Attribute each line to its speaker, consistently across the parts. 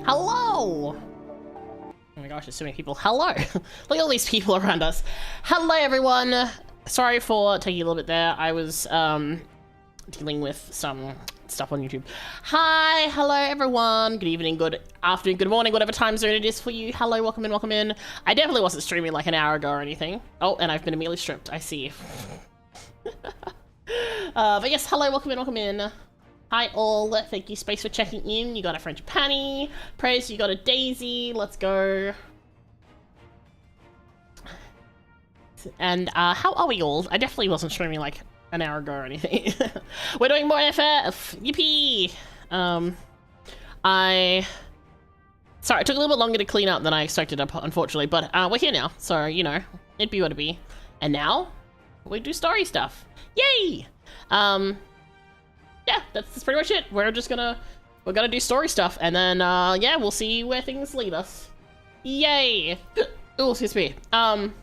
Speaker 1: Hello! Oh my gosh, there's so many people. Hello! Look at all these people around us. Hello, everyone! Sorry for taking a little bit there. I was, dealing with some stuff on YouTube. Hi! Hello, everyone! Good evening, good afternoon, good morning, whatever time zone it is for you. Hello, welcome in, welcome in. I definitely wasn't streaming like an hour ago or anything. Oh, and I've been immediately stripped. I see. But yes, hello, welcome in, welcome in. Hi all, thank you Space for checking in. You got a French Panny. Praise, you got a Daisy. Let's go. And how are we all? I definitely wasn't streaming like an hour ago or anything. We're doing more FF. Yippee! Sorry, it took a little bit longer to clean up than I expected, unfortunately, but we're here now, so you know, it'd be what it be. And now we do story stuff. Yay! Yeah, that's pretty much it. We're gonna do story stuff, and then yeah, we'll see where things lead us. Yay! Oh, excuse me. I'm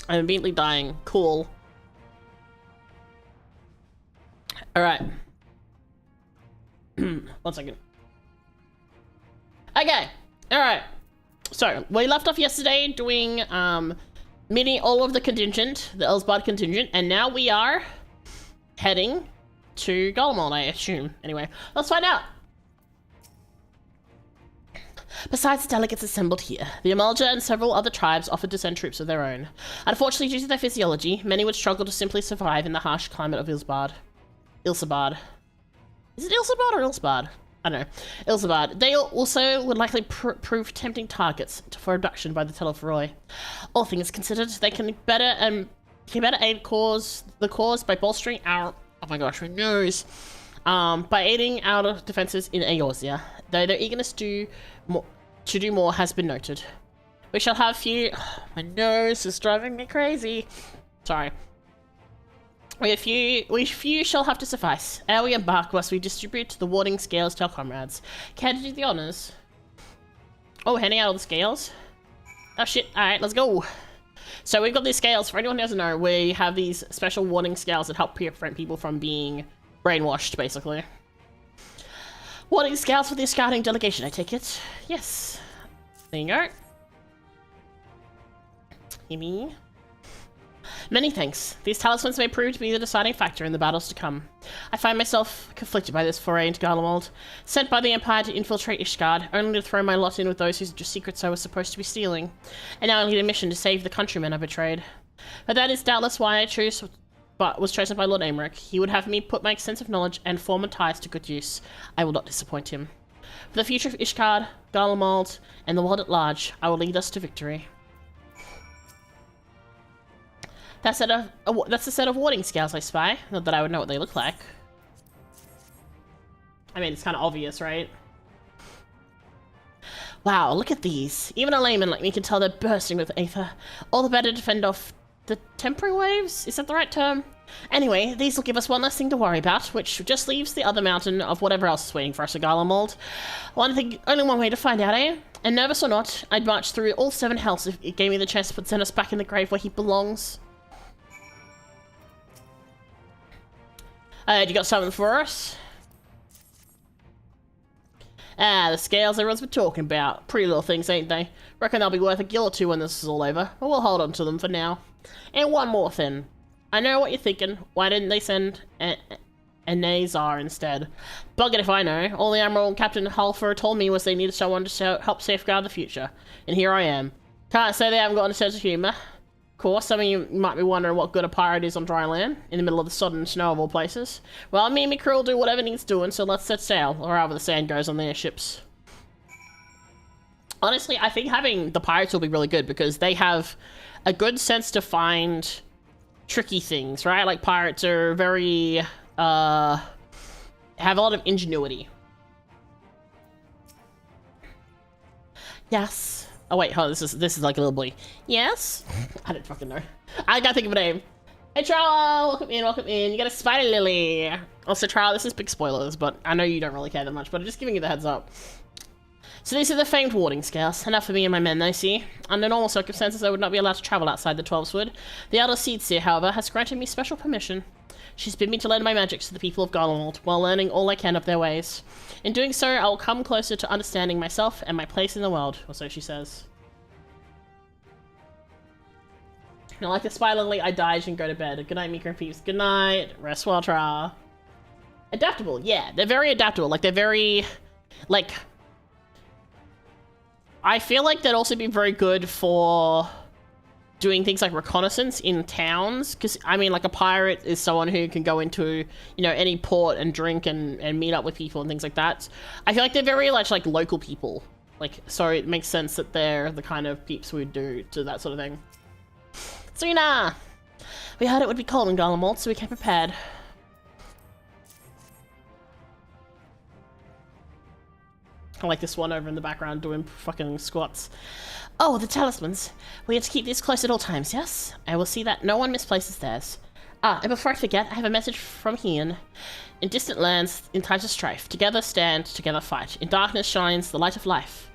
Speaker 1: immediately dying. Cool. Alright. 1 second. Okay. Alright. So, we left off yesterday doing, meeting all of the contingent, the Elsbard contingent, and now we are heading to Garlemald, I assume. Anyway, let's find out. Besides the delegates assembled here, the Amalja and several other tribes offered to send troops of their own. Unfortunately, due to their physiology, many would struggle to simply survive in the harsh climate of Ilsbard. Ilsabard. Is it Ilsabard or Ilsbard? I don't know. Ilsabard. They also would likely prove tempting targets for abduction by the Telephoroi. All things considered, they can better aid the cause by bolstering our... Oh my gosh, my nose! By aiding our defenses in Eorzea, though their eagerness to do more has been noted. We shall have few... Oh, my nose is driving me crazy. Sorry. We few shall have to suffice. Ere we embark, must we distribute the warding scales to our comrades. Care to do the honors? Oh, handing out all the scales? Oh shit, alright, let's go. So we've got these scales. For anyone who doesn't know, we have these special warning scales that help prevent people from being brainwashed, basically. Warning scales for the scouting delegation, I take it? Yes. There you go. Gimme. Many thanks. These talismans may prove to be the deciding factor in the battles to come. I find myself conflicted by this foray into Garlemald, sent by the Empire to infiltrate Ishgard, only to throw my lot in with those whose secrets I was supposed to be stealing, and now I lead a mission to save the countrymen I betrayed. But that is doubtless why I was chosen by Lord Aymeric. He would have me put my extensive knowledge and former ties to good use. I will not disappoint him. For the future of Ishgard, Garlemald, and the world at large, I will lead us to victory. That's a set of warding scales I spy. Not that I would know what they look like. I mean, it's kind of obvious, right? Wow, look at these. Even a layman like me can tell they're bursting with aether. All the better to fend off the temporary waves? Is that the right term? Anyway, these will give us one less thing to worry about, which just leaves the other mountain of whatever else is waiting for us at Garlemald. Only one way to find out, eh? And nervous or not, I'd march through all 7 hells if it gave me the chance to put Xenos back in the grave where he belongs. You got something for us? Ah, the scales everyone's been talking about. Pretty little things, ain't they? Reckon they'll be worth a gil or two when this is all over, but we'll hold on to them for now. And one more thing. I know what you're thinking. Why didn't they send a Nazar instead? Bug it if I know. All the Admiral and Captain Halfer told me was they needed someone to help safeguard the future. And here I am. Can't say they haven't got a sense of humour. Of course, some of you might be wondering what good a pirate is on dry land, in the middle of the sodden snow of all places. Well, me and my crew will do whatever needs doing, so let's set sail, or however the sand goes on their ships. Honestly, I think having the pirates will be really good, because they have a good sense to find tricky things, right? Like, pirates are very, have a lot of ingenuity. Yes. Oh wait, hold on, this is like a little boy. Yes? I don't fucking know. I gotta think of a name. Hey Trial, welcome in, welcome in. You got a spider lily. Also Trial, this is big spoilers, but I know you don't really care that much, but I'm just giving you the heads up. So these are the famed warding scales. Enough for me and my men, I see. Under normal circumstances, I would not be allowed to travel outside the 12's Wood. The elder Seedseer, however, has granted me special permission. She's bid me to lend my magics to the people of Garlemald, while learning all I can of their ways. In doing so, I will come closer to understanding myself and my place in the world, or so she says. Now, like a spider lily, I die and go to bed. Good night, Mika and peeps. Good night. Rest well, Tra. Adaptable, yeah. They're very adaptable. Like, they're very... Like... I feel like they'd also be very good for doing things like reconnaissance in towns. Because, I mean, like, a pirate is someone who can go into, you know, any port and drink and meet up with people and things like that. I feel like they're very much, like, local people. Like, so it makes sense that they're the kind of peeps we would do to that sort of thing. Serena! We heard it would be cold in Garlemald, so we came prepared. I like this one over in the background doing fucking squats. Oh, the talismans. We have to keep these close at all times, yes? I will see that no one misplaces theirs. Ah, and before I forget, I have a message from Hien. In distant lands, in times of strife, together stand, together fight. In darkness shines the light of life.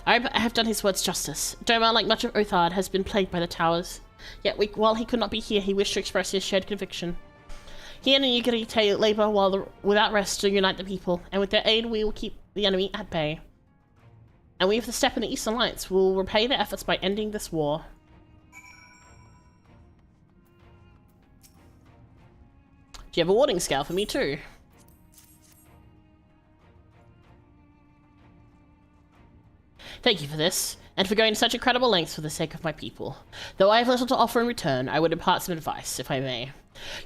Speaker 1: I have done his words justice. Doma, like much of Othard, has been plagued by the towers. Yet, while he could not be here, he wished to express his shared conviction. Hien and Yugiri labor without rest to unite the people, and with their aid we will keep the enemy at bay. And we of the Steppe and the Eastern Lights will repay their efforts by ending this war. Do you have a warding scale for me too? Thank you for this, and for going to such incredible lengths for the sake of my people. Though I have little to offer in return, I would impart some advice, if I may.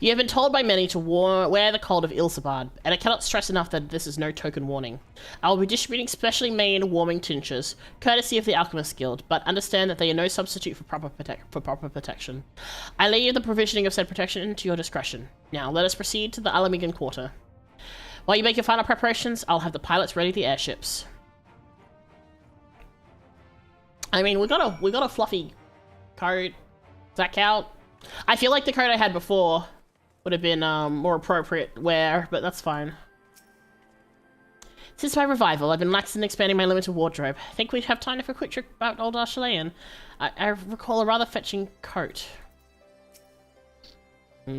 Speaker 1: You have been told by many to wear the cold of Ilsabard, and I cannot stress enough that this is no token warning. I will be distributing specially made warming tinctures, courtesy of the Alchemist Guild, but understand that they are no substitute for proper protection. I leave the provisioning of said protection to your discretion. Now, let us proceed to the Alamigan Quarter. While you make your final preparations, I'll have the pilots ready the airships. I mean, we got a fluffy coat. Does that count? I feel like the coat I had before would have been more appropriate wear, but that's fine. Since my revival, I've been lax in expanding my limited wardrobe. I think we'd have time for a quick trip about Old Archelaean. I recall a rather fetching coat.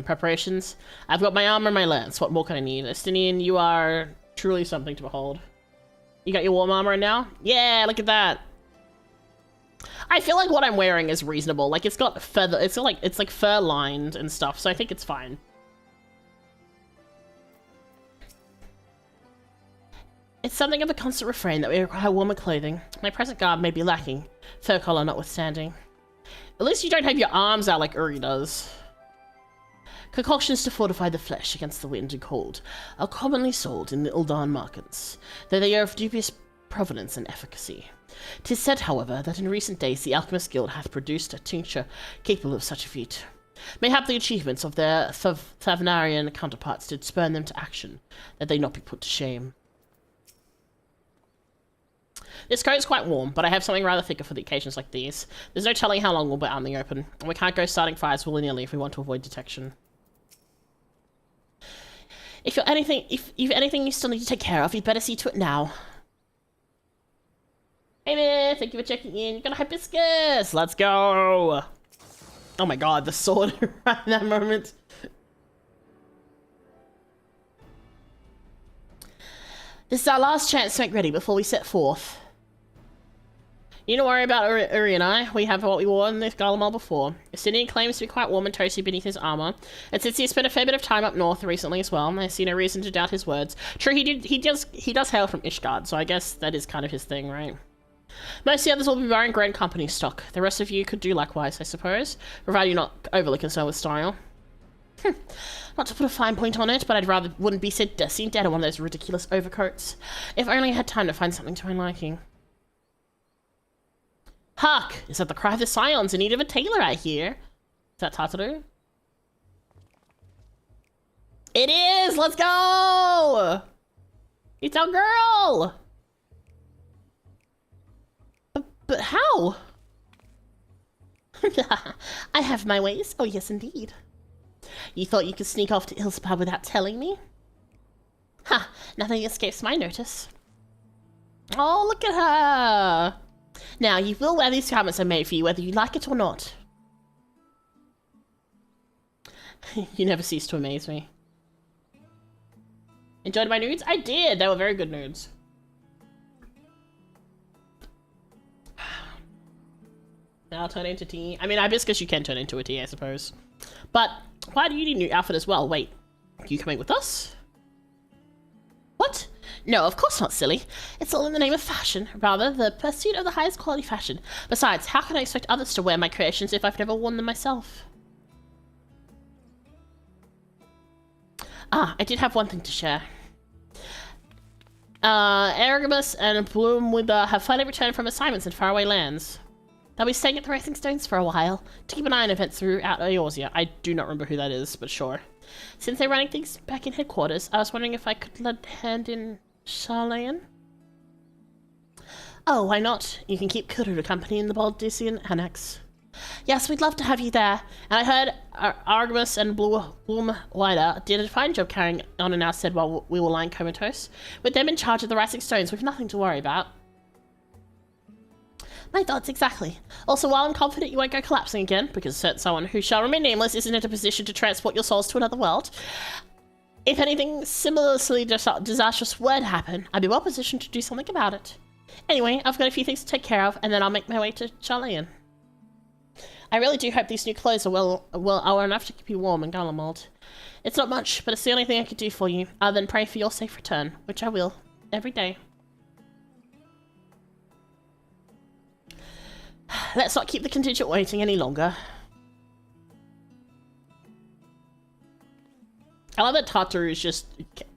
Speaker 1: Preparations. I've got my armor and my lance. What more can I need? Estinian, you are truly something to behold. You got your warm armor now? Yeah, look at that. I feel like what I'm wearing is reasonable. Like, it's got feather, it's like fur lined and stuff, so I think it's fine. It's something of a constant refrain that we require warmer clothing. My present garb may be lacking, fur collar notwithstanding. At least you don't have your arms out like Uri does. Concoctions to fortify the flesh against the wind and cold are commonly sold in the Uldan markets, though they are of dubious provenance and efficacy. 'Tis said, however, that in recent days the Alchemist Guild hath produced a tincture capable of such a feat. Mayhap the achievements of their Thavnarian counterparts did spurn them to action, that they not be put to shame. This coat is quite warm, but I have something rather thicker for the occasions like these. There's no telling how long we'll be out in the open, and we can't go starting fires willy-nilly if we want to avoid detection. If you've anything you still need to take care of, you'd better see to it now. Hey there, thank you for checking in. You got a hibiscus! Let's go! Oh my god, the sword right in that moment. This is our last chance to make ready before we set forth. You don't worry about Uri and I. We have what we wore in this Garlemald before. Estinian claims to be quite warm and toasty beneath his armor, and since he has spent a fair bit of time up north recently as well, I see no reason to doubt his words. True, he does hail from Ishgard, so I guess that is kind of his thing, right? Most of the others will be wearing Grand Company stock. The rest of you could do likewise, I suppose, provided you're not overly concerned with style. Not to put a fine point on it, but I'd rather wouldn't be seen dead in one of those ridiculous overcoats. If only I had time to find something to my liking. Hark! Is that the cry of the Scions in need of a tailor, I hear? Is that Tataru? It is! Let's go! It's our girl! But how? I have my ways. Oh, yes, indeed. You thought you could sneak off to Ilsabard without telling me? Ha! Nothing escapes my notice. Oh, look at her. Now, you will wear these garments I made for you, whether you like it or not. You never cease to amaze me. Enjoyed my nudes? I did. They were very good nudes. Now I'll turn into tea. I mean, hibiscus you can turn into a tea, I suppose. But why do you need a new outfit as well? Wait, you coming with us? What? No, of course not, silly. It's all in the name of fashion. Rather, the pursuit of the highest quality fashion. Besides, how can I expect others to wear my creations if I've never worn them myself? Ah, I did have one thing to share. Aragus and Bloomwither have finally returned from assignments in faraway lands. They'll be staying at the Racing Stones for a while, to keep an eye on events throughout Eorzea. I do not remember who that is, but sure. Since they're running things back in headquarters, I was wondering if I could lend a hand in Charlayan? Oh, why not? You can keep Kuru to company in the Baldician Annex. Yes, we'd love to have you there. And I heard Argus and Bloomwider did a fine job carrying on in our stead while we were lying comatose. With them in charge of the Rising Stones, we've nothing to worry about. My thoughts exactly. Also, while I'm confident you won't go collapsing again, because someone who shall remain nameless isn't in a position to transport your souls to another world, if anything similarly disastrous were to happen, I'd be well positioned to do something about it. Anyway, I've got a few things to take care of, and then I'll make my way to Charlayan. I really do hope these new clothes are enough to keep you warm in Garlemald. It's not much, but it's the only thing I could do for you, other than pray for your safe return, which I will, every day. Let's not keep the contingent waiting any longer. I love that Tataru is just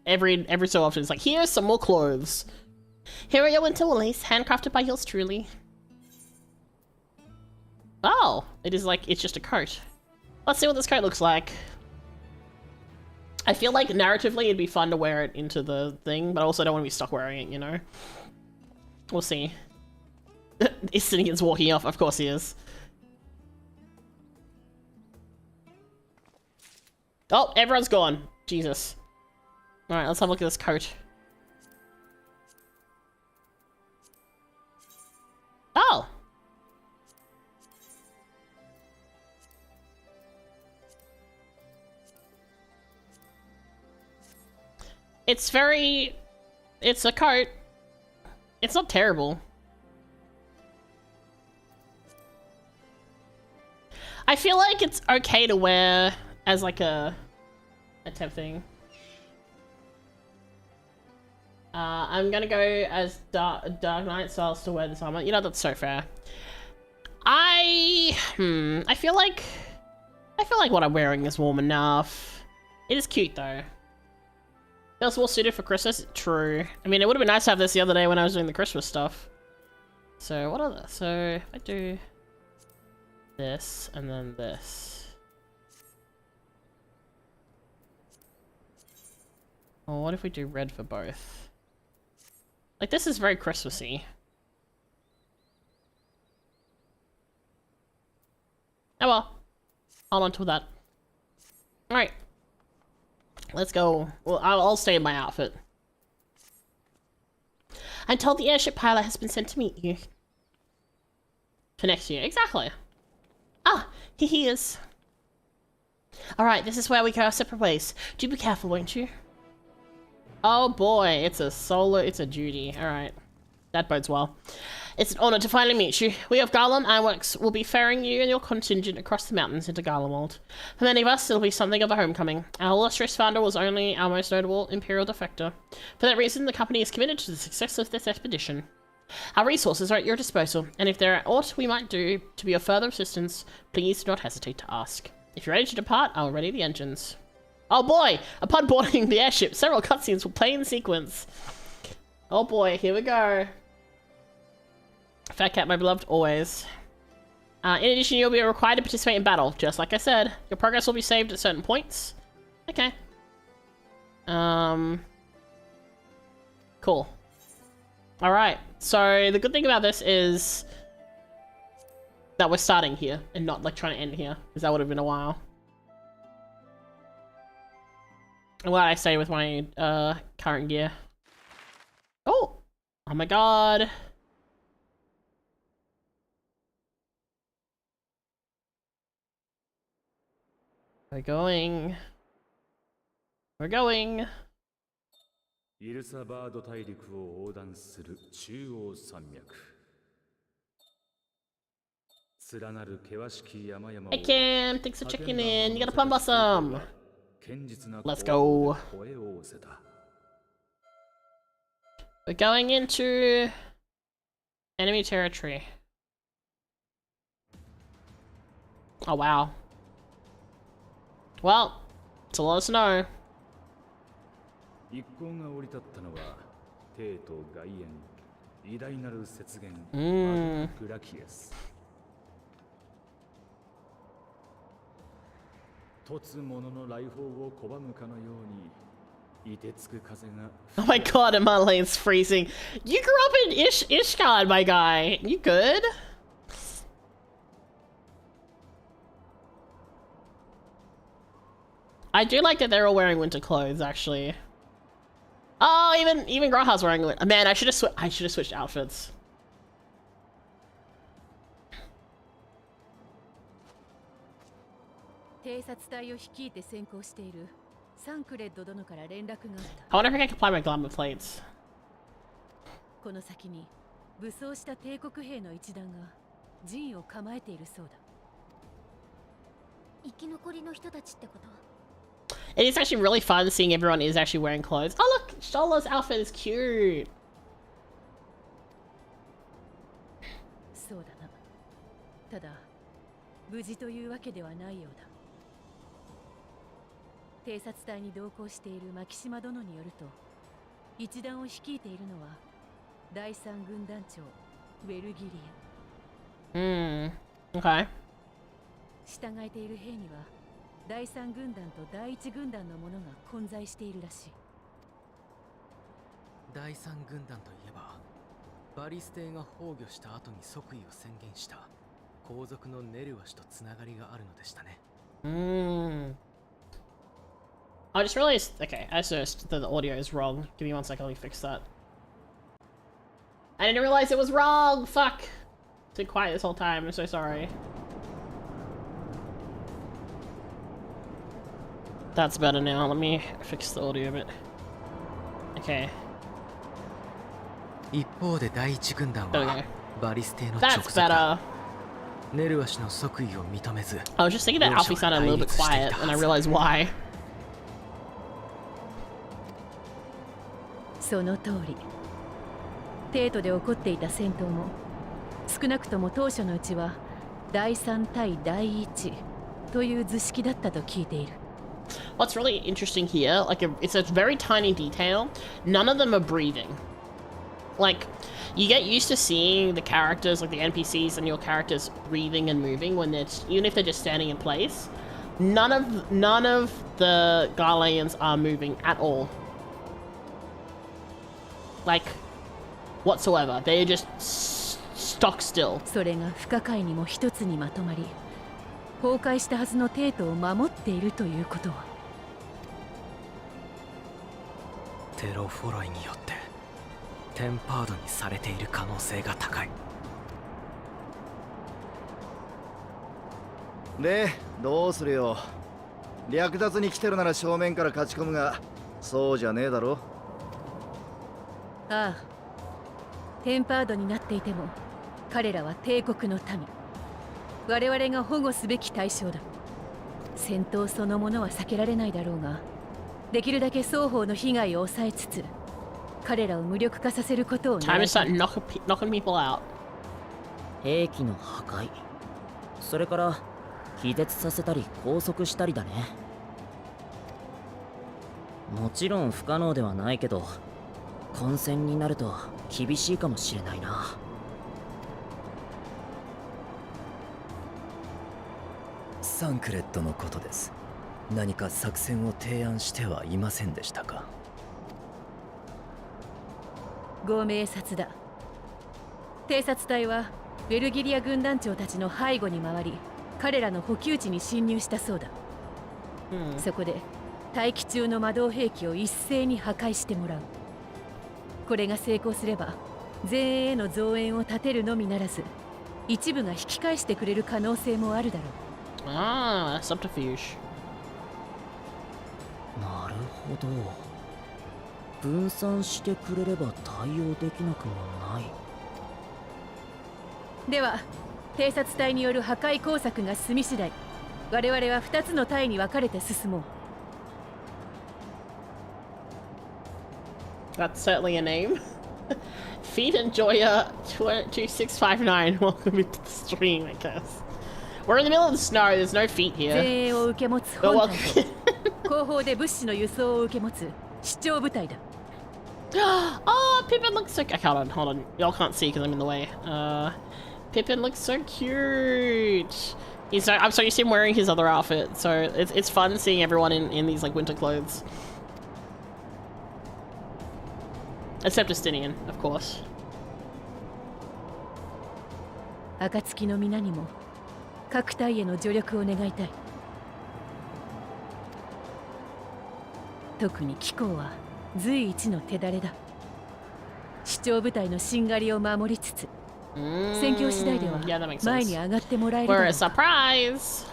Speaker 1: every so often it's like, here's some more clothes. Here are your winter woolies, handcrafted by yours truly. Oh, it is like, it's just a coat. Let's see what this coat looks like. I feel like narratively it'd be fun to wear it into the thing, but I also don't want to be stuck wearing it, you know? We'll see. Istinian's walking off, of course he is. Oh, everyone's gone. Jesus. Alright, let's have a look at this coat. Oh! It's very... It's a coat. It's not terrible. I feel like it's okay to wear as like a temp thing. I'm gonna go as Dark Knight, so I'll still wear this armor. You know, that's so fair. I feel like what I'm wearing is warm enough. It is cute though. Feels more suited for Christmas. True. I mean, it would have been nice to have this the other day when I was doing the Christmas stuff. So what are the? So if I do this and then this. Well, what if we do red for both? Like, this is very Christmassy. Oh well. Hold on to that. Alright. Let's go. Well, I'll stay in my outfit. I'm told the airship pilot has been sent to meet you. For next year. Exactly. Ah, he is. Alright, this is where we go our separate ways. Do be careful, won't you? Oh boy, it's a duty. Alright. That bodes well. It's an honor to finally meet you. We of Garland Ironworks will be ferrying you and your contingent across the mountains into Garlemald. For many of us, it'll be something of a homecoming. Our illustrious founder was only our most notable Imperial defector. For that reason, the company is committed to the success of this expedition. Our resources are at your disposal, and if there are aught we might do to be of further assistance, please do not hesitate to ask. If you're ready to depart, I'll ready the engines. Oh boy! Upon boarding the airship, several cutscenes will play in sequence. Oh boy, here we go. Fat Cat, my beloved, always. In addition, you'll be required to participate in battle, just like I said. Your progress will be saved at certain points. Okay. Cool. Alright, so the good thing about this is that we're starting here and not like trying to end here, because that would have been a while. And what I say with my current gear. Oh! Oh my god. We're going. We're going.
Speaker 2: イルサバード大陸を横断する中央山脈。連なる険しき山々を
Speaker 1: Hey Kim, thanks for checking in. You got a plum blossom. Let's go. We're going into enemy territory. Oh wow. Well, it's a lot of snow.
Speaker 2: 一行が降り立ったのは帝都外縁偉大なる雪原グラキエス。突物の来訪を拒むかのように凍てつく風が。
Speaker 1: Oh my god, Amale's freezing. You grew up in Ishgard, my guy. You good? I do like that they're all wearing winter clothes, actually. Oh, even Graha's wearing it. Man, I should have switched outfits.
Speaker 3: 偵察隊を率いて先行しているサンクレッド殿から連絡があった。
Speaker 1: I wonder if I can apply my glamour plates.
Speaker 3: この先に武装した帝国兵の一団が陣を構えているそうだ。
Speaker 4: 生き残りの人たちってこと？
Speaker 1: It is actually really fun seeing everyone is actually wearing clothes. Oh look, Shola's outfit is cute.
Speaker 3: そうだな。ただ無事というわけではないようだ。偵察隊に同行している牧島殿によると、一団を率いているのは第三軍団長ウェルギリア。
Speaker 1: Okay.
Speaker 3: 従えている兵には第三軍団と第一軍団の者が混在しているらしい。
Speaker 5: 第三軍団といえば、バリス帝が崩御した後に即位を宣言した皇族のネルワ氏とつながりがあるのでしたね。
Speaker 1: I just realized, okay, I just noticed that the audio is wrong. Give me 1 second, let me fix that. I didn't realize it was wrong! Fuck! It's been quiet this whole time, I'm so sorry. That's better now, let me fix the audio a bit. Okay.
Speaker 5: 一方で第一軍団
Speaker 1: There we
Speaker 5: は
Speaker 1: go.
Speaker 5: バリス帝の直
Speaker 1: That's
Speaker 5: 属
Speaker 1: better.
Speaker 5: ネルワ氏の即位を認めず、
Speaker 1: I was just thinking that Alfie sounded a little bit quiet, and I realized why.
Speaker 3: その通り。帝都で起こっていた戦闘も少なくとも当初のうちは第三対第一という図式だったと聞いている。
Speaker 1: What's really interesting here, like it's a very tiny detail, none of them are breathing. Like, you get used to seeing the characters, like the NPCs and your characters breathing and moving when they're, even if they're just standing in place. None of the Garleans are moving at all. Like, whatsoever. They're just stock still.
Speaker 3: それが不可解にも一つにまとまり、崩壊したはずの帝都を守っているということは。
Speaker 5: テロフォロイによってテンパードにされている可能性が高い。
Speaker 6: で、どうするよ。略奪に来てるなら正面から勝ち込むが、そうじゃねえだろ。
Speaker 3: ああ、テンパードになっていても彼らは帝国の民、我々が保護すべき対象だ。戦闘そのものは避けられないだろうが、できるだけ双方の被害を抑えつつ彼らを無力化させることを狙
Speaker 1: Time
Speaker 3: い
Speaker 1: to start knocking people out.
Speaker 7: 兵器の破壊、それから気絶させたり拘束したりだね。もちろん不可能ではないけど、混戦になると厳しいかもしれないな。
Speaker 8: サンクレットのことです。何か作戦を提案してはいませんでしたか？
Speaker 3: ご明察だ。偵察隊はベルギリア軍団長たちの背後に回り、彼らの補給地に侵入したそうだ。そこで待機中の魔導兵器を一斉に破壊してもらう。これが成功すれば前衛への増援を立てるのみならず、一部が引き返してくれる可能性もあるだろう。
Speaker 1: Ah, subterfuge.
Speaker 7: なるほど。分散してくれれば対応できなくもない。
Speaker 3: では、偵察隊による破壊工作が済み次第、我々は2つの隊に分かれて進もう。
Speaker 1: That's certainly a name. Feet Enjoyer 2659. Welcome into the stream, I guess. We're in the middle of the snow. There's no feet
Speaker 3: 前
Speaker 1: here.
Speaker 3: 衛を受け持つ本隊と後方で物資の輸送を受け持つ視聴部隊だ。
Speaker 1: Oh, Pippin looks so. Okay, hold on. Y'all can't see because I'm in the way. Pippin looks so cute. He's so, I'm so used to him wearing his other outfit, so it's fun seeing everyone in these like winter clothes. Except Justinian, of course.
Speaker 3: 暁の皆にも各隊への助力を願いたい。特に貴公は随一の手だれだ。視聴部隊のしんがりを守りつつ、戦況次第では
Speaker 1: Yeah, that makes
Speaker 3: 前に
Speaker 1: sense.
Speaker 3: 上がってもらえるだ
Speaker 1: We're
Speaker 3: ろ
Speaker 1: a
Speaker 3: う。
Speaker 1: surprise.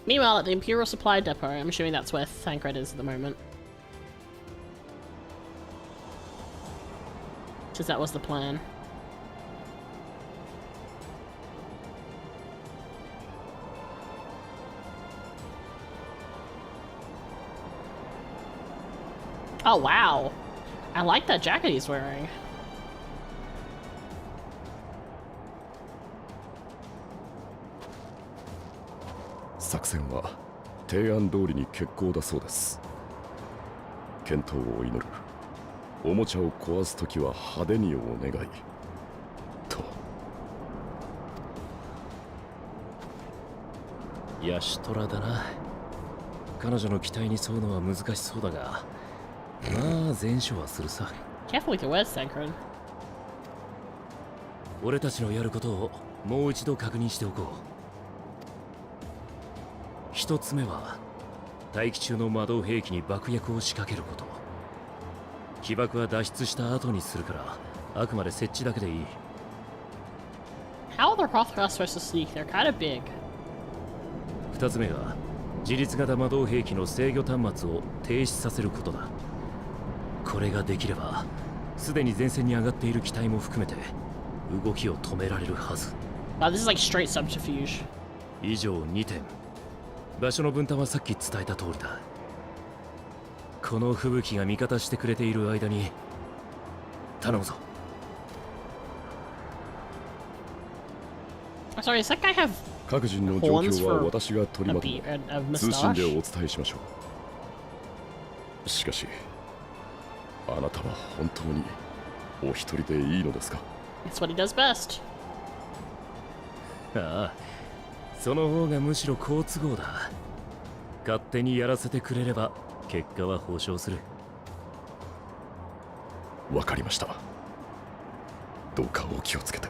Speaker 1: Meanwhile, at the Imperial Supply Depot, I'm assuming that's where Thancred is at the moment. Because that was the plan. Oh, wow. I like that jacket he's wearing.
Speaker 9: 作戦は提案通りに決行だそうです。健闘を祈る。おもちゃを壊すときは派手にお願いと。
Speaker 8: ヤシトラだな。彼女の期待に沿うのは難しそうだが、まあ前処はするさ。
Speaker 1: Careful with your words, Thancred.
Speaker 8: 俺たちのやることをもう一度確認しておこう。一つ目は待機中の魔導兵器に爆薬を仕掛けること。起爆は脱出した後にするから、あくまで設置だけでいい。
Speaker 1: How are the Rothgar supposed to sneak? They're kind of big.
Speaker 8: 二つ目が自律型魔導兵器の制御端末を停止させることだ。これができればすでに前線に上がっている機体も含めて動きを止められるはず。
Speaker 1: Wow, this is like straight subterfuge.
Speaker 8: 以上2点。場所の分担はさっき伝えた通りだ。この吹雪が味方してくれている間に頼むぞ。
Speaker 1: Sorry, does that guy have
Speaker 9: 各人の状況は私が取りまとめ
Speaker 1: a
Speaker 9: 通信でお
Speaker 1: moustache?
Speaker 9: 伝えしましょう。しかしあなたは本当にお一人でいいのですか？
Speaker 1: That's what he does best.
Speaker 8: ああ、その方がむしろ好都合だ。勝手にやらせてくれれば結果は保証する。
Speaker 9: わかりました。どうかお気をつけて。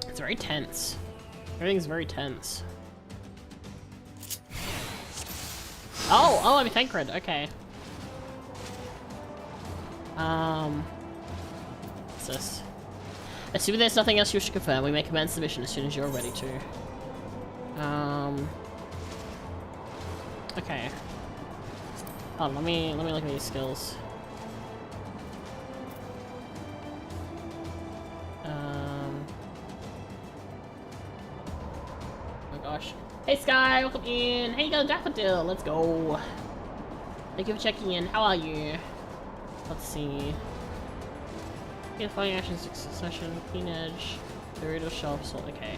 Speaker 1: It's very tense. Everything's very tense. Oh, I'm Thancred. Okay. What's this? Assuming there's nothing else you wish to confirm, we may commence the mission as soon as you're ready to. Okay. Oh, let me look at these skills. Oh gosh. Hey Sky, welcome in. Hey, you got a daffodil. Let's go. Thank you for checking in. How are you? Let's see. Get flying action succession, clean edge, Dorito shelf, salt. Okay.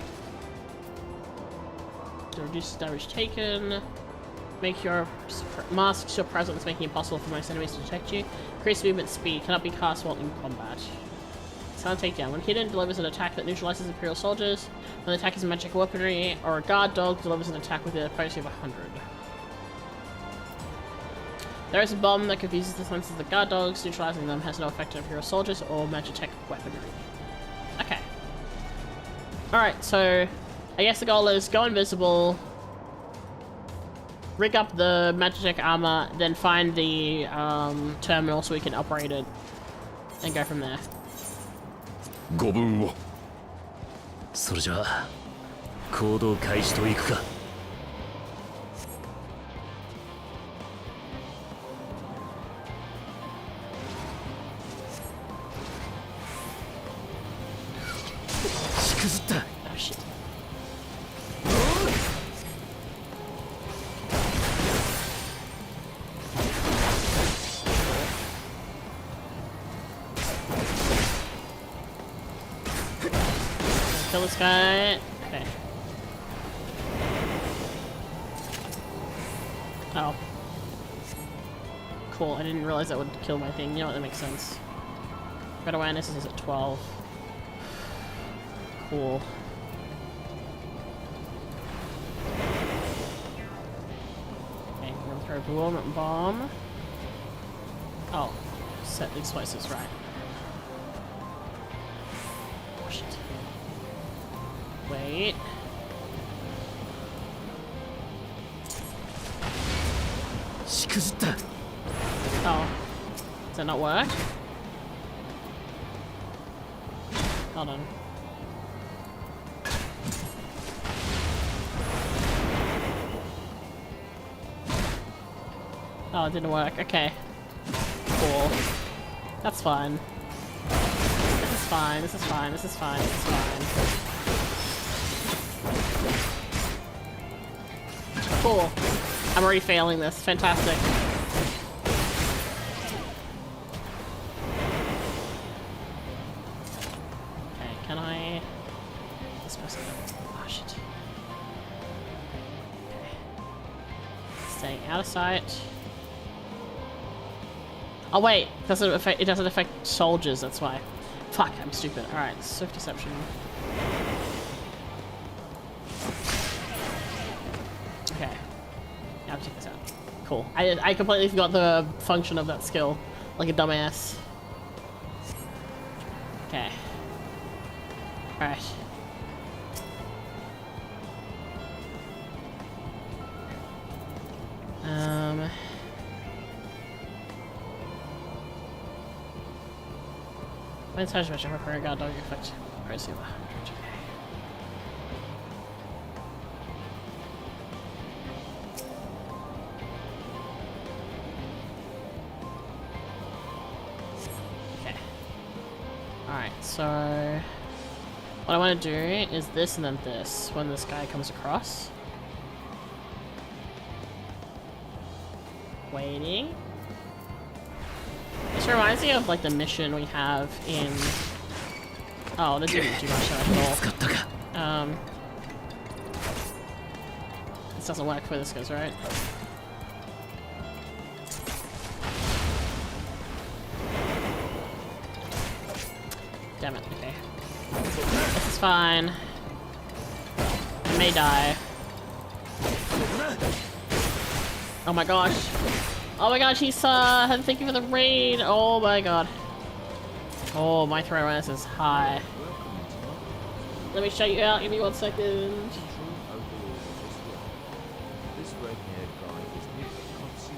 Speaker 1: To reduce damage taken. Make your masks your presence, making it impossible for most enemies to detect you. Increase movement speed. Cannot be cast while in combat. Silent takedown. When hidden, delivers an attack that neutralizes Imperial soldiers. When the attack is magic weaponry or a guard dog, delivers an attack with a potency of 100. There is a bomb that confuses the senses of the guard dogs. Neutralizing them has no effect on Imperial soldiers or magitech weaponry. Okay. Alright, so I guess the goal is go invisible, rig up the magitech armor, then find the terminal so we can operate it, and go from there.
Speaker 9: ご分を。
Speaker 8: それじゃあ行動開始といくか。しくじった。
Speaker 1: Oh shit. Kill this guy. Okay. Oh. Cool, I didn't realize that would kill my thing. You know what, that makes sense. Red awareness is at 12. Cool. Okay, I'm gonna throw a bomb. Oh, set these places right. Oh shit. Wait. Oh. Does that not work? Hold on. Oh, it didn't work. Okay. Cool. That's fine. This is fine. This is fine. This is fine. This is fine. Cool. I'm already failing this. Fantastic. Okay, can I... This person... Oh, shit. Okay. Staying out of sight. Oh wait, it doesn't affect soldiers, that's why. Fuck, I'm stupid. Alright, swift deception. Okay. Now I'll check this out. Cool. I completely forgot the function of that skill. Like a dumbass. Okay. Alright. When charge measure for a guard dog effect. Pricing 100. Okay. Alright, so what I want to do is this and then this when this guy comes across. Waiting. This reminds me of like the mission we have in... Oh, this didn't do much at all. This doesn't work where this goes, right? Damn it, okay. This is fine. I may die. Oh my gosh. Oh my gosh, he's thank you for the raid. Oh my god. Oh, my throw awareness is high. Let me shout you out, give me 1 second.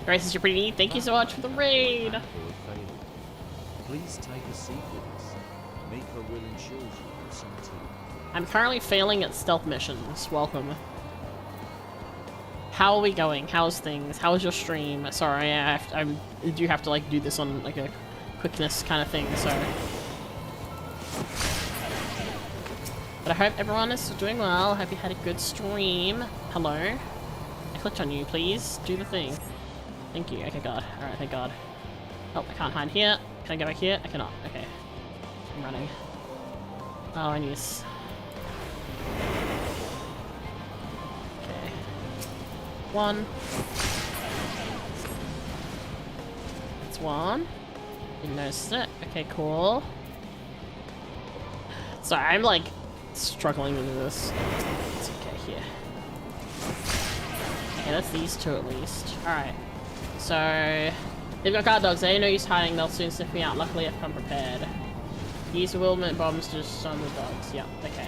Speaker 1: Grace, you're pretty neat. Thank you so much for the raid.
Speaker 2: Please take a seat with us. Mika will ensure you some tea.
Speaker 1: I'm currently failing at stealth missions. Welcome. How are we going? How's things? How's your stream? Sorry, I do have to like do this on like a quickness kind of thing, so. But I hope everyone is doing well. I hope you had a good stream. Hello. I clicked on you, please. Do the thing. Thank you. Okay, God. Alright, thank God. Oh, I can't hide here. Can I go back here? I cannot. Okay. I'm running. Oh, I need this. Okay. 1. That's 1. Didn't notice it. Okay, cool. Sorry, I'm like struggling to do this. It's okay here. Okay, that's these two at least. Alright. So they've got guard dogs. They ain't no use hiding. They'll soon sniff me out. Luckily, I've come prepared. Use bewilderment bombs to stun the dogs. Yep, okay.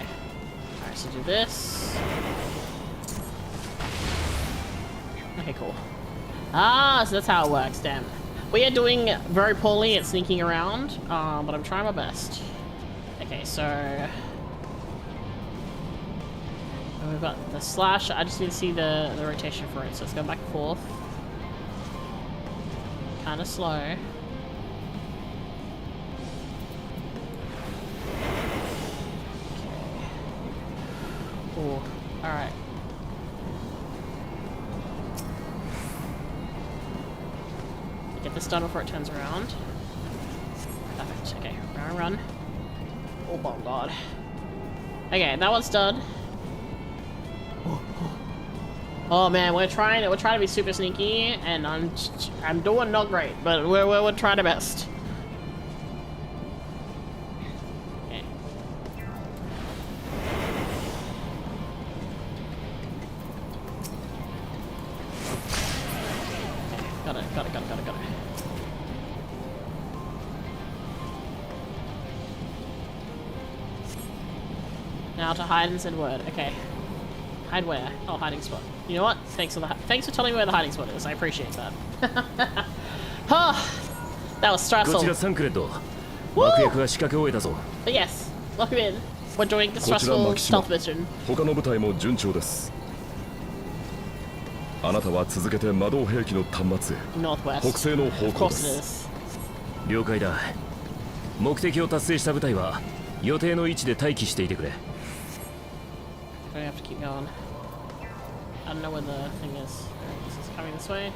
Speaker 1: Alright, so do this. Okay, cool. Ah, so that's how it works, damn. We are doing very poorly at sneaking around, but I'm trying my best. Okay, so... we've got the slash. I just need to see the rotation for it, so let's go back and forth. Kind of slow. Okay. Ooh, alright. Get this done before it turns around. Perfect. Okay, run. Oh my god. Okay, that one's done. Oh man, we're trying to be super sneaky, and I'm doing not great, but we're trying our best. Okay. Got it. Now to hide and send word. Okay. Hide where? Oh, hiding spot. You know what? Thanks for telling me where the hiding spot is. I appreciate that. Oh, that was stressful. Woo! But yes, welcome in. We're doing the stressful stealth mission.
Speaker 9: 他の部隊も順調です。あなたは続けて魔導兵器の端末へ
Speaker 1: Northwest.
Speaker 9: 北西の方
Speaker 1: Of
Speaker 9: 向
Speaker 1: course
Speaker 9: で
Speaker 1: it
Speaker 9: す。
Speaker 1: is.
Speaker 8: 了解だ。目的を達成した部隊は予定の位置で待機していてくれ。
Speaker 1: I have to keep going. I don't know where the thing is. This is coming this way.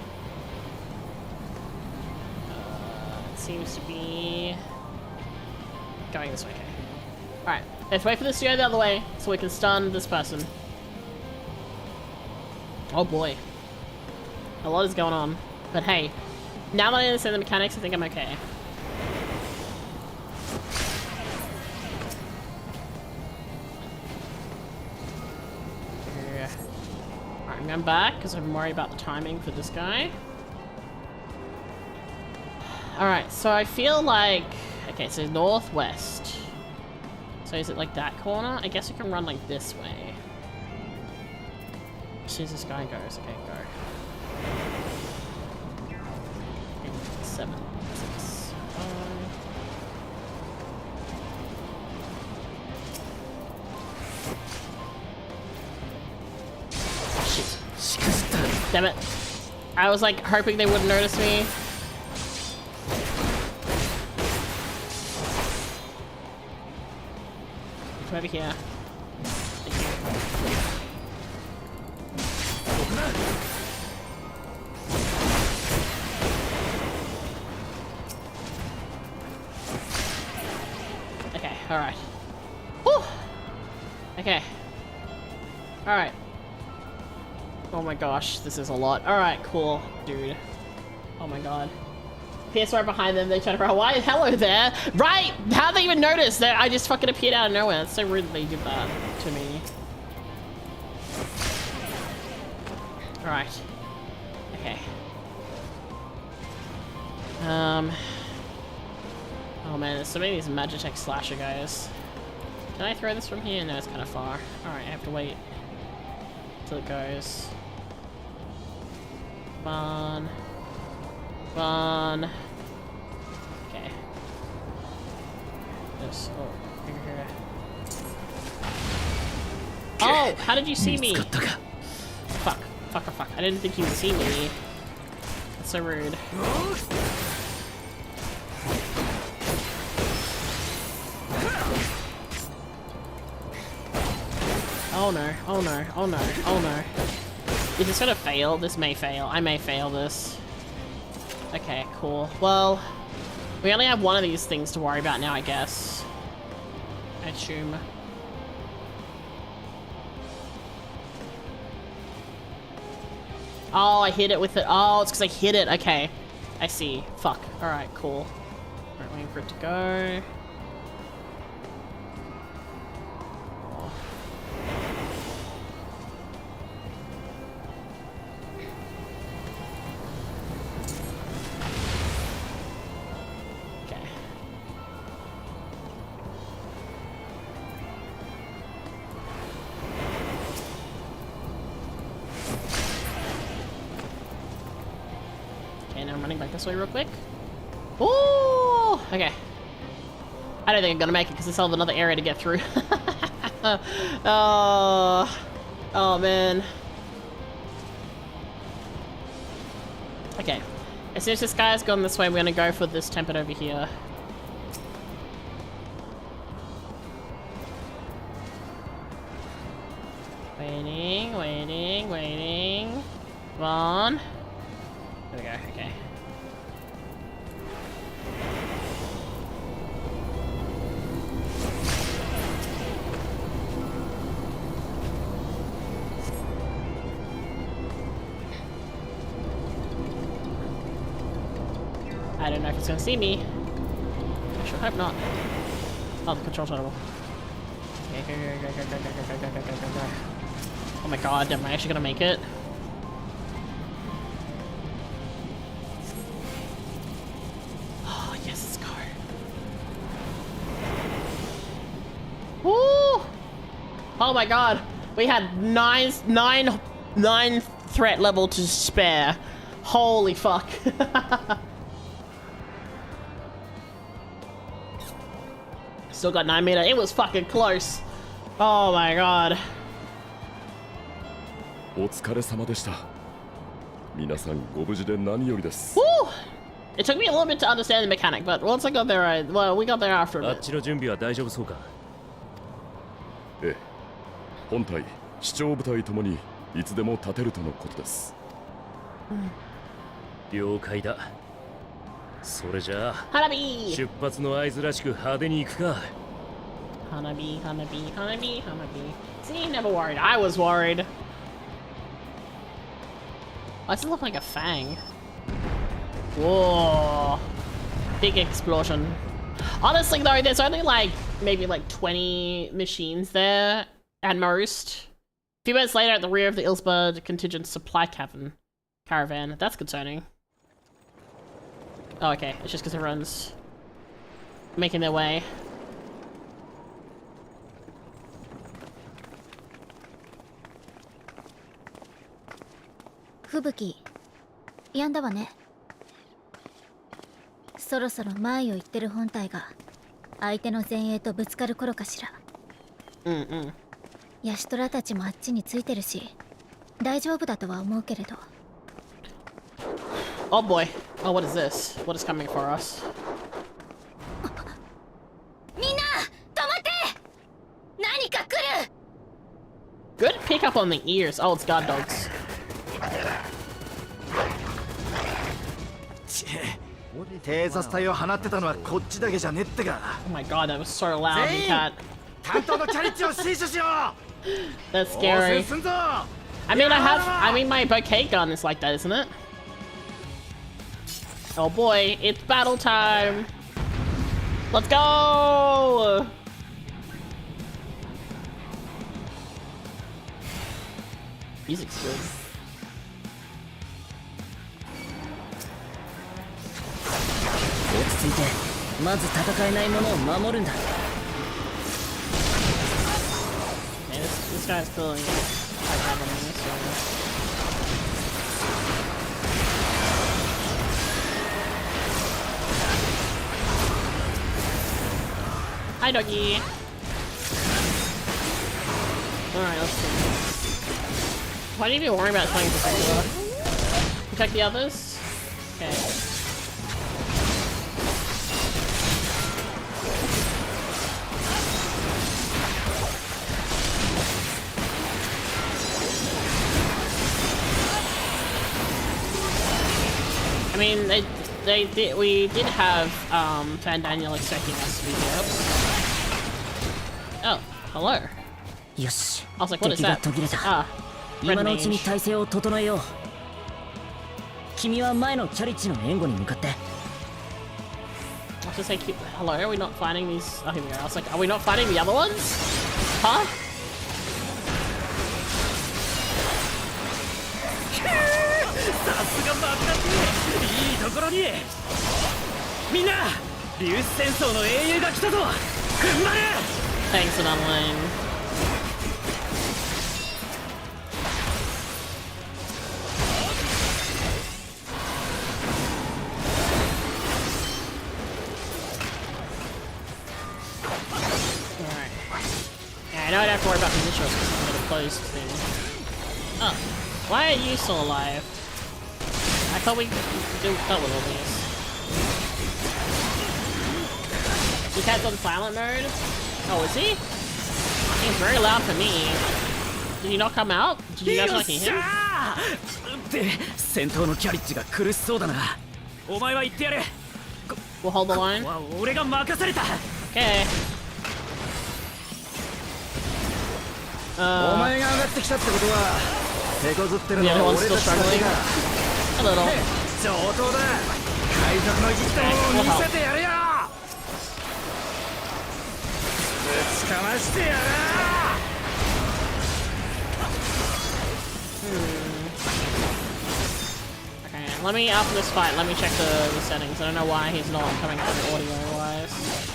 Speaker 1: It seems to be going this way. Okay. Alright, let's wait for this to go the other way so we can stun this person. Oh boy. A lot is going on. But hey, now that I understand the mechanics, I think I'm okay. I'm back because I'm worried about the timing for this guy. Alright, so I feel like... okay, so northwest. So is it like that corner? I guess we can run like this way. As soon as this guy goes. Okay, go. 7, 6, 5. Damn it. I was like hoping they wouldn't notice me. Come over here. Okay, alright. Whew! Okay. Alright. Oh my gosh, this is a lot. Alright, cool, dude. Oh my god. PS right behind them, they turn around. Why? Hello there! Right! How'd they even notice that I just fucking appeared out of nowhere? It's so rude they did that to me. Alright. Okay. Oh man, there's so many of these Magitech slasher guys. Can I throw this from here? No, it's kind of far. Alright, I have to wait till it goes. Run. Run. Okay. This. Oh, here. Oh, how did you see me? Fuck. I didn't think you would see me. That's so rude. Oh no, oh no, oh no, oh no. Is this gonna fail? This may fail. I may fail this. Okay, cool. Well, we only have one of these things to worry about now, I guess. I assume. Oh, I hit it with it. Oh, it's because I hit it. Okay. I see. Fuck. Alright, cool. Alright, waiting for it to go. running back this way real quick. Ooh! Okay. I don't think I'm gonna make it because there's still another area to get through. Oh man. Okay. As soon as this guy's gone this way, we're gonna go for this template over here. Waiting, waiting, waiting. Come on. There we go, okay. I don't know if it's gonna see me. I sure hope not. Oh, the control tunnel. Okay, go. Oh my god, am I actually gonna make it? Oh, yes, let's go. Woo! Oh my god, we had nine threat level to spare. Holy fuck. Still got 9 meter. It was fucking close. Oh my god.
Speaker 9: お疲れ様でした。皆さんご無事で何よりです。
Speaker 1: Woo! It took me a little bit to understand the mechanic, but once I got there, well, we got there after a
Speaker 8: あっ
Speaker 1: bit.
Speaker 8: ちの準備は大丈夫そうか。
Speaker 9: ええ、本隊、視聴部隊ともにいつでも立てるとのことです。
Speaker 8: 了解だ。それじゃあ
Speaker 1: Hanabi!
Speaker 8: 出発の合図らしく派手に行くか。
Speaker 1: Hanabi. See, never worried. I was worried. Why does it look like a fang? Whoa. Big explosion. Honestly though, there's only like, maybe like 20 machines there at most. A few minutes later at the rear of the Ilsbard contingent supply caravan. That's concerning. Oh, okay. It's just because everyone's making their way.
Speaker 4: Fubuki, やんだわね。そろそろ前を行ってる本体が相手の前衛とぶつかる頃かしら。ヤシトラたちもあっちについてるし、大丈夫だとは思うけれど。
Speaker 1: Oh boy. Oh, what is this? What is coming for us?
Speaker 4: みんな、止まって！何か来る！
Speaker 1: Good pick up on the ears. Oh, it's guard dogs.
Speaker 6: 偵察隊を放ってたのはこっちだけじゃねってか。
Speaker 1: Oh my god, that was so loud, Cat.
Speaker 6: 担当のキャリッジを死守しよう。
Speaker 1: That's scary.
Speaker 6: すんぞ。
Speaker 1: I mean my bouquet gun is like that, isn't it? Oh boy, it's battle time. Let's go! Music's good.
Speaker 7: 落ち着いて、まず戦えないものを守るんだ。
Speaker 1: Man, this guy's killing me. I have him in this one. Hi, doggy. Alright, let's see. Why do you even worry about playing this anymore? Protect the others? Okay. I mean, we did have Van Daniel expecting us to be here. Oh, hello.
Speaker 7: よし。
Speaker 1: I was like, what is
Speaker 7: 敵が
Speaker 1: that?
Speaker 7: 途切れた。
Speaker 1: Ah, red
Speaker 7: 今のうちに
Speaker 1: mage.
Speaker 7: 体勢を整えよう。君は前のチャリッジの援護に向かって。
Speaker 1: I was just like, hello, are we not fighting these? Oh, here we go. I was like, are we not fighting the other ones? Huh?
Speaker 5: さすが爆弾いいところにみんな粒子戦争の英雄が来たぞ踏ん張れ
Speaker 1: Thanks, another lane. I know I don't have to worry about positionals because I'm going to close thing. Oh, why are you still alive? I thought we dealt with all these. He cat's on silent mode? Oh, is he? He's very loud for me. Did he not come out? Did you guys not hear him?
Speaker 5: で、戦闘のキャリッジが苦しそうだな。お前は言ってやれ。
Speaker 1: We'll hold the line.
Speaker 5: 俺が任された。
Speaker 1: Okay.
Speaker 6: お前が上がってきたってことは手こずってるの
Speaker 1: The other
Speaker 6: は
Speaker 1: one's
Speaker 6: 俺
Speaker 1: still
Speaker 6: たちだけ
Speaker 1: struggling.
Speaker 6: か。
Speaker 1: A little.
Speaker 6: 上等だ。海賊の意地を見せてやるよ。ぶちかましてやる。
Speaker 1: Okay, let me, after this fight, let me check the settings. I don't know why he's not coming through audio-wise.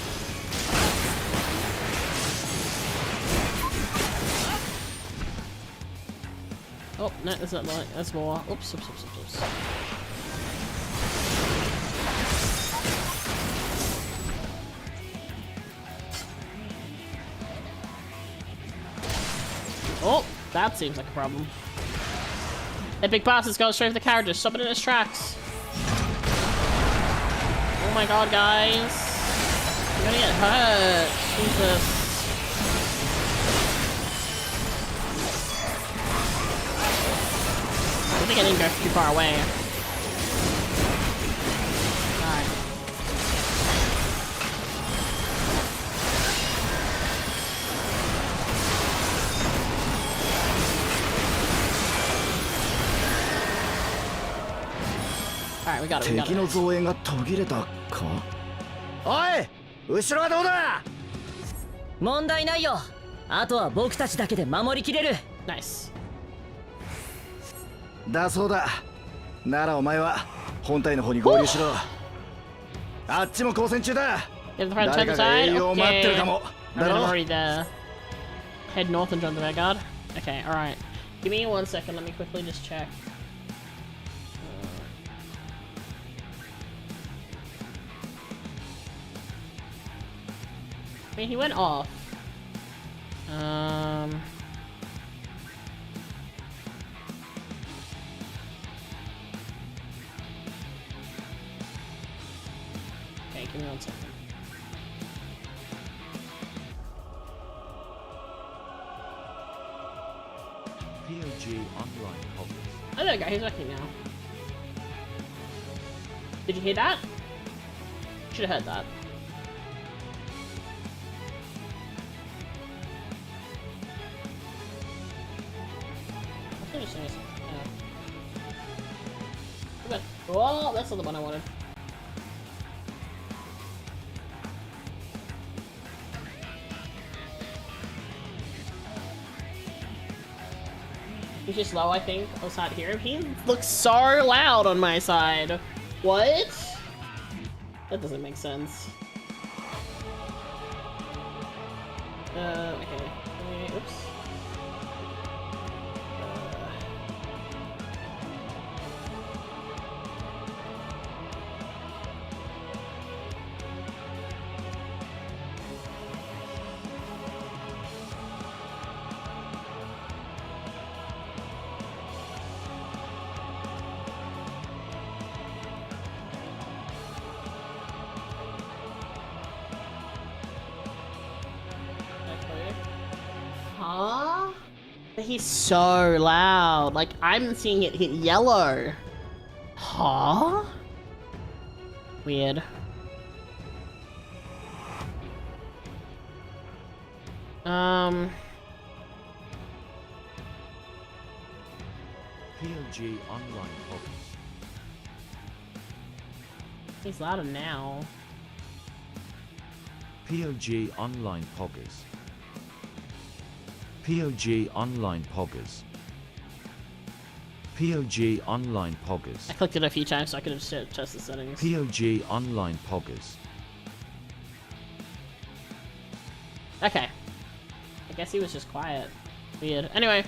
Speaker 1: Oh, no, there's not like, there's more. Oops, oops, oops, oops, oops. Oh, that seems like a problem. That big boss is going straight for the character. Stop it in its tracks. Oh my god, guys. You're gonna get hurt. Jesus. I think I didn't go too far away. Alright. Alright, we got it, we got
Speaker 6: 敵の
Speaker 1: it.
Speaker 6: 増援が途切れたか。おい、後ろはどうだ。
Speaker 7: 問題ないよ。あとは僕たちだけで守りきれる。
Speaker 1: Nice.
Speaker 6: だそうだ。ならお前は本体の方に合流しろ。あっちも交戦中だ。
Speaker 1: Get the front, turn
Speaker 6: 誰
Speaker 1: the
Speaker 6: かが
Speaker 1: side.
Speaker 6: 栄養を待ってるか
Speaker 1: Okay.
Speaker 6: も。
Speaker 1: I
Speaker 6: だ
Speaker 1: mean, I'm
Speaker 6: ろ。
Speaker 1: already there. Head north and join the vanguard. Okay, alright. Give me 1 second, let me quickly just check. I mean, he went off. Okay, give me 1 second.
Speaker 2: POG online hobby.
Speaker 1: Oh, there we go, he's working now. Did you hear that? Should have heard that. Oh, that's not the one I wanted. He's just low, I think. I can't hear him. He looks so loud on my side. What? That doesn't make sense. Okay. Oops. Huh? He's so loud. Like, I'm seeing it hit yellow. Huh? Weird.
Speaker 2: POG online hobbies.
Speaker 1: He's louder now.
Speaker 2: POG online poggers. POG online poggers. POG online poggers.
Speaker 1: I clicked it a few times so I could have tested the settings.
Speaker 2: POG online poggers.
Speaker 1: Okay. I guess he was just quiet. Weird. Anyway,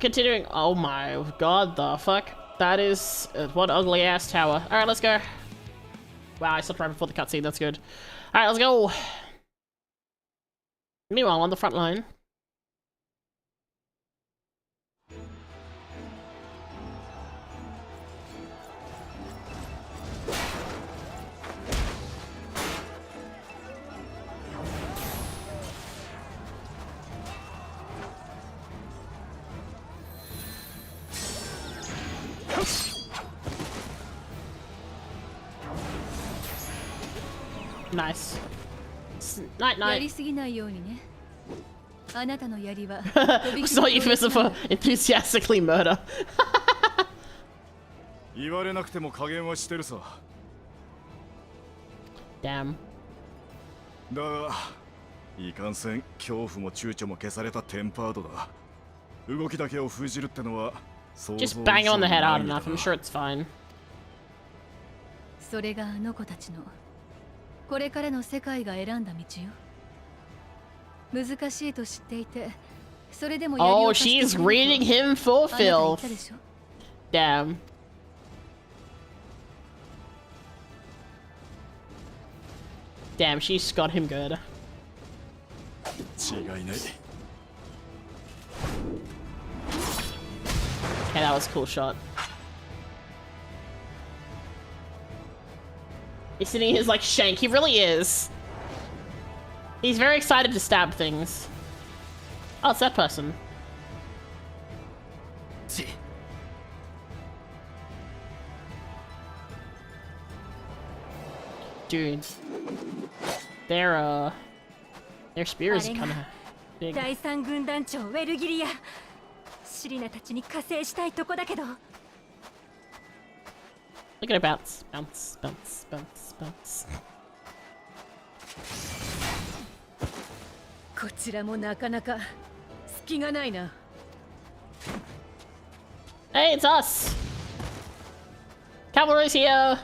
Speaker 1: continuing. Oh my god, the fuck? That is one ugly ass tower. All right, let's go. Wow, I stopped right before the cutscene. That's good. All right, let's go. Meanwhile, on the front line. Nice. Night
Speaker 3: や
Speaker 1: night.
Speaker 3: りすぎないようにね。あなたの槍は
Speaker 1: It's not euphemism for enthusiastically murder.
Speaker 6: 言われなくても加減はしてるさ。
Speaker 1: Damn.
Speaker 6: だがいかんせん恐怖も躊躇も消されたテンパードだ。動きだけを封じるってのは想像以
Speaker 1: Just
Speaker 6: 上
Speaker 1: bang
Speaker 6: に
Speaker 1: on the head
Speaker 6: ない
Speaker 1: hard
Speaker 6: んだ
Speaker 1: enough. I'm sure it's fine.
Speaker 3: それがあの子たちのこれからの世界が選んだ道よ。難しいと知っていて、それでも槍
Speaker 1: Oh,
Speaker 3: を貸して
Speaker 1: she's
Speaker 3: くれる
Speaker 1: reading
Speaker 3: と
Speaker 1: him for
Speaker 3: あなた言っ
Speaker 1: filth.
Speaker 3: たでしょ。
Speaker 1: Damn. Damn, she's got him good.
Speaker 6: 違いない。
Speaker 1: Okay, that was a cool shot. Isn't he his like shank? He really is. He's very excited to stab things. Oh, it's that person. Dude. Their spear is kind of big.
Speaker 10: 第三軍団長ウェルギリア。シリナたちに加勢したいとこだけど。
Speaker 1: Look at it bounce, bounce, bounce, bounce, bounce.
Speaker 3: こちらもなかなか隙がないな。
Speaker 1: Hey, it's us! Cavalry's here!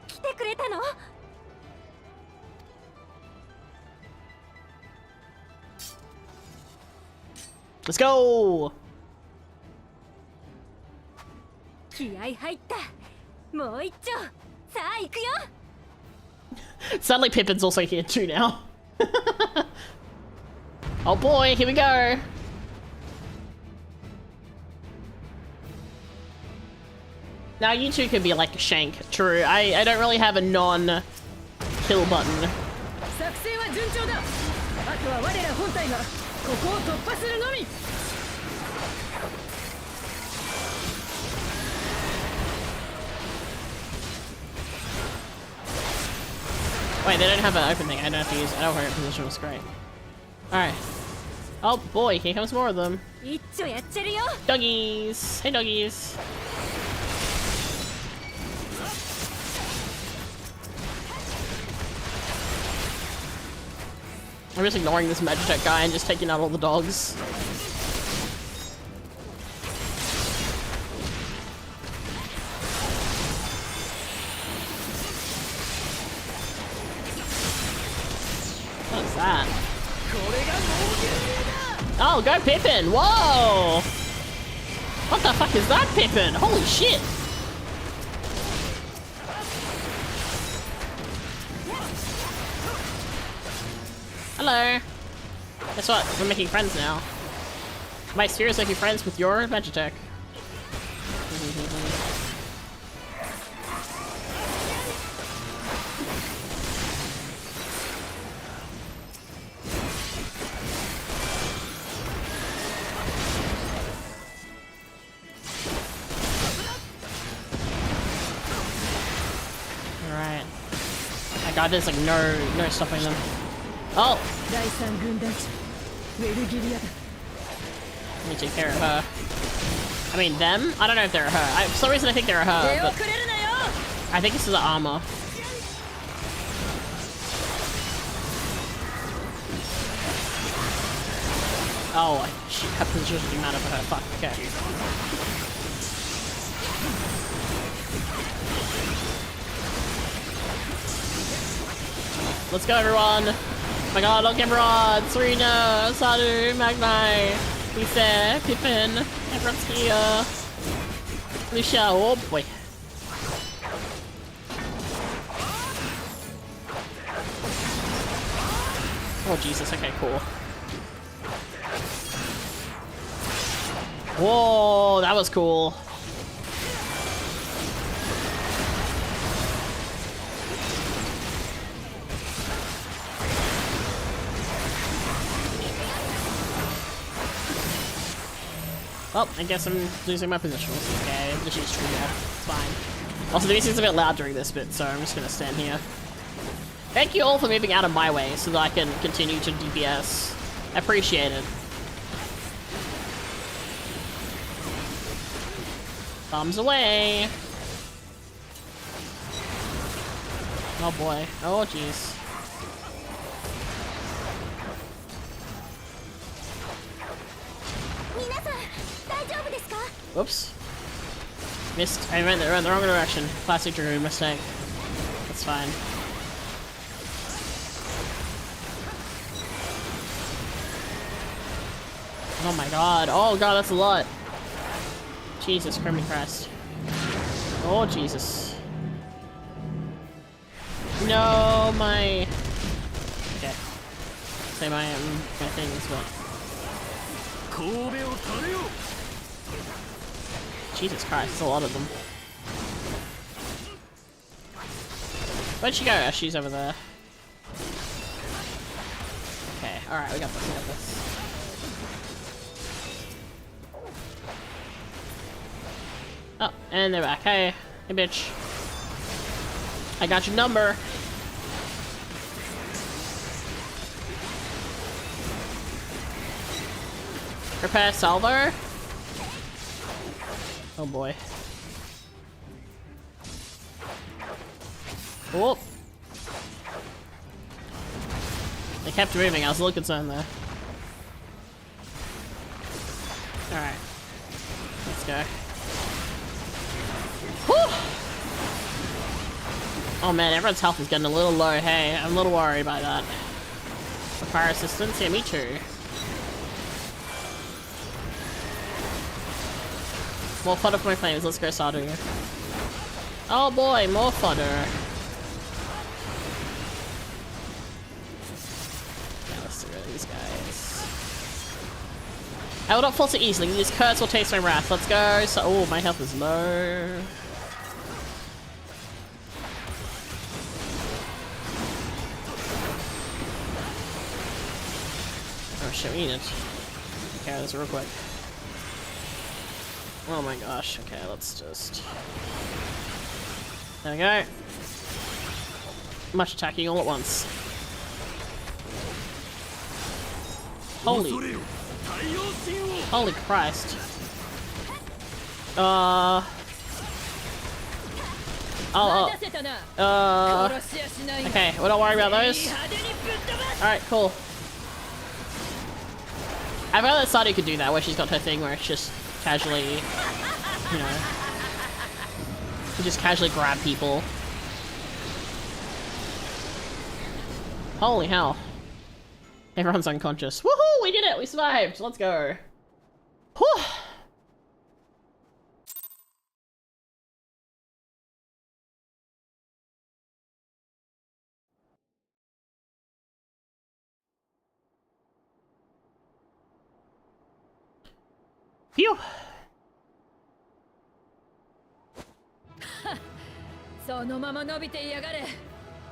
Speaker 10: 来てくれたの？
Speaker 1: Let's go!
Speaker 10: 気合入った。もう一丁。さあ行くよ。
Speaker 1: Suddenly Pippin's also here too now. Oh boy, here we go! Now you two could be like a shank. True, I don't really have a non-kill button.
Speaker 3: 作戦は順調だ。あとは我ら本体がここを突破するのみ。
Speaker 1: Wait, they don't have an open thing. I don't have to use it. Oh, her position was great. Alright. Oh boy, here comes more of them.
Speaker 10: 一丁やっちゃるよ。
Speaker 1: Doggies! Hey doggies! I'm just ignoring this Magitech guy and just taking out all the dogs. What's that? Oh, go Pippin! Whoa! What the fuck is that, Pippin? Holy shit! Hello. Guess what? We're making friends now. My sphere is making friends with your Magitech. Alright. My god, there's like no stopping them. Oh!
Speaker 3: 第三軍団長ウェルギリアだ。
Speaker 1: Let me take care of her. I mean, them? I don't know if they're her. For some reason, I think they're her, but I think this is the armor. Oh, shit, her position doesn't matter for her. Fuck, okay. Let's go, everyone! Oh my god, look, everyone! Serena, Sadu, Magnai, Lisa, Pippin, everyone's here. Lucia, oh boy. Oh, Jesus. Okay, cool. Whoa, that was cool. Oh, I guess I'm losing my position. Okay, this is true, yeah. It's fine. Also, the music's a bit loud during this bit, so I'm just gonna stand here. Thank you all for moving out of my way so that I can continue to DPS. Appreciate it. Thumbs away. Oh boy. Oh jeez. Whoops. Missed. I went the wrong direction. Classic Dragoon mistake. That's fine. Oh my god. Oh god, that's a lot. Jesus, criminy Christ. Oh Jesus. No, my... Okay. Say my things, but... Jesus Christ, there's a lot of them. Where'd she go? Oh, she's over there. Okay, alright, we got this, we got this. Oh, and they're back. Hey, hey bitch. I got your number. Repair salvo. Oh boy. Whoop. They kept moving, I was a little concerned there. Alright. Let's go. Whew. Oh man, everyone's health is getting a little low. Hey, I'm a little worried by that. Require assistance? Yeah, me too. More fodder for my flames. Let's go, Sadu. Oh boy, more fodder. Yeah, let's get rid of these guys. I will not fall so easily. These curse will taste my wrath. Let's go. So, oh, my health is low. Oh shit, we need it. Okay, this real quick. Oh my gosh, okay, let's just... There we go. Much attacking all at once. Holy... Holy Christ. Okay, we don't worry about those. Alright, cool. I forgot that Sadu could do that, where she's got her thing where it's just casually, you know, you just casually grab people. Holy hell. Everyone's unconscious. Woohoo! We did it! We survived! Let's go. Whew! Phew!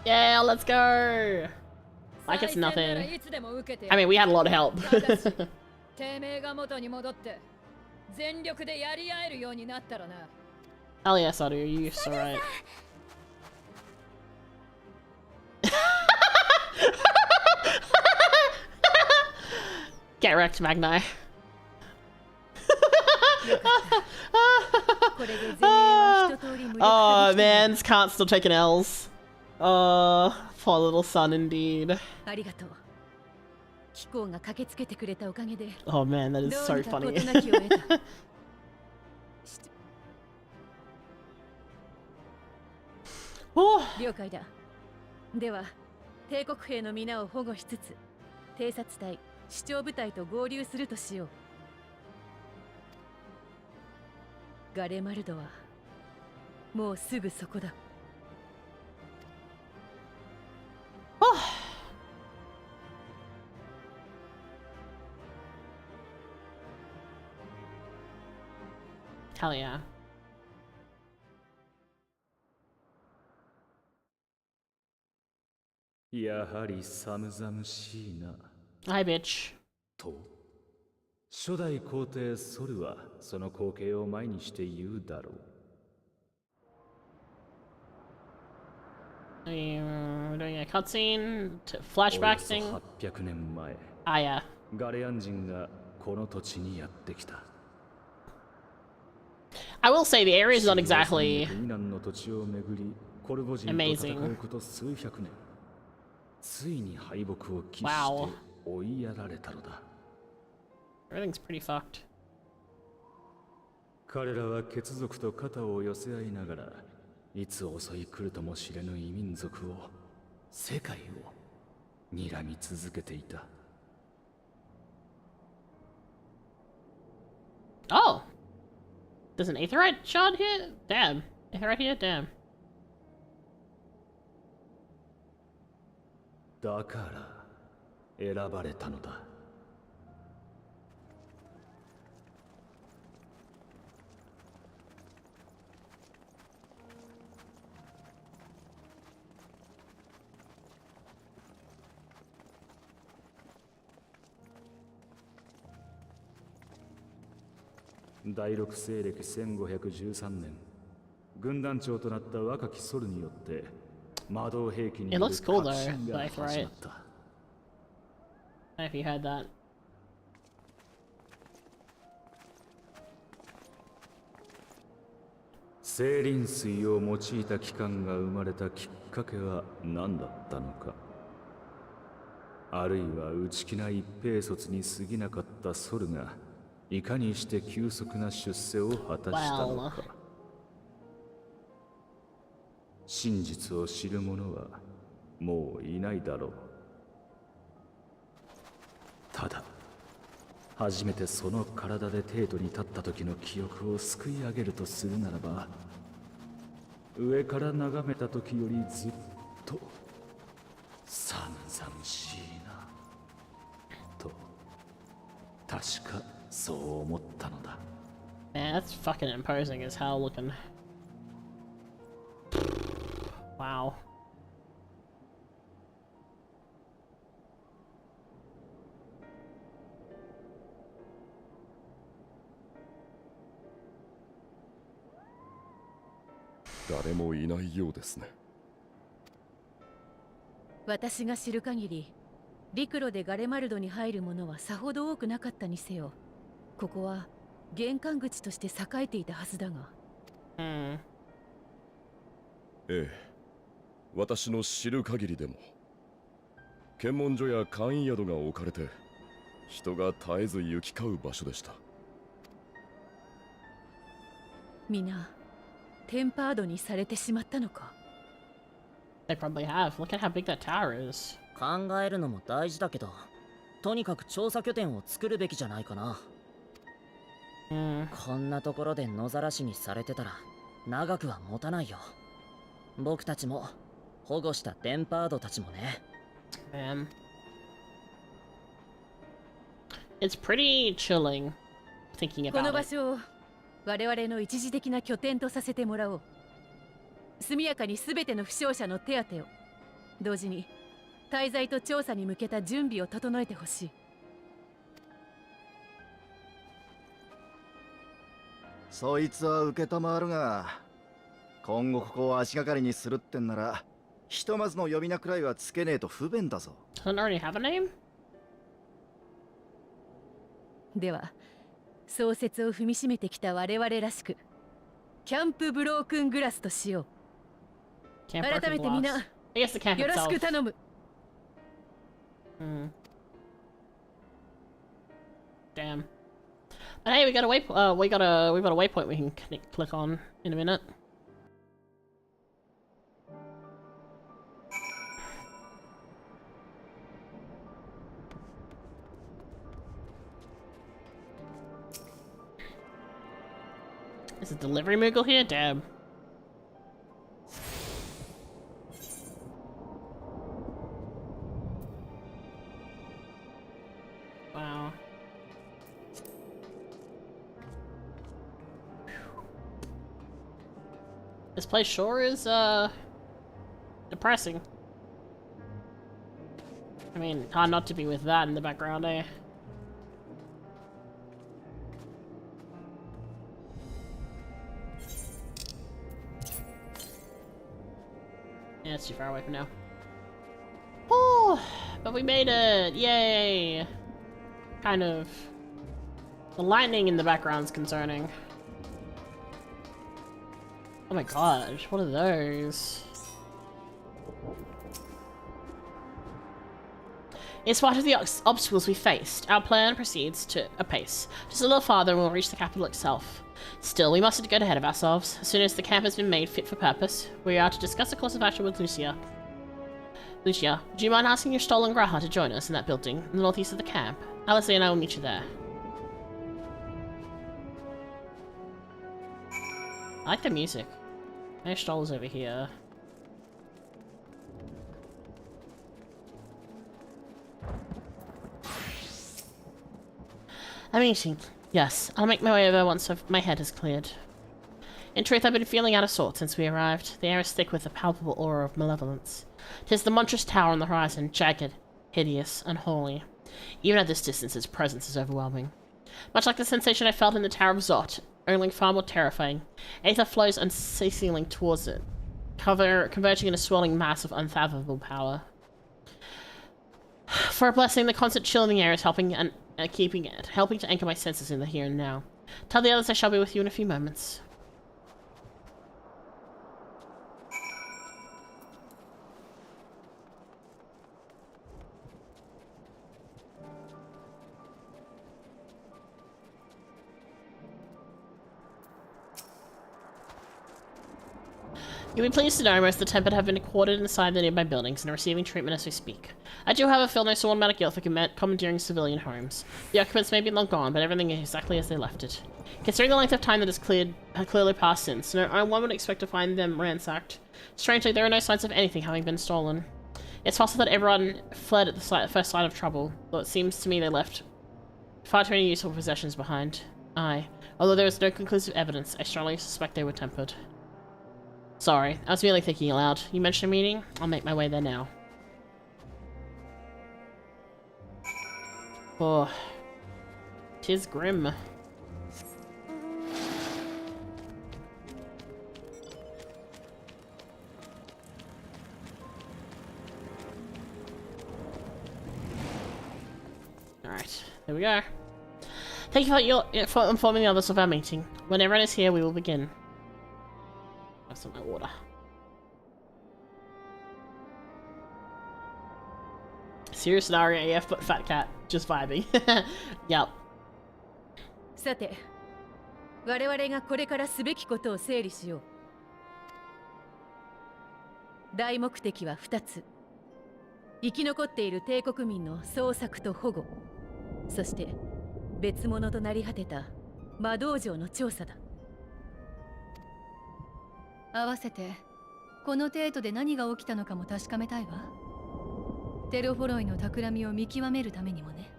Speaker 1: Yeah, let's go! Like it's nothing. I mean, we had a lot of help. Hell yes, Adu, you're so right. Get wrecked, Magni. Oh man, this can't still taking L's. Oh, poor little son indeed. Oh man, that is so funny. Oh.
Speaker 3: 了解だ。では、帝国兵の皆を保護しつつ、偵察隊、主張部隊と合流するとしよう。ガレマルドはもうすぐそこだ。
Speaker 1: Hell yeah.
Speaker 2: やはり寒々しいな。
Speaker 1: Hi, bitch.
Speaker 2: と、初代皇帝ソルはその光景を前にして言うだろう。
Speaker 1: We're doing a cutscene, flashback thing.
Speaker 2: 800年前、
Speaker 1: Ah, yeah.
Speaker 2: ガレアン人がこの土地にやってきた。
Speaker 1: I will say the area is not exactly
Speaker 2: 国難の土地を巡り、コルボ人と戦うこと数百年。ついに敗北を喫して追いやられたのだ。
Speaker 1: everything's pretty fucked.
Speaker 2: 彼らは血族と肩を寄せ合いながら、いつ襲い来るとも知れぬ異民族を、世界を睨み続けていた。
Speaker 1: Oh! There's an aetheryte shard here? Damn. Aetheryte here? Damn.
Speaker 2: だから選ばれたのだ。 第六西暦1513年、軍団長となった若きソルによって魔導兵器による
Speaker 1: It looks cool
Speaker 2: 革
Speaker 1: though,
Speaker 2: 新が
Speaker 1: like,
Speaker 2: 始
Speaker 1: right?
Speaker 2: まった。
Speaker 1: I don't know if you heard that.
Speaker 2: 精靈水を用いた機関が生まれたきっかけは何だったのか。あるいは内気な一兵卒に過ぎなかったソルがいかにして急速な出世を果たしたのか。真実を知る者はもういないだろう。ただ初めてその体で帝都に立った時の記憶をすくい上げるとするならば、上から眺めた時よりずっと寒々しいなと確かそう思ったのだ。
Speaker 1: Man, that's fucking imposing as hell looking. Wow.
Speaker 9: 誰もいないようですね。
Speaker 3: 私が知る限り、陸路でガレマルドに入る者はさほど多くなかったにせよ、ここは玄関口として栄えていたはずだが。
Speaker 1: Hmm.
Speaker 9: ええ、私の知る限りでも検問所や簡易宿が置かれて人が絶えず行き交う場所でした。
Speaker 3: 皆テンパードにされてしまったのか。
Speaker 1: They probably have. Look at how big that tower is.
Speaker 7: 考えるのも大事だけど、とにかく調査拠点を作るべきじゃないかな。こんなところで野ざらしにされてたら長くは持たないよ。僕たちも保護したテンパードたちもね。
Speaker 1: Man. It's pretty chilling thinking
Speaker 3: この
Speaker 1: about
Speaker 3: 場
Speaker 1: it.
Speaker 3: 所を我々の一時的な拠点とさせてもらおう。速やかに全ての負傷者の手当てを、同時に滞在と調査に向けた準備を整えてほしい。
Speaker 6: そいつは受けたまわるが、今後ここを足がかりにするってんならひとまずの呼び名くらいはつけねえと不便だぞ。
Speaker 1: Doesn't it already have a name?
Speaker 3: では創設を踏みしめてきた我々らしく、キャンプブロークングラスとしよう。
Speaker 1: Camp
Speaker 3: 改
Speaker 1: Broken
Speaker 3: めてみん
Speaker 1: Glass.
Speaker 3: な
Speaker 1: I guess the camp
Speaker 3: よろし
Speaker 1: itself.
Speaker 3: く頼む。
Speaker 1: Damn. But hey, we got a we've got a waypoint we can click on in a minute. Is it delivery Moogle here? Damn. Wow. This place sure is, depressing. I mean, hard not to be with that in the background, eh? Yeah, it's too far away for now. Oh, but we made it! Yay! Kind of. The lightning in the background's concerning. Oh my gosh, what are those? In spite of the obstacles we faced, our plan proceeds to apace. Just a little farther and we'll reach the capital itself. Still, we mustn't get ahead of ourselves. As soon as the camp has been made fit for purpose, we are to discuss a course of action with Lucia. Lucia, do you mind asking your stolen Graha to join us in that building in the northeast of the camp? Alice and I will meet you there. I like the music. My Stoll's over here. A meeting. Yes, I'll make my way over once my head is cleared. In truth, I've been feeling out of sorts since we arrived. The air is thick with a palpable aura of malevolence. 'Tis the monstrous tower on the horizon, jagged, hideous, unholy. Even at this distance, its presence is overwhelming. Much like the sensation I felt in the Tower of Zot, only far more terrifying. Aether flows unceasingly towards it, converging in a swirling mass of unfathomable power. For a blessing, the constant chill in the air is helping to anchor my senses in the here and now. Tell the others I shall be with you in a few moments. You'll be pleased to know most of the Tempered have been quartered inside the nearby buildings and are receiving treatment as we speak. I do, however, feel no small amount of guilt for commandeering civilian homes. The occupants may be long gone, but everything is exactly as they left it. Considering the length of time that has clearly passed since, no one would expect to find them ransacked. Strangely, there are no signs of anything having been stolen. It's possible that everyone fled at the first sign of trouble, though it seems to me they left far too many useful possessions behind. Although there is no conclusive evidence, I strongly suspect they were tempered. Sorry, I was merely thinking aloud. You mentioned a meeting? I'll make my way there now. Oh, 'tis grim. Alright, there we go. Thank you for informing the others of our meeting. When everyone is here, we will begin. Have some of my water. Serious scenario AF, but fat cat. Just vibing. Yep.
Speaker 3: さて、我々がこれからすべきことを整理しよう。大目的は2つ。生き残っている帝国民の捜索と保護。そして別物となり果てた魔道場の調査だ。合わせてこの程度で何が起きたのかも確かめたいわ。テロフォロイの企みを見極めるためにもね。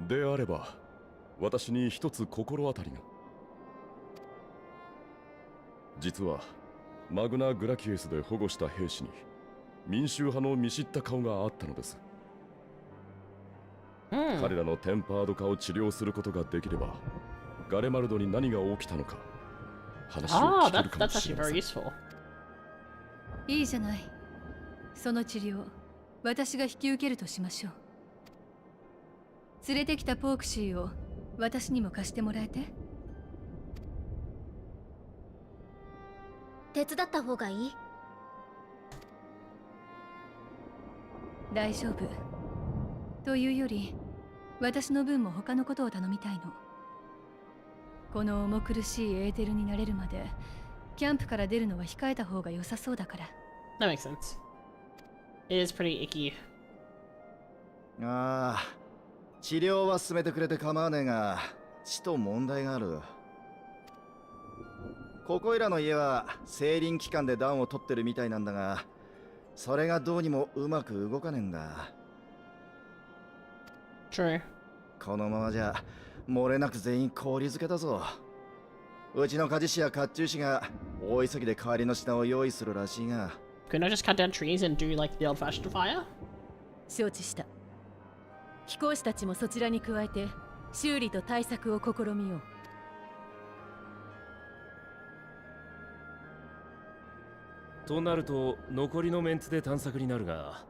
Speaker 9: であれば私に一つ心当たりが。実はマグナ・グラキエスで保護した兵士に民衆派の見知った顔があったのです。彼らのテンパード化を治療することができればガレマルドに何が起きたのか話を聞けるかもしれません。
Speaker 3: いいじゃない。その治療私が引き受けるとしましょう。連れてきたポークシーを私にも貸してもらえて。
Speaker 4: 手伝った方がいい？
Speaker 3: 大丈夫。というより私の分も他のことを頼みたいの。この重苦しいエーテルになれるまでキャンプから出るのは控えた方が良さそうだから。
Speaker 1: That makes sense. It is pretty icky.
Speaker 6: ああ、治療は進めてくれて構わねえが、ちと問題がある。ここいらの家は整輪期間で暖を取ってるみたいなんだが、それがどうにもうまく動かねえんだ。
Speaker 1: True.
Speaker 6: このままじゃ漏れなく全員氷漬けだぞ。うちの鍛冶師や甲冑師が大急ぎで代わりの品を用意するらしいが。
Speaker 1: Couldn't I just cut down trees and do like the old-fashioned fire?
Speaker 3: 承知した。貴公子たちもそちらに加えて修理と対策を試みよう。
Speaker 8: となると残りのメンツで探索になるが、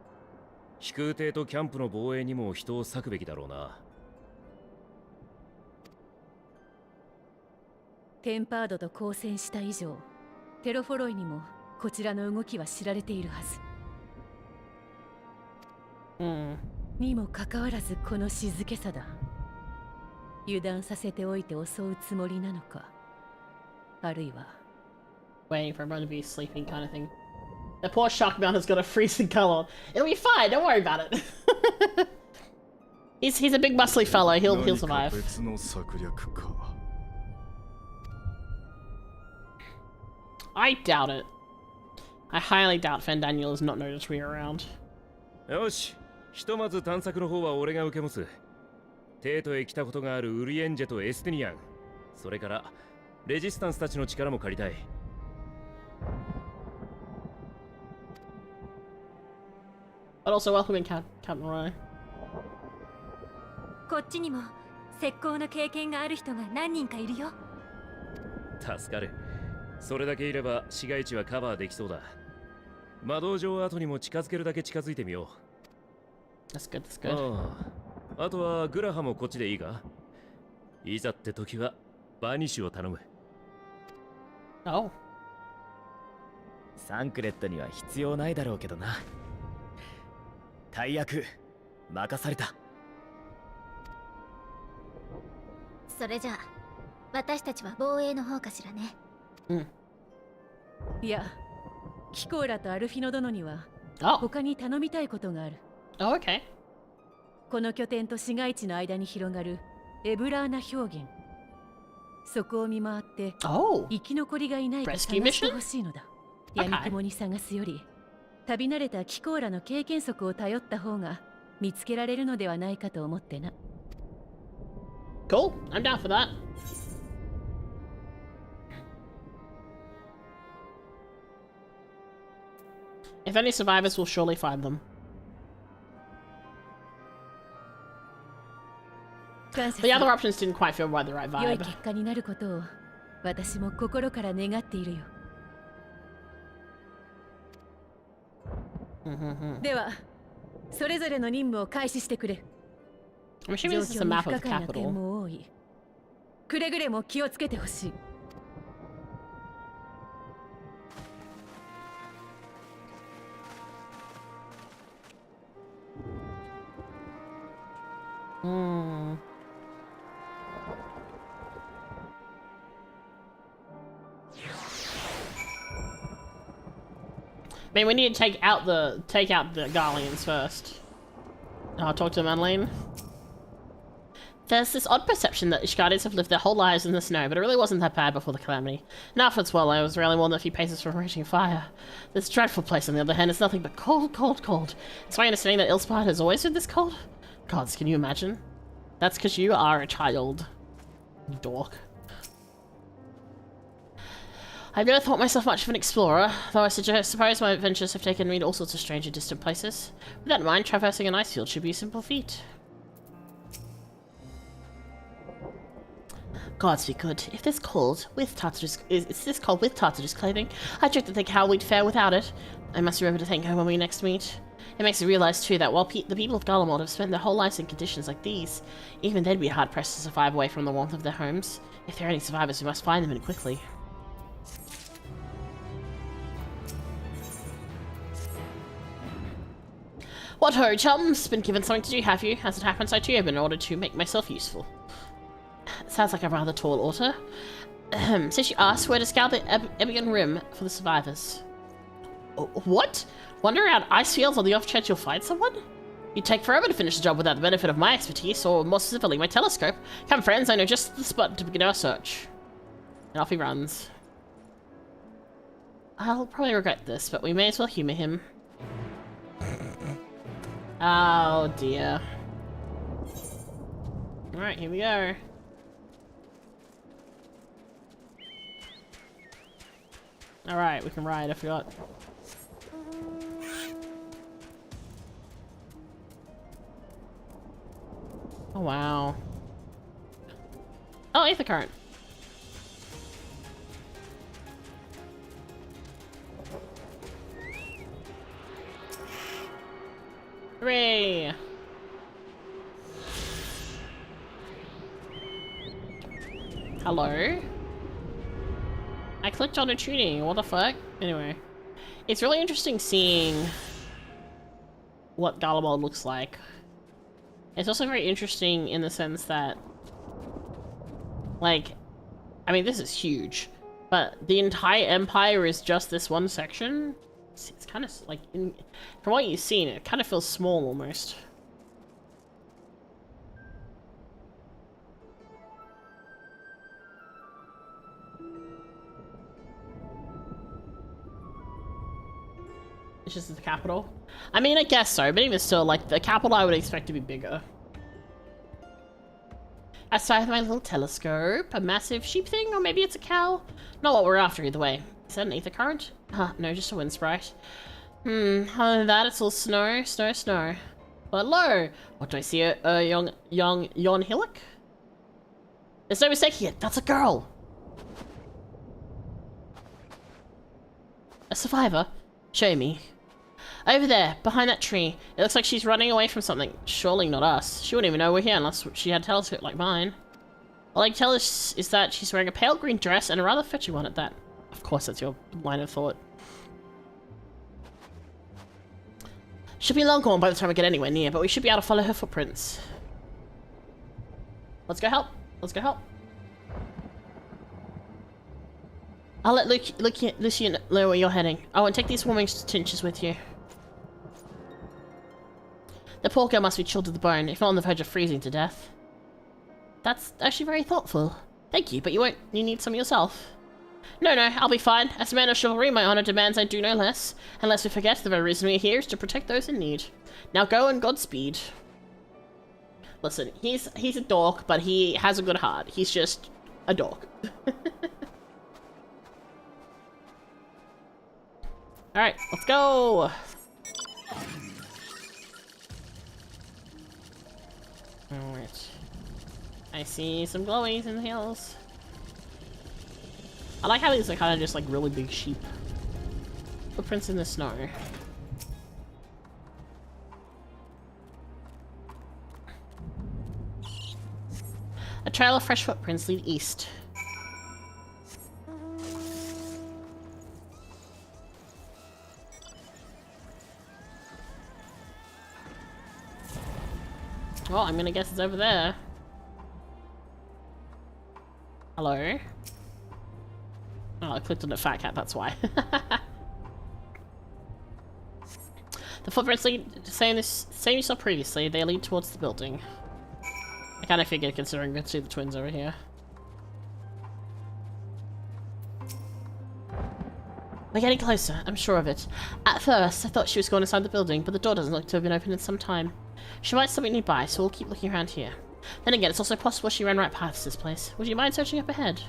Speaker 8: 飛空艇とキャンプの防衛にも人を割くべきだろうな。
Speaker 3: テンパードと交戦した以上、テロフォロイにもこちらの動きは知られているはず。にもかかわらずこの静けさだ。油断させておいて襲うつもりなのか、あるいは
Speaker 1: Waiting for everyone to be sleeping kind of thing. The poor shark man has got a freezing color. It'll be fine, don't worry about it. he's a big muscly fellow, he'll survive. I doubt it. I highly doubt Fandaniel is not noticed we're around.
Speaker 8: よし、ひとまず探索の方は俺が受け持つ。テートへ来たことがあるウリエンジェとエステニアン、それからレジスタンスたちの力も借りたい。
Speaker 1: But also welcoming Captain Roy.
Speaker 10: こっちにも石膏の経験がある人が何人かいるよ。
Speaker 8: 助かる。それだけいれば市街地はカバーできそうだ。魔導城跡にも近づけるだけ近づいてみよ
Speaker 1: う。That's good, that's good.
Speaker 8: あとはグラハもこっちでいいか？いざって時はバニッシュを頼む。
Speaker 1: Oh.
Speaker 7: サンクレットには必要ないだろうけどな。大役任された。
Speaker 4: それじゃあ私たちは防衛の方かしらね。
Speaker 3: いや、キコーラとアルフィノ殿には他に頼みたいことがある。
Speaker 1: Oh, okay.
Speaker 3: この拠点と市街地の間に広がるエブラーナ氷原、そこを見回って生き残りがいないか探してほしいのだ。闇雲に探すより旅慣れたキコーラの経験則を頼った方が見つけられるのではないかと思ってな。
Speaker 1: Cool, I'm down for that. If any survivors, we'll surely find them. The other options didn't quite feel right the right
Speaker 3: 良い
Speaker 1: vibe.
Speaker 3: 結果になることを私も心から願っているよ。では、それぞれの任務を開始してくれ。
Speaker 1: I'm assuming this is a map of the
Speaker 3: 状況に不可解な点
Speaker 1: capital.
Speaker 3: も多い。くれぐれも気をつけてほしい。
Speaker 1: I mean, we need to take out the Garleans first. I'll talk to Madeleine. There's this odd perception that Ishgardis have lived their whole lives in the snow, but it really wasn't that bad before the calamity. Now for its well, it was really more than a few paces from reaching fire. This dreadful place, on the other hand, is nothing but cold, cold, cold. It's my understanding that Ilspard has always been this cold? Gods, can you imagine? That's because you are a child. You dork. I've never thought myself much of an explorer, though I suppose my adventures have taken me to all sorts of strange and distant places. With that in mind, traversing an ice field should be a simple feat. Gods be good. If this cold with it's this cold with Tartarus clothing, I dread to think how we'd fare without it. I must remember to thank her when we next meet. It makes me realize too that while the people of Garlemald have spent their whole lives in conditions like these, even they'd be hard pressed to survive away from the warmth of their homes. If there are any survivors, we must find them and quickly. What ho, chums? Been given something to do, have you? As it happens, I too have been ordered to make myself useful. Sounds like a rather tall order. Since you asked, we're to scour the Ebion Rim for the survivors. What? Wander around ice fields on the off chance you'll find someone? You'd take forever to finish the job without the benefit of my expertise, or more specifically, my telescope. Come, friends, I know just the spot to begin our search. And off he runs. I'll probably regret this, but we may as well humor him. Oh dear. Alright, here we go. Alright, we can ride, I forgot. Oh wow. Oh, ether current. Hooray! Hello? I clicked on a tuning, what the fuck? Anyway. It's really interesting seeing what Garlemald looks like. It's also very interesting in the sense that, like, I mean, this is huge, but the entire empire is just this one section. It's kind of like, from what you've seen, it kind of feels small almost. It's just the capital. I mean, I guess so, but even still, like, the capital I would expect to be bigger. Aside my little telescope, a massive sheep thing, or maybe it's a cow? Not what we're after either way. Is that an ether current? Huh, no, just a wind sprite. Other than that, it's all snow, snow, snow. Hello! What do I see? Yon hillock? There's no mistake here, that's a girl! A survivor? Show me. Over there, behind that tree. It looks like she's running away from something. Surely not us. She wouldn't even know we're here unless she had a telescope like mine. All I can tell us is that she's wearing a pale green dress and a rather fetchy one at that. Of course, that's your line of thought. She'll be long gone by the time we get anywhere near, but we should be able to follow her footprints. Let's go help. Let's go help. I'll let Lucian know where you're heading. Oh, and take these warming tinctures with you. The poor girl must be chilled to the bone, if not on the verge of freezing to death. That's actually very thoughtful. Thank you, but you need some yourself. No, I'll be fine. As a man of chivalry, my honor demands I do no less. Unless we forget, the very reason we're here is to protect those in need. Now go and Godspeed. Listen, he's a dork, but he has a good heart. He's just a dork. Alright, let's go! Alright. I see some glowies in the hills. I like how these are kind of just like really big sheep. Footprints in the snow. A trail of fresh footprints lead east. Well, I'm gonna guess it's over there. Hello? Oh, I clicked on the fat cat, that's why. The footprints lead, same you saw previously, they lead towards the building. I kinda figured considering we could see the twins over here. We're getting closer, I'm sure of it. At first, I thought she was going inside the building, but the door doesn't look to have been open in some time. She might still be nearby, so we'll keep looking around here. Then again, it's also possible she ran right past this place. Would you mind searching up ahead?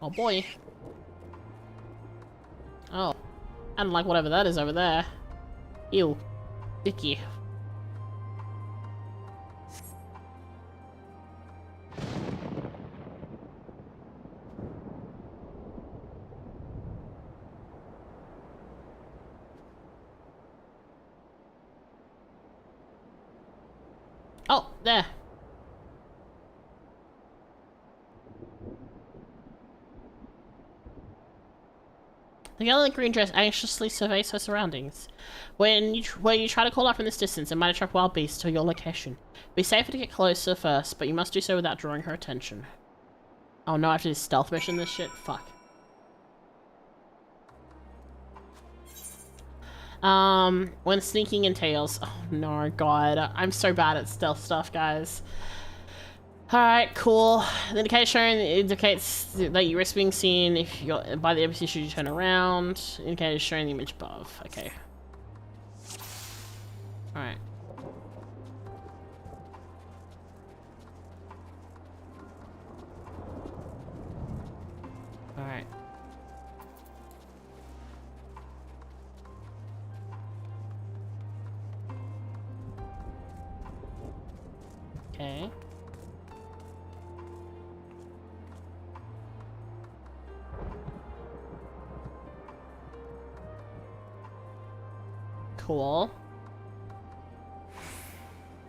Speaker 1: Oh boy. Oh. I don't like whatever that is over there. Ew. Icky. Oh, there. The girl in the green dress anxiously surveys her surroundings. When you try to call out from this distance, it might attract wild beasts to your location. Be safer to get closer first, but you must do so without drawing her attention. Oh no, I have to do stealth mission this shit? Fuck. When sneaking entails. Oh no, god. I'm so bad at stealth stuff, guys. Alright, cool. The indicator shown indicates that you risk being seen if you're by the NPC should you turn around. Indicator showing the image above. Okay. Alright. Alright. Okay. Cool.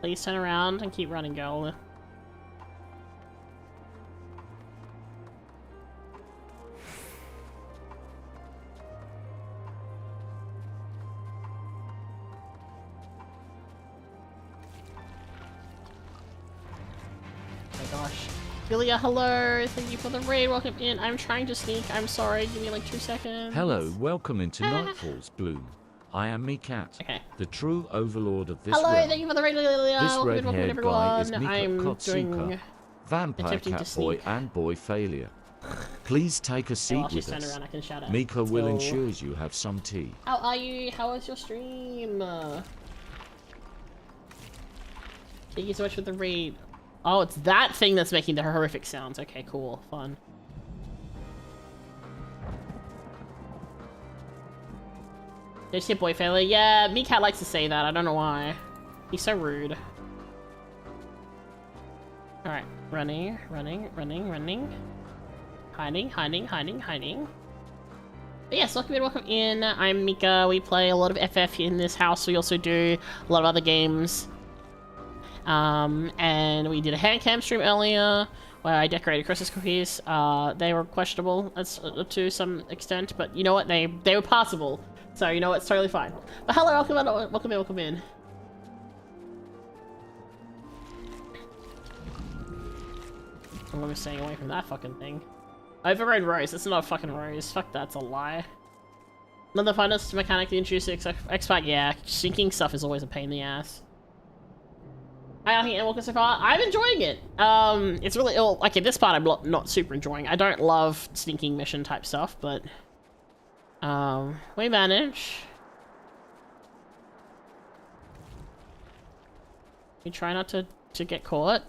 Speaker 1: Please turn around and keep running, girl. Julia, hello! Thank you for the raid. Welcome in. I'm trying to sneak. I'm sorry. Give me like 2 seconds.
Speaker 8: Hello, welcome into Nightfall's Bloom. I am Mika,
Speaker 1: okay.
Speaker 8: the true overlord of this
Speaker 1: hello,
Speaker 8: realm.
Speaker 1: thank you for the raid, Julia.
Speaker 8: This
Speaker 1: Welcome in,
Speaker 8: red-haired
Speaker 1: everyone.
Speaker 8: guy is Mika
Speaker 1: I'm
Speaker 8: Akatsuka, vampire cat boy and boy failure. Please take a seat with us.
Speaker 1: Around, I can shout out.
Speaker 8: Mika will ensure you have some tea.
Speaker 1: How are you? How was your stream? Thank you so much for the raid. Oh, it's that thing that's making the horrific sounds. Okay, cool. Fun. There's your boy failure. Yeah, Mika likes to say that. I don't know why. He's so rude. Alright. Running, running, running, running. Hiding, hiding, hiding, hiding. But yes, welcome in. I'm Mika. We play a lot of FF in this house. We also do a lot of other games. And we did a hand cam stream earlier where I decorated Christmas cookies. They were questionable to some extent, but you know what? They were passable. So you know what? It's totally fine. But hello, welcome in, welcome in, welcome in. I'm gonna be staying away from that fucking thing. Overrode Rose. That's not a fucking Rose. Fuck, that's a lie. Another funnest mechanic to introduce X-Pack. Yeah, sinking stuff is always a pain in the ass. I think welcome so far. I'm enjoying it. It's really okay. This part I'm not super enjoying. I don't love sneaking mission type stuff, but we manage. We try not to get caught.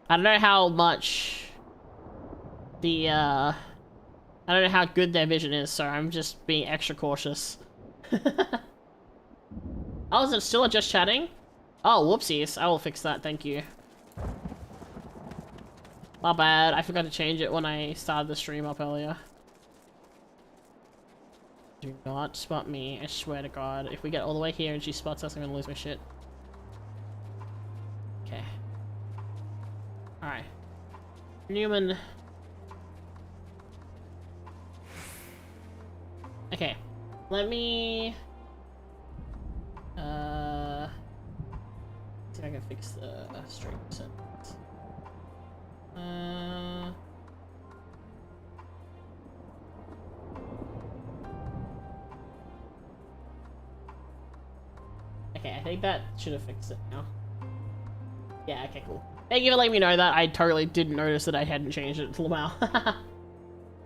Speaker 1: I don't know how much the I don't know how good their vision is, so I'm just being extra cautious. Oh, is it still just chatting? Oh, whoopsies. I will fix that, thank you. My bad, I forgot to change it when I started the stream up earlier. Do not spot me, I swear to God. If we get all the way here and she spots us, I'm gonna lose my shit. Okay. Alright. Newman. Okay. Let me... see if I can fix the stream settings. Okay, I think that should have fixed it now. Yeah, okay, cool. Thank you for letting me know that. I totally didn't notice that I hadn't changed it until now.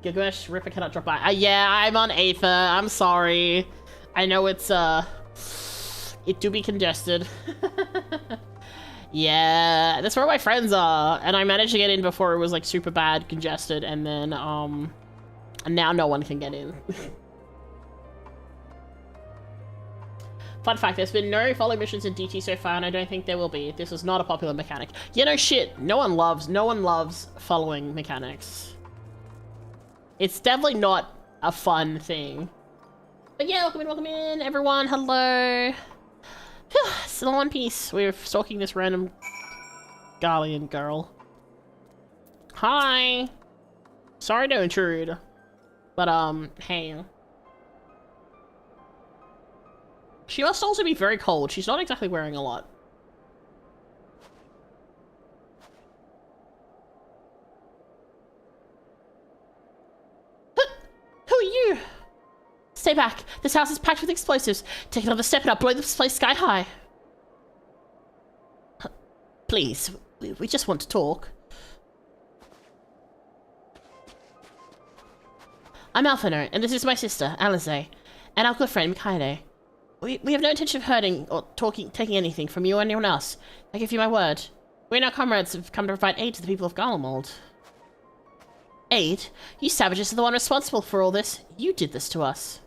Speaker 1: Gilgamesh, Ripper cannot drop by. Yeah, I'm on Aether. I'm sorry. I know it's, it do be congested. Yeah, that's where my friends are. And I managed to get in before it was, like, super bad congested. And then, and now no one can get in. Fun fact, there's been no follow missions in DT so far, and I don't think there will be. This is not a popular mechanic. Yeah, no shit. No one loves following mechanics. It's definitely not a fun thing. But yeah, welcome in, everyone. Hello. Still in one piece. We're stalking this random Garlemald girl. Hi. Sorry to intrude. But, hey. She must also be very cold. She's not exactly wearing a lot. Who are you? Stay back. This house is packed with explosives. Take another step and I'll blow this place sky high. Please, we just want to talk. I'm Alphino, and this is my sister, Alize, and our good friend, Mikaide. We have no intention of hurting or taking anything from you or anyone else. I give you my word. We and our comrades have come to provide aid to the people of Garlemald. Aid? You savages are the one responsible for all this. You did this to us.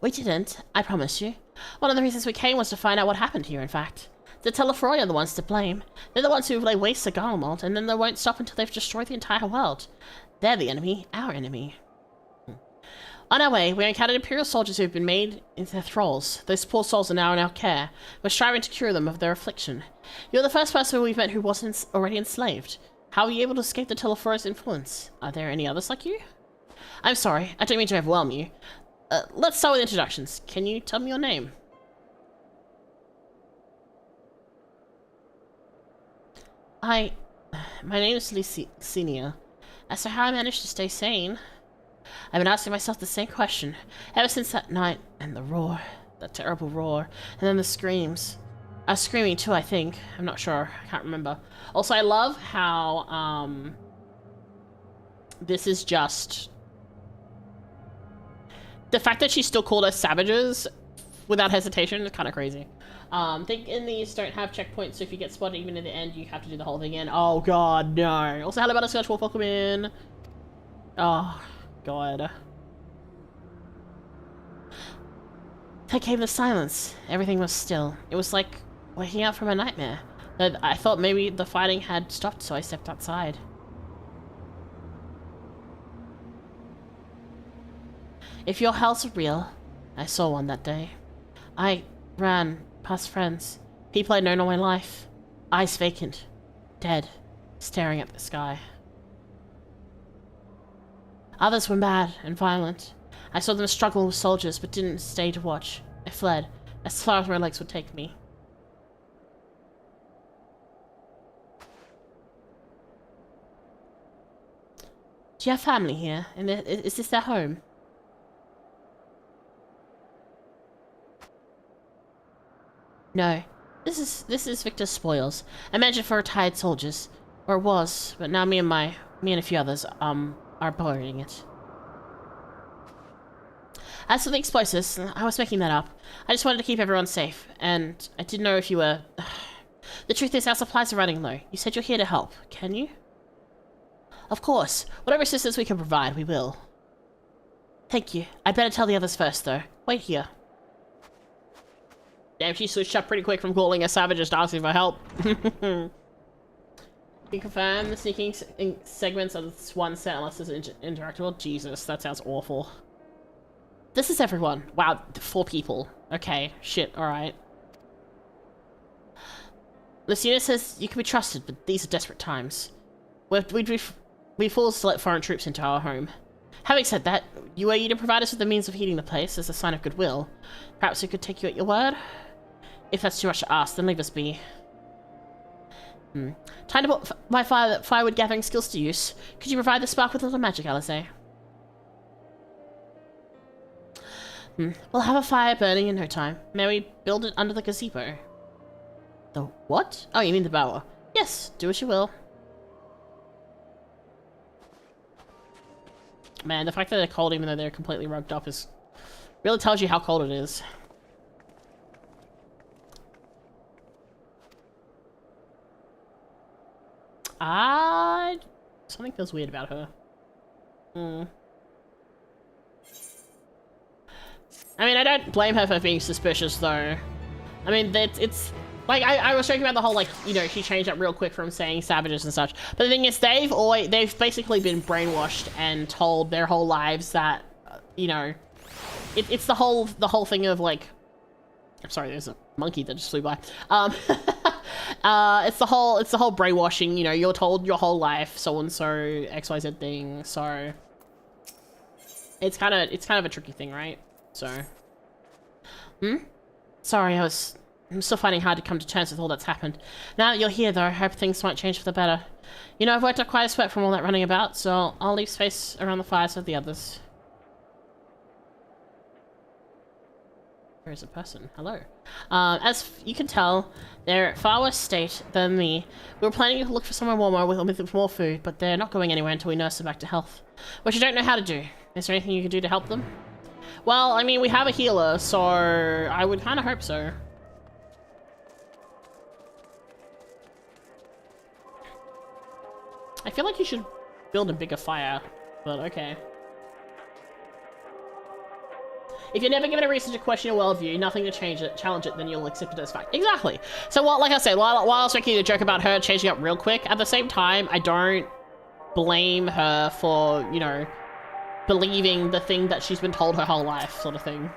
Speaker 1: We didn't, I promise you. One of the reasons we came was to find out what happened here, in fact. The Telefroi are the ones to blame. They're the ones who lay waste to Garlemald, and then they won't stop until they've destroyed the entire world. They're the enemy, our enemy. On our way, we encountered Imperial soldiers who have been made into their thralls. Those poor souls are now in our care. We're striving to cure them of their affliction. You're the first person we've met who wasn't already enslaved. How were you able to escape the Telefroi's influence? Are there any others like you? I'm sorry, I don't mean to overwhelm you. Let's start with introductions. Can you tell me your name? My name is Lucinia. As to how I managed to stay sane, I've been asking myself the same question ever since that night and the roar, that terrible roar, and then the screams. I was screaming too, I think. I'm not sure. I can't remember. Also, I love how this is just the fact that she still called us savages without hesitation is kind of crazy. Think in these don't have checkpoints, so if you get spotted even in the end, you have to do the whole thing again. Oh god, no. Also, hello, Butterscotch Wolf, welcome in. Oh god. There came the silence. Everything was still. It was like waking up from a nightmare. I thought maybe the fighting had stopped, so I stepped outside. If your hells are real, I saw one that day. I ran past friends, people I'd known all my life, eyes vacant, dead, staring at the sky. Others were mad and violent. I saw them struggle with soldiers, but didn't stay to watch. I fled, as far as my legs would take me. Do you have family here? And is this their home? No. This is Victor's spoils. I managed it for retired soldiers. Or it was, but now me and a few others, are borrowing it. As for the explosives, I was making that up. I just wanted to keep everyone safe, and I didn't know if you were... The truth is, our supplies are running low. You said you're here to help. Can you? Of course. Whatever assistance we can provide, we will. Thank you. I'd better tell the others first, though. Wait here. Damn, she switched up pretty quick from calling us savages to asking for help. You confirm the sneaking segments of this one set unless it's interactable? Jesus, that sounds awful. This is everyone. Wow, 4 people. Okay, shit, alright. Lucina says you can be trusted, but these are desperate times. We'd be fools to let foreign troops into our home. Having said that, were you to provide us with the means of heating the place as a sign of goodwill? Perhaps we could take you at your word? If that's too much to ask, then leave us be. Time to put my firewood gathering skills to use. Could you provide the spark with a little magic, Alice? We'll have a fire burning in no time. May we build it under the gazebo? The what? Oh, you mean the bower. Yes, do what you will. Man, the fact that they're cold even though they're completely rugged up is... really tells you how cold it is. Something feels weird about her. I mean, I don't blame her for being suspicious, though. I mean, it's like, I was joking about the whole, like, you know, she changed up real quick from saying savages and such. But the thing is, they've basically been brainwashed and told their whole lives that, you know, it's the whole thing of, like, I'm sorry, there's a monkey that just flew by. It's the whole brainwashing, you know, you're told your whole life so-and-so, XYZ thing, so... It's kind of a tricky thing, right? So... Sorry, I'm still finding it hard to come to terms with all that's happened. Now that you're here, though, I hope things might change for the better. You know, I've worked up quite a sweat from all that running about, so I'll leave space around the fires for the others. There is a person. Hello. As you can tell, they're far worse state than me. We were planning to look for somewhere warmer with more food, but they're not going anywhere until we nurse them back to health. Which I don't know how to do. Is there anything you can do to help them? Well, I mean, we have a healer, so I would kind of hope so. I feel like you should build a bigger fire, but okay. If you're never given a reason to question your worldview, nothing to challenge it, then you'll accept it as fact. Exactly. So, like I said, while I was making a joke about her changing up real quick, at the same time, I don't blame her for, you know, believing the thing that she's been told her whole life, sort of thing.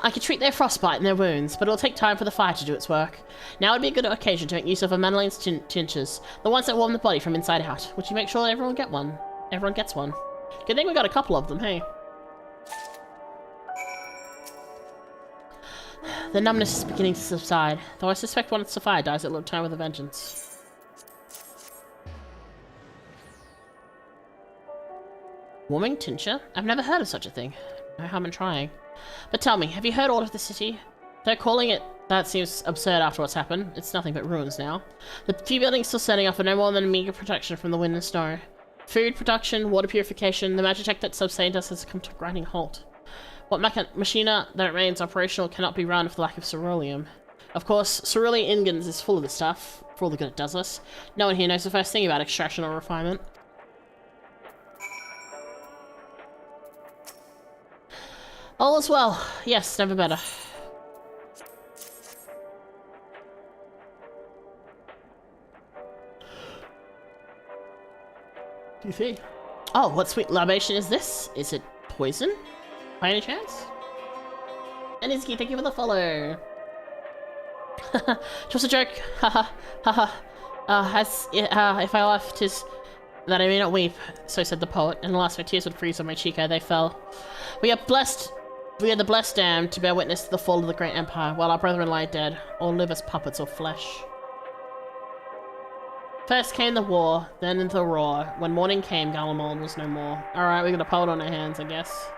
Speaker 1: I could treat their frostbite and their wounds, but it'll take time for the fire to do its work. Now would be a good occasion to make use of Amandeline's tinctures, the ones that warm the body from inside out. Would you make sure everyone gets one? Good thing we got a couple of them, hey? The numbness is beginning to subside, though I suspect once the fire dies, it'll return with a vengeance. Warming tincture? I've never heard of such a thing. No harm in trying. But tell me, have you heard all of the city? Though calling it that seems absurd after what's happened. It's nothing but ruins now. The few buildings still standing offer no more than a meager protection from the wind and snow. Food production, water purification, the magitech that sustained us has come to a grinding halt. What machina that remains operational cannot be run for the lack of ceruleum. Of course, cerulean ingots is full of the stuff, for all the good it does us. No one here knows the first thing about extraction or refinement. All is well. Yes, never better. Do you think? Oh, what sweet libation is this? Is it poison? By any chance? Anizuki, thank you for the follow. Just a joke. Haha. Haha. If I laugh, 'tis that I may not weep. So said the poet, and alas, my tears would freeze on my cheek ere they fell. We are the blessed damned to bear witness to the fall of the great empire, while our brethren lie dead, or live as puppets or flesh. First came the war, then the roar. When morning came, Garlemald was no more. Alright, we got a poet on our hands, I guess.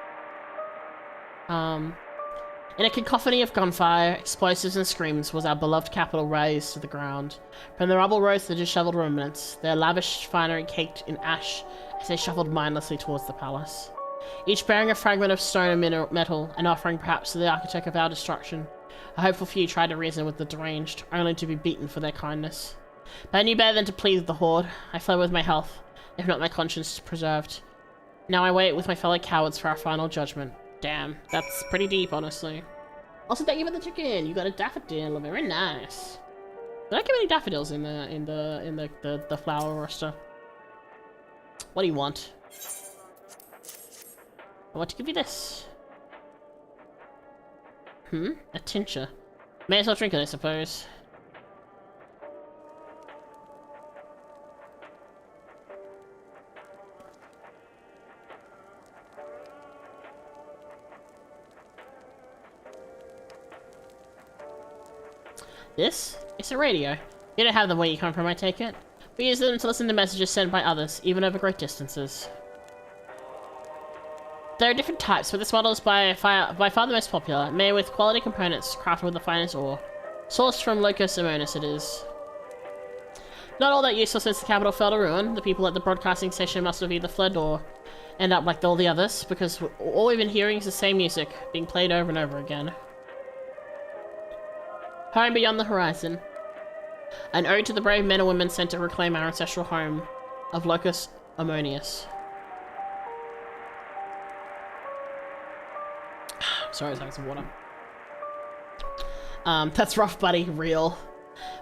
Speaker 1: In a cacophony of gunfire, explosives and screams was our beloved capital razed to the ground. From the rubble rose the disheveled remnants, their lavish finery caked in ash as they shuffled mindlessly towards the palace. Each bearing a fragment of stone and metal, an offering perhaps to the architect of our destruction. A hopeful few tried to reason with the deranged, only to be beaten for their kindness. But I knew better than to plead with the horde. I fled with my health, if not my conscience preserved. Now I wait with my fellow cowards for our final judgment. Damn, that's pretty deep, honestly. Also, thank you for the chicken. You got a daffodil, very nice. Did I get any daffodils in the flower roaster? What do you want? I want to give you this. A tincture. May as well drink it, I suppose. This? It's a radio. You don't have them where you come from, I take it. We use them to listen to messages sent by others, even over great distances. There are different types, but this model is by far the most popular, made with quality components crafted with the finest ore. Sourced from Locus Amonis it is. Not all that useful since the capital fell to ruin. The people at the broadcasting station must have either fled or end up like all the others, because all we've been hearing is the same music, being played over and over again. Home beyond the horizon. An ode to the brave men and women sent to reclaim our ancestral home of Locus Ammonius. Sorry, I was having some water. That's rough, buddy. Real.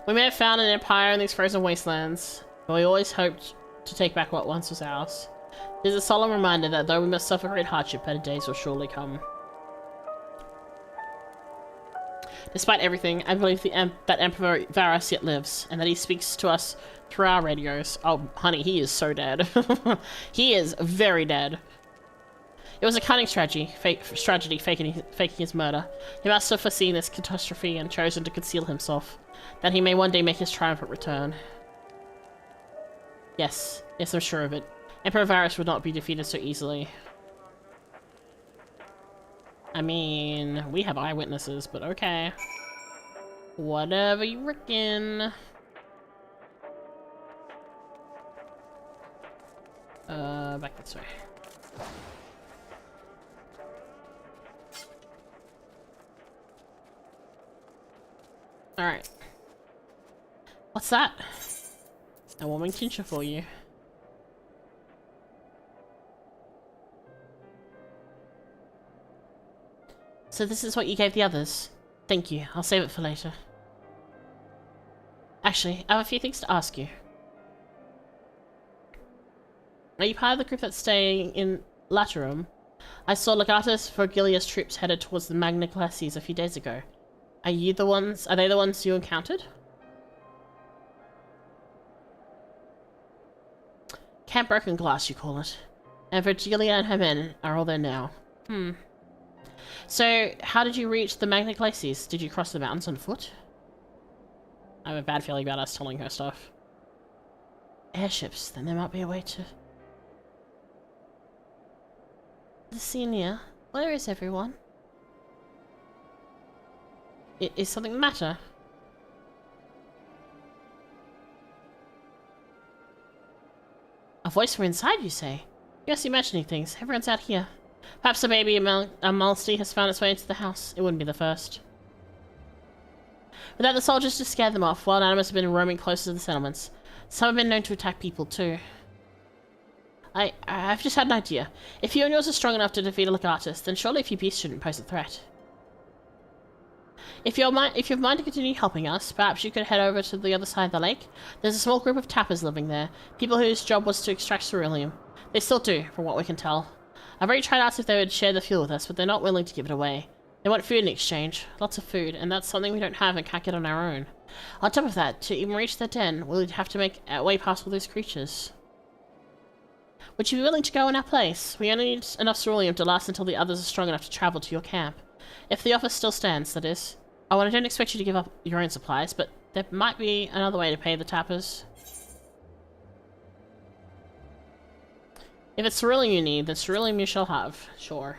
Speaker 1: We may have found an empire in these frozen wastelands, but we always hoped to take back what once was ours. It is a solemn reminder that though we must suffer great hardship, better days will surely come. Despite everything, I believe that Emperor Varus yet lives, and that he speaks to us through our radios. Oh, honey, he is so dead. He is very dead. It was a cunning strategy faking his murder. He must have foreseen this catastrophe and chosen to conceal himself, that he may one day make his triumphant return. Yes, I'm sure of it. Emperor Varus would not be defeated so easily. I mean, we have eyewitnesses, but okay. Whatever you reckon. Back this way. Alright. What's that? A warming tincture for you. So this is what you gave the others. Thank you. I'll save it for later. Actually, I have a few things to ask you. Are you part of the group that's staying in Laterum? I saw Legatus Vergilius troops headed towards the Magna Glacies a few days ago. Are they the ones you encountered? Camp Broken Glass, you call it. And Virgilia and her men are all there now. So, how did you reach the Magna Glacies? Did you cross the mountains on foot? I have a bad feeling about us telling her stuff. Airships, then there might be a way to... Senior, where is everyone? Is something the matter? A voice from inside, you say? You must be imagining things. Everyone's out here. Perhaps the baby Malsty has found its way into the house. It wouldn't be the first. Without the soldiers to scare them off, wild animals have been roaming closer to the settlements. Some have been known to attack people too. I've just had an idea. If you and yours are strong enough to defeat a Legatus, then surely a few beasts shouldn't pose a threat. If you have mind to continue helping us, perhaps you could head over to the other side of the lake. There's a small group of tappers living there, people whose job was to extract ceruleum. They still do, from what we can tell. I've already tried to ask if they would share the fuel with us, but they're not willing to give it away. They want food in exchange, lots of food, and that's something we don't have and can't get on our own. On top of that, to even reach their den, we'll have to make our way past all those creatures. Would you be willing to go in our place? We only need enough ceruleum to last until the others are strong enough to travel to your camp. If the offer still stands, that is. Oh, and I don't expect you to give up your own supplies, but there might be another way to pay the tappers. If it's ceruleum you need, then ceruleum you shall have. Sure.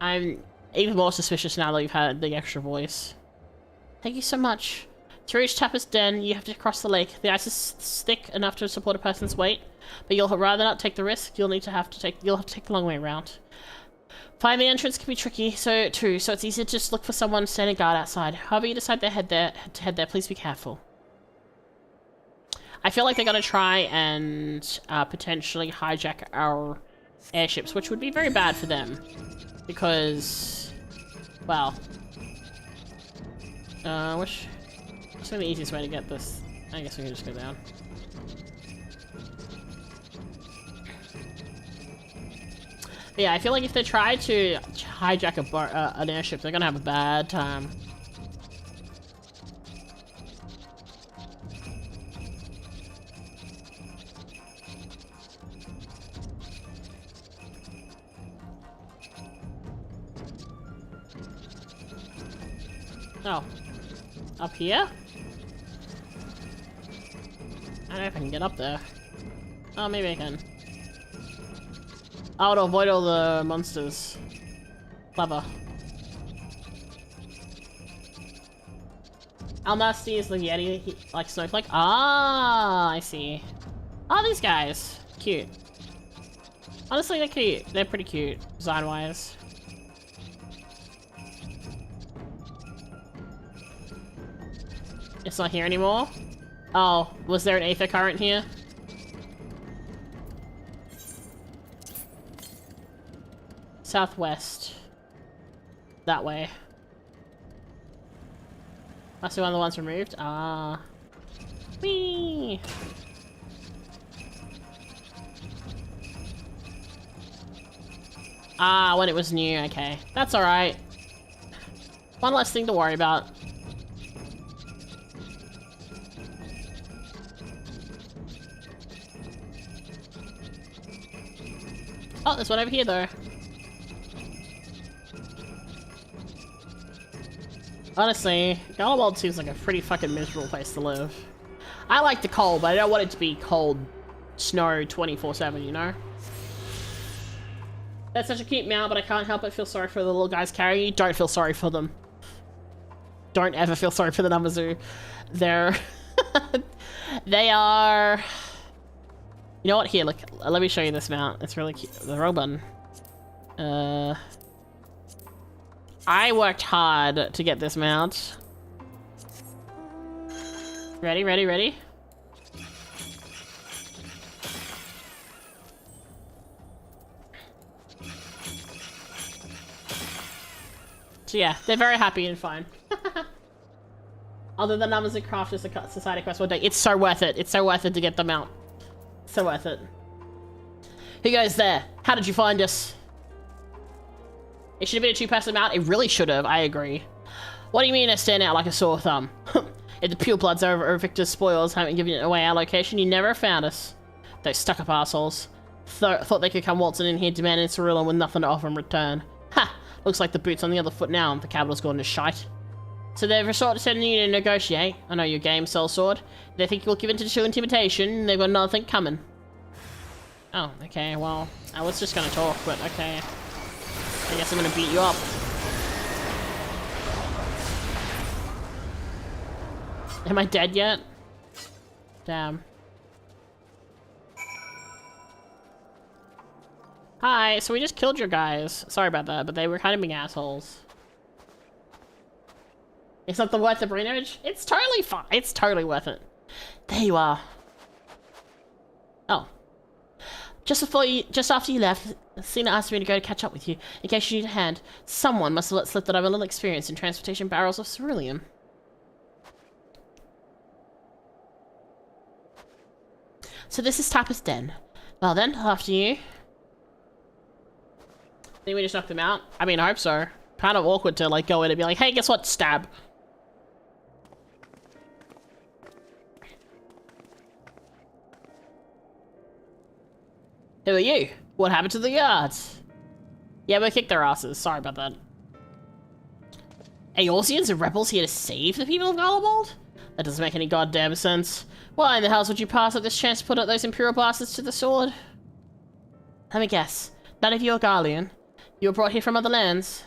Speaker 1: I'm even more suspicious now that you've had the extra voice. Thank you so much. To reach Tapper's den, you have to cross the lake. The ice is thick enough to support a person's weight, but you'll rather not take the risk. You'll have to take the long way around. Finding the entrance can be tricky, so it's easy to just look for someone standing guard outside. However you decide to head there, please be careful. I feel like they're gonna try and potentially hijack our airships, which would be very bad for them, because, well, what's the easiest way to get this? I guess we can just go down. But yeah, I feel like if they try to hijack an airship, they're gonna have a bad time. Oh. Up here? I don't know if I can get up there. Oh, maybe I can. Oh, to avoid all the monsters. Clever. Almasty is the Yeti, like Snowflake. Ah, I see. Oh, these guys. Cute. Honestly, they're cute. They're pretty cute, design-wise. It's not here anymore? Oh, was there an aether current here? Southwest. That way. Must be one of the ones removed? Ah. Whee! Ah, when it was new, okay. That's alright. One less thing to worry about. Oh, there's one over here, though. Honestly, Garlemald seems like a pretty fucking miserable place to live. I like the cold, but I don't want it to be cold snow 24/7, you know? That's such a cute meow, but I can't help but feel sorry for the little guys carrying you. Don't feel sorry for them. Don't ever feel sorry for the Namazu. They're... they are... You know what? Here, look. Let me show you this mount. It's really cute. The wrong button. I worked hard to get this mount. Ready, ready, ready? So yeah, they're very happy and fine. Other than numbers and craft as a society quest one day. It's so worth it. It's so worth it to get them out. So worth it. Who goes there? How did you find us? It should have been a 2-person mount. It really should have. I agree. What do you mean I stand out like a sore thumb? If the pure bloods over Victor's spoils haven't given away our location, you never found us. Those stuck-up assholes. Thought they could come waltzing in here demanding cerulean with nothing to offer in return. Ha! Looks like the boot's on the other foot now and the capital's gone to shite. So they've resorted to sending you to negotiate. I know your game, sellsword. They think you'll give in to intimidation. They've got another thing coming. Oh, okay, well, I was just gonna talk, but okay. I guess I'm gonna beat you up. Am I dead yet? Damn. Hi, so we just killed your guys. Sorry about that, but they were kind of being assholes. It's not the worth the brain image? It's totally fine. It's totally worth it. There you are. Oh. Just after you left, Cena asked me to go to catch up with you, in case you need a hand. Someone must have let slip that I have a little experience in transportation barrels of cerulean. So this is Tapper's den. Well then, after you. Think we just knocked them out? I mean, I hope so. Kind of awkward to like go in and be like, hey, guess what? Stab. Who are you? What happened to the guards? Yeah, we kicked their asses. Sorry about that. Eorzeans and rebels here to save the people of Garlemald? That doesn't make any goddamn sense. Why in the hell would you pass up this chance to put up those Imperial bastards to the sword? Let me guess. None of you are Garlean. You were brought here from other lands.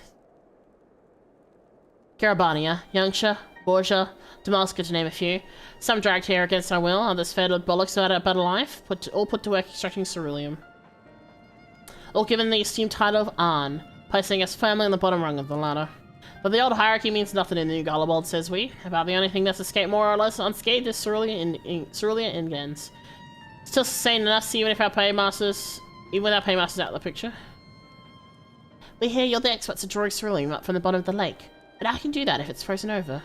Speaker 1: Garabania, Youngsha, Borgia, Damascus to name a few. Some dragged here against our will, others fed with bollocks about a better life, all put to work extracting ceruleum. All given the esteemed title of Arn, placing us firmly on the bottom rung of the ladder. But the old hierarchy means nothing in the new Garlemald, says we. About the only thing that's escaped more or less unscathed is cerulean ingens. Still sane enough, even if our paymasters, even with our paymasters out of the picture. We hear you're the experts at drawing ceruleum up from the bottom of the lake, but I can do that if it's frozen over.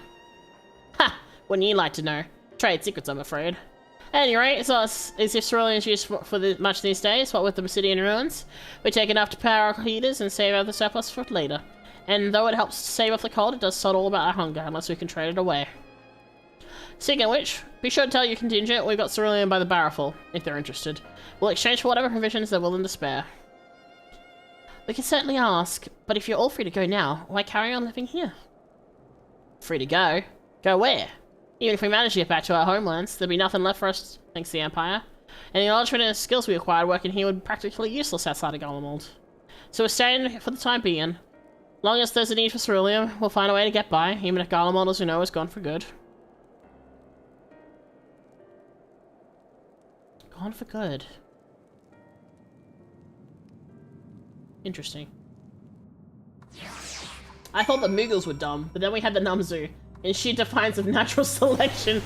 Speaker 1: Ha! Wouldn't you like to know? Trade secrets, I'm afraid. At any rate, it's us. Is if cerulean is used for much these days, what with the obsidian ruins? We take enough to power our heaters and save out the surplus for later. And though it helps save off the cold, it does sod all about our hunger, unless we can trade it away. Speaking of which, be sure to tell your contingent we've got cerulean by the barrelful, if they're interested. We'll exchange for whatever provisions they're willing to spare. We can certainly ask, but if you're all free to go now, why carry on living here? Free to go? Go where? Even if we manage to get back to our homelands, there'd be nothing left for us, thanks to the Empire. And the acknowledgement and skills we acquired working here would be practically useless outside of Garlemald. So we're staying for the time being. Long as there's a need for ceruleum, we'll find a way to get by, even if Garlemald, as we know, is gone for good. Gone for good. Interesting. I thought the Mughals were dumb, but then we had the Namzu. In sheer defiance of natural selection.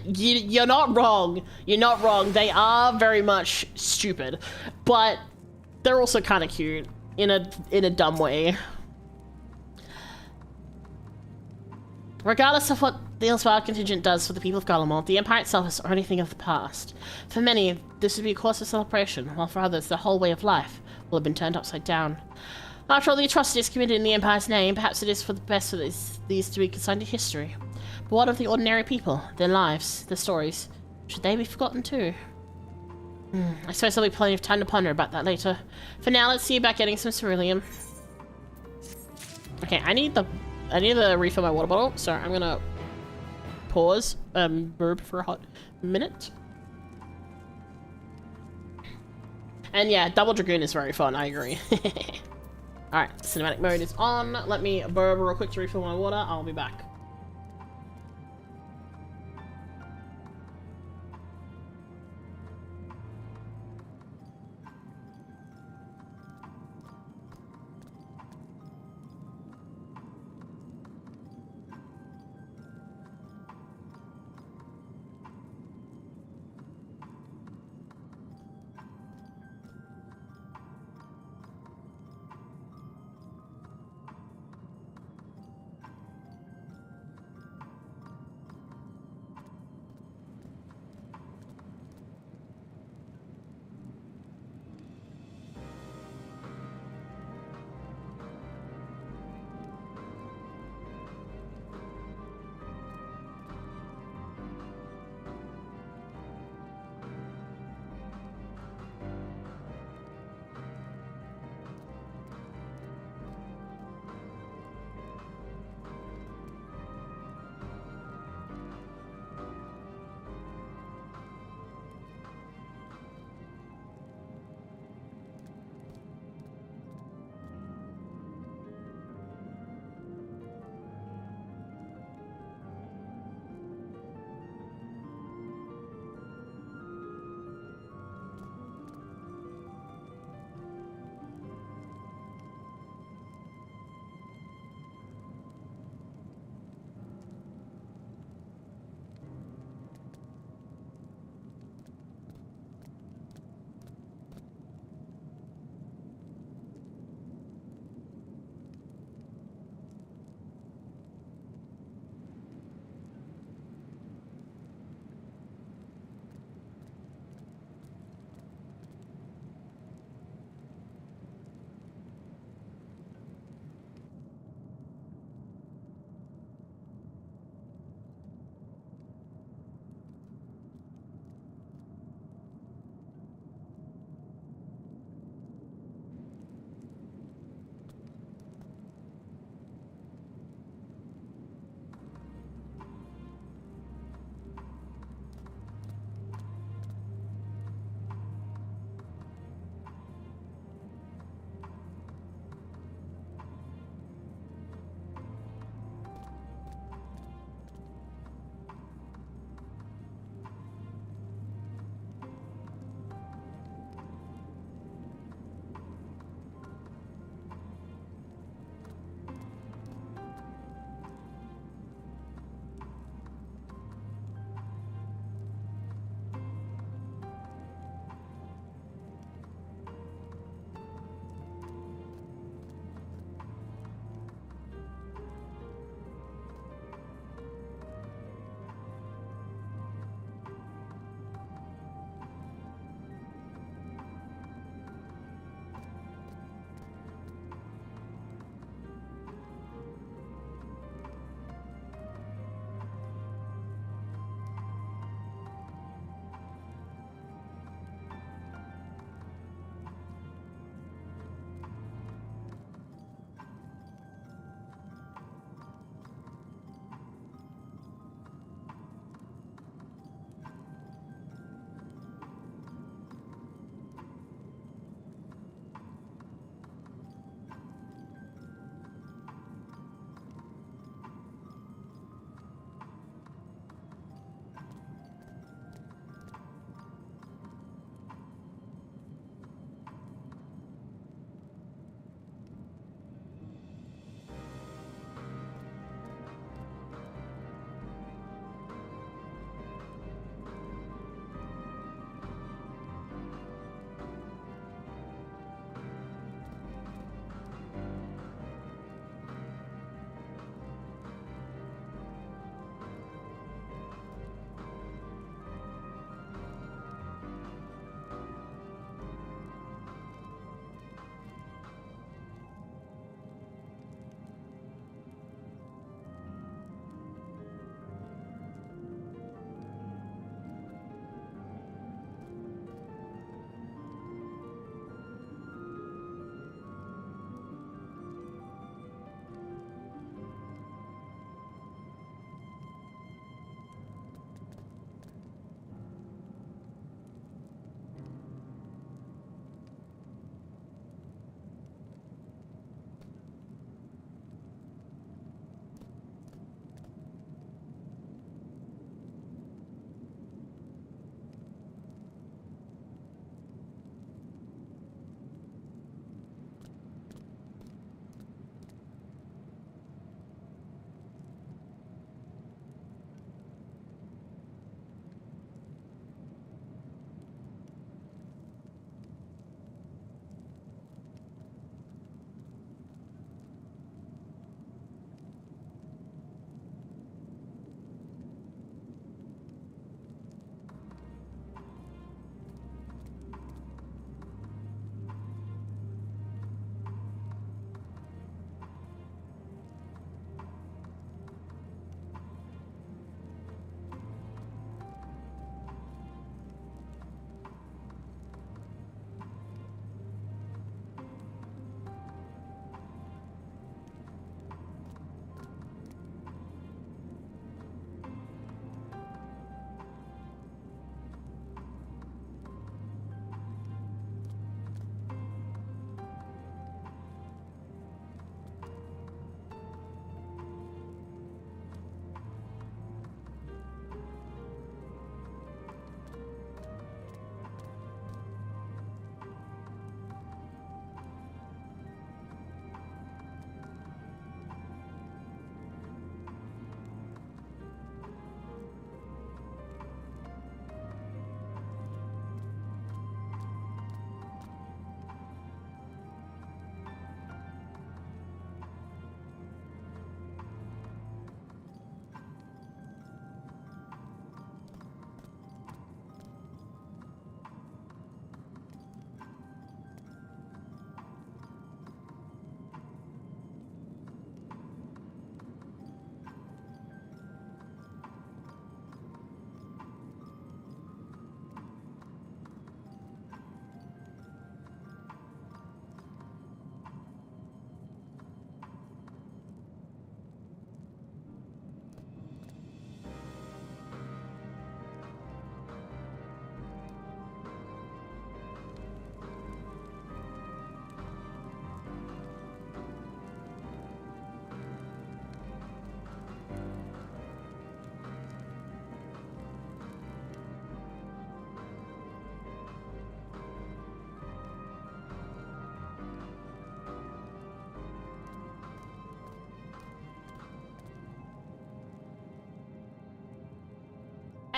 Speaker 1: You're not wrong. You're not wrong. They are very much stupid. But they're also kind of cute. In a dumb way. Regardless of what the Ilsbard contingent does for the people of Garlemald, the Empire itself is only thing of the past. For many, this would be a cause of celebration, while for others, the whole way of life will have been turned upside down. After all the atrocities committed in the Empire's name, perhaps it is for the best for these to be consigned to history. But what of the ordinary people, their lives, their stories? Should they be forgotten too? I suppose there'll be plenty of time to ponder about that later. For now, let's see about getting some ceruleum. Okay, I need to refill my water bottle, so I'm gonna pause burp for a hot minute. And yeah, Double Dragoon is very fun, I agree. Alright, cinematic mode is on. Let me burp real quick to refill my water. I'll be back.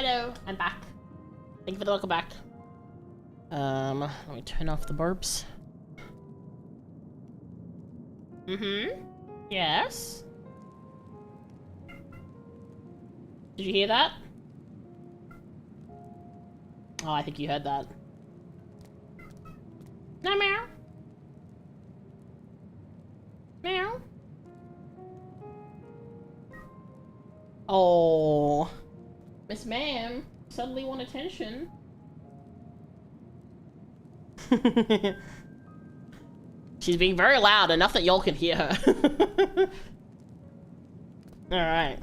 Speaker 1: Hello, I'm back. Thank you for the welcome back. Let me turn off the burps. Yes? Did you hear that? Oh, I think you heard that. No, meow. Meow. Oh. Miss Ma'am, suddenly want attention. She's being very loud, enough that y'all can hear her. Alright.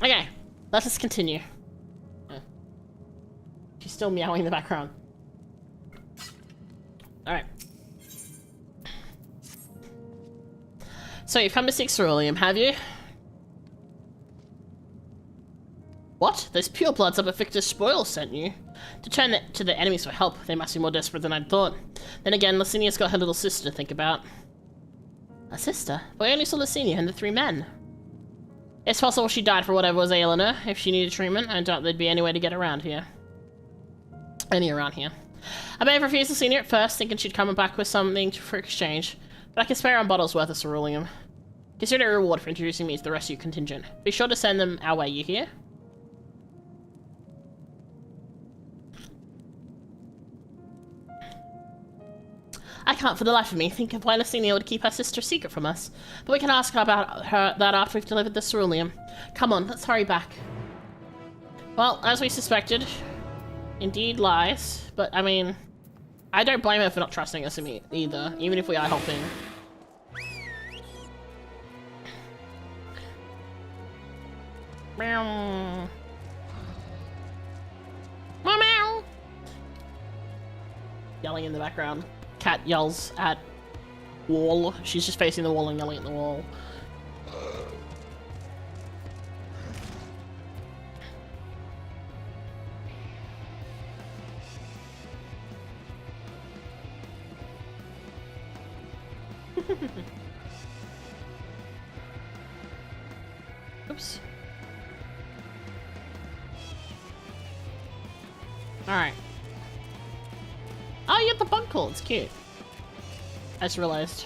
Speaker 1: Okay, let's just continue. She's still meowing in the background. Alright. So you've come to seek ceruleum, have you? What? Those purebloods up at Victor's Spoils sent you? To turn to the enemies for help, they must be more desperate than I'd thought. Then again, Licinia's got her little sister to think about. A sister? But I only saw Licinia and the 3 men. It's possible she died for whatever was ailing her. If she needed treatment, I doubt there'd be any way to get around here. Any around here. I may have refused Licinia at first, thinking she'd come back with something for exchange, but I can spare 1 bottle's worth of ceruleum. Consider a reward for introducing me to the rescue contingent. Be sure to send them our way, you hear? I can't for the life of me think of why Licinia would keep her sister secret from us, but we can ask her about that after we've delivered the ceruleum. Come on, let's hurry back. Well, as we suspected, indeed lies, but I mean, I don't blame her for not trusting us either, even if we are helping. Meow. Meow meow. Yelling in the background. Cat yells at wall. She's just facing the wall and yelling at the wall. Oops. Alright. Oh, you have the bunkle. It's cute. I just realized.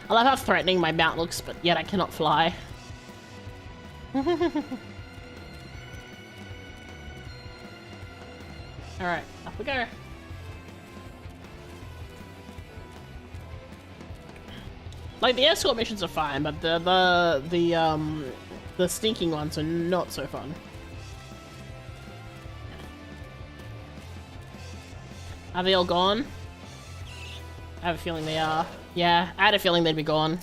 Speaker 1: I love how threatening my mount looks, but yet I cannot fly. Alright, up we go. Like, the escort missions are fine, but the sneaking ones are not so fun. Are they all gone? I have a feeling they are. Yeah, I had a feeling they'd be gone.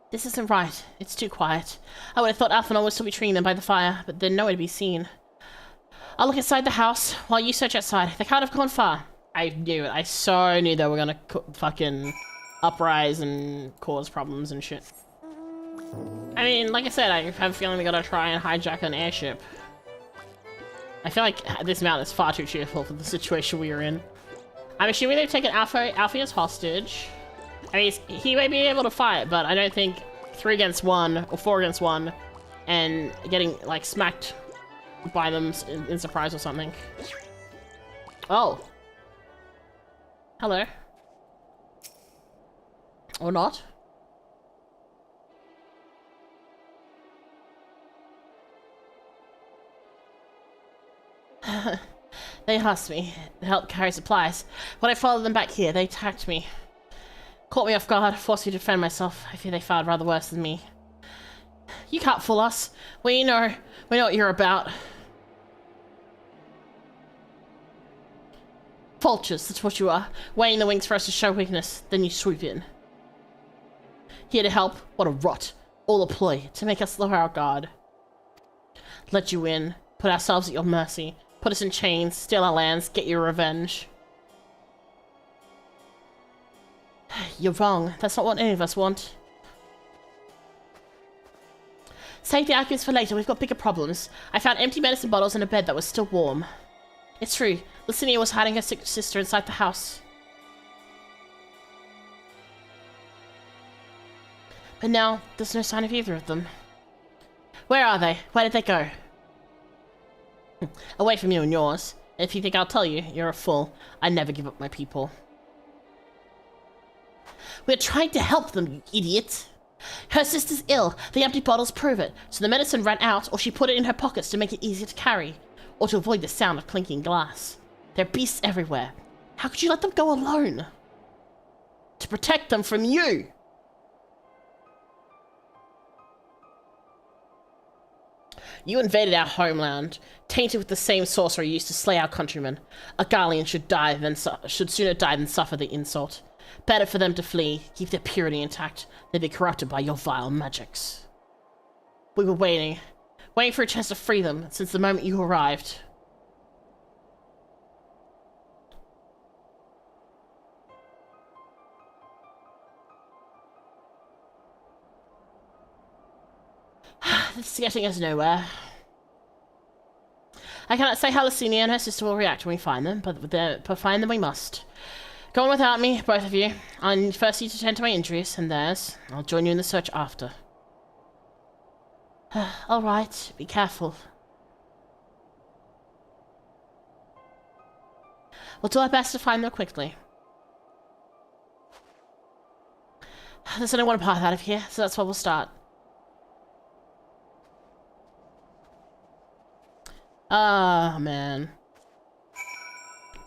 Speaker 1: This isn't right. It's too quiet. I would have thought Alphanor would still be treating them by the fire, but they're nowhere to be seen. I'll look inside the house while you search outside. They can't have gone far. I knew it. I so knew they were gonna fucking uprise and cause problems and shit. I mean, like I said, I have a feeling they gotta try and hijack an airship. I feel like this mount is far too cheerful for the situation we are in. I'm assuming they've taken Alfie as hostage. I mean, he may be able to fight, but I don't think 3 against 1 or 4 against 1 and getting, like, smacked by them in surprise or something. Oh. Hello. Or not. They asked me to help carry supplies. When I followed them back here, they attacked me. Caught me off guard, forced me to defend myself. I fear they fared rather worse than me. You can't fool us. We know what you're about. Vultures, that's what you are. Waiting the wings for us to show weakness, then you swoop in. Here to help? What a rot. All a ploy to make us lower our guard. Let you in, put ourselves at your mercy. Put us in chains, steal our lands, get your revenge. You're wrong. That's not what any of us want. Save the arguments for later. We've got bigger problems. I found empty medicine bottles in a bed that was still warm. It's true. Licinia was hiding her sick sister inside the house. But now, there's no sign of either of them. Where are they? Where did they go? Away from you and yours. If you think I'll tell you, you're a fool. I never give up my people. We're trying to help them, you idiot. Her sister's ill. The empty bottles prove it. So the medicine ran out, or she put it in her pockets to make it easier to carry. Or to avoid the sound of clinking glass. There are beasts everywhere. How could you let them go alone? To protect them from you! You invaded our homeland, tainted with the same sorcery used to slay our countrymen. A Garlean should sooner die than suffer the insult. Better for them to flee, keep their purity intact, than be corrupted by your vile magics. We were waiting for a chance to free them since the moment you arrived. This is getting us nowhere. I cannot say how Lucinia and her sister will react when we find them, but find them we must. Go on without me, both of you. I need first you to tend to my injuries and theirs. I'll join you in the search after. All right, be careful. We'll do our best to find them quickly. There's only one path out of here, so that's where we'll start. Ah, man.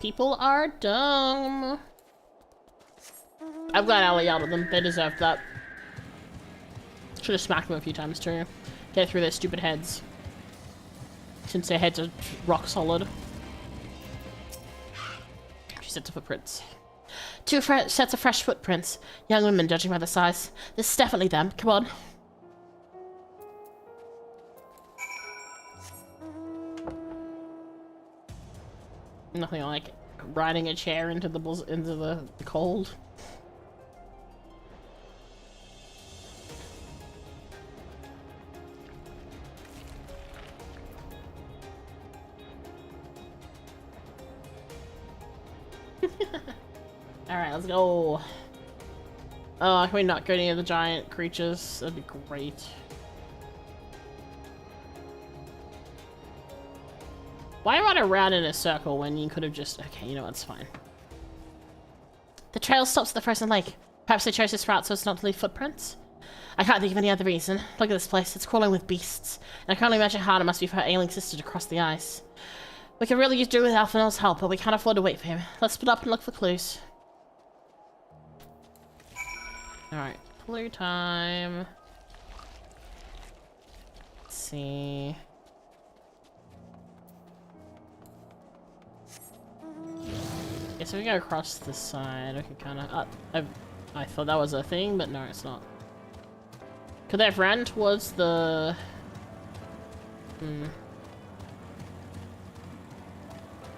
Speaker 1: People are dumb. I'm glad I yelled at them. They deserved that. Should have smacked them a few times too. Get through their stupid heads. Since their heads are rock solid. 2 sets of footprints. 2 sets of fresh footprints. Young women, judging by the size. This is definitely them. Come on. Nothing like riding a chair into the cold. Alright, let's go. Oh, can we not go near the giant creatures? That'd be great. Why run around in a circle when you could have just... Okay, you know what's fine. The trail stops at the frozen lake. Perhaps they chose this route so as not to leave footprints? I can't think of any other reason. Look at this place. It's crawling with beasts. And I can't imagine how hard it must be for her ailing sister to cross the ice. We could really do with Alphanel's help, but we can't afford to wait for him. Let's split up and look for clues. Alright, clue time. Let's see... Okay, so we go across this side. Okay, kind of. I thought that was a thing, but no, it's not. Could they have ran towards the? I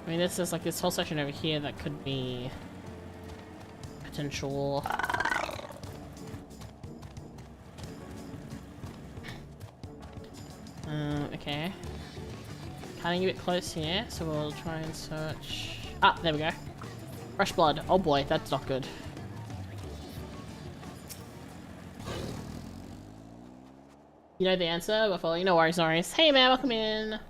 Speaker 1: mean, this is like this whole section over here that could be potential. Okay. Cutting a bit close here, so we'll try and search. Ah, there we go. Fresh blood. Oh boy, that's not good. You know the answer before? No worries, no worries. Hey man, welcome in.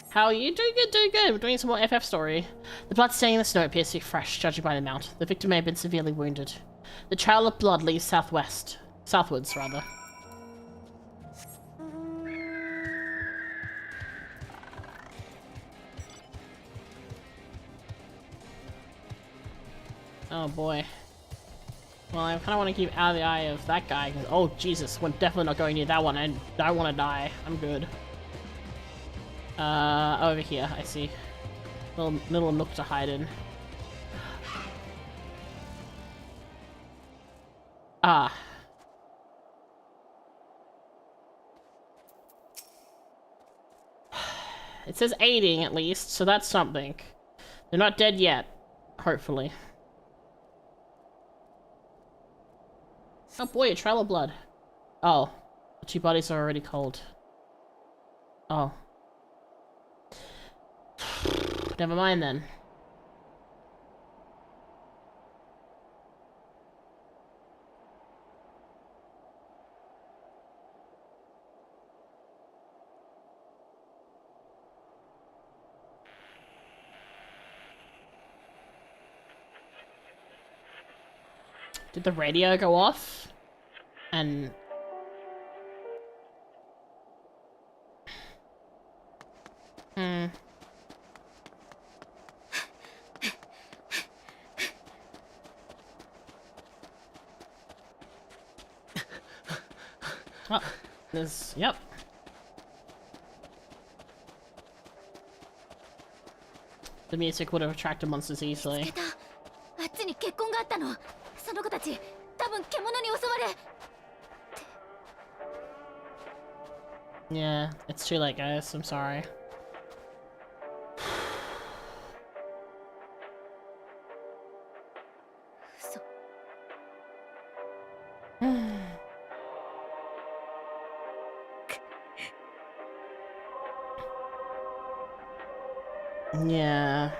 Speaker 1: How are you? Doing good, doing good. We're doing some more FF story. The blood staining in the snow appears to be fresh, judging by the amount. The victim may have been severely wounded. The trail of blood leads southwards, rather. Oh boy. Well, I kind of want to keep out of the eye of that guy. Oh Jesus, we're definitely not going near that one. I don't want to die. I'm good. Over here, I see. Little nook to hide in. Ah. It says aiding at least, so that's something. They're not dead yet, hopefully. Oh boy, a trail of blood. Oh, the 2 bodies are already cold. Oh. Never mind then. Did the radio go off? And... Oh, there's... Yep. The music would have attracted monsters easily.
Speaker 4: 見つけた。あっちに血痕があったの。その子たち、多分獣に襲われ。
Speaker 1: Yeah, it's too late, guys. I'm sorry. Yeah.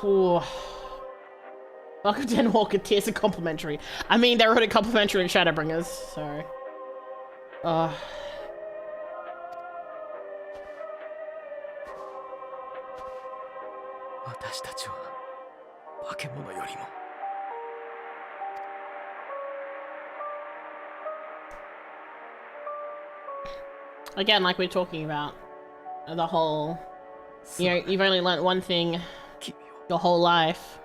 Speaker 1: Ooh. Welcome to Endwalker, tiers are complimentary. I mean, they're already complimentary in Shadowbringers, so... Again, like we're talking about, the whole... You know, you've only learnt one thing your whole life.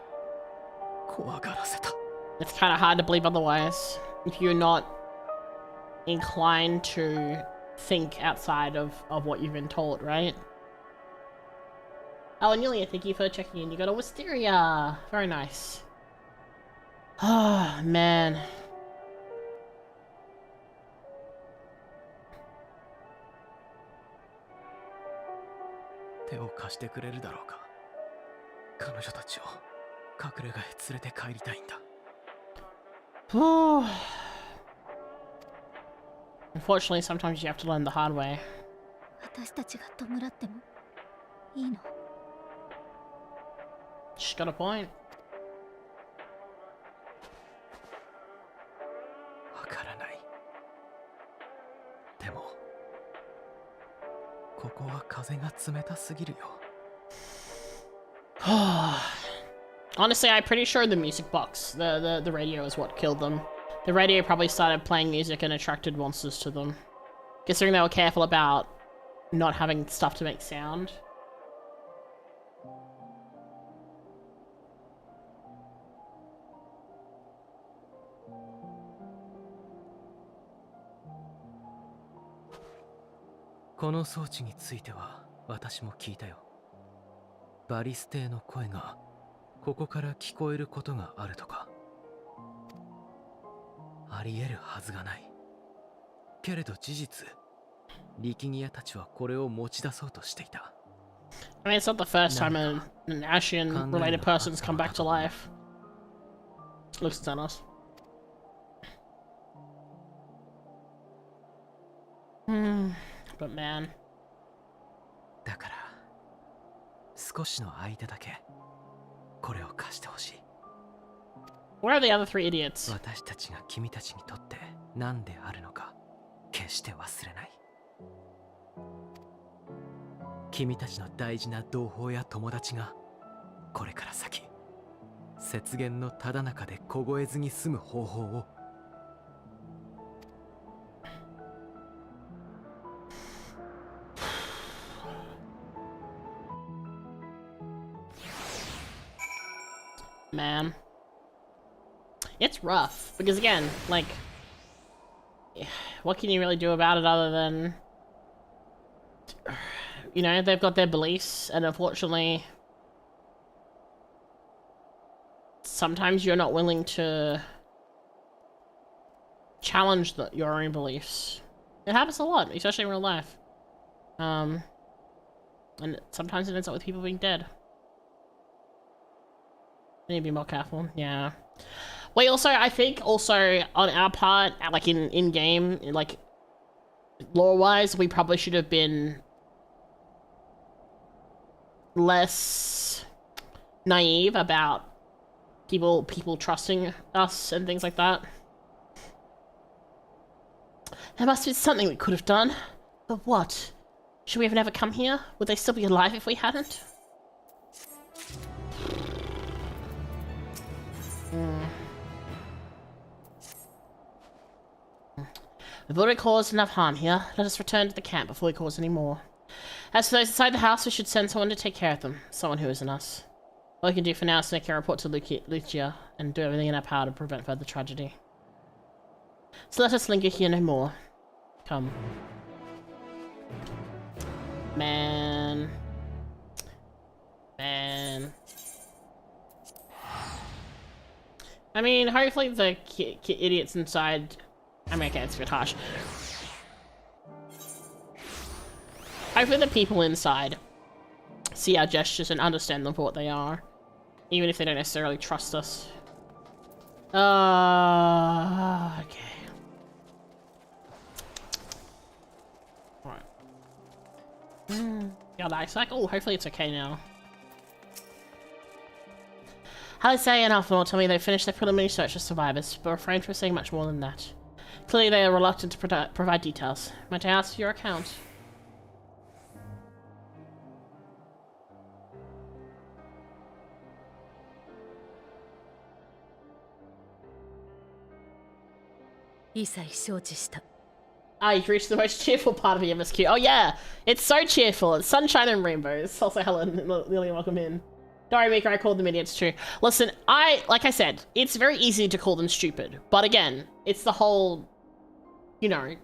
Speaker 1: It's kind of hard to believe otherwise, if you're not inclined to think outside of what you've been taught, right? Oh, and Yulia, thank you for checking in. You got a Wisteria! Very nice. Oh, man. Unfortunately, sometimes you have to learn the hard way.
Speaker 4: 私たちが弔ってもいいの?
Speaker 1: She's got a point.
Speaker 5: わからない。でも、ここは風が冷たすぎるよ。
Speaker 1: Honestly, I'm pretty sure the music box, the radio is what killed them. The radio probably started playing music and attracted monsters to them. Considering they were careful about not having stuff to make sound.
Speaker 5: This systemについては私も聞いたよ。バリス邸の声がここから聞こえることがあるとか。あり得るはずがない。けれど事実、力技屋たちはこれを持ち出そうとしていた。
Speaker 1: I mean, it's not the first time an Ashian-related person's come back to life. Looks at us. But man.
Speaker 5: だから、少しの間だけこれを貸してほしい。
Speaker 1: Where are the other three idiots?
Speaker 5: 私たちが君たちにとって何であるのか決して忘れない。君たちの大事な同胞や友達がこれから先雪原のただ中で凍えずに済む方法を。
Speaker 1: Man. It's rough, because again, like, what can you really do about it other than, you know, they've got their beliefs, and unfortunately, sometimes you're not willing to challenge your own beliefs. It happens a lot, especially in real life. And sometimes it ends up with people being dead. Need to be more careful, yeah. Wait, also, I think also on our part, like in game, like lore-wise, we probably should have been less naive about people trusting us and things like that. There must be something we could have done. But what? Should we have never come here? Would they still be alive if we hadn't? We've already caused enough harm here. Let us return to the camp before we cause any more. As for those inside the house, we should send someone to take care of them. Someone who isn't us. All we can do for now is make a report to Lucia and do everything in our power to prevent further tragedy. So let us linger here no more. Come. Man. I mean, hopefully the idiots inside... I mean, okay, it's a bit harsh. Hopefully the people inside see our gestures and understand them for what they are. Even if they don't necessarily trust us. Okay. Alright. Yeah, life cycle. Hopefully it's okay now. Halsey and Alpha will tell me they finished their preliminary search of survivors, but refrain from saying much more than that. Clearly they are reluctant to provide details. Might I ask for your account? Ah, you've reached the most cheerful part of the MSQ. Oh yeah, it's so cheerful. It's sunshine and rainbows. Also, Helen, Lily, welcome in. Sorry, Mika, I called them idiots too. Listen, like I said, it's very easy to call them stupid. But again, it's the whole, you know,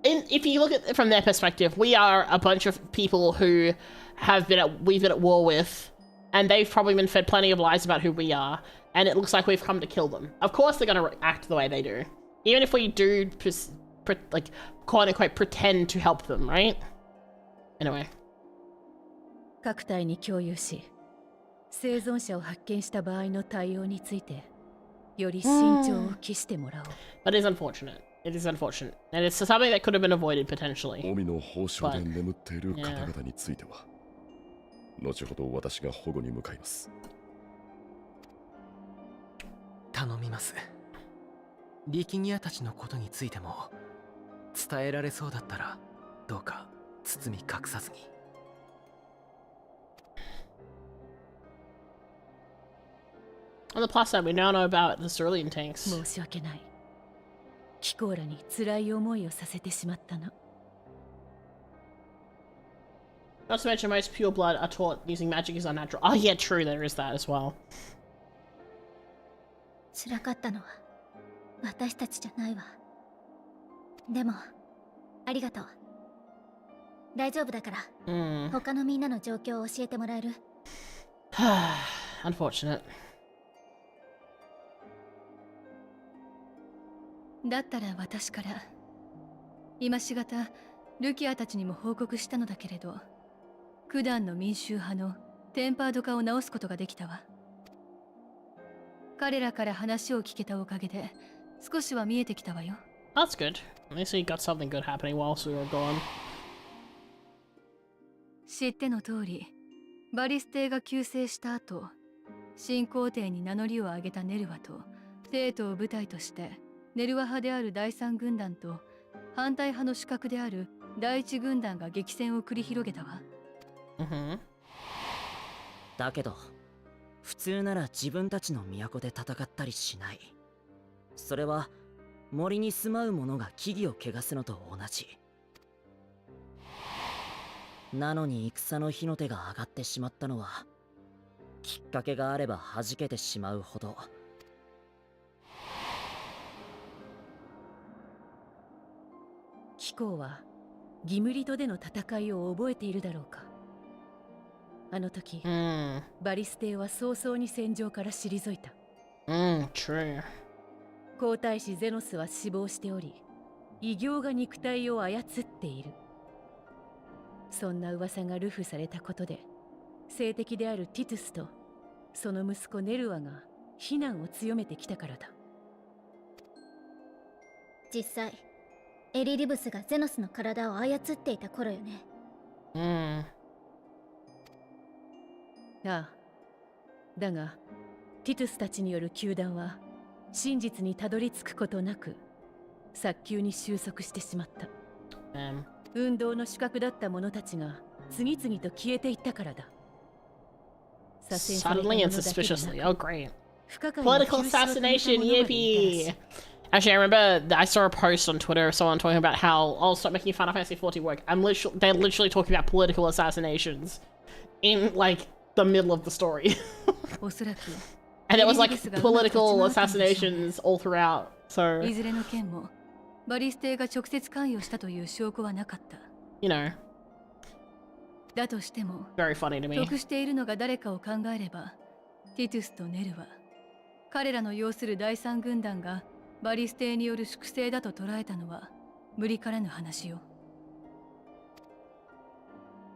Speaker 1: if you look at it from their perspective, we are a bunch of people who we've been at war with, and they've probably been fed plenty of lies about who we are, and it looks like we've come to kill them. Of course they're going to act the way they do. Even if we do, like, quote-unquote, pretend to help them, right? Anyway.
Speaker 3: 各隊に共有し、生存者を発見した場合の対応について、より慎重を期してもらおう。
Speaker 1: But it is unfortunate. It is unfortunate. And it's something that could have been avoided potentially.
Speaker 9: 臣の宝書で眠っている方々については、後ほど私が保護に向かいます。
Speaker 5: 頼みます。力ギアたちのことについても伝えられそうだったらどうか包み隠さずに。
Speaker 1: On the plus side, we now know about the cerulean tanks.
Speaker 3: 申し訳ない。キコーラに辛い思いをさせてしまったな。
Speaker 1: Not to mention, most pure blood are taught using magic is unnatural. Oh yeah, true, there is that as well.
Speaker 4: 辛かったのは私たちじゃないわ。でもありがとう。大丈夫だから、他のみんなの状況を教えてもらえる？Unfortunate.
Speaker 3: だったら私から今しがたルキアたちにも報告したのだけれど、九段の民衆派のテンパード化を直すことができたわ。彼らから話を聞けたおかげで少しは見えてきたわよ。
Speaker 1: That's good. At least we got something good happening whilst we were gone.
Speaker 3: 知っての通り、バリス帝が急逝した後、新皇帝に名乗りを上げたネルワと帝都を舞台としてネルワ派である第三軍団と反対派の主格である第一軍団が激戦を繰り広げたわ。
Speaker 7: だけど普通なら自分たちの都で戦ったりしない。それは森に住まう者が木々を汚すのと同じ。なのに戦の火の手が上がってしまったのは、きっかけがあれば弾けてしまうほど。
Speaker 3: 貴公はギムリトでの戦いを覚えているだろうか。あの時、バリス帝は早々に戦場から退いた。
Speaker 1: True.
Speaker 3: 皇太子ゼノスは死亡しており、異形が肉体を操っている。そんな噂が流布されたことで、政敵であるティトゥスとその息子ネルワが非難を強めてきたからだ。
Speaker 4: 実際エリリブスがゼノスの体を操っていた頃よね。
Speaker 3: ああ。だがティトゥスたちによる糾弾は真実にたどり着くことなく早急に収束してしまった。運動の主角だった者たちが次々と消えていったからだ。
Speaker 1: Suddenly and suspiciously. Oh, great. Political assassination, yippee! Actually, I remember I saw a post on Twitter of someone talking about how, oh, stop making Final Fantasy 14 work. They're literally talking about political assassinations in, like, the middle of the story. And it was, like, political assassinations all throughout, so... You know. Very funny to me.
Speaker 3: ティトゥスとネルは彼らの要する第三軍団がバリステによる粛清だと捉えたのは無理からぬ話よ。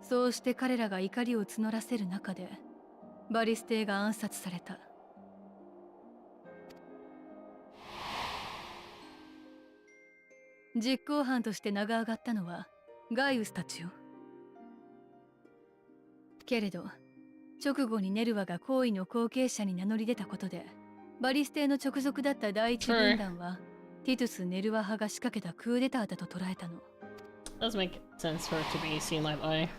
Speaker 3: そうして彼らが怒りを募らせる中でバリステが暗殺された。実行犯として名が上がったのはガイウスたちよ。けれど直後にネルワが行為の後継者に名乗り出たことでバリステの直属だった第一軍団はティトゥス・ネルワ派が仕掛けたクーデターだと捉えたの。
Speaker 1: Does make sense for it to be seen that way.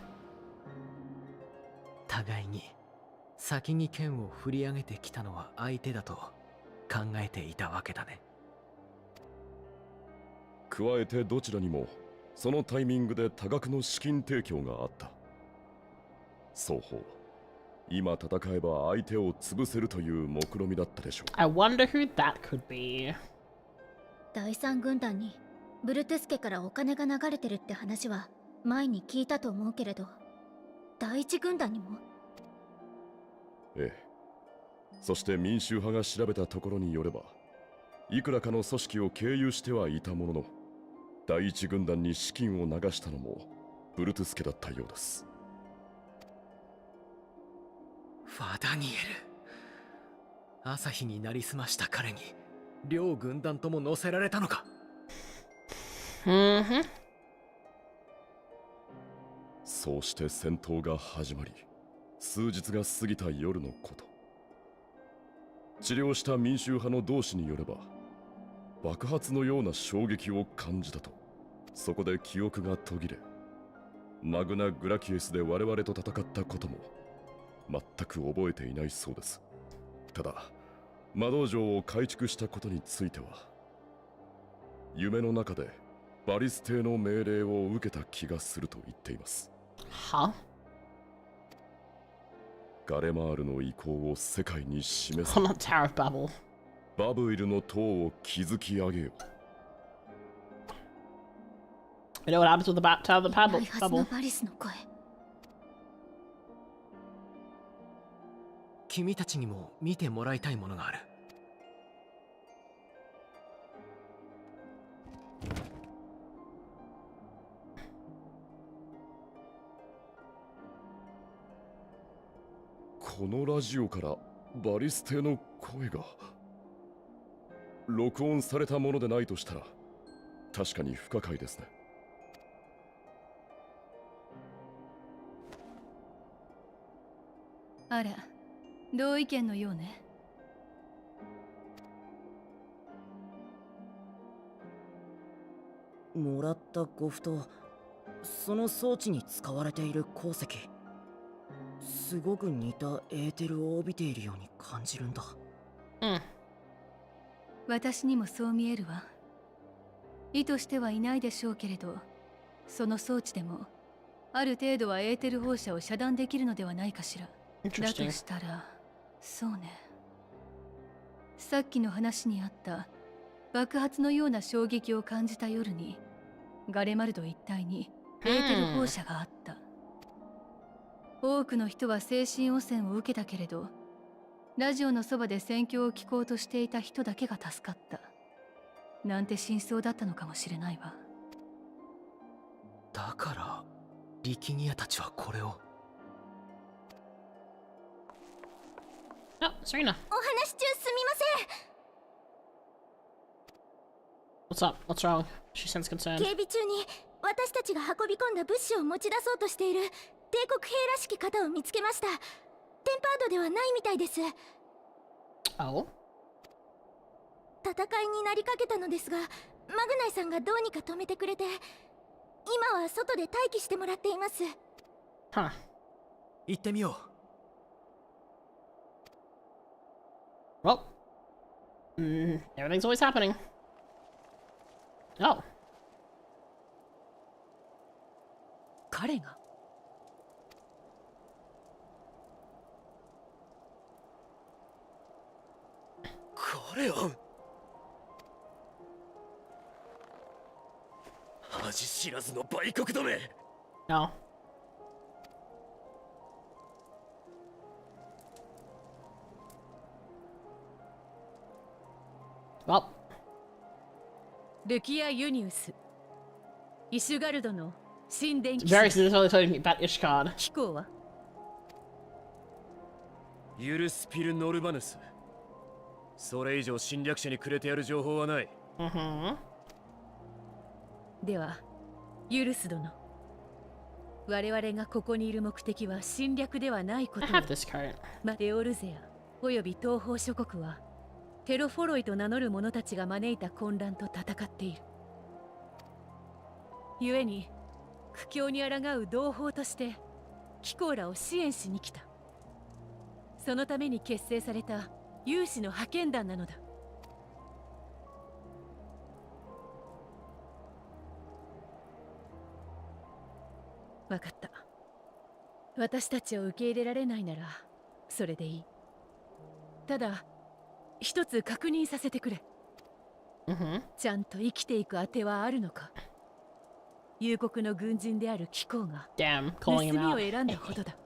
Speaker 5: 互いに先に剣を振り上げてきたのは相手だと考えていたわけだね。
Speaker 9: 加えてどちらにもそのタイミングで多額の資金提供があった。双方今戦えば相手を潰せるという目論みだったでしょう。
Speaker 1: I wonder who that could be.
Speaker 4: 第三軍団にブルトゥス家からお金が流れてるって話は前に聞いたと思うけれど、第一軍団にも？
Speaker 9: ええ。そして民衆派が調べたところによれば、いくらかの組織を経由してはいたものの、第一軍団に資金を流したのもブルトゥス家だったようです。
Speaker 5: ファダニエル、朝日になりすました彼に両軍団とも乗せられたのか。
Speaker 9: そうして戦闘が始まり、数日が過ぎた夜のこと。治療した民衆派の同志によれば、爆発のような衝撃を感じたと。そこで記憶が途切れ、マグナ・グラキエスで我々と戦ったことも全く覚えていないそうです。ただ魔道場を改築したことについては、夢の中でバリステの命令を受けた気がすると言っています。
Speaker 1: は？
Speaker 9: ガレマールの意向を世界に示す。
Speaker 1: On the Tower of Babel.
Speaker 9: バブイルの塔を築き上げよう。
Speaker 1: You know what happens with the Tower of the Babel?
Speaker 4: バリスの声。
Speaker 5: 君たちにも見てもらいたいものがある。
Speaker 9: このラジオからバリステの声が録音されたものでないとしたら確かに不可解ですね。
Speaker 3: あら、同意見のようね。
Speaker 7: もらったゴフとその装置に使われている鉱石、すごく似たエーテルを帯びているように感じるんだ。
Speaker 3: 私にもそう見えるわ。意図してはいないでしょうけれど、その装置でもある程度はエーテル放射を遮断できるのではないかしら。だとしたら、そうね。さっきの話にあった爆発のような衝撃を感じた夜にガレマルド一帯にエーテル放射があった。多くの人は精神汚染を受けたけれど、ラジオのそばで戦況を聞こうとしていた人だけが助かった。なんて真相だったのかもしれないわ。
Speaker 5: だからリキニアたちはこれを。
Speaker 1: Oh, Serena.
Speaker 4: お話中すみません。
Speaker 1: What's up? What's wrong? She sounds concerned.
Speaker 4: 警備中に私たちが運び込んだ物資を持ち出そうとしている帝国兵らしき方を見つけました。テンパードではないみたいです。
Speaker 1: Oh?
Speaker 4: 戦いになりかけたのですが、マグナイさんがどうにか止めてくれて、今は外で待機してもらっています。
Speaker 1: Huh.
Speaker 5: 行ってみよう。
Speaker 1: Well, everything's always happening. Oh.
Speaker 3: 彼が
Speaker 5: 彼は恥知らずの売国どめ
Speaker 1: No. Well.
Speaker 3: ルキア・ユニウスイシュガルドの神殿騎
Speaker 1: Very
Speaker 3: 士
Speaker 1: sincerely told me about Ishkard.
Speaker 3: 機構は
Speaker 5: ユルスピル・ノルバヌス。それ以上侵略者にくれてやる情報はない。
Speaker 3: ではユルス殿、我々がここにいる目的は侵略ではないこ
Speaker 1: I
Speaker 3: と
Speaker 1: have this card.
Speaker 3: デオルゼアおよび東方諸国はテロフォロイと名乗る者たちが招いた混乱と戦っている。故に苦境に抗う同胞として機構らを支援しに来た。そのために結成された有志の派遣団なのだ。わかった。私たちを受け入れられないならそれでいい。ただ一つ確認させてくれ。ちゃんと生きていく当てはあるのか。幽国の軍人である機構が
Speaker 1: Damn,
Speaker 3: 盗
Speaker 1: calling
Speaker 3: み
Speaker 1: him
Speaker 3: を
Speaker 1: out.
Speaker 3: 選んだほどだ。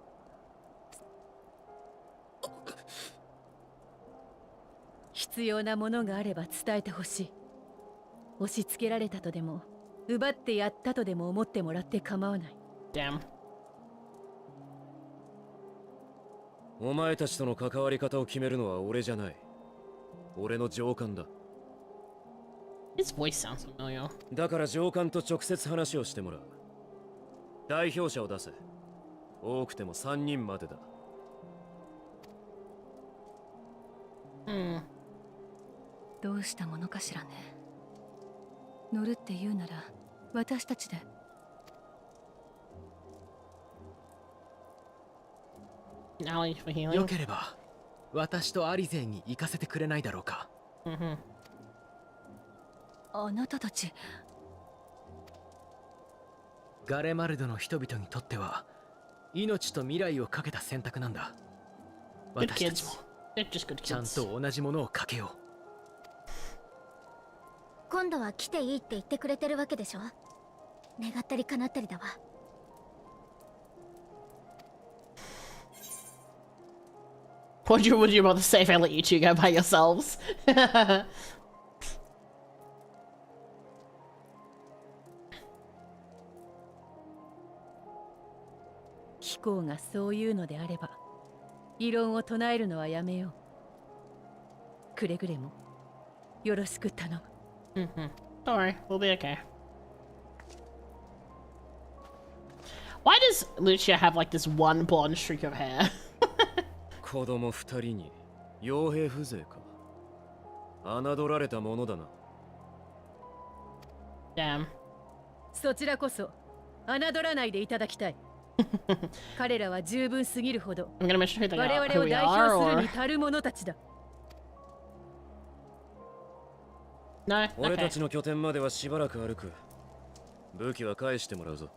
Speaker 3: 必要なものがあれば伝えてほしい。押し付けられたとでも奪ってやったとでも思ってもらって構わない。
Speaker 1: Damn.
Speaker 5: お前たちとの関わり方を決めるのは俺じゃない。俺の上官だ。
Speaker 1: His voice sounds familiar.
Speaker 5: だから上官と直接話をしてもらう。代表者を出せ。多くても3人までだ。
Speaker 3: どうしたものかしらね。乗るって言うなら私たちで。
Speaker 1: Alley for
Speaker 5: よ
Speaker 1: healing.
Speaker 5: ければ私とアリゼンに行かせてくれないだろうか。
Speaker 3: あなたたち
Speaker 5: ガレマルドの人々にとっては命と未来をかけた選択なんだ。
Speaker 1: Good
Speaker 5: 私たちも
Speaker 1: kids. They're just good
Speaker 5: ちゃん
Speaker 1: kids.
Speaker 5: と同じものをかけよう。
Speaker 4: 今度は来ていいって言ってくれてるわけでしょ。願ったり叶ったりだわ。
Speaker 1: Would you rather say if I let you two go by yourselves?
Speaker 3: 機構がそういうのであれば異論を唱えるのはやめよう。くれぐれもよろしく頼む。
Speaker 1: Don't worry, we'll be okay. Why does Lucia have like this one blonde streak of hair?
Speaker 5: 子供2人に傭兵風情か。侮られたものだな。
Speaker 1: Damn.
Speaker 3: そちらこそ侮らないでいただきたい。彼らは十分すぎるほど
Speaker 1: I'm gonna mention who they
Speaker 3: 我
Speaker 1: are,
Speaker 3: 々
Speaker 1: who
Speaker 3: を
Speaker 1: we
Speaker 3: 代
Speaker 1: are,
Speaker 3: 表する
Speaker 1: or
Speaker 3: に足る者たちだ。
Speaker 1: no.
Speaker 5: 俺た
Speaker 1: Okay.
Speaker 5: ちの拠点まではしばらく歩く。武器は返してもらうぞ。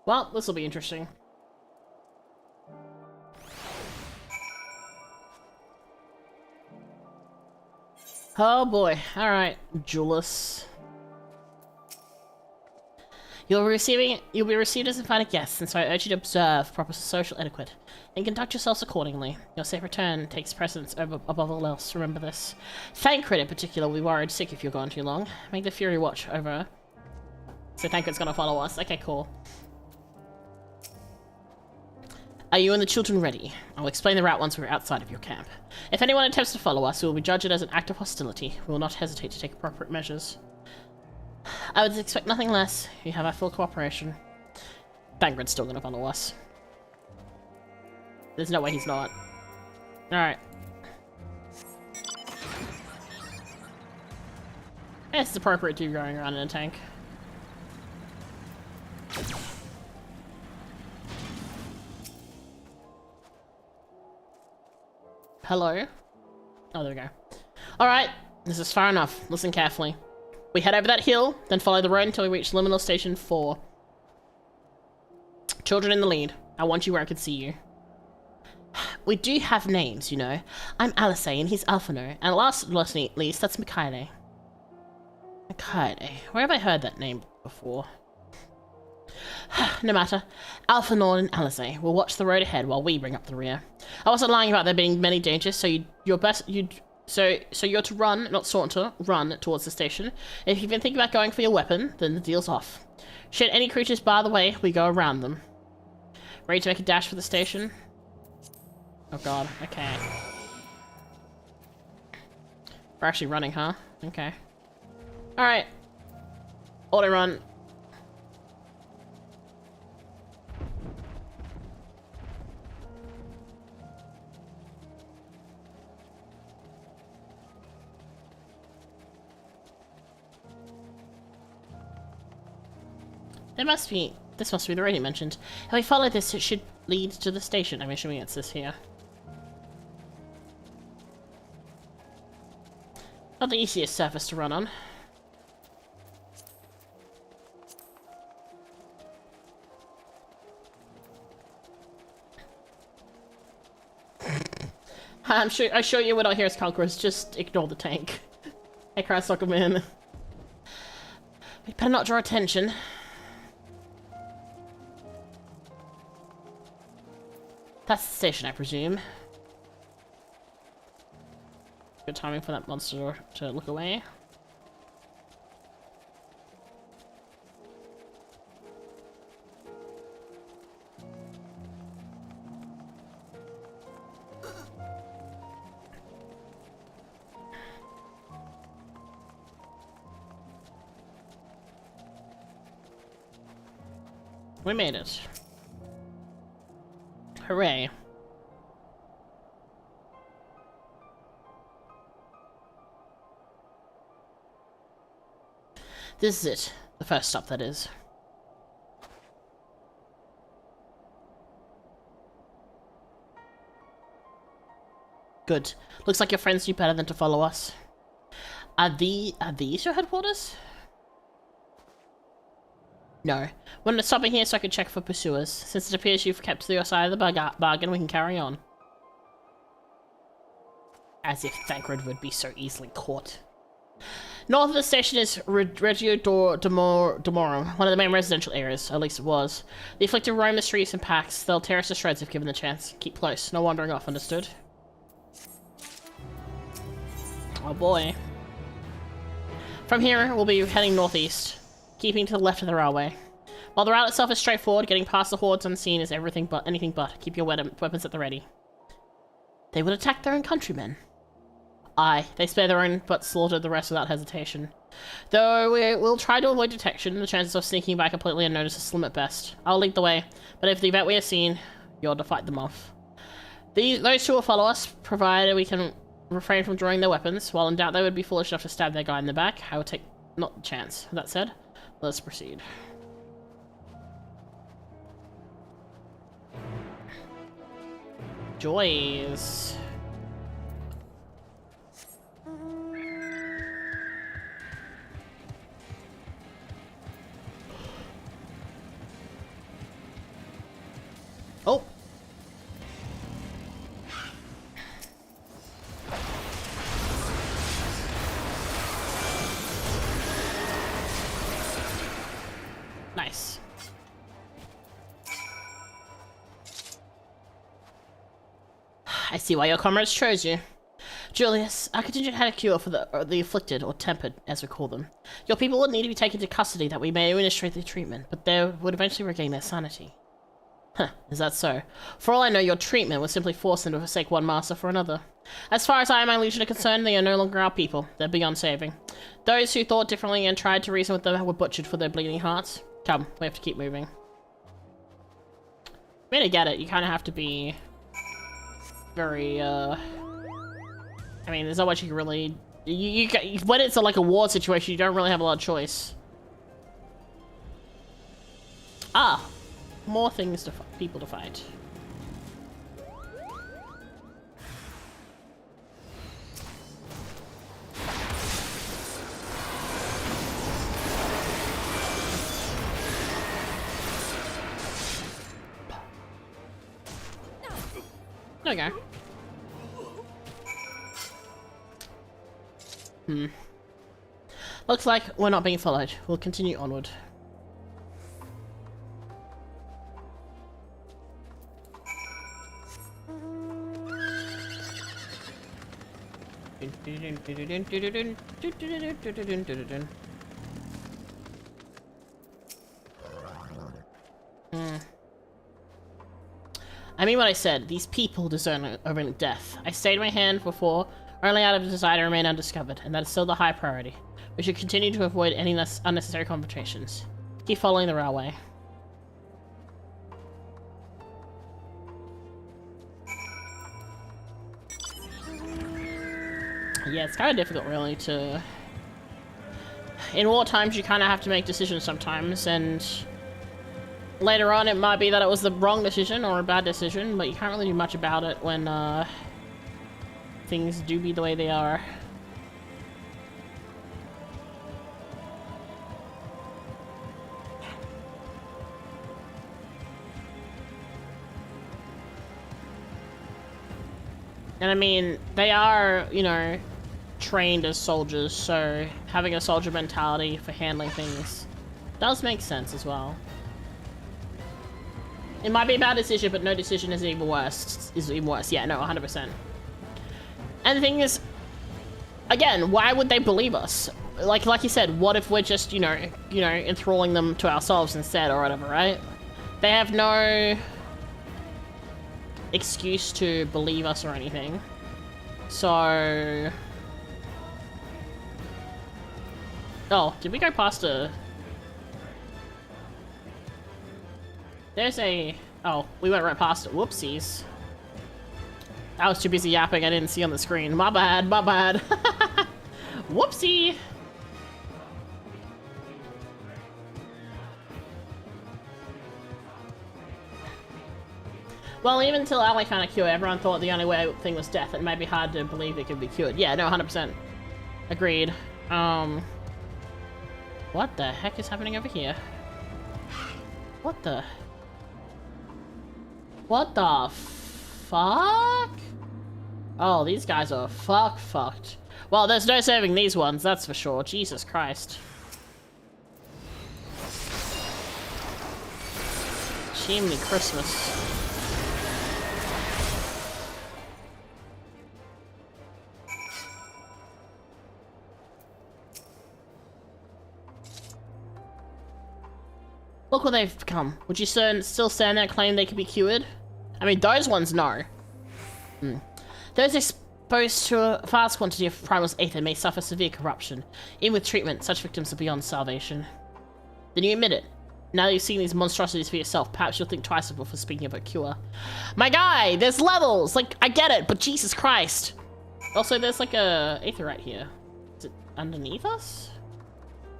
Speaker 1: Well, this will be interesting. Oh boy. Alright, Julius. You'll be received as invited guests, and so I urge you to observe proper social etiquette and conduct yourselves accordingly. Your safe return takes precedence above all else. Remember this. Thancred in particular will be worried sick if you're gone too long. Make the Fury watch over. So Thancred's gonna follow us. Okay, cool. Are you and the children ready? I'll explain the route once we're outside of your camp. If anyone attempts to follow us, we will be judged as an act of hostility. We will not hesitate to take appropriate measures. I would expect nothing less. You have our full cooperation. Bangred's still gonna follow us. There's no way he's not. Alright. It's appropriate to be going around in a tank. Hello? Oh, there we go. Alright, this is far enough. Listen carefully. We head over that hill, then follow the road until we reach Liminal Station 4. Children in the lead. I want you where I can see you. We do have names, you know. I'm Alice and he's Alphano. And last but not least, that's Mikaide. Mikaide. Where have I heard that name before? No matter. Alphano and Alice will watch the road ahead while we bring up the rear. I wasn't lying about there being many dangers, so so you're to run, not saunter, run towards the station. If you've been thinking about going for your weapon, then the deal's off. Should any creatures bar the way, we go around them. Ready to make a dash for the station? Oh god, okay. We're actually running, huh? Okay. Alright. Auto run. This must be the road he mentioned. If we follow this, it should lead to the station. I'm assuming it's this here. Not the easiest surface to run on. I assure you when I hear us conquerors, just ignore the tank. Hey, Christ, suck him in. We better not draw attention. That's the station, I presume. Good timing for that monster to look away. We made it. Hooray. This is it. The first stop, that is. Good. Looks like your friends knew better than to follow us. Are these your headquarters? No. We're stopping here so I can check for pursuers. Since it appears you've kept to your side of the bargain, we can carry on. As if Thancred would be so easily caught. North of the station is Reggio Domorum, one of the main residential areas, at least it was. The afflicted roam the streets in packs. They'll tear us to shreds if given the chance. Keep close. No wandering off, understood? Oh boy. From here, we'll be heading northeast, keeping to the left of the railway. While the route itself is straightforward, getting past the hordes unseen is anything but. Keep your weapons at the ready. They would attack their own countrymen. Aye, they spare their own but slaughter the rest without hesitation. Though we'll try to avoid detection, the chances of sneaking by completely unnoticed are slim at best. I'll lead the way, but if the event we have seen, you're to fight them off. Those two will follow us, provided we can refrain from drawing their weapons. While in doubt, they would be foolish enough to stab their guy in the back. I would take not the chance. That said, let's proceed. Joys. Oh. Nice. I see why your comrades chose you. Julius, our contingent had a cure for the afflicted, or tempered, as we call them. Your people would need to be taken to custody that we may administrate the treatment, but they would eventually regain their sanity. Huh, is that so? For all I know, your treatment was simply forced them to forsake one master for another. As far as I and my legion are concerned, they are no longer our people. They're beyond saving. Those who thought differently and tried to reason with them were butchered for their bleeding hearts. Come, we have to keep moving. I mean, I get it. You kind of have to be very, I mean, there's not much you can really... when it's like a war situation, you don't really have a lot of choice. Ah! More things to people to fight. There we go. Looks like we're not being followed. We'll continue onward. I mean what I said. These people deserve only death. I stayed my hand before, only out of a desire to remain undiscovered, and that is still the high priority. We should continue to avoid any unnecessary confrontations. Keep following the railway. Yeah, it's kind of difficult, really, to... In war times, you kind of have to make decisions sometimes, and... Later on, it might be that it was the wrong decision or a bad decision, but you can't really do much about it when, things do be the way they are. And I mean, they are, you know, trained as soldiers, so having a soldier mentality for handling things does make sense as well. It might be a bad decision, but no decision is even worse. Yeah, no, 100%. And the thing is, again, why would they believe us? Like you said, what if we're just, you know, enthralling them to ourselves instead or whatever, right? They have no excuse to believe us or anything. So... Oh, did we go past a... There's a... Oh, we went right past it. Whoopsies. I was too busy yapping, I didn't see on the screen. My bad, my bad. Whoopsie! Well, even until Ali found a cure, everyone thought the only thing was death. It may be hard to believe it could be cured. Yeah, no, 100%. Agreed. What the heck is happening over here? What the... What the fuck? Oh, these guys are fucked. Well, there's no saving these ones, that's for sure. Jesus Christ. Chimney Christmas. Look what they've become. Would you still stand there and claim they could be cured? I mean, those ones, no. Those exposed to a vast quantity of primal ether may suffer severe corruption. Even with treatment, such victims are beyond salvation. Then you admit it. Now that you've seen these monstrosities for yourself, perhaps you'll think twice before speaking of a cure. My guy, there's levels! Like, I get it, but Jesus Christ! Also, there's like a ether right here. Is it underneath us?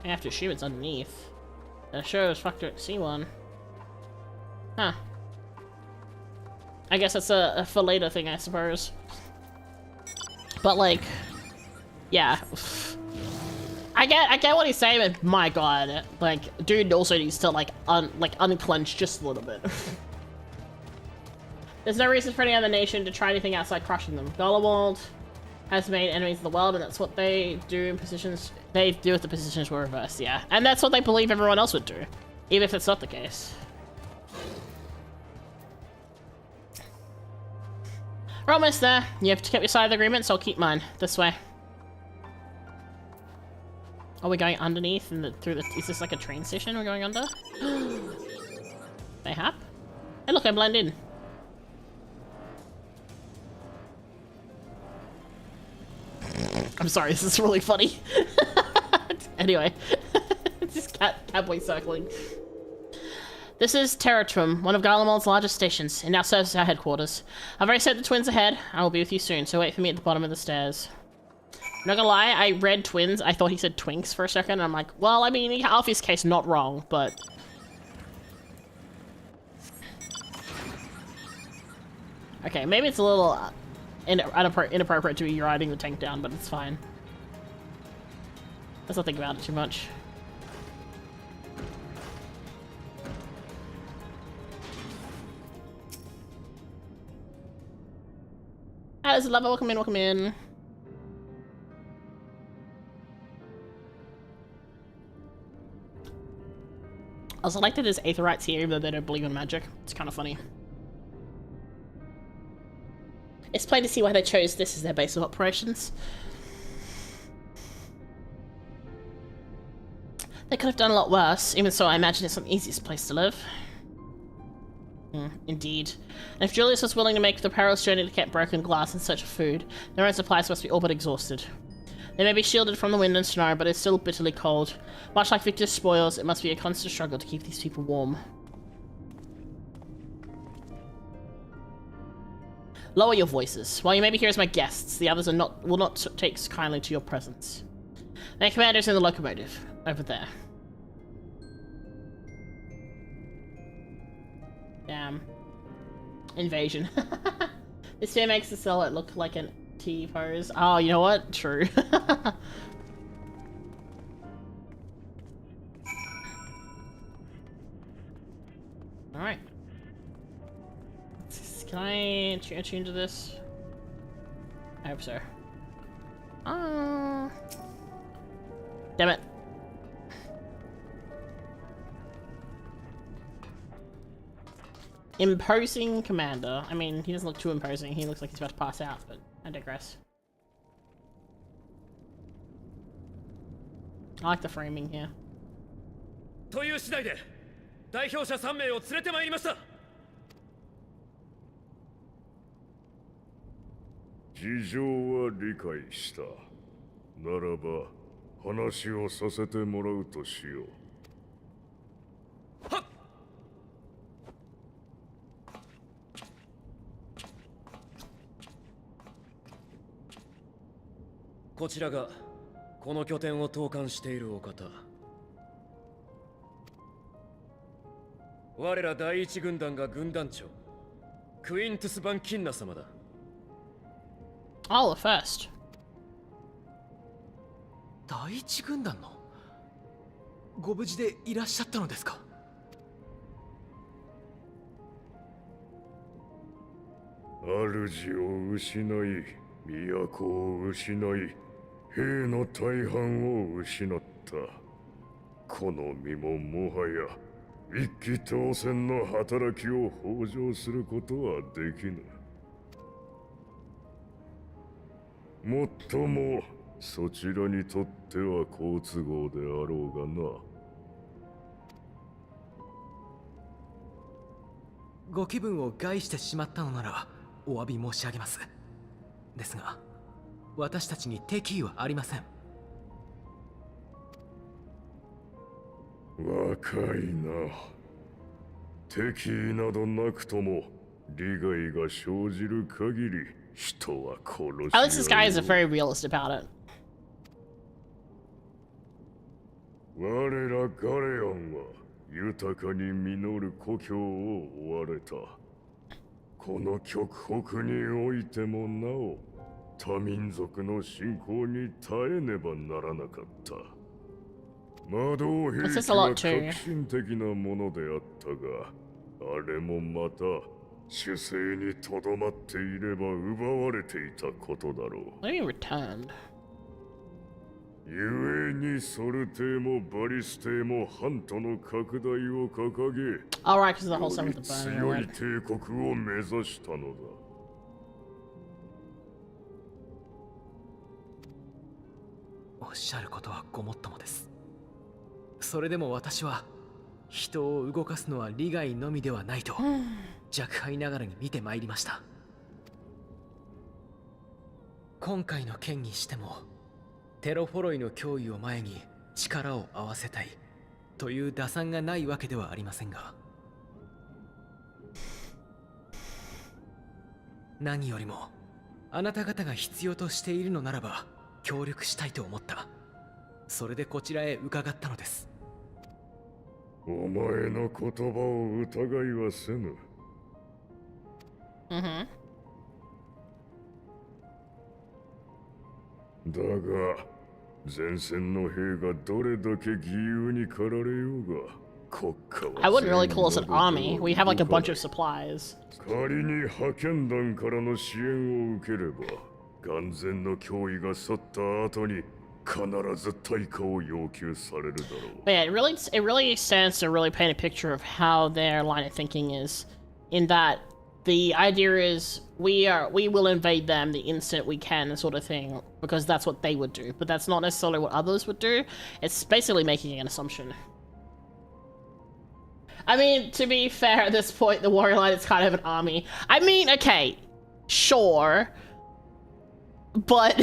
Speaker 1: I have to assume it's underneath. I sure as fuck don't see one. Huh. I guess that's a for later thing, I suppose. But like, yeah. I get what he's saying, but my god, like, dude also needs to like unclench just a little bit. There's no reason for any other nation to try anything outside crushing them. Garlemald has made enemies of the world, and that's what they do in positions. They do if the positions were reversed, yeah. And that's what they believe everyone else would do, even if that's not the case. We're almost there. You have to keep your side of the agreement, so I'll keep mine. This way. Are we going underneath and through the... Is this like a train station we're going under? Mayhap? Hey look, I blend in. I'm sorry, this is really funny. Anyway. Just catboy circling. This is Terratrum, one of Garlemald's largest stations. It now serves as our headquarters. I've already sent the twins ahead. I will be with you soon, so wait for me at the bottom of the stairs. I'm not gonna lie, I read twins. I thought he said twinks for a second, and I'm like, well, I mean, in Alfie's case, not wrong, but... Okay, maybe it's a little inappropriate to be riding the tank down, but it's fine. Let's not think about it too much. Ah, there's a lava. Welcome in, welcome in. I also like that there's Aetherites here, even though they don't believe in magic. It's kind of funny. It's plain to see why they chose this as their base of operations. They could have done a lot worse, even so I imagine it's the easiest place to live. Indeed. And if Julius was willing to make the perilous journey to get broken glass in search of food, their own supplies must be all but exhausted. They may be shielded from the wind and snow, but it's still bitterly cold. Much like Victor's spoils, it must be a constant struggle to keep these people warm. Lower your voices. While you may be here as my guests, the others will not take kindly to your presence. Their commander's in the locomotive, over there. Damn. Invasion. This here makes the silhouette look like an T pose. Oh, you know what? True. Alright. Can I attune to this? I hope so. Damn it. Imposing commander. I mean, he doesn't look too imposing. He looks like he's about to pass out, but I digress. I like the framing here.
Speaker 11: という次第で代表者3名を連れてまいりました。
Speaker 6: 事情は理解した。ならば話をさせてもらうとしよう。
Speaker 11: はっ。こちらがこの拠点を統管しているお方。我ら第一軍団が軍団長クイントゥス・バンキンナ様だ。
Speaker 1: Oh, the first.
Speaker 5: 第一軍団のご無事でいらっしゃったのですか？
Speaker 6: 主を失い、都を失い、兵の大半を失った。この身ももはや一騎当選の働きを幇助することはできぬ。もっともそちらにとっては好都合であろうがな。
Speaker 5: ご気分を害してしまったのならお詫び申し上げます。ですが私たちに敵意はありません。
Speaker 6: 若いな。敵意などなくとも利害が生じる限り人は殺し合う。
Speaker 1: At least this guy is very realist about it.
Speaker 6: 我らガレオンは豊かに実る故郷を追われた。この極北においてもなお多民族の侵攻に耐えねばならなかった。魔導兵器は革新的なものであったが、あれもまた主勢にとどまっていれば奪われていたことだろう。
Speaker 1: Maybe returned.
Speaker 6: 故にソル艇もバリス艇もハントの拡大を掲げ、
Speaker 1: Alright, because the whole stuff with the
Speaker 6: 強い
Speaker 1: burning.
Speaker 6: 帝国を目指したのだ。
Speaker 5: おっしゃることはごもっともです。それでも私は人を動かすのは利害のみではないと若輩ながらに見てまいりました。今回の件にしてもテロフォロイの脅威を前に力を合わせたいという打算がないわけではありませんが、何よりもあなた方が必要としているのならば協力したいと思った。それでこちらへ伺ったのです。
Speaker 6: お前の言葉を疑いはせぬ。だが、前線の兵がどれだけ義勇に駆られようが、国家は
Speaker 1: I wouldn't really call us an army. We have like a bunch of supplies.
Speaker 6: 仮に派遣団からの支援を受ければ、眼前の脅威が去った後に必ず対価を要求されるだろう。
Speaker 1: But yeah, it really stands to really paint a picture of how their line of thinking is, in that the idea is we will invade them the instant we can, sort of thing, because that's what they would do. But that's not necessarily what others would do. It's basically making an assumption. I mean, to be fair, at this point, the warrior line is kind of an army. I mean, okay, sure, but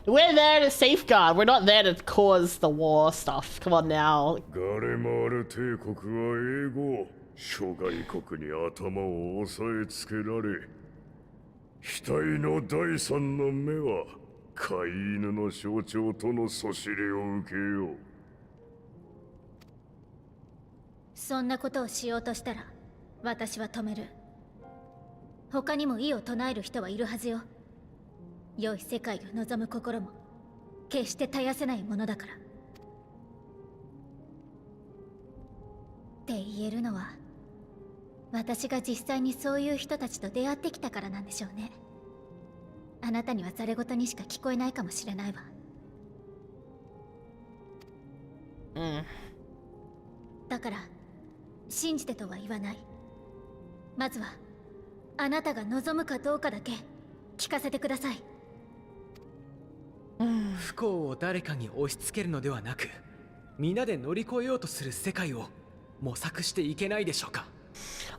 Speaker 1: we're there to safeguard. We're not there to cause the war stuff. Come on now.
Speaker 6: ガレマール帝国は英語、諸外国に頭を押さえつけられ、額の第三の目は飼い犬の象徴とのそしりを受けよう。
Speaker 4: そんなことをしようとしたら私は止める。他にも異を唱える人はいるはずよ。良い世界を望む心も決して絶やせないものだから。って言えるのは私が実際にそういう人たちと出会ってきたからなんでしょうね。あなたにはざれ言にしか聞こえないかもしれないわ。だから信じてとは言わない。まずはあなたが望むかどうかだけ聞かせてください。
Speaker 5: 不幸を誰かに押し付けるのではなく、皆で乗り越えようとする世界を模索していけないでしょうか。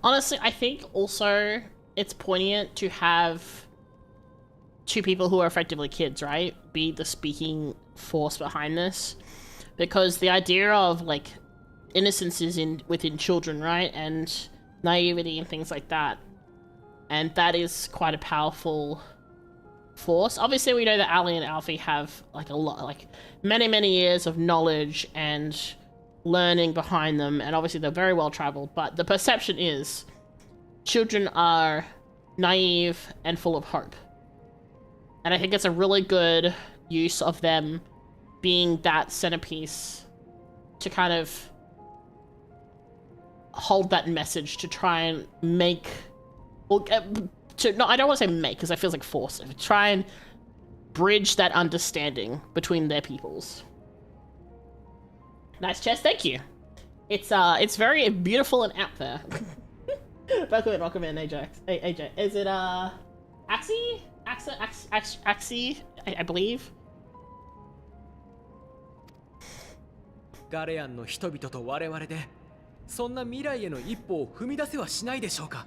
Speaker 1: Honestly, I think also it's poignant to have two people who are effectively kids, right, be the speaking force behind this, because the idea of like innocence is within children, right, and naivety and things like that, and that is quite a powerful force. Obviously, we know that Ali and Alfie have like a lot, like many years of knowledge and learning behind them, and obviously they're very well traveled, but the perception is children are naive and full of hope, and I think it's a really good use of them being that centerpiece to kind of hold that message, to try and make, or no, I don't want to say make because that feels like force. Try and bridge that understanding between their peoples. Nice chest, thank you. It's very beautiful and out there. Welcome in, Ajax. Hey, AJ, is it Axie? Axie, I believe.
Speaker 5: ガレアンの人々と我々でそんな未来への一歩を踏み出せはしないでしょうか。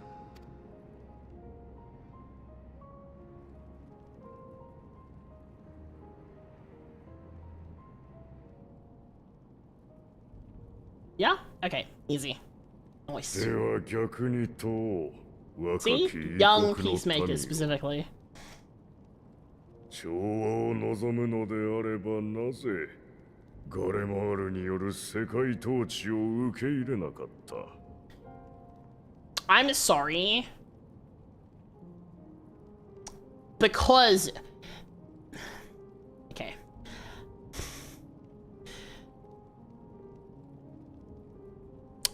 Speaker 1: Yeah? Okay, easy. Nice.
Speaker 6: では逆にと、若き
Speaker 1: See? Young peacemakers specifically.
Speaker 6: 調和を望むのであればなぜガレマールによる世界統治を受け入れなかった。
Speaker 1: I'm sorry. Because... Okay.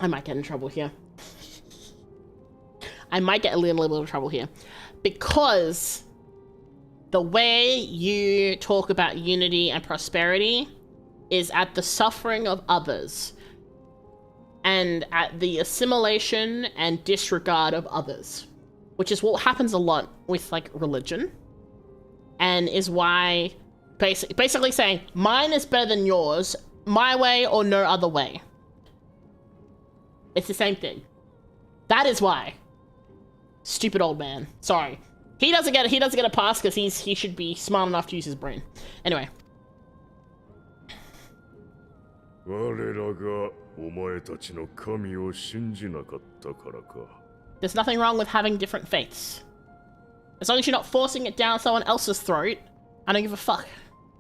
Speaker 1: I might get in trouble here. I might get a little bit of trouble here. Because the way you talk about unity and prosperity is at the suffering of others and at the assimilation and disregard of others, which is what happens a lot with like religion, and is why basically saying mine is better than yours, my way or no other way. It's the same thing. That is why. Stupid old man. Sorry. He doesn't get a pass because he should be smart enough to use his brain. Anyway.
Speaker 6: 我らがお前たちの神を信じなかったからか。
Speaker 1: There's nothing wrong with having different faiths. As long as you're not forcing it down someone else's throat, I don't give a fuck.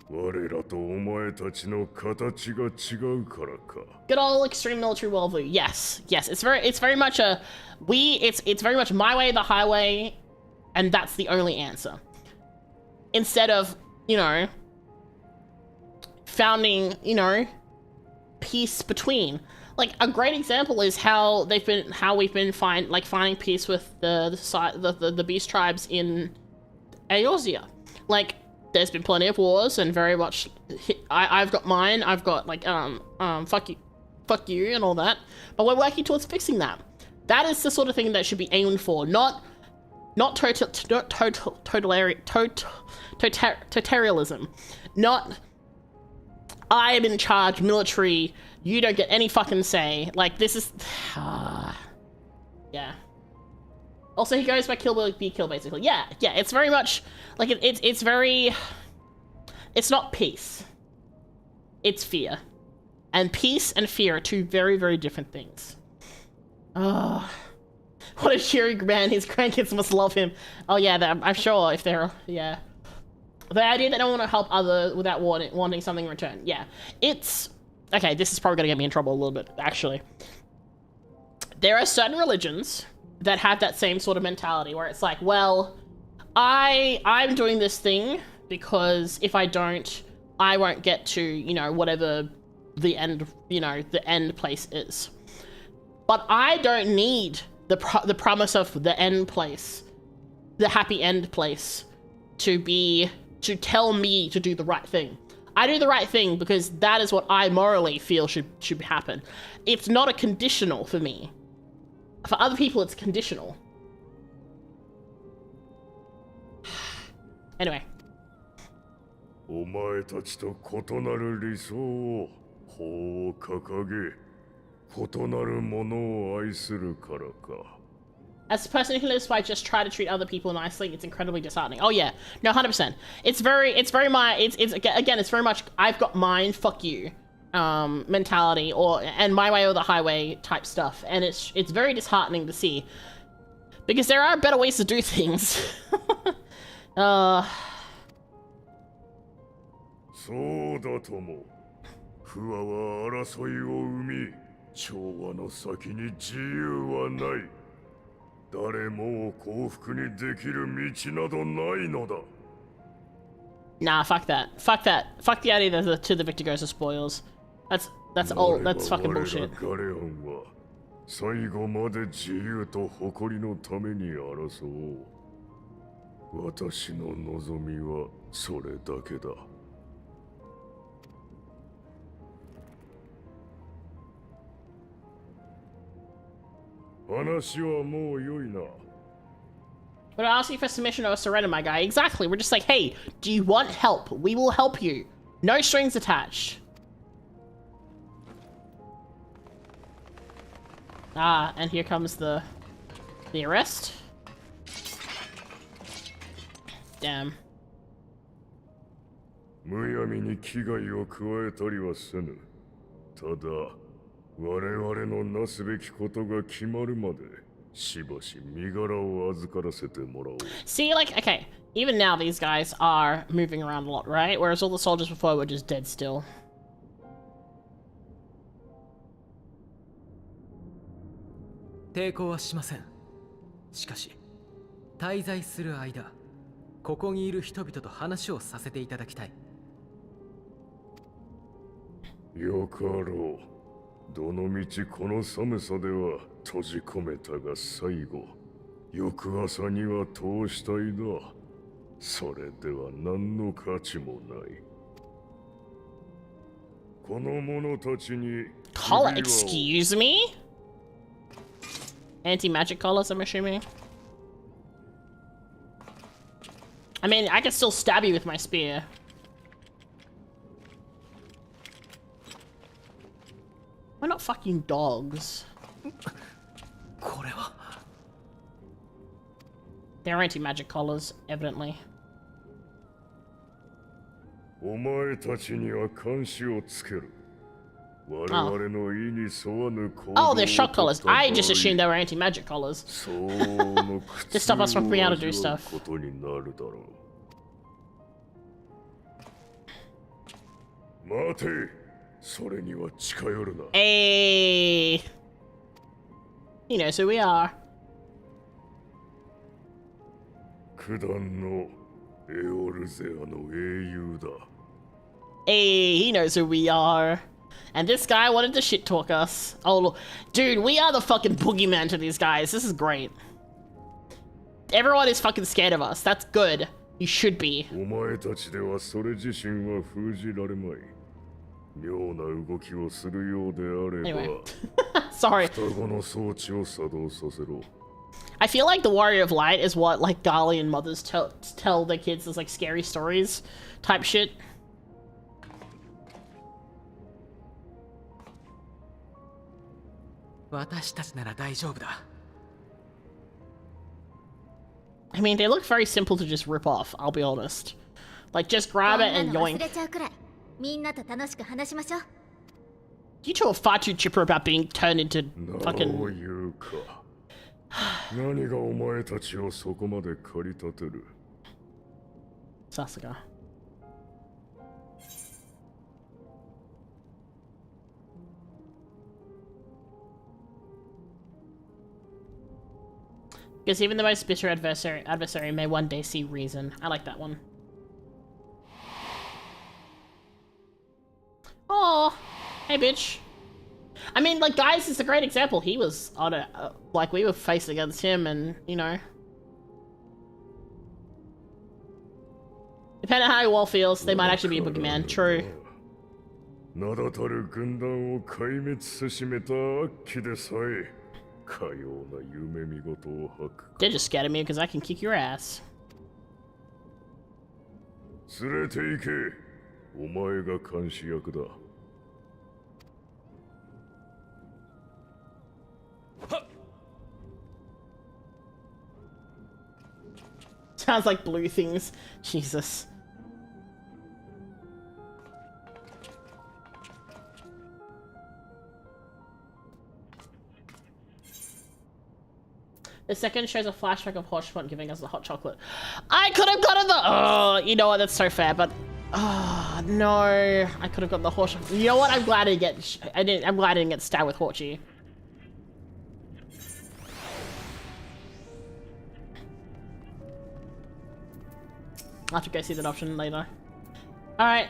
Speaker 6: 我らとお前たちの形が違うからか。
Speaker 1: Good old extreme military worldview. Yes, yes. It's very much a it's very much my way, the highway, and that's the only answer. instead of, you know, founding, you know, peace between. Like, a great example is how we've been finding peace with the beast tribes in Eorzea. Like, there's been plenty of wars and very much, I've got mine, I've got like, fuck you and all that, but we're working towards fixing that. That is the sort of thing that should be aimed for, not totalitarianism, not I am in charge military, you don't get any fucking say. Like, this is yeah. Also, he goes by kill will be kill, basically. Yeah, it's very much like it's very, it's not peace, it's fear, and peace and fear are two very, very different things. Oh, what a cheery man! His grandkids must love him. Oh yeah, I'm sure if they're, yeah. The idea that I want to help others without wanting something in return. Yeah, it's okay. This is probably gonna get me in trouble a little bit, actually. There are certain religions that have that same sort of mentality where it's like, well, I'm doing this thing because if I don't, I won't get to, you know, whatever the end, you know, the end place is. But I don't need the promise of the end place, the happy end place, to tell me to do the right thing. I do the right thing because that is what I morally feel should happen. It's not a conditional for me. For other people, it's conditional. Anyway.
Speaker 6: お前たちと異なる理想を法を掲げ、異なるものを愛するからか。
Speaker 1: As a person who lives by just try to treat other people nicely, it's incredibly disheartening. Oh yeah, no, 100%. It's very much I've got mine, fuck you, mentality, and my way or the highway type stuff, and it's very disheartening to see, because there are better ways to do things.
Speaker 6: そうだとも。不和は争いを生み、調和の先に自由はない。誰もを幸福にできる道などないのだ。
Speaker 1: Nah, fuck that. Fuck that. Fuck the idea that to the victor goes to spoils. That's all. That's fucking bullshit.
Speaker 6: ガレオンは最後まで自由と誇りのために争おう。私の望みはそれだけだ。話はもう良いな。
Speaker 1: We're not asking for submission or surrender, my guy. Exactly. We're just like, hey, do you want help? We will help you. No strings attached. Ah, and here comes the arrest. Damn.
Speaker 6: むやみに危害を加えたりはせぬ。ただ、我々のなすべきことが決まるまで、しばし身柄を預からせてもらおう。
Speaker 1: See, like, okay, even now these guys are moving around a lot, right? Whereas all the soldiers before were just dead still.
Speaker 5: 抵抗はしません。しかし、滞在する間、ここにいる人々と話をさせていただきたい。
Speaker 6: よかろう。どのみちこの寒さでは閉じ込めたが最後、翌朝には通したいだ。それでは何の価値もない。この者たちに。
Speaker 1: Collar, excuse me? Anti-magic collars, I'm assuming. I mean, I can still stab you with my spear. We're not fucking dogs. They're anti-magic collars, evidently.
Speaker 6: お前たちには監視をつける。我々の意に沿わぬ行動を
Speaker 1: Oh, they're shock collars. I just assumed they were anti-magic collars. To stop us from being able to do stuff.
Speaker 6: ことになるだろう。待て。それには近寄るな。
Speaker 1: Hey. He knows who we are.
Speaker 6: 九段のエオルゼアの英雄だ。
Speaker 1: Hey, he knows who we are. And this guy wanted to shit talk us. Oh, dude, we are the fucking boogeyman to these guys. This is great. Everyone is fucking scared of us. That's good. You should be.
Speaker 6: お前たちではそれ自身は封じられまい。妙な動きをするようであれば、
Speaker 1: Anyway. Sorry.
Speaker 6: 双子の装置を作動させろ。
Speaker 1: I feel like the Warrior of Light is what like Garlean mothers tell their kids as like scary stories type shit. I mean, they look very simple to just rip off, I'll be honest. Like, just grab it and yoink.
Speaker 4: みんなと楽しく話しましょう。
Speaker 1: You two are far too chipper about being turned into
Speaker 6: 何を
Speaker 1: fucking...
Speaker 6: 言うか。何がお前たちをそこまで駆り立てる。
Speaker 1: Sasuga. Because even the most bitter adversary may one day see reason. I like that one. Oh, hey, bitch. I mean, like, guys, it's a great example. He was on a, like, we were faced against him, and, you know. Depending on how your wall feels, they might actually be a boogeyman. True.
Speaker 6: 名だたる軍団を壊滅せしめた悪鬼でさえ、かような夢見事を吐く。
Speaker 1: They're just scared of me because I can kick your ass.
Speaker 6: 連れて行け。お前が監視役だ。
Speaker 1: Sounds like blue things. Jesus. The second shows a flashback of Hoshmont giving us the hot chocolate. I could have gotten the... Oh, you know what? That's so fair, but... Oh, no. I could have got the hot chocolate. You know what? I'm glad I didn't get... I'm glad I didn't get stabbed with Horchi. I'll have to go see that option later. Alright.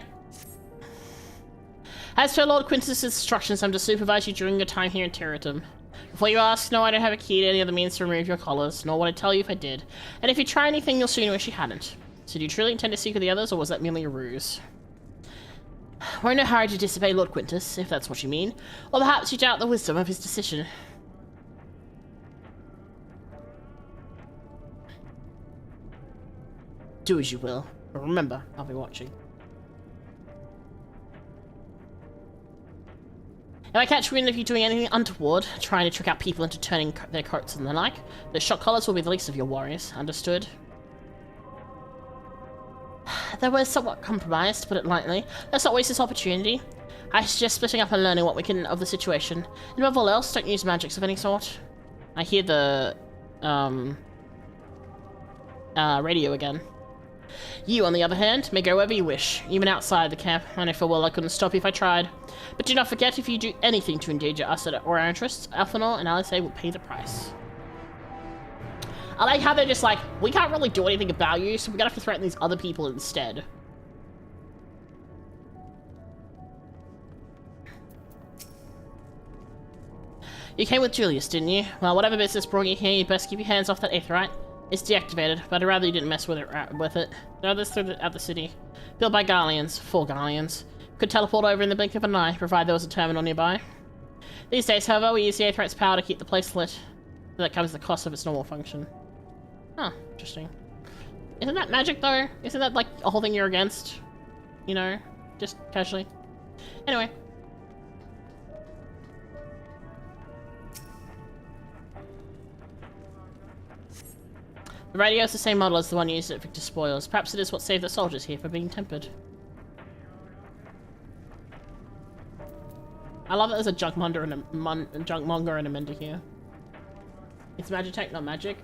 Speaker 1: As per Lord Quintus's instructions, I'm to supervise you during your time here in Territum. Before you ask, no, I don't have a key to any other means to remove your collars, nor would I tell you if I did. And if you try anything, you'll soon wish you hadn't. So do you truly intend to seek with the others, or was that merely a ruse? We're in no hurry to disobey Lord Quintus, if that's what you mean. Or perhaps you doubt the wisdom of his decision. Do as you will, but remember, I'll be watching. If I catch wind of you doing anything untoward, trying to trick out people into turning their coats and the like, the shock collars will be the least of your worries, understood? They were somewhat compromised, to put it lightly. Let's not waste this opportunity. I suggest splitting up and learning what we can of the situation. And above all else, don't use magics of any sort. I hear the, radio again. You, on the other hand, may go wherever you wish, even outside the camp. I know full well I couldn't stop you if I tried. But do not forget, if you do anything to endanger us or our interests, Alphanor and Alice will pay the price. I like how they're just like, we can't really do anything about you, so we're gonna have to threaten these other people instead. You came with Julius, didn't you? Well, whatever business brought you here, you best keep your hands off that aetheryte. It's deactivated, but I'd rather you didn't mess with it. There are others out the city. Built by Garleans, 4 Garleans. Could teleport over in the blink of an eye, provided there was a terminal nearby. These days, however, we use the aetheryte's power to keep the place lit. That comes at the cost of its normal function. Huh, interesting. Isn't that magic, though? Isn't that, like, a whole thing you're against? You know? Just casually. Anyway. The radio is the same model as the one used at Victor's Spoils. Perhaps it is what saved the soldiers here from being tempered. I love that there's a junkmonger and a mender here. It's Magitech, not magic.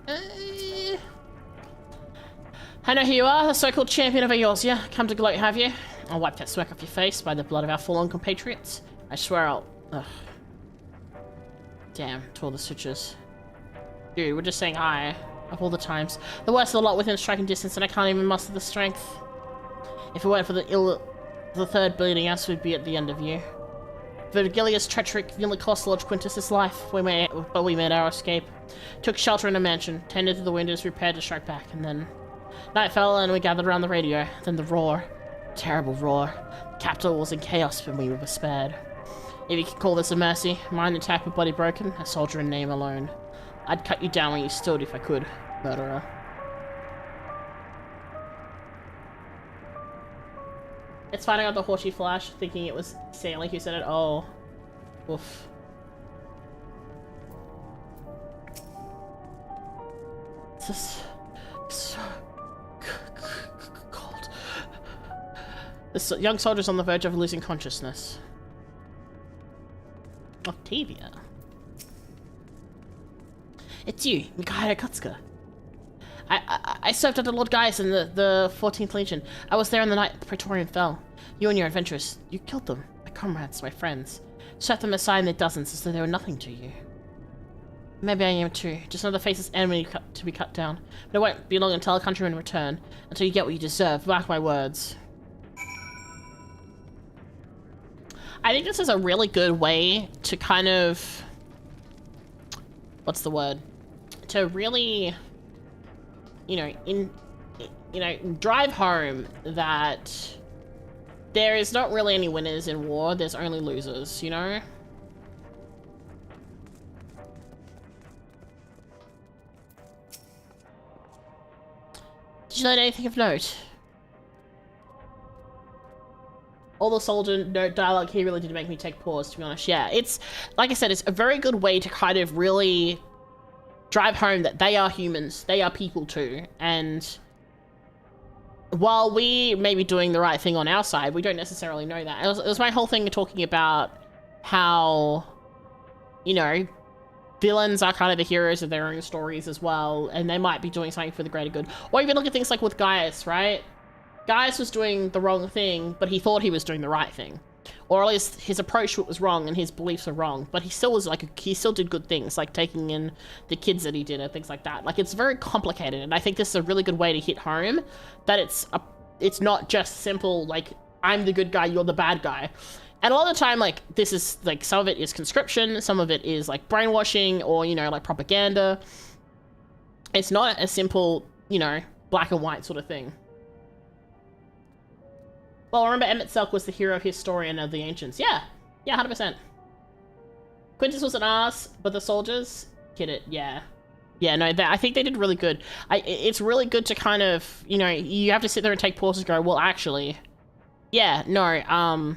Speaker 1: I know who you are, the so-called champion of Eorzea. Come to gloat, have you? I'll wipe that smirk off your face by the blood of our fallen compatriots. I swear I'll... Ugh. Damn, to all the sutures. Dude, we're just saying hi. of all the times. The worst of the lot within striking distance, and I can't even muster the strength. If it weren't for the third bleeding us, we'd be at the end of you. Virgilius' treachery nearly cost Lord Quintus his life, but we made our escape. Took shelter in a mansion, tended to the windows, prepared to strike back, and then... Night fell and we gathered around the radio. Then the roar. Terrible roar. The capital was in chaos, but we were spared. If you could call this a mercy, mind intact but body broken, a soldier in name alone. I'd cut you down when you stood if I could, murderer. It's finding out the Horsey Flash, thinking it was Stanley who said it. Oh. Oof. This is so cold. This young soldier's on the verge of losing consciousness. Octavia. It's you, Mika Akatsuka. I served under Lord Gaius in the 14th Legion. I was there on the night the Praetorian fell. You and your adventurers, you killed them. My comrades, my friends. Set them aside in their dozens as though they were nothing to you. Maybe I am too. Just another faceless enemy to be cut down. But it won't be long until our countrymen return. Until you get what you deserve. Mark my words. I think this is a really good way to kind of... What's the word? To really... drive home that there is not really any winners in war, there's only losers, you know? Did you learn anything of note? All the soldier note dialogue here really did make me take pause, to be honest. Yeah, it's, like I said, it's a very good way to kind of really drive home that they are humans, they are people too, and while we may be doing the right thing on our side, we don't necessarily know that. It was my whole thing talking about how, villains are kind of the heroes of their own stories as well, and they might be doing something for the greater good. Or even look at things like with Gaius, right? Gaius was doing the wrong thing, but he thought he was doing the right thing. Or at least his approach to it was wrong and his beliefs are wrong, but he still was he still did good things, like taking in the kids that he did and things like that. Like, it's very complicated, and I think this is a really good way to hit home that it's not just simple, like, I'm the good guy, you're the bad guy. And a lot of the time, like, this is, like, some of it is conscription, some of it is, like, brainwashing or, like, propaganda. It's not a simple, black and white sort of thing. Well, remember Emmett Selk was the hero of his story and of the ancients. Yeah, 100%. Quintus was an ass, but the soldiers hit it. Yeah, no, I think they did really good. It's really good to kind of, you have to sit there and take pauses and go, well, actually, yeah, no,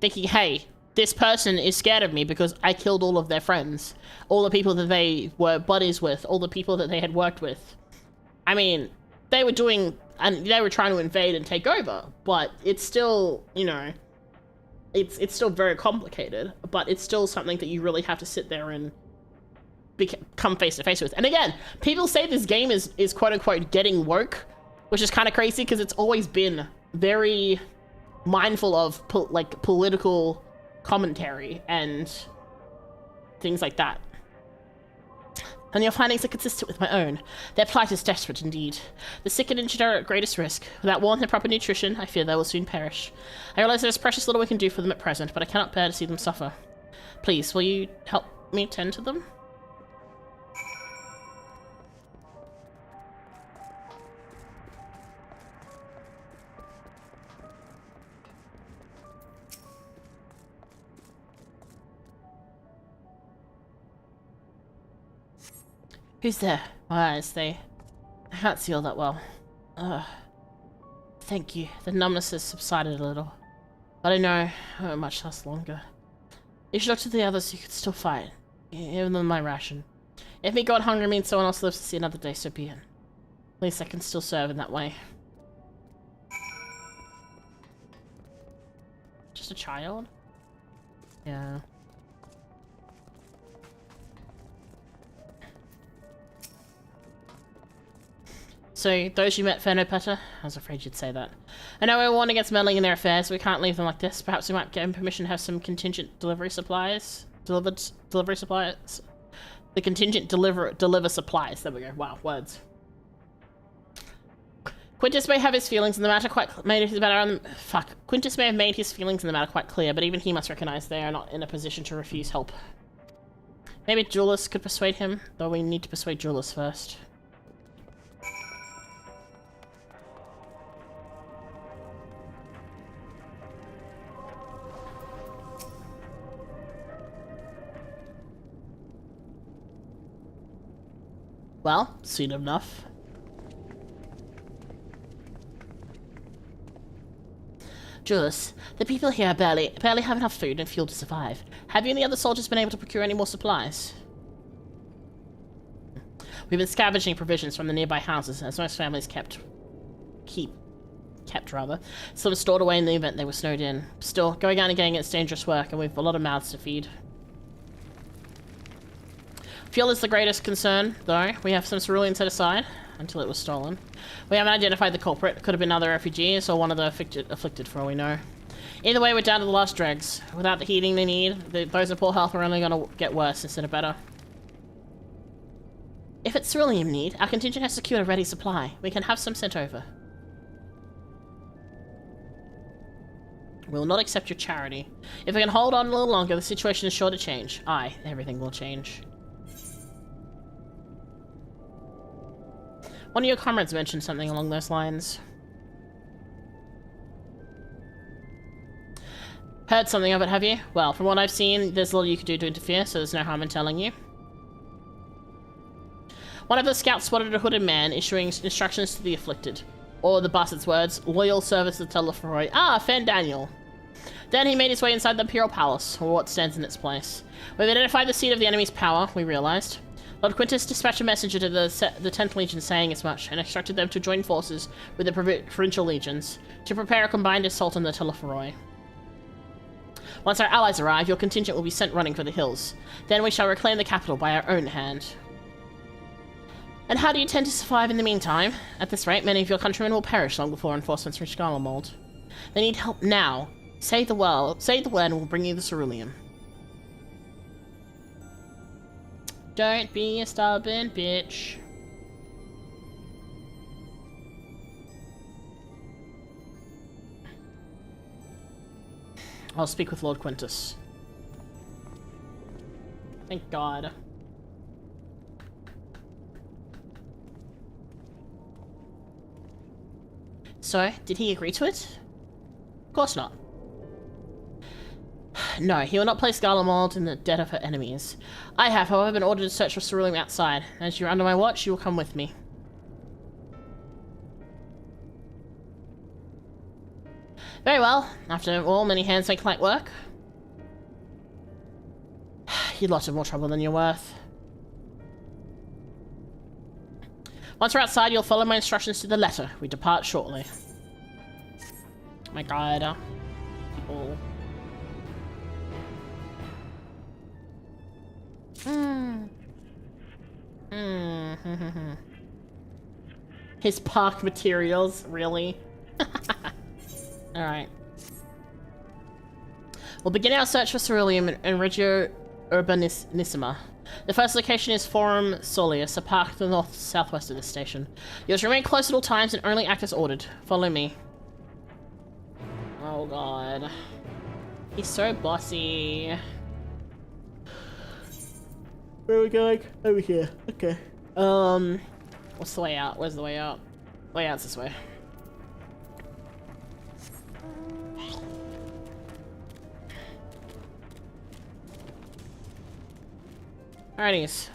Speaker 1: thinking, hey, this person is scared of me because I killed all of their friends, all the people that they were buddies with, all the people that they had worked with. I mean, they were doing, and they were trying to invade and take over, but it's still, it's still very complicated, but it's still something that you really have to sit there and come face to face with. And again, people say this game is quote unquote getting woke, which is kind of crazy because it's always been very mindful of political commentary and things like that. And your findings are consistent with my own. Their plight is desperate indeed. The sick and injured are at greatest risk. Without warmth and proper nutrition, I fear they will soon perish. I realize there's precious little we can do for them at present, but I cannot bear to see them suffer. Please, will you help me tend to them? Who's there? My eyes, I can't see all that well. Thank you. The numbness has subsided a little. But I know I won't much last longer. You should look to the others who could still fight, even though my ration. If me going hungry means someone else lives to see another day, so be it. At least I can still serve in that way. Just a child? Yeah. So, those you met, fair no better? I was afraid you'd say that. I know we're warned against meddling in their affairs, so we can't leave them like this. Perhaps we might get permission to have some contingent delivery supplies? Delivery supplies? The contingent deliver supplies. There we go. Wow, words. Quintus may have his feelings in the matter Quintus may have made his feelings in the matter quite clear, but even he must recognize they are not in a position to refuse help. Maybe Julius could persuade him, though we need to persuade Julius first. Well, soon enough. Julius, the people here barely have enough food and fuel to survive. Have you and the other soldiers been able to procure any more supplies? We've been scavenging provisions from the nearby houses, as most families kept some stored away in the event they were snowed in. Still, going out and getting it's dangerous work, and we've a lot of mouths to feed. Fuel is the greatest concern, though. We have some cerulean set aside until it was stolen. We haven't identified the culprit. Could have been other refugees or one of the afflicted for all we know. Either way, we're down to the last dregs. Without the heating they need, those in poor health are only going to get worse instead of better. If it's cerulean need, our contingent has secured a ready supply. We can have some sent over. We will not accept your charity. If we can hold on a little longer, the situation is sure to change. Aye, everything will change. One of your comrades mentioned something along those lines. Heard something of it, have you? Well, from what I've seen, there's little you could do to interfere, so there's no harm in telling you. One of the scouts spotted a hooded man issuing instructions to the afflicted. Or the bastard's words, loyal service to Telefroy. Ah, Fan Daniel. Then he made his way inside the Imperial Palace, or what stands in its place. We've identified the seat of the enemy's power, we realized. Lord Quintus dispatched a messenger to the 10th Legion saying as much, and instructed them to join forces with the provincial legions to prepare a combined assault on the Telefroy. Once our allies arrive, your contingent will be sent running for the hills. Then we shall reclaim the capital by our own hand. And how do you intend to survive in the meantime? At this rate, many of your countrymen will perish long before reinforcements reach Garlemald. They need help now. Save the word, and we'll bring you the cerulean. Don't be a stubborn bitch. I'll speak with Lord Quintus. Thank God. So, did he agree to it? Of course not. No, he will not place Garlemald in the debt of her enemies. I have, however, been ordered to search for cerulean outside. As you're under my watch, you will come with me. Very well. After all, many hands make light work. You'd lots of more trouble than you're worth. Once we're outside, you'll follow my instructions to the letter. We depart shortly. Oh my God. People. His park materials, really? Alright. We'll begin our search for ceruleum in Regio Urbanissima. The first location is Forum Soleus, a park to the north-southwest of this station. You must remain close at all times and only act as ordered. Follow me. Oh God. He's so bossy. Where are we going? Over here. Okay. What's the way out? Where's the way out? Way out's this way. Alrighties.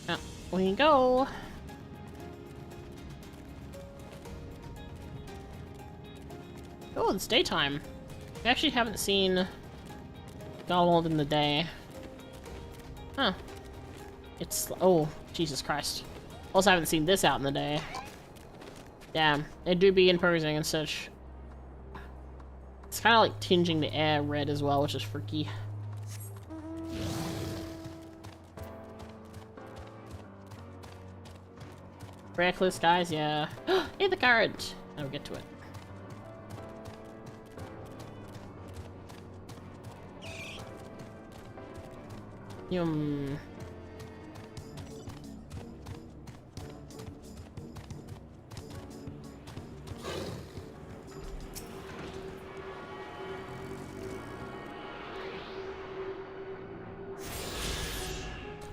Speaker 1: Out we go. Oh, it's daytime. We actually haven't seen Garlemald in the day. Huh. It's... oh, Jesus Christ. Also haven't seen this out in the day. Damn. They do be imposing and such. It's kind of like tinging the air red as well, which is freaky. Reckless guys, yeah. Hey, the current! I'll get to it. Yum.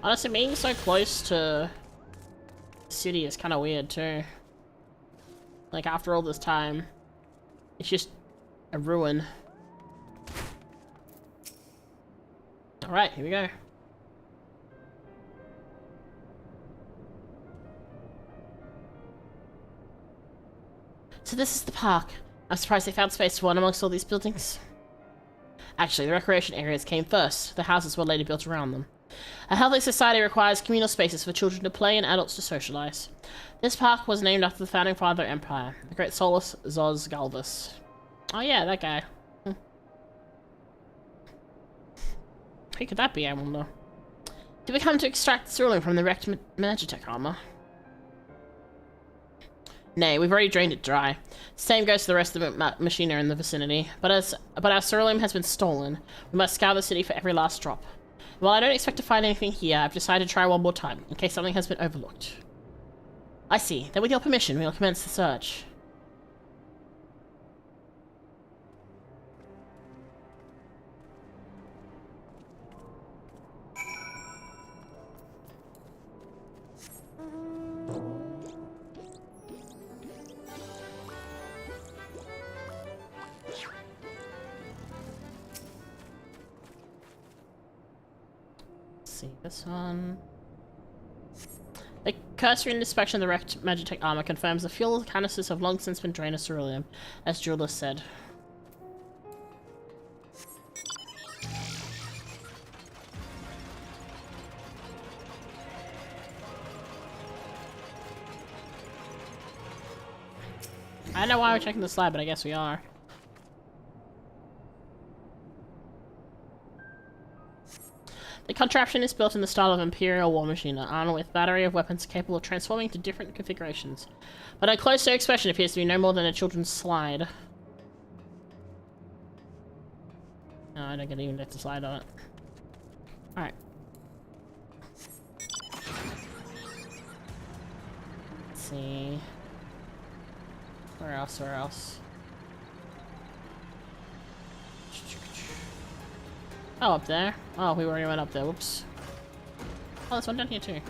Speaker 1: Honestly, being so close to the city is kind of weird too. Like, after all this time, it's just a ruin. Alright, here we go. So this is the park. I'm surprised they found space for one amongst all these buildings. Actually, the recreation areas came first. The houses were later built around them. A healthy society requires communal spaces for children to play and adults to socialize. This park was named after the founding father of the empire, the great Solus Zos Galvus. Oh yeah, that guy. Who could that be, I wonder? Did we come to extract the ceruleum from the wrecked Magitech armor? Nay, we've already drained it dry. Same goes to the rest of the machinery in the vicinity. But our ceruleum has been stolen. We must scour the city for every last drop. While I don't expect to find anything here, I've decided to try one more time, in case something has been overlooked. I see. Then with your permission, we'll commence the search. See this one. A cursory inspection of the wrecked Magitech armor confirms the fuel canisters have long since been drained of ceruleum, as Julia said. I don't know why we're checking the slide, but I guess we are. The contraption is built in the style of Imperial war machine, armed with a battery of weapons capable of transforming to different configurations. But a closer inspection appears to be no more than a children's slide. No, I don't even get to slide on it. Alright. Let's see. Where else? Where else? Oh, up there. Oh, we already went up there. Whoops. Oh, there's one down here too.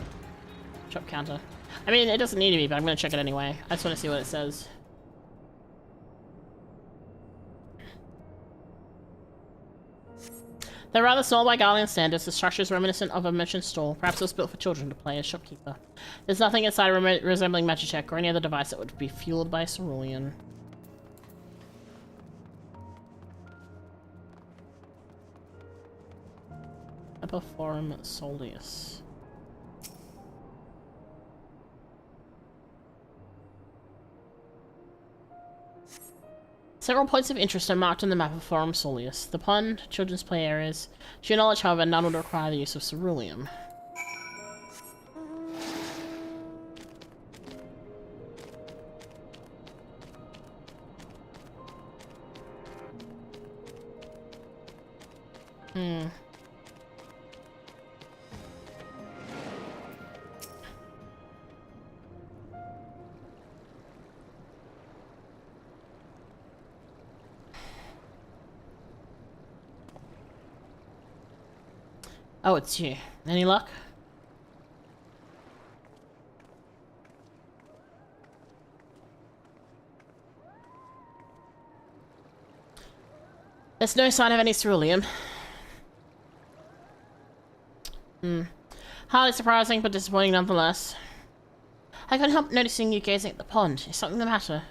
Speaker 1: Shop counter. I mean, it doesn't need to be, but I'm going to check it anyway. I just want to see what it says. Though rather small by Garlemald standards, the structure is reminiscent of a merchant stall. Perhaps it was built for children to play as shopkeeper. There's nothing inside resembling Magitech or any other device that would be fueled by ceruleum. Epiforum Soleus. Several points of interest are marked on the map of Forum Soleus. The pond, children's play areas. To your knowledge, however, none would require the use of ceruleum. Oh, it's you. Any luck? There's no sign of any ceruleum. Hardly surprising, but disappointing nonetheless. I couldn't help noticing you gazing at the pond. Is something the matter?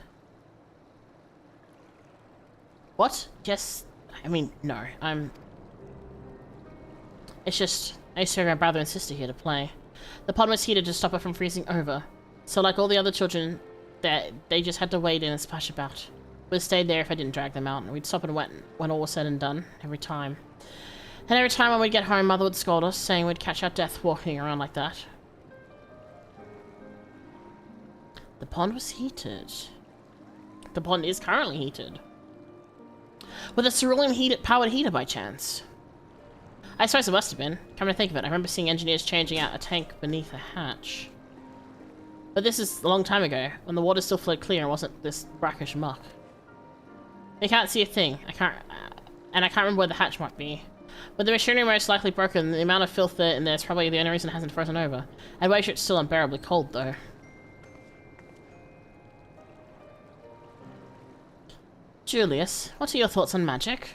Speaker 1: What? Yes. I mean, no. It's just, I used to bring my brother and sister here to play. The pond was heated to stop her from freezing over. So like all the other children, they just had to wade in and splash about. We'd stayed there if I didn't drag them out, and we'd stop and wet when all was said and done, every time. And every time when we'd get home, Mother would scold us, saying we'd catch our death walking around like that. The pond was heated. The pond is currently heated. With a ceruleum powered heater by chance. I suppose it must have been. Come to think of it, I remember seeing engineers changing out a tank beneath a hatch. But this is a long time ago, when the water still flowed clear and wasn't this brackish muck. You can't see a thing. I can't remember where the hatch might be. With the machinery most likely broken, the amount of filth in there is probably the only reason it hasn't frozen over. I wager it's still unbearably cold, though. Julius, what are your thoughts on magic?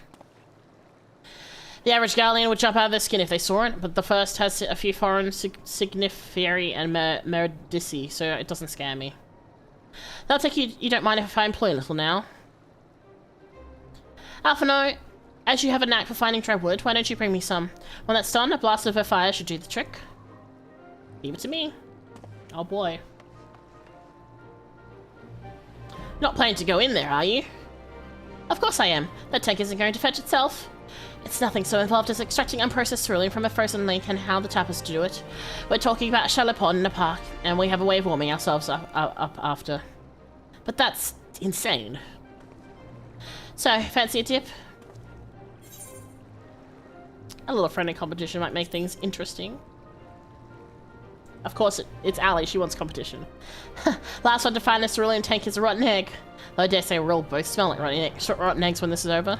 Speaker 1: The average Garlean would jump out of their skin if they saw it, but the first has a few foreign signifieri and meredici, so it doesn't scare me. That'll take you don't mind if I employ a little now. Alphino, as you have a knack for finding dry wood, why don't you bring me some? When that's done, a blast of her fire should do the trick. Leave it to me. Oh boy. Not planning to go in there, are you? Of course I am. That tank isn't going to fetch itself. It's nothing so involved as extracting unprocessed cerulean from a frozen lake and how the tappers do it. We're talking about a shallow pond in a park, and we have a way of warming ourselves up after. But that's insane. So, fancy a dip? A little friendly competition might make things interesting. Of course, it's Allie. She wants competition. Last one to find a cerulean tank is a rotten egg. Though I dare say we'll both smell like rotten eggs when this is over.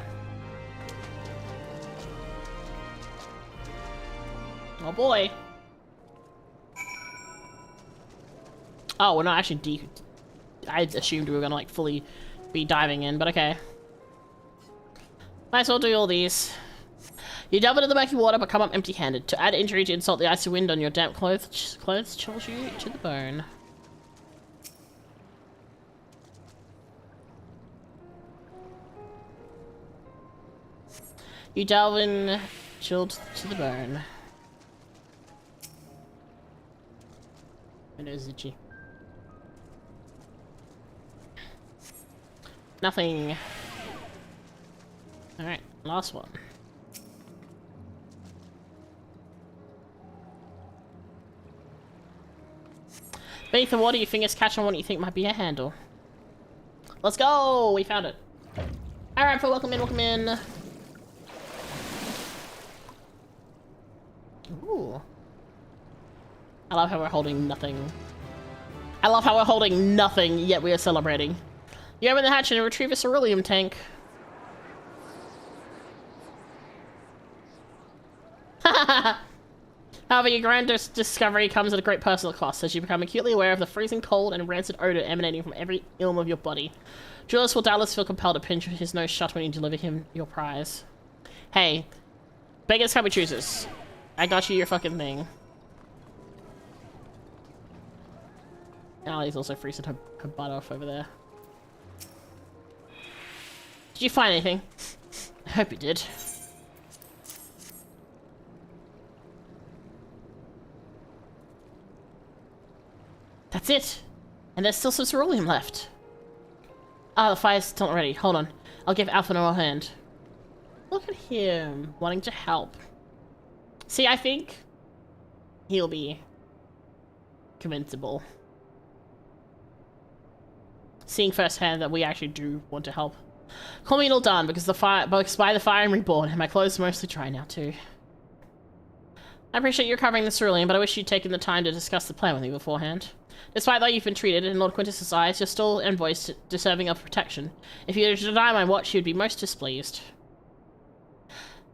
Speaker 1: Oh boy. Oh, we're not actually I assumed we were gonna like fully be diving in, but okay. Might as well do all these. You delve into the murky water, but come up empty-handed. To add injury to insult, the icy wind on your damp clothes chills you to the bone. You delve in, chilled to the bone. It is itchy. Nothing. Alright, last one. Beneath the water, your fingers catch on what you think might be a handle. Let's go! We found it. Alright, welcome in, welcome in. Ooh. I love how we're holding nothing. I love how we're holding nothing, yet we are celebrating. You open the hatch and retrieve a cerulean tank. However, your grand discovery comes at a great personal cost, as you become acutely aware of the freezing cold and rancid odor emanating from every ilm of your body. Julius will doubtless feel compelled to pinch his nose shut when you deliver him your prize. Hey, beggars can't be choosers. I got you your fucking thing. Allie's also freezing her butt off over there. Did you find anything? I hope you did. That's it! And there's still some cerulean left. Ah, the fire's still not ready. Hold on. I'll give Alphino a hand. Look at him, wanting to help. See, I think he'll be convincible. Seeing firsthand that we actually do want to help. Call me all done, because by the fire I'm reborn, and my clothes are mostly dry now too. I appreciate you covering the cerulean, but I wish you'd taken the time to discuss the plan with me beforehand. Despite that you've been treated in Lord Quintus' eyes, you're still envoys deserving of protection. If you were to deny my watch, you'd be most displeased.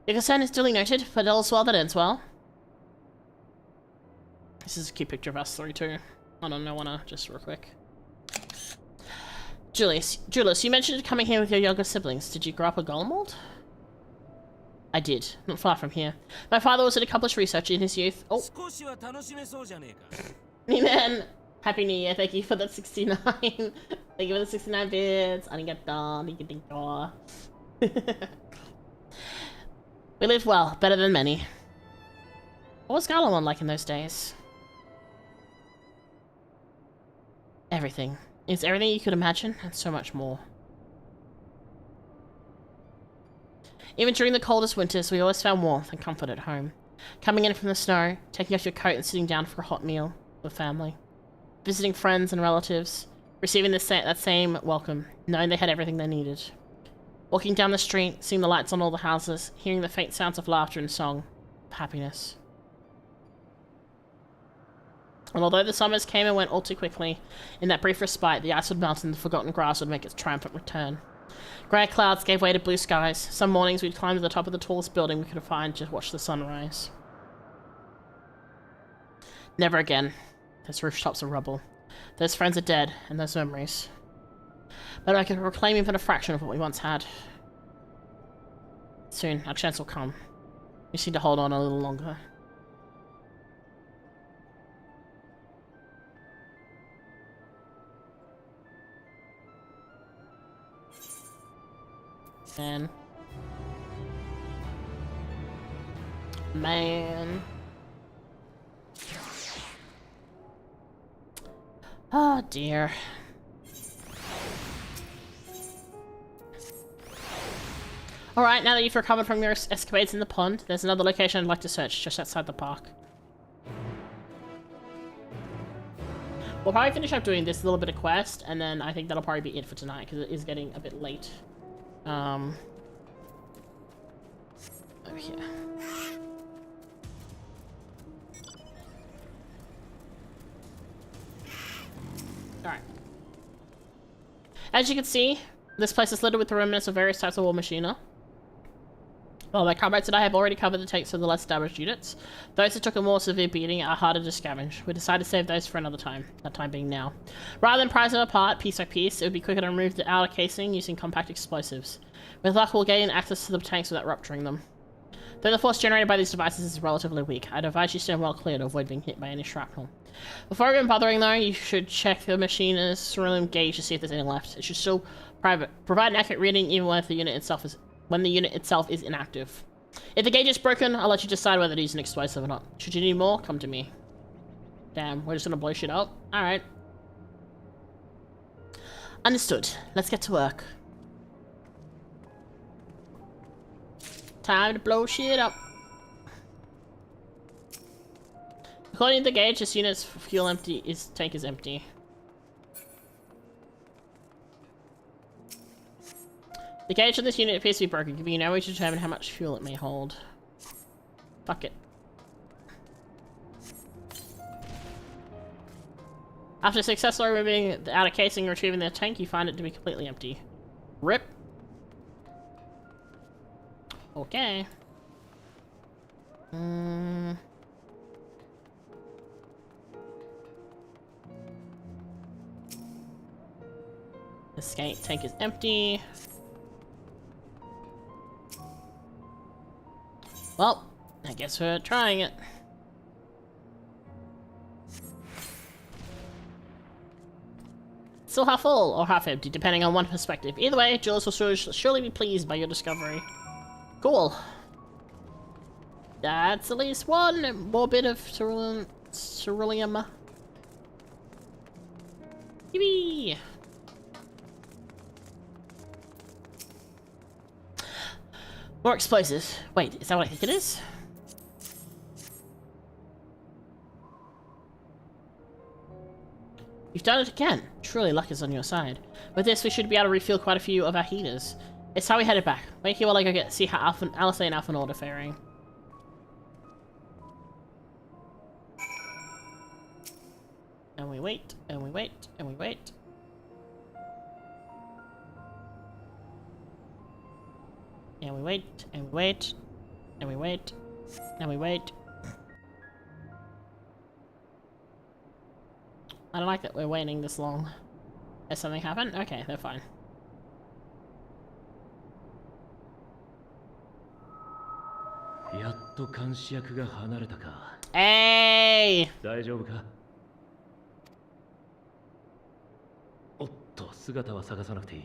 Speaker 1: Your concern is duly noted, but all's well that ends well. This is a cute picture of us three too. Hold on, I wanna just real quick. Julius, you mentioned coming here with your younger siblings. Did you grow up at Garlemald? I did, not far from here. My father was an accomplished researcher in his youth. Oh. Me man. Happy New Year, thank you for the 69. Thank you for the 69 bits. Arigato. We lived well, better than many. What was Garlemald like in those days? Everything. It's everything you could imagine, and so much more. Even during the coldest winters, we always found warmth and comfort at home. Coming in from the snow, taking off your coat and sitting down for a hot meal with family. Visiting friends and relatives, receiving that same welcome, knowing they had everything they needed. Walking down the street, seeing the lights on all the houses, hearing the faint sounds of laughter and song. happiness. And although the summers came and went all too quickly, in that brief respite, the ice would melt and the forgotten grass would make its triumphant return. Grey clouds gave way to blue skies. Some mornings we'd climb to the top of the tallest building we could find to watch the sun rise. Never again. Those rooftops are rubble. Those friends are dead, and those memories. But I could reclaim even a fraction of what we once had. Soon, our chance will come. We just need to hold on a little longer. Man. Oh dear. Alright, now that you've recovered from your escapades in the pond, there's another location I'd like to search just outside the park. We'll probably finish up doing this little bit of quest, and then I think that'll probably be it for tonight, because it is getting a bit late. Over here. Alright. As you can see, this place is littered with the remnants of various types of war machinery. Well, my comrades and I have already covered the tanks of the less damaged units. Those who took a more severe beating are harder to scavenge. We decided to save those for another time, that time being now. Rather than prise them apart piece by piece, it would be quicker to remove the outer casing using compact explosives. With luck, we'll gain access to the tanks without rupturing them. Though the force generated by these devices is relatively weak, I'd advise you stand well clear to avoid being hit by any shrapnel. Before even bothering though, you should check the machine's cerulean gauge to see if there's any left. It should still provide an accurate reading even when the unit itself is inactive. If the gauge is broken, I'll let you decide whether to use an explosive or not. Should you need more, come to me. Damn, we're just gonna blow shit up? Alright. Understood. Let's get to work. Time to blow shit up. According to the gauge, this unit's fuel tank is empty. The gauge on this unit appears to be broken, giving you no way to determine how much fuel it may hold. Fuck it. After successfully removing the outer casing and retrieving the tank, you find it to be completely empty. RIP. Okay. This tank is empty. Well, I guess we're trying it. Still half full or half empty, depending on one perspective. Either way, Jules will surely be pleased by your discovery. Cool. That's at least one more bit of ceruleum. Yippee! More explosives. Wait, is that what I think it is? You've done it again. Truly, luck is on your side. With this, we should be able to refuel quite a few of our heaters. It's how we headed back. Wait here while I go see how Alice and Alphanord are faring. And we wait, and we wait, and we wait. And we wait, and we wait, and we wait, and we wait. I don't like that we're waiting this long. Has something happened? Okay, they're fine. Hey!
Speaker 8: 大丈夫か？おっと、姿は探さなくていい。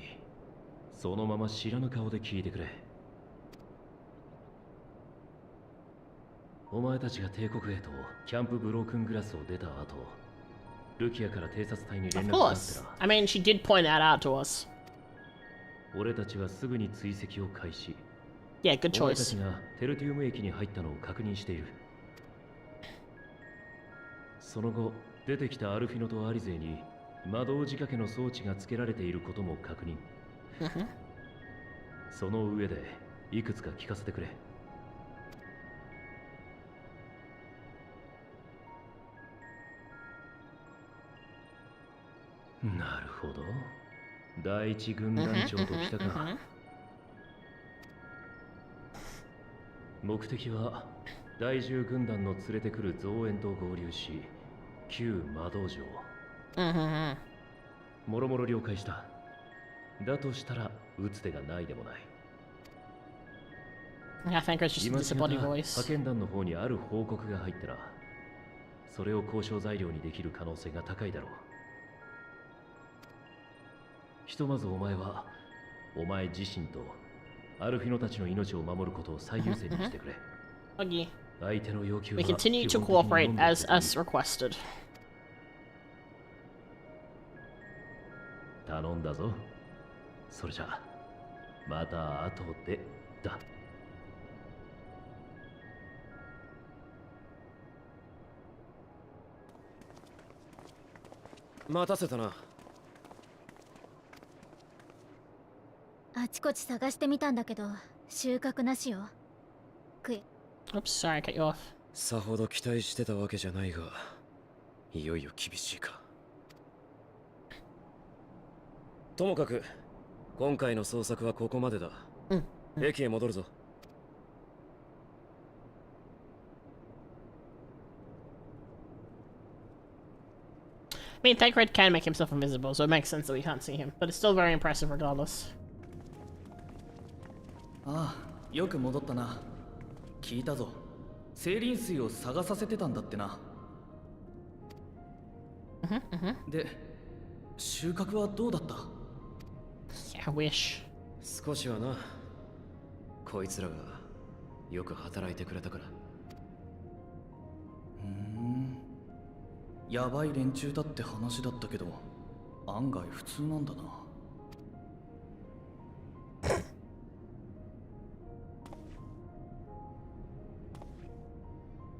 Speaker 8: そのまま知らぬ顔で聞いてくれ。お前たちが帝国へとキャンプブロークングラスを出た後、ルキアから偵察隊に連絡があったら。
Speaker 1: I mean, she did point that out to us.
Speaker 8: 俺たちはすぐに追跡を開始。
Speaker 1: Yeah, good choice.
Speaker 8: お前たちがテルティウム駅に入ったのを確認している。その後、出てきたアルフィノとアリゼに魔導仕掛けの装置が付けられていることも確認。その上でいくつか聞かせてくれ。なるほど。第一軍団長と来たか。目的は第10軍団の連れてくる増援と合流し、旧魔道場。もろもろ了解した。だとしたら打つ手がないでもない。
Speaker 1: I think it's just a disembodied
Speaker 8: 派
Speaker 1: voice.
Speaker 8: 遣団の方にある報告が入ったら、それを交渉材料にできる可能性が高いだろう。ひとまずお前は、お前自身とアルフィノたちの命を守ることを最優先にしてくれ。
Speaker 1: Okay.
Speaker 8: 相手の要求は
Speaker 1: We continue to
Speaker 8: 基本的に
Speaker 1: cooperate
Speaker 8: 飲んで
Speaker 1: as
Speaker 8: くれ
Speaker 1: us requested.
Speaker 8: 頼んだぞ。それじゃ、また後でだ。
Speaker 5: 待たせたな。
Speaker 4: あちこち探してみたんだけど収穫なしよ。
Speaker 1: Oops, sorry, I cut you off.
Speaker 5: さほど期待してたわけじゃないが、いよいよ厳しいか。ともかく今回の捜索はここまでだ。駅へ戻るぞ。
Speaker 1: I mean, Thancred can make himself invisible, so it makes sense that we can't see him, but it's still very impressive regardless.
Speaker 12: ああ、よく戻ったな。聞いたぞ。精靈水を探させてたんだってな。で、収穫はどうだった？
Speaker 1: Yeah, I wish.
Speaker 5: 少しはな。こいつらがよく働いてくれたから。
Speaker 12: やばい連中だって話だったけど、案外普通なんだな。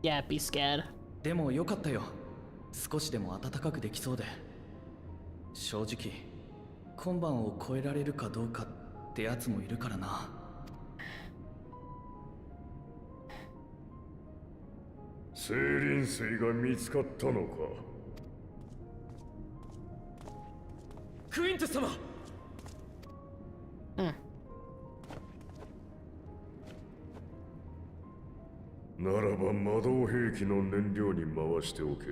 Speaker 1: Yeah, be scared.
Speaker 12: でもよかったよ。少しでも暖かくできそうで。正直、今晩を越えられるかどうかってやつもいるからな。
Speaker 6: 精靈水が見つかったのか。
Speaker 5: クイントス様。
Speaker 6: ならば魔導兵器の燃料に回しておけ。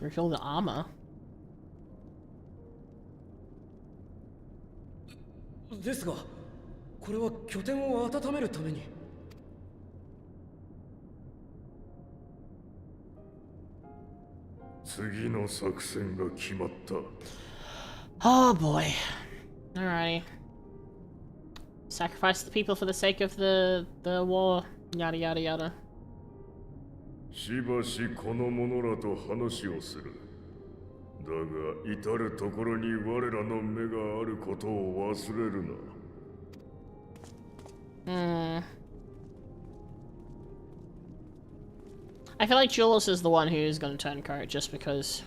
Speaker 1: Refill the armor.
Speaker 5: ですが、これは拠点を温めるために。
Speaker 6: 次の作戦が決まった。
Speaker 1: Oh boy. Alrighty. Sacrifice the people for the sake of the war. Yada yada yada.
Speaker 6: しばしこの者らと話をする。だが至るところに我らの目があることを忘れるな。
Speaker 1: I feel like Julius is the one who's going to turn coat just because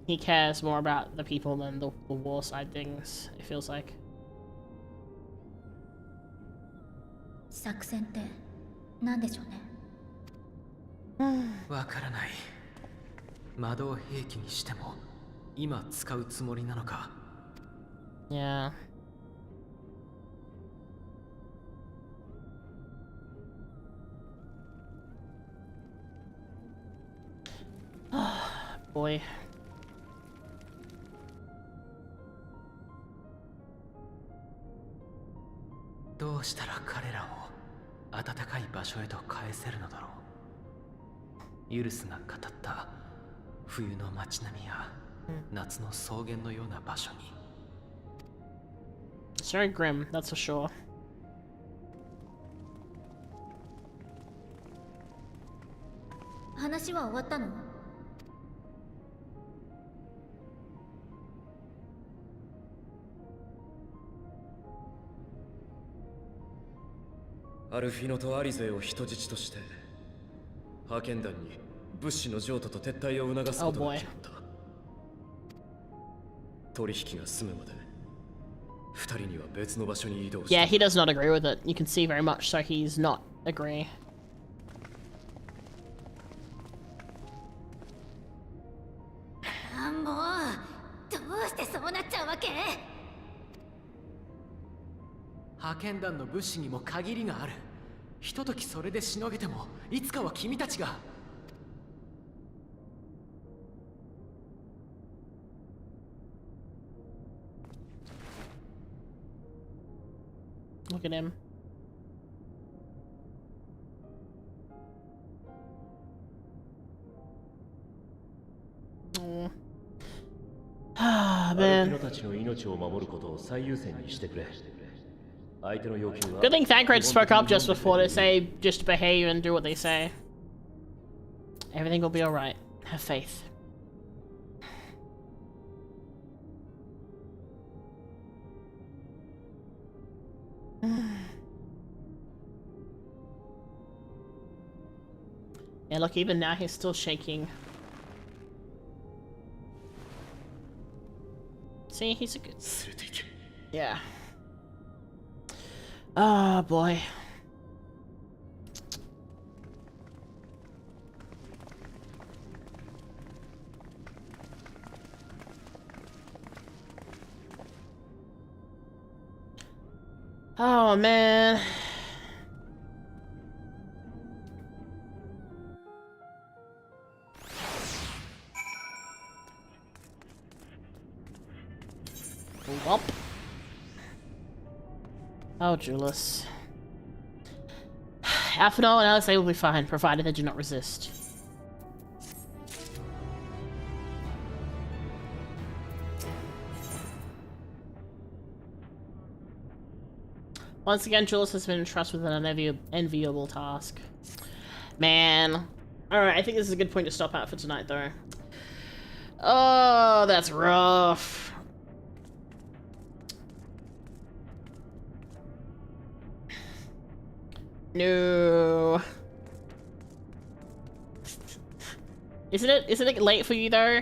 Speaker 1: he cares more about the people than the war side things, it feels like.
Speaker 4: 作戦って何でしょうね。
Speaker 5: わからない。魔導兵器にしても今使うつもりなのか。
Speaker 1: Yeah. Boy.
Speaker 5: どうしたら彼らを暖かい場所へと返せるのだろう。ユルスが語った冬の街並みや夏の草原のような場所に。
Speaker 1: It's very grim, that's for sure.
Speaker 4: 話は終わったの？
Speaker 5: アルフィノとアリゼを人質として派遣団に物資の譲渡と撤退を促すことが決まった。取引が済むまで二人には別の場所に移動した。
Speaker 1: Yeah, he does not agree with it. You can see very much so he's not agreeing.
Speaker 5: 剣団の物資にも限りがある。ひとときそれでしのげても、いつかは君たちが。
Speaker 1: Look at him. Ah, man. Good thing Thancred spoke up just before to say just behave and do what they say. Everything will be alright. Have faith. Yeah, look, even now he's still shaking. See, he's a good... Yeah. Oh, boy. Oh, man. Whomp. Oh, Julius. Aphino and Alex, they will be fine, provided they do not resist. Once again, Julius has been entrusted with an enviable task. Man. Alright, I think this is a good point to stop at for tonight, though. Oh, that's rough. No. Isn't it late for you though,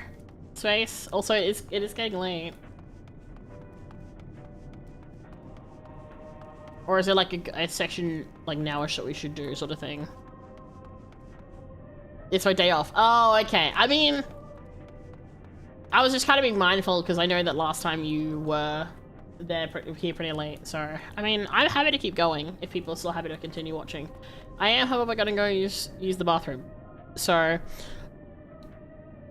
Speaker 1: Space? Also, it is getting late. Or is it like a section like nowish that we should do sort of thing? It's my day off. Oh, okay. I mean, I was just kind of being mindful because I know that last time you were here pretty late, so I mean, I'm happy to keep going if people are still happy to continue watching. I am, however, gonna go use the bathroom. So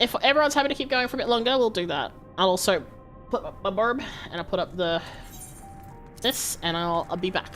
Speaker 1: if everyone's happy to keep going for a bit longer, we'll do that. I'll also put up my burb and I'll put up this and I'll be back.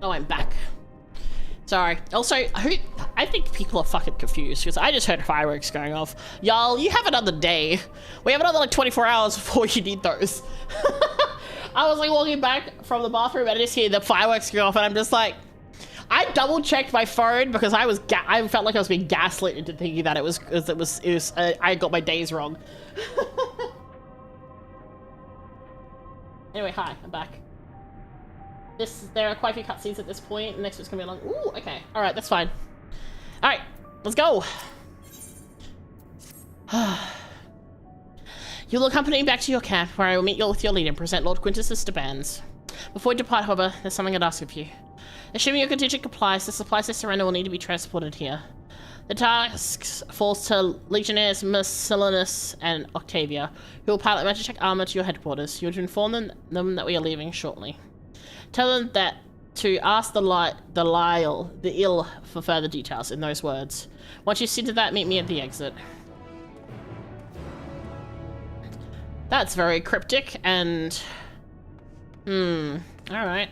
Speaker 1: Oh, I'm back. Sorry. Also, I think people are fucking confused because I just heard fireworks going off. Y'all, you have another day. We have another like 24 hours before you need those. I was like walking back from the bathroom and I just hear the fireworks go off and I'm just like, I double checked my phone because I felt like I was being gaslit into thinking that it was I got my days wrong. Anyway, hi, I'm back. There are quite a few cutscenes at this point. Next one's gonna be long. Ooh, okay. Alright, that's fine. Alright, let's go. You'll accompany me back to your camp, where I will meet you with your leader and present Lord Quintus's demands. Before you depart, however, there's something I'd ask of you. Assuming your contingent complies, the supplies they surrender will need to be transported here. The task falls to Legionnaires Marcellinus and Octavia, who will pilot Magitech armor to your headquarters. You are to inform them that we are leaving shortly. Tell them that to ask the ill for further details in those words. Once you've seen to that, meet me at the exit. That's very cryptic and alright.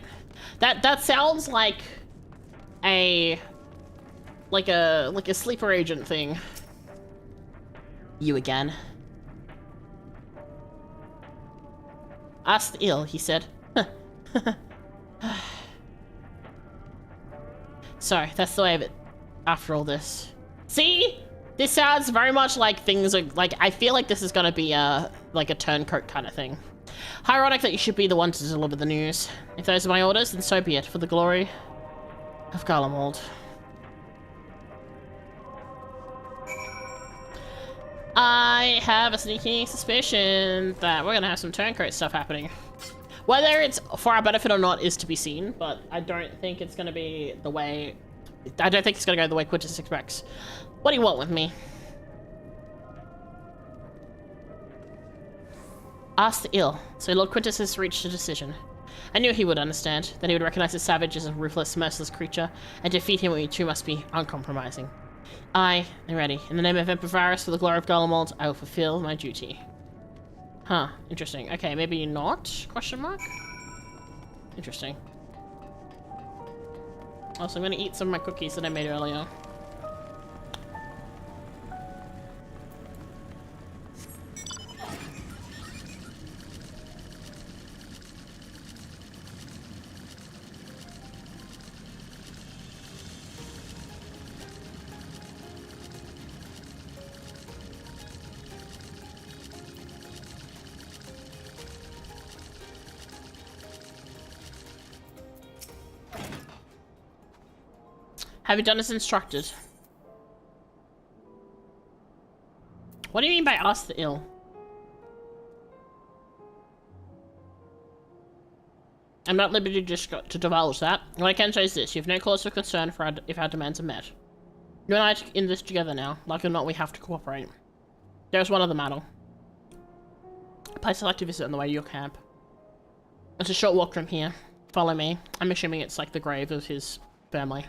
Speaker 1: That sounds like a sleeper agent thing. You again. Ask the ill, he said. Sorry, that's the way of it after all this. See? This sounds very much like things are like, I feel like this is gonna be like a turncoat kind of thing. How ironic that you should be the one to deliver the news. If those are my orders, then so be it, for the glory of Garlemald. I have a sneaking suspicion that we're gonna have some turncoat stuff happening. Whether it's for our benefit or not is to be seen, but I don't think it's gonna be the way... I don't think it's gonna go the way Quintus expects. What do you want with me? Ask the ill. So Lord Quintus has reached a decision. I knew he would understand, that he would recognize the savage as a ruthless, merciless creature, and defeat him we too must be uncompromising. I am ready. In the name of Empervarus, for the glory of Garlemald, I will fulfill my duty. Huh, interesting. Okay, maybe not? Question mark? Interesting. Also, I'm gonna eat some of my cookies that I made earlier. Have you done as instructed? What do you mean by ask the ill? I'm not at liberty to divulge that. What I can say is this: you have no cause for concern for if our demands are met. You and I are in this together now. Like or not, we have to cooperate. There's one other matter. A place I'd like to visit on the way to your camp. It's a short walk from here. Follow me. I'm assuming it's like the grave of his family.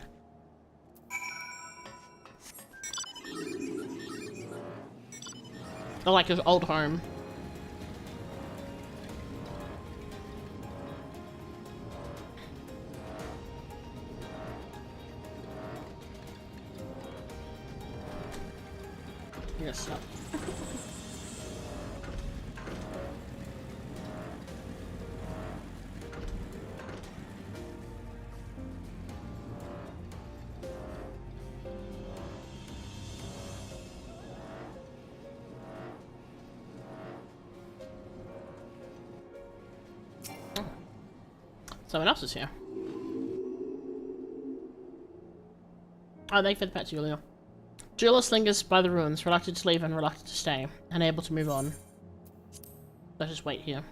Speaker 1: Or like his old home. Yes. Someone else is here. Oh, thank you for the pet, Julia. Julius lingers by the ruins, reluctant to leave and reluctant to stay, unable to move on. Let's just wait here.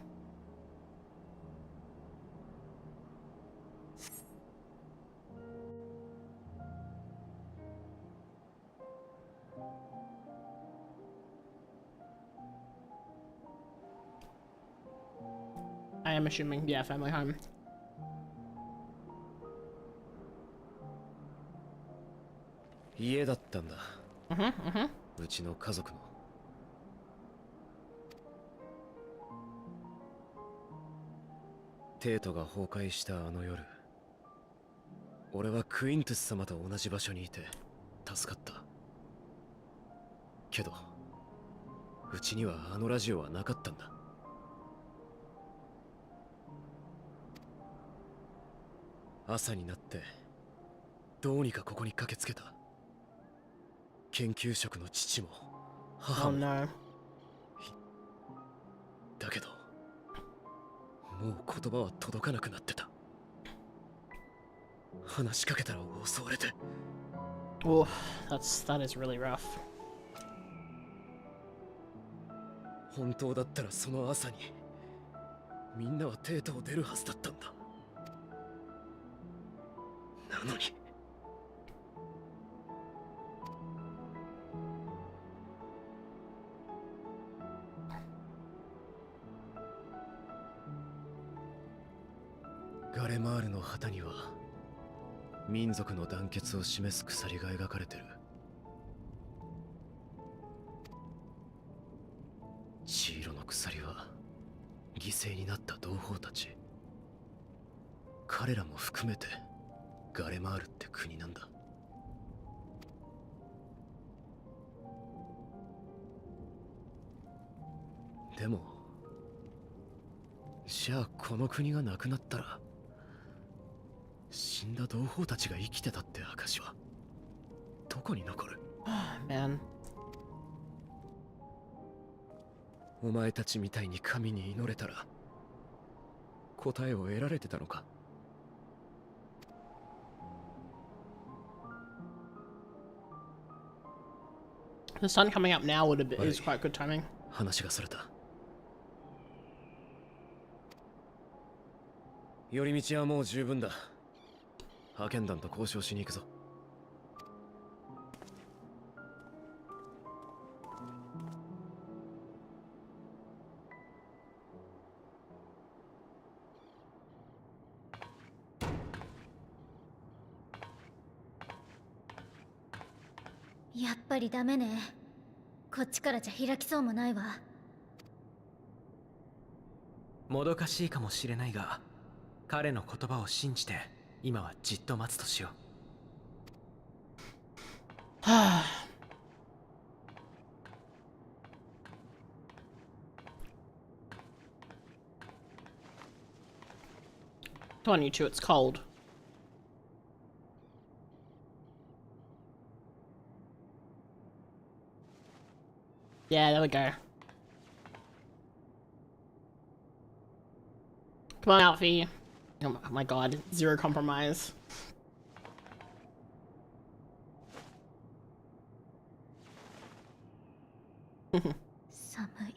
Speaker 1: I am assuming, yeah, family home.
Speaker 5: 家だったんだ。うちの家族の。テートが崩壊したあの夜、俺はクイントゥス様と同じ場所にいて助かった。けどうちにはあのラジオはなかったんだ。朝になってどうにかここに駆けつけた。研究職の父も母
Speaker 1: Oh
Speaker 5: も
Speaker 1: no.
Speaker 5: だけどもう言葉は届かなくなってた。話しかけたら襲われて。
Speaker 1: Oh, that is really rough.
Speaker 5: 本当だったらその朝にみんなはテートを出るはずだったんだ。なのにガレマールの旗には民族の団結を示す鎖が描かれてる。血色の鎖は犠牲になった同胞たち、彼らも含めてガレマールって国なんだ。でもじゃあこの国がなくなったら死んだ同胞たちが生きてたって証はどこに残る？
Speaker 1: Man.
Speaker 5: お前たちみたいに神に祈れたら答えを得られてたのか？
Speaker 1: The sun coming up now is quite good timing.
Speaker 5: 話がそれた。寄り道はもう十分だ。派遣団と交渉しに行くぞ。
Speaker 4: やっぱりダメね。こっちからじゃ開きそうもないわ。
Speaker 5: もどかしいかもしれないが、彼の言葉を信じて今はじっと待つとしよう。
Speaker 1: Come on, you two, it's cold. Yeah, there we go. Come on, Alfie. Oh my god, zero compromise.
Speaker 4: 寒い。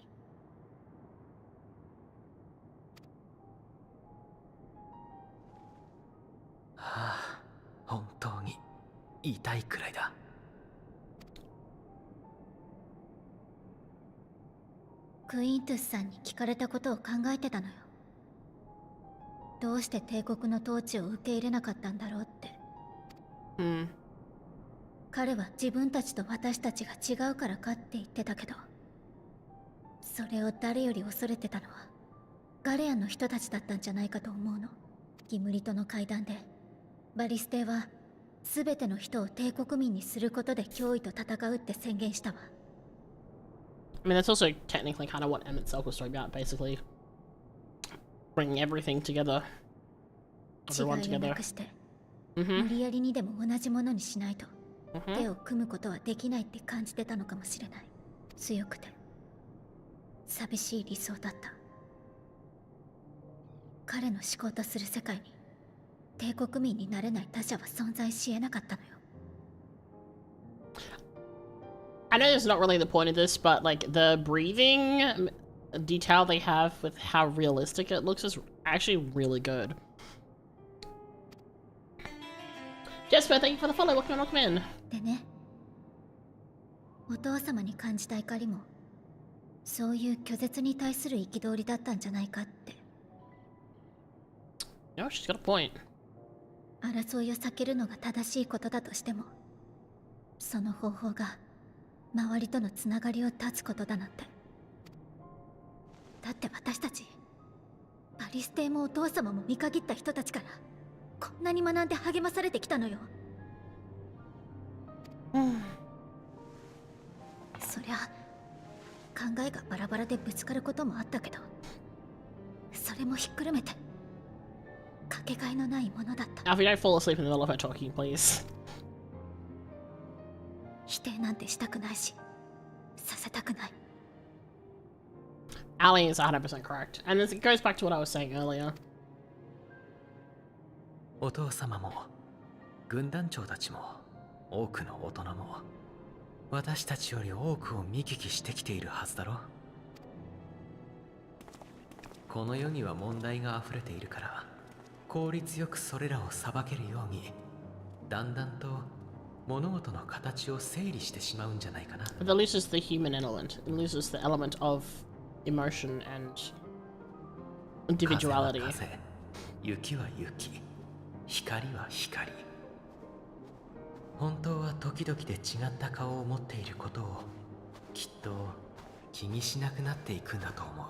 Speaker 5: はあ、本当に痛いくらいだ。
Speaker 4: クイントゥスさんに聞かれたことを考えてたのよ。どうして帝国の統治を受け入れなかったんだろうって。彼は自分たちと私たちが違うからかって言ってたけど、それを誰より恐れてたのはガレアンの人たちだったんじゃないかと思うの。ギムリトの会談でバリステは全ての人を帝国民にすることで脅威と戦うって宣言したわ。
Speaker 1: I mean, that's also technically kind of what Emmett's Self was talking about, basically. Bringing everything together.
Speaker 4: 違
Speaker 1: Everyone
Speaker 4: いをな
Speaker 1: together.
Speaker 4: くして無理やりにでも同じものにしないと手を組むことはできないって感じてたのかもしれない。強くて寂しい理想だった。彼の思考とする世界に帝国民になれない他者は存在し得なかったのよ。
Speaker 1: I know there's not really the point of this, but like the breathing detail they have with how realistic it looks is actually really good. Jesper, thank you for the follow. Welcome in, welcome in.
Speaker 4: でね、お父様に感じた怒りもそういう拒絶に対する憤りだったんじゃないかって。
Speaker 1: No, she's got a point.
Speaker 4: 争いを避けるのが正しいことだとしても、その方法が周りとのつながりを断つことだなんて。だって私たちバリステもお父様も見限った人たちからこんなに学んで励まされてきたのよ。そりゃ考えがバラバラでぶつかることもあったけど、それもひっくるめてかけがえのないものだった。
Speaker 1: Alfie, don't fall asleep in the middle of her talking, please.
Speaker 4: 否定なんてしたくないし、させたくない。
Speaker 1: Ali is 100% correct. And it goes back to what I was saying earlier.
Speaker 5: お父様も軍団長たちも多くの大人も私たちより多くを見聞きしてきているはずだろ。この世には問題が溢れているから、効率よくそれらを裁けるようにだんだんと物事の形を整理してしまうんじゃないかな。
Speaker 1: But that loses the human element. It loses the element of emotion and individuality.
Speaker 5: 風は風、雪は雪、光は光。本当は時々で違った顔を持っていることをきっと気にしなくなっていくんだと思う。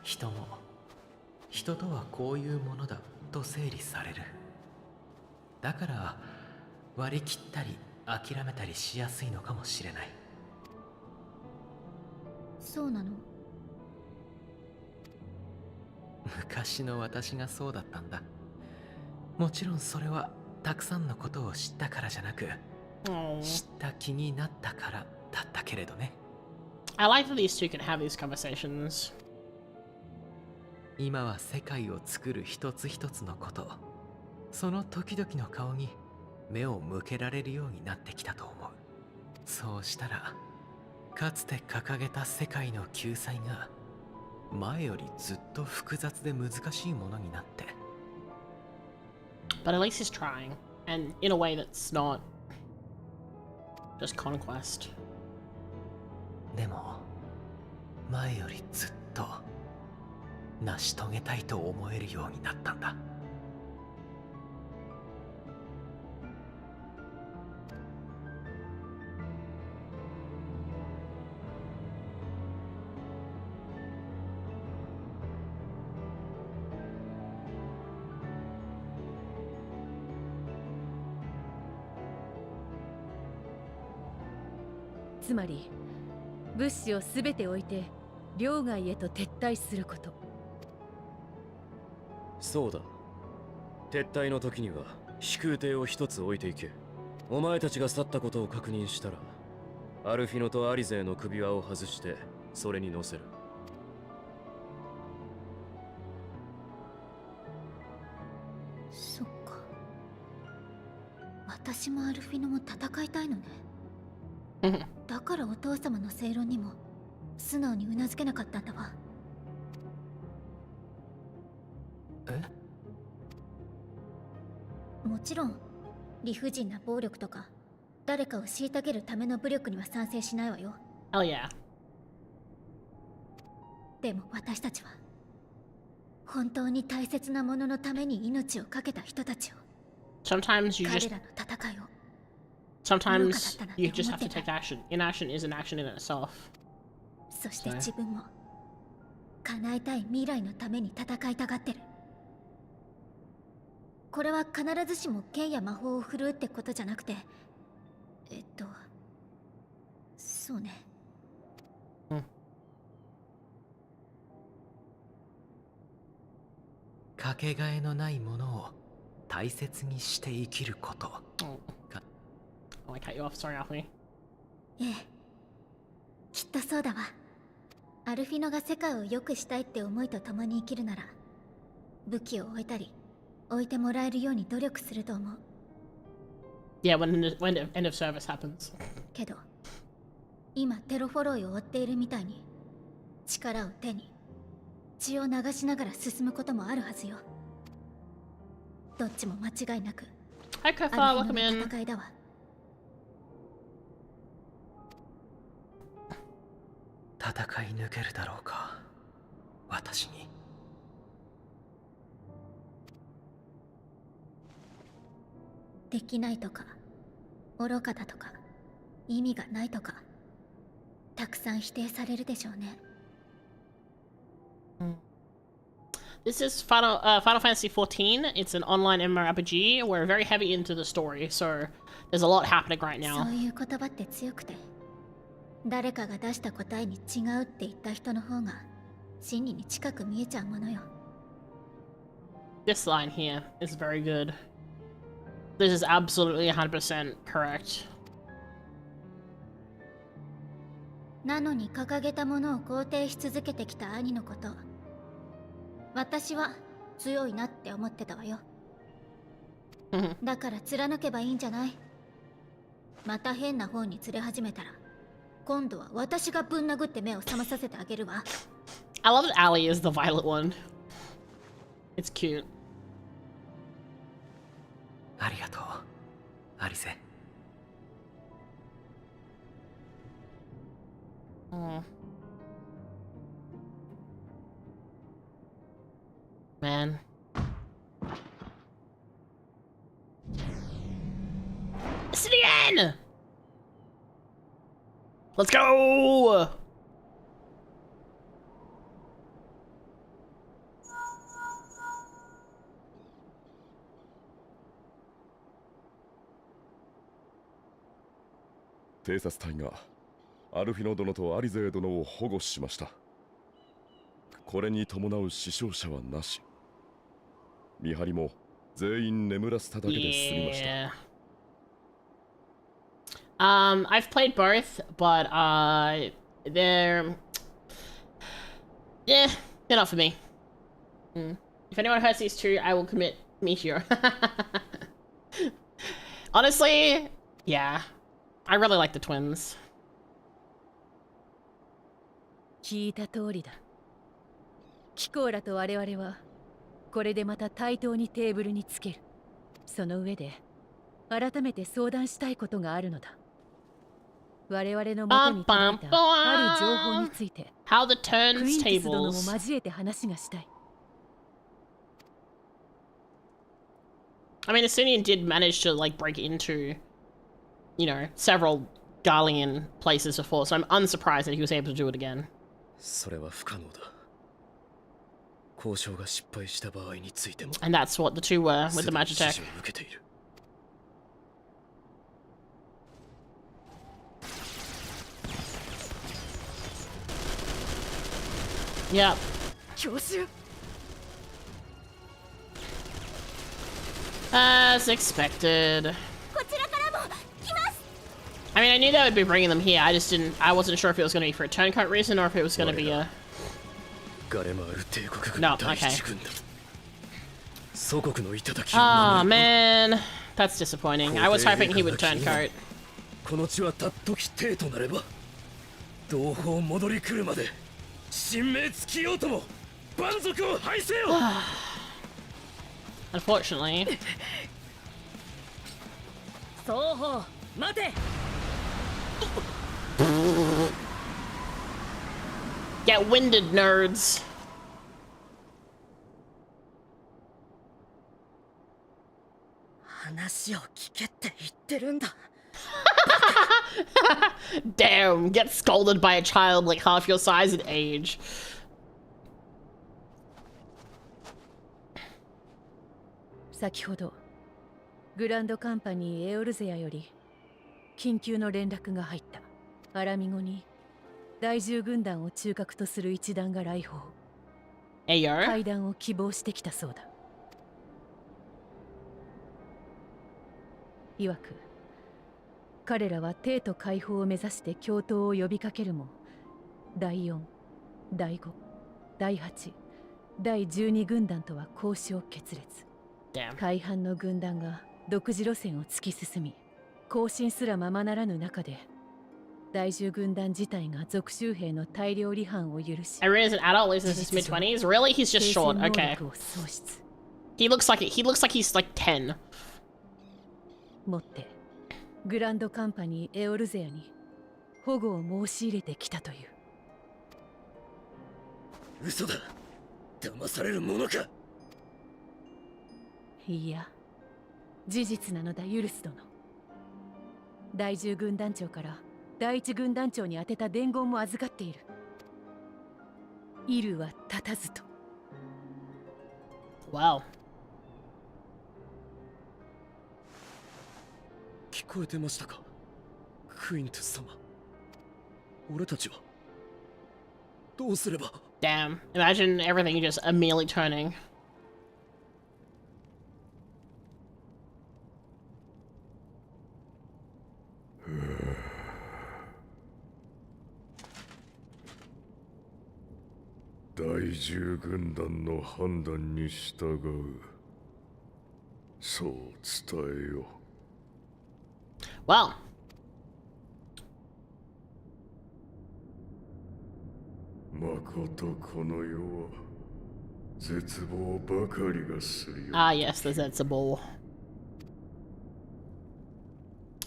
Speaker 5: 人も人とはこういうものだと整理される。だから割り切ったり諦めたりしやすいのかもしれない。
Speaker 4: そうなの？
Speaker 5: 昔の私がそうだったんだ。もちろんそれはたくさんのことを知ったからじゃなく、知った気になったからだったけれどね。
Speaker 1: I like that these two can have these conversations.
Speaker 5: 今は世界を作る一つ一つのこと、その時々の顔に目を向けられるようになってきたと思う。そうしたらかつて掲げた世界の救済が前よりずっと複雑で難しいものになって。
Speaker 1: But at least he's trying, and in a way that's not just conquest.
Speaker 5: でも前よりずっと成し遂げたいと思えるようになったんだ。
Speaker 3: つまり物資を全て置いて領外へと撤退すること。
Speaker 8: そうだ。撤退の時には飛空艇を一つ置いていけ。お前たちが去ったことを確認したら、アルフィノとアリゼの首輪を外してそれに乗せる。
Speaker 4: そっか。私もアルフィノも戦いたいのね。だからお父様の正論にも素直にうなずけなかったんだわ。
Speaker 5: え？
Speaker 4: もちろん理不尽な暴力とか誰かを虐げるための武力には賛成しないわよ。
Speaker 1: Oh yeah.
Speaker 4: でも私たちは本当に大切なもののために命を懸けた人たちを、
Speaker 1: Sometimes you
Speaker 4: 彼
Speaker 1: just
Speaker 4: らの戦いを
Speaker 1: sometimes you just have to take action. Inaction is an action in itself.
Speaker 4: そして自分も叶えたい未来のために戦いたがってる。これは必ずしも剣や魔法を振るうってことじゃなくて、そうね。
Speaker 5: かけがえのないものを大切にして生きること。
Speaker 1: Oh, I cut you off. Sorry, Alfie.
Speaker 4: ええ、きっとそうだわ。アルフィノが世界を良くしたいって思いと共に生きるなら、武器を置いたり置いてもらえるように努力すると思う。
Speaker 1: Yeah, when end of service happens.
Speaker 4: けど今テロフォロイを追っているみたいに力を手に血を流しながら進むこともあるはずよ。どっちも間違いなく
Speaker 1: Hi, Kofa.
Speaker 4: アルフィ
Speaker 1: Welcome
Speaker 4: ノの
Speaker 1: in.
Speaker 4: 戦いだわ。
Speaker 5: 戦い抜けるだろうか、私に。
Speaker 4: できないとか愚かだとか意味がないとかたくさん否定されるでしょうね。
Speaker 1: This is Final Fantasy 14. It's an online MMORPG. We're very heavy into the story, so there's a lot happening right
Speaker 4: そ
Speaker 1: now.
Speaker 4: ういう言葉って強くて、誰かが出した答えに違うって言った人の方が真理に近く見えちゃうものよ。
Speaker 1: This line here is very good. This is absolutely 100% correct.
Speaker 4: なのに掲げたものを肯定し続けてきた兄のこと、私は強いなって思ってたわよ。だから貫けばいいんじゃない？また変な方に連れ始めたら、今度は私がぶん殴って目を覚まさせてあげるわ。
Speaker 1: I love that Allie is the violet one. It's cute.
Speaker 5: ありがとう、アリセ。
Speaker 1: Man. It's the end! Let's go!
Speaker 9: 「偵察隊がアルフィノ殿とアリゼー殿を保護しました。これに伴う死傷者はなし。見張りも全員眠らせただけで済みました。
Speaker 1: I've played both, but they're not for me. If anyone hurts these two, I will commit meteor. Honestly, yeah, I really like the twins.
Speaker 3: 聞いた通りだ。キコーラと我々はこれでまた対等にテーブルにつける。その上で改めて相談したいことがあるのだ。我々の元に届いたある情報について、
Speaker 1: How the
Speaker 3: ク
Speaker 1: turns
Speaker 3: インティス殿も
Speaker 1: tables.
Speaker 3: 交えて話がしたい。
Speaker 1: I mean, Asinian did manage to like break into, you know, several Garlean places before, so I'm unsurprised that he was able to do it again.
Speaker 11: それは不可能だ。交渉が失敗した場合についても。
Speaker 1: And that's what the two were with the Magitech.
Speaker 11: 指示を受けている。
Speaker 1: Yep.
Speaker 3: 教習
Speaker 1: As expected.
Speaker 4: こちらからも来ます。
Speaker 1: I mean, I knew they would be bringing them here. I wasn't sure if it was going to be for a turncoat reason or if it was going to be a...
Speaker 11: ガレマール帝国軍
Speaker 1: No,
Speaker 11: 第
Speaker 1: okay.
Speaker 11: 一軍団。祖国の頂きを
Speaker 1: Oh
Speaker 11: 守る。
Speaker 1: man, that's disappointing. I was hoping he would turncoat.
Speaker 11: この地はたっとき帝となれば、同胞戻り来るまで、神明尽きようとも、蛮族を排せよ。
Speaker 1: Unfortunately.
Speaker 7: 双方待て。
Speaker 1: Get winded, nerds.
Speaker 7: 話を聞けって言ってるんだ。
Speaker 1: Damn, get scolded by a child like half your size and age.
Speaker 3: 先ほどグランドカンパニーエオルゼアより緊急の連絡が入った。アラミゴに第10軍団を中核とする一団が来訪。
Speaker 1: Ayo?
Speaker 3: 会談を希望してきたそうだ。曰く彼らは帝都解放を目指して共闘を呼びかけるも、第4、第5、第8、第12軍団とは交渉決裂。
Speaker 1: Damn.
Speaker 3: 大半の軍団が独自路線を突き進み、行進すらままならぬ中で、第10軍団自体が属州兵の大量離反を許し、
Speaker 1: Irene is an adult, lives in his mid-20s. Really? He's just short.
Speaker 3: 継戦能
Speaker 1: Okay.
Speaker 3: 力を喪失。
Speaker 1: He looks like he's like 10.
Speaker 3: もってグランドカンパニーエオルゼアに保護を申し入れてきたという。
Speaker 11: 嘘だ。騙されるものか。
Speaker 3: いや、事実なのだユルス殿。第10軍団長から第1軍団長に宛てた伝言も預かっている。イルは立たずと。
Speaker 1: Wow.
Speaker 11: 聞こえてましたか、クイントス様。俺たちはどうすれば。
Speaker 1: Damn. Imagine everything just immediately turning.
Speaker 6: 第10軍団の判断に従う。そう伝えよ。
Speaker 1: Well.
Speaker 6: まことこの世は絶望ばかりがするよ。
Speaker 1: Ah, yes, the Zetsable.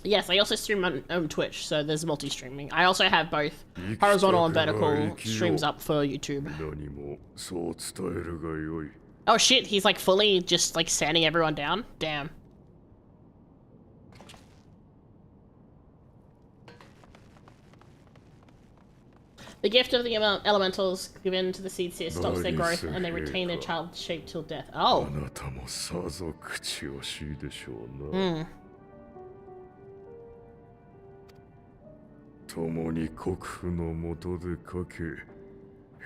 Speaker 1: Yes, I also stream on Twitch, so there's multi-streaming. I also have both horizontal and vertical streams up for YouTube.
Speaker 6: 何もそう伝えるがよい。
Speaker 1: Oh shit, he's like fully just like sanding everyone down? Damn. The gift of the elementals given to the seed seer stops their growth and they retain their child shape till death. Oh.
Speaker 6: あなたもさぞ口惜しいでしょうな。共に国父の下でかけ、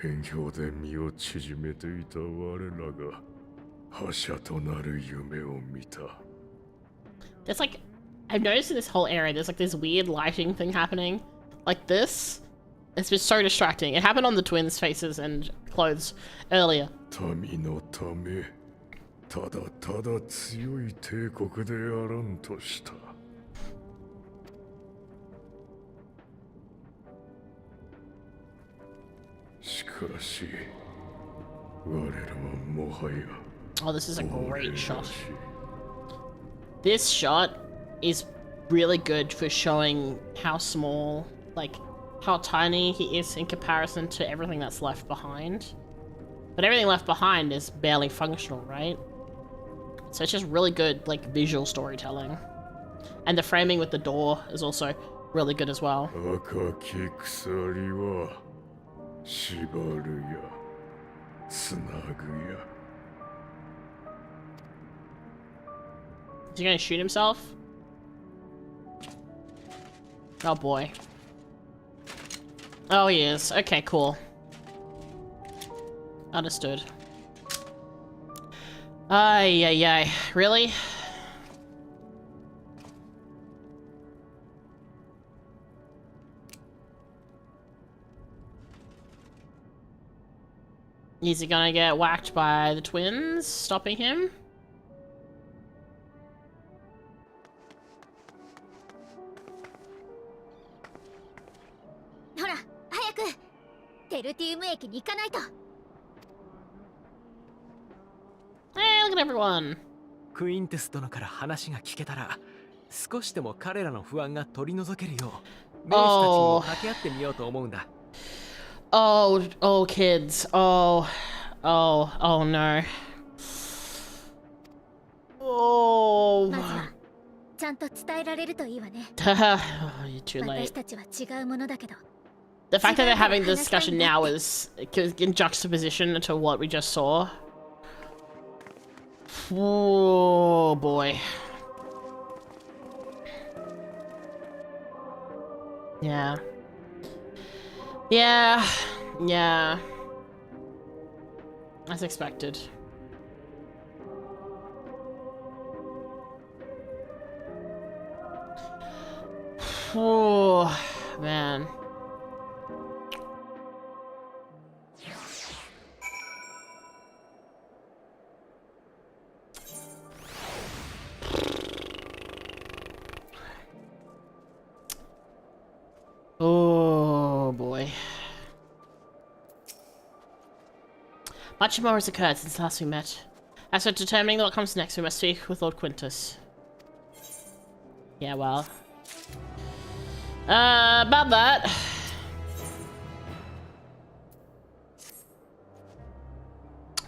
Speaker 6: 辺境で身を縮めていた我らが覇者となる夢を見た。
Speaker 1: There's like, I've noticed in this whole area, there's like this weird lighting thing happening. Like this. It's been so distracting. It happened on the twins' faces and clothes earlier.
Speaker 6: 民のため、ただただ強い帝国であらんとした。しかし、我らはもはや。
Speaker 1: Oh, this is a great shot. This shot is really good for showing how small, like, how tiny he is in comparison to everything that's left behind. But everything left behind is barely functional, right? So it's just really good, like, visual storytelling. And the framing with the door is also really good as well.
Speaker 6: 赤き鎖は縛るやつなぐや。
Speaker 1: Is he gonna shoot himself? Oh boy. Oh, he is. Okay, cool. Understood. Ay, ay, ay. Really? Is he gonna get whacked by the twins, stopping him? Hey, look at everyone.
Speaker 5: クインテス殿から話が聞けたら、少しでも彼らの不安が取り除けるよう、名手たちにも掛け合ってみようと思うんだ。
Speaker 1: Oh, oh, kids. Oh, oh, oh no. Oh.
Speaker 4: まずはちゃんと伝えられるといいわね。
Speaker 1: You're too
Speaker 4: 私
Speaker 1: late.
Speaker 4: たちは違うものだけど。
Speaker 1: The fact that they're having this discussion now is in juxtaposition to what we just saw. Oh boy. Yeah. Yeah. Yeah. As expected. Oh, man. Oh boy. Much more has occurred since last we met. As for determining what comes next, we must speak with Lord Quintus. Yeah, well. About that.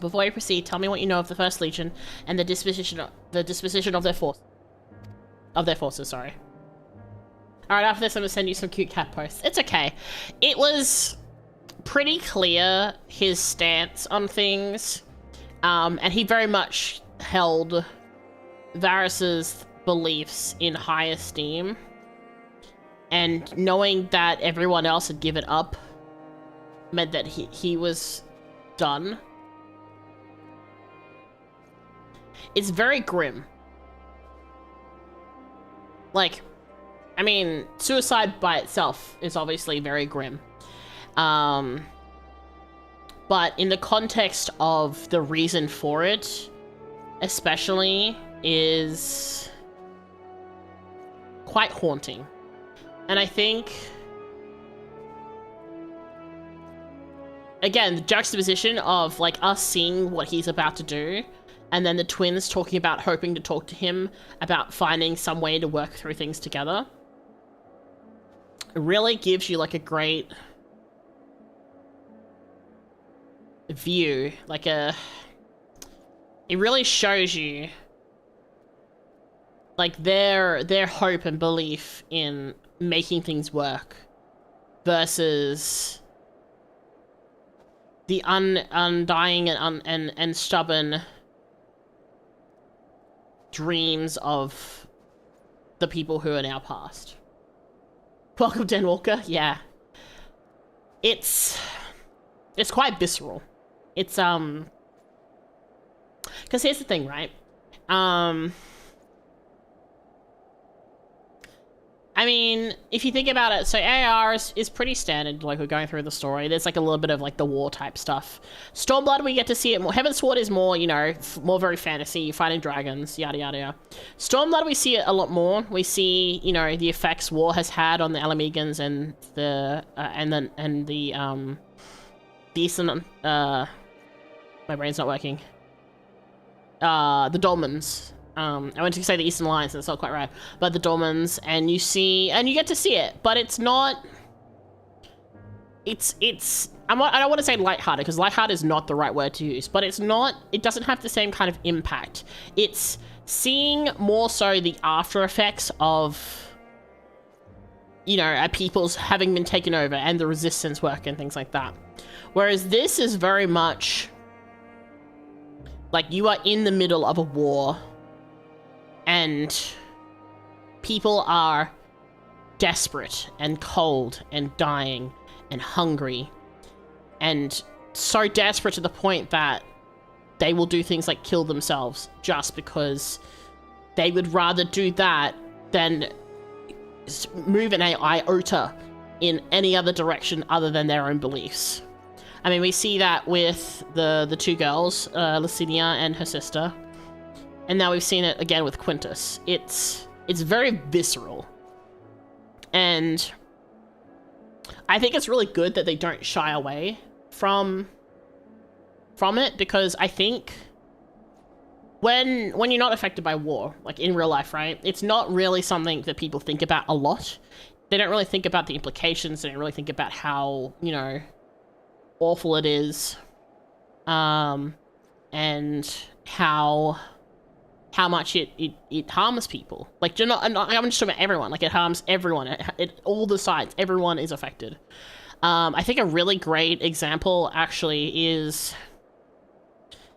Speaker 1: Before we proceed, tell me what you know of the First Legion and the disposition of their forces, sorry. Alright, after this I'm gonna send you some cute cat posts. It's okay. It was pretty clear his stance on things And he very much held Varys's beliefs in high esteem. And knowing that everyone else had given up meant that he was done. It's very grim. Like, I mean, suicide by itself is obviously very grim. But in the context of the reason for it, especially, is quite haunting. And I think, again, the juxtaposition of, like, us seeing what he's about to do, and then the twins talking about hoping to talk to him about finding some way to work through things together, it really gives you, like, a great view. Like, it really shows you, like, their hope and belief in making things work versus the undying and stubborn dreams of the people who are now past. Welcome, Dan Walker. Yeah. It's quite visceral. It's, because here's the thing, right? I mean, if you think about it, so AR is pretty standard, like, we're going through the story. There's, like, a little bit of, like, the war type stuff. Stormblood, we get to see it more. Heavensward is more, you know, more very fantasy, fighting dragons, yada, yada, yada. Stormblood, we see it a lot more. We see, you know, the effects war has had on the Alamegans and the, the Eastern, my brain's not working. The Dolmens. I went to say the Eastern Alliance, and it's not quite right, but the Dolmens, and you get to see it, but it's not, I don't want to say lighthearted, because lighthearted is not the right word to use, but it doesn't have the same kind of impact. It's seeing more so the after effects of, you know, people's having been taken over and the resistance work and things like that. Whereas this is very much like you are in the middle of a war and people are desperate and cold and dying and hungry and so desperate to the point that they will do things like kill themselves just because they would rather do that than move an iota in any other direction other than their own beliefs. I mean, we see that with the two girls, Lucinia and her sister. And now we've seen it again with Quintus. It's very visceral. And I think it's really good that they don't shy away from it, because I think when you're not affected by war, like in real life, right? It's not really something that people think about a lot. They don't really think about the implications. They don't really think about how, you know, awful it is. And how much it harms people. Like, I'm just talking about everyone. Like, it harms everyone. All the sides. Everyone is affected. I think a really great example, actually, is...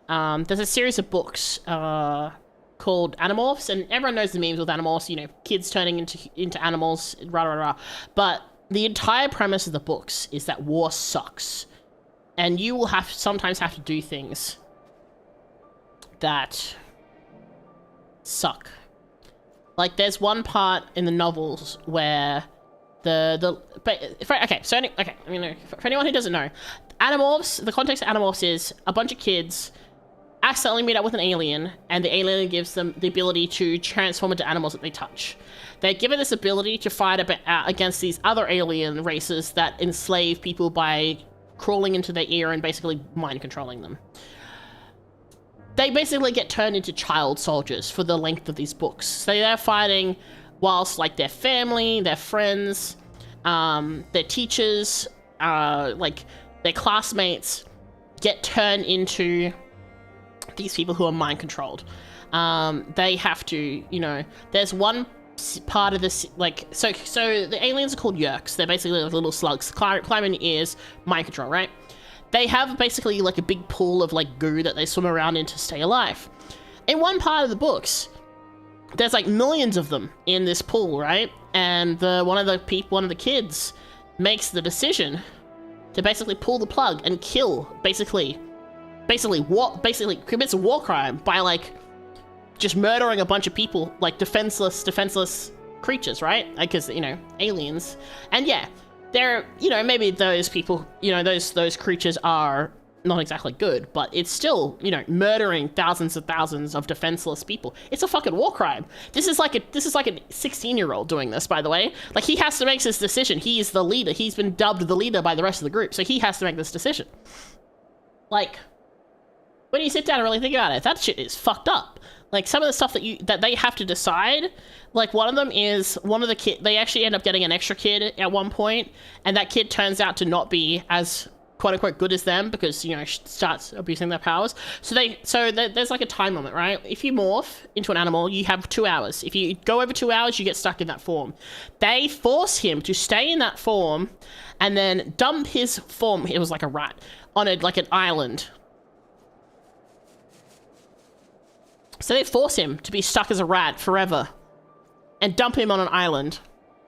Speaker 1: there's a series of books called Animorphs, and everyone knows the memes with Animorphs, you know, kids turning into animals, rah, rah, rah. But the entire premise of the books is that war sucks. And you will sometimes have to do things that suck. Like, there's one part in the novels where for anyone who doesn't know, Animorphs, the context of Animorphs is a bunch of kids accidentally meet up with an alien, and the alien gives them the ability to transform into animals that they touch. They're given this ability to fight against these other alien races that enslave people by crawling into their ear and basically mind controlling them. They basically get turned into child soldiers for the length of these books. So they're fighting whilst, like, their family, their friends, their teachers, like, their classmates get turned into these people who are mind controlled. They have to, you know, there's one part of this, like, so the aliens are called Yerks. They're basically like little slugs, climb in your ears, mind control, right? they have basically like a big pool of like goo that they swim around in to stay alive. In one part of the books, there's like millions of them in this pool, right? And one of the kids makes the decision to basically pull the plug and kill, basically commits a war crime by like just murdering a bunch of people, like defenseless creatures, right? Because, you know, aliens. And yeah, they're, you know, maybe those people, you know, those creatures are not exactly good, but it's still, you know, murdering thousands of defenseless people. It's a fucking war crime. This is like a 16-year-old doing this, by the way. Like, he has to make this decision. He is the leader. He's been dubbed the leader by the rest of the group, so he has to make this decision. Like, when you sit down and really think about it, that shit is fucked up. Like, some of the stuff that they have to decide, like, one of them is they actually end up getting an extra kid at one point, and that kid turns out to not be as quote-unquote good as them because, you know, starts abusing their powers. So there's like a time limit, right? If you morph into an animal, you have 2 hours. If you go over 2 hours, you get stuck in that form. They force him to stay in that form and then dump his form, it was like a rat, on like an island. So they force him to be stuck as a rat forever and dump him on an island.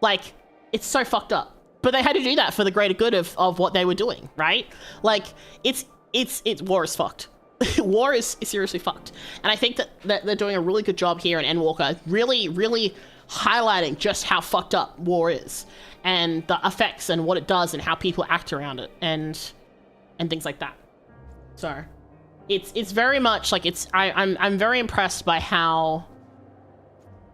Speaker 1: Like, it's so fucked up. But they had to do that for the greater good of what they were doing, right? Like, it's war is fucked. War is seriously fucked. And I think that they're doing a really good job here in Endwalker, really, really highlighting just how fucked up war is and the effects and what it does and how people act around it and things like that. So it's very much like I'm very impressed by how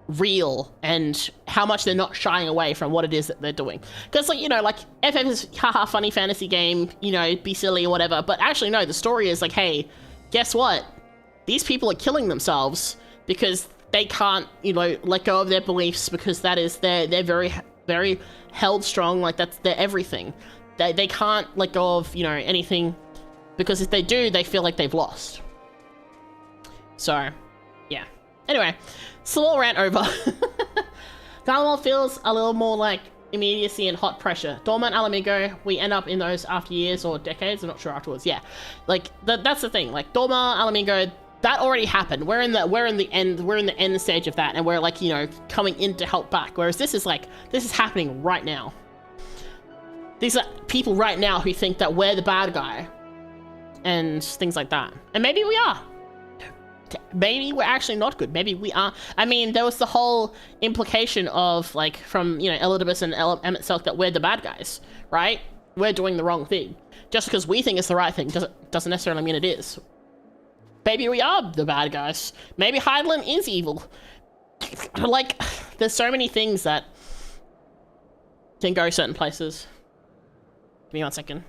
Speaker 1: real and how much they're not shying away from what it is that they're doing. Because, like, you know, like, FF is haha funny fantasy game, you know, be silly or whatever, but actually no, the story is like, hey, guess what? These people are killing themselves because they can't, you know, let go of their beliefs, because that is they're very, very held strong, like that's their everything. They can't let go of, you know, anything, because if they do, they feel like they've lost. So, yeah. Anyway, small rant over. Garlemald feels a little more like immediacy and hot pressure. Dormant Alamigo, we end up in those after years or decades, I'm not sure afterwards. Yeah, like that's the thing. Like Dormant Alamigo, that already happened. We're in the end stage of that, and we're like, you know, coming in to help back. Whereas this is happening right now. These are people right now who think that we're the bad guy and things like that. And maybe we are. Maybe we're actually not good. Maybe we are. I mean, there was the whole implication of, like, from, you know, Elidibus and Emmett Selk that we're the bad guys, right? We're doing the wrong thing. Just because we think it's the right thing doesn't necessarily mean it is. Maybe we are the bad guys. Maybe Hydaelyn is evil. Like, there's so many things that can go certain places. Give me 1 second.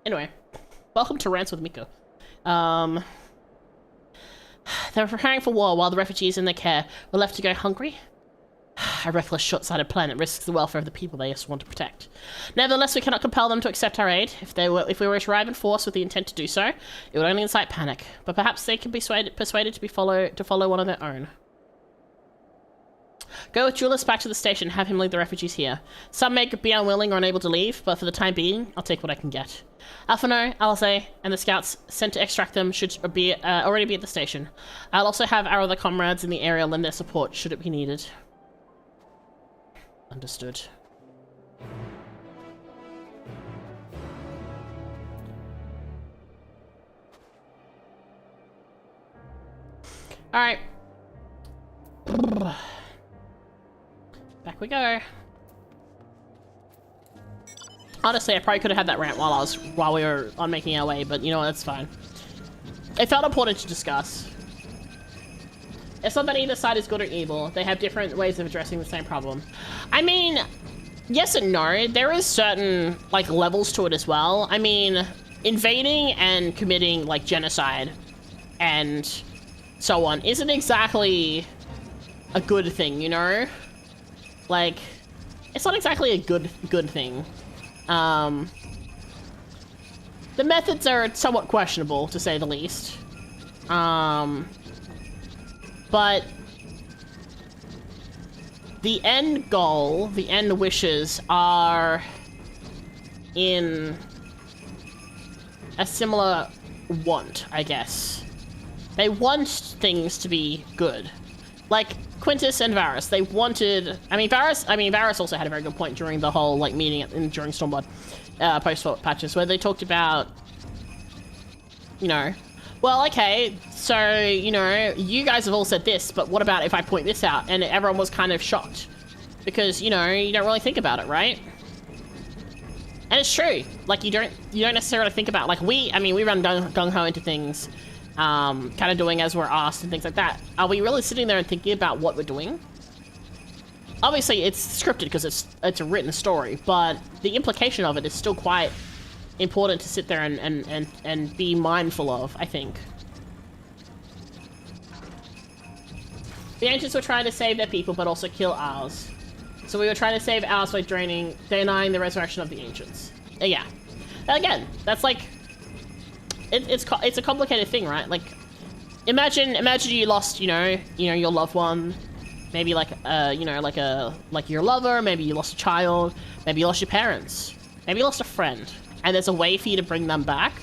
Speaker 1: Anyway. Welcome to Rants with Mika. They're preparing for war while the refugees in their care were left to go hungry. A reckless, short-sighted plan that risks the welfare of the people they just want to protect. Nevertheless, we cannot compel them to accept our aid. If we were to arrive in force with the intent to do so, it would only incite panic. But perhaps they can be persuaded to follow one of their own. Go with Julius back to the station and have him lead the refugees here. Some may be unwilling or unable to leave, but for the time being, I'll take what I can get. Alphino, Alice, and the scouts sent to extract them should already be at the station. I'll also have our other comrades in the area lend their support should it be needed. Understood. Alright. Back we go. Honestly, I probably could have had that rant while we were on making our way, but you know what, that's fine. It felt important to discuss. It's not that either side is good or evil. They have different ways of addressing the same problem. I mean, yes and no. There is certain, like, levels to it as well. I mean, invading and committing, like, genocide and so on isn't exactly a good thing, you know? Like, it's not exactly a good thing. The methods are somewhat questionable, to say the least. But the end goal, the end wishes are in a similar want, I guess. They want things to be good. Like Quintus and Varus, they wanted. Varus also had a very good point during the whole like meeting during Stormblood post patches, where they talked about, you know, well, okay, so you know, you guys have all said this, but what about if I point this out? And everyone was kind of shocked because you know you don't really think about it, right? And it's true. Like you don't necessarily think about like we run gung ho into things. Kind of doing as we're asked and things like that. Are we really sitting there and thinking about what we're doing? Obviously, it's scripted because it's a written story, but the implication of it is still quite important to sit there and be mindful of, I think. The ancients were trying to save their people, but also kill ours. So we were trying to save ours by denying the resurrection of the ancients. Yeah. Again, that's like... It's a complicated thing, right? Like, imagine you lost, you know, your loved one, maybe like your lover, maybe you lost a child, maybe you lost your parents, maybe you lost a friend, and there's a way for you to bring them back.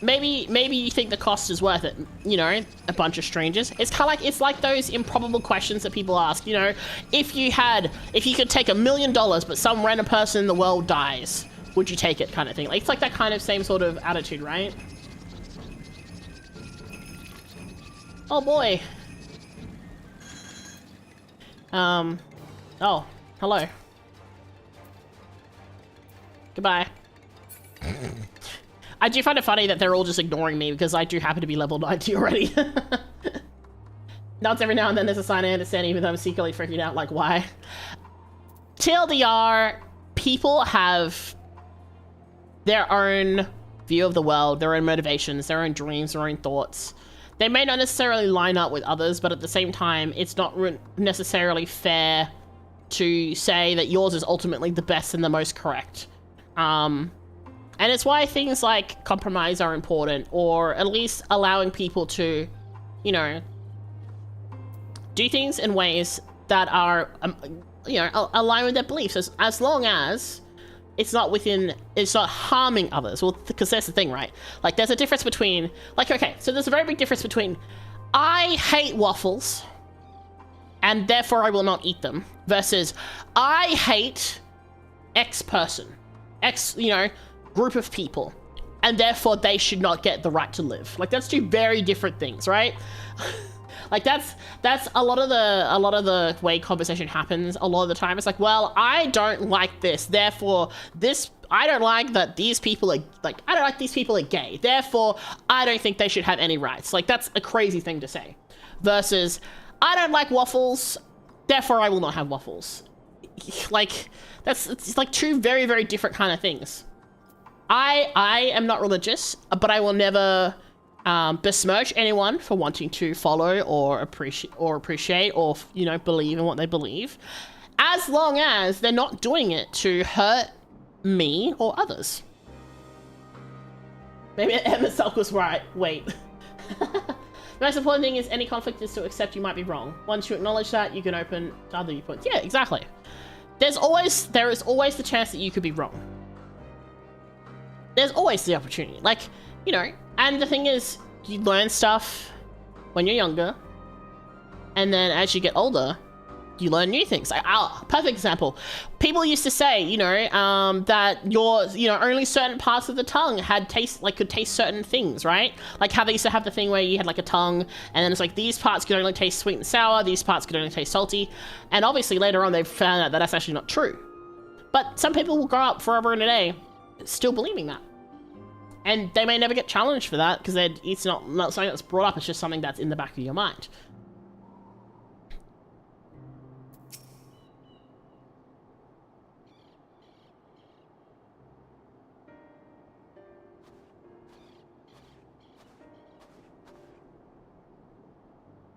Speaker 1: Maybe you think the cost is worth it, you know, a bunch of strangers. It's like those improbable questions that people ask, you know, if you could take $1 million, but some random person in the world dies, would you take it, kind of thing. Like, it's like that kind of same sort of attitude, right? Oh boy. Oh, hello. Goodbye. I do find it funny that they're all just ignoring me because I do happen to be level 90 already. Nods every now and then there's a sign I understand, even though I'm secretly freaking out, like, why? TLDR, people have their own view of the world, their own motivations, their own dreams, their own thoughts. They may not necessarily line up with others, but at the same time, it's not necessarily fair to say that yours is ultimately the best and the most correct. And it's why things like compromise are important, or at least allowing people to, you know, do things in ways that are, you know, align with their beliefs, as long as it's not harming others. Well, because that's the thing, right? Like, there's a difference between, like, okay, so there's a very big difference between, I hate waffles, and therefore I will not eat them, versus, I hate X person, X, you know, group of people, and therefore they should not get the right to live. Like, that's two very different things, right? Like, that's a lot of the way conversation happens a lot of the time. It's like, well, I don't like this, therefore I don't like that these people are, like, I don't like these people are gay, therefore I don't think they should have any rights. Like, that's a crazy thing to say. Versus, I don't like waffles, therefore I will not have waffles. Like, it's like two very, very different kind of things. I am not religious, but I will never besmirch anyone for wanting to follow or appreciate or, you know, believe in what they believe, as long as they're not doing it to hurt me or others. Maybe Emma Selk was right. Wait. The most important thing is any conflict is to accept you might be wrong. Once you acknowledge that, you can open to other viewpoints. Yeah, exactly. There is always the chance that you could be wrong. There's always the opportunity. Like, you know, and the thing is, you learn stuff when you're younger, and then as you get older, you learn new things. Like, perfect example. People used to say, you know, that only certain parts of the tongue had taste, like, could taste certain things, right? Like how they used to have the thing where you had like a tongue, and then it's like these parts could only taste sweet and sour, these parts could only taste salty, and obviously later on they found out that that's actually not true. But some people will grow up forever and a day still believing that. And they may never get challenged for that, because it's not something that's brought up, it's just something that's in the back of your mind.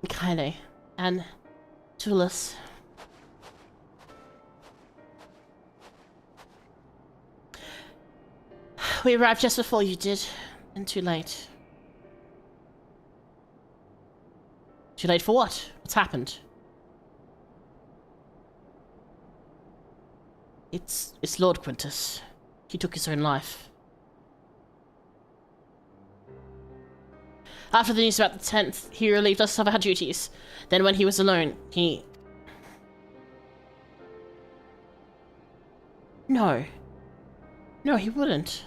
Speaker 1: Kylie and Tulis. We arrived just before you did, and too late. Too late for what? What's happened? It's Lord Quintus. He took his own life. After the news about the 10th, he relieved us of our duties. Then when he was alone, he... No. No, he wouldn't.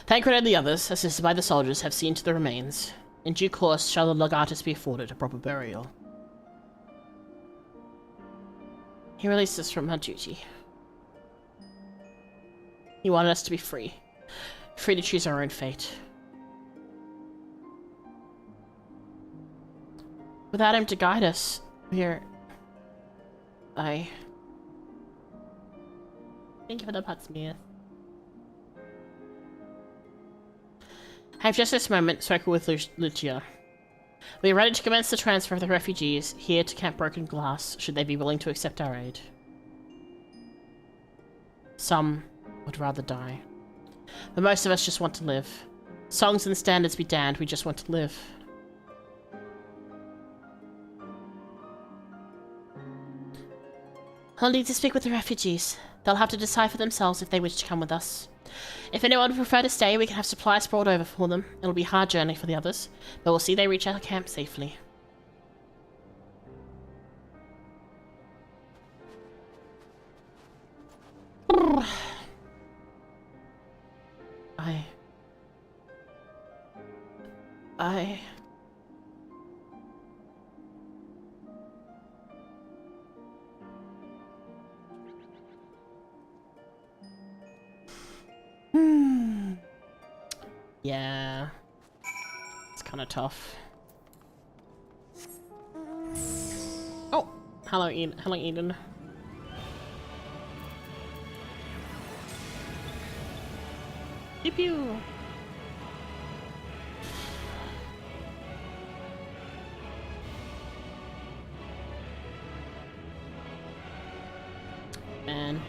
Speaker 1: Tancred and the others, assisted by the soldiers, have seen to the remains. In due course shall the Legatus be afforded a proper burial. He released us from our duty. He wanted us to be free. Free to choose our own fate. Without him to guide us, Thank you for the pats, Mia. I have just this moment spoken with Lucia. We are ready to commence the transfer of the refugees here to Camp Broken Glass, should they be willing to accept our aid. Some would rather die. But most of us just want to live. Songs and standards be damned, we just want to live. I'll need to speak with the refugees. They'll have to decide for themselves if they wish to come with us. If anyone would prefer to stay, we can have supplies brought over for them. It'll be a hard journey for the others, but we'll see they reach our camp safely. Yeah. It's kind of tough. Oh! Hello, Eden. Hello, Eden. Pew pew! Man.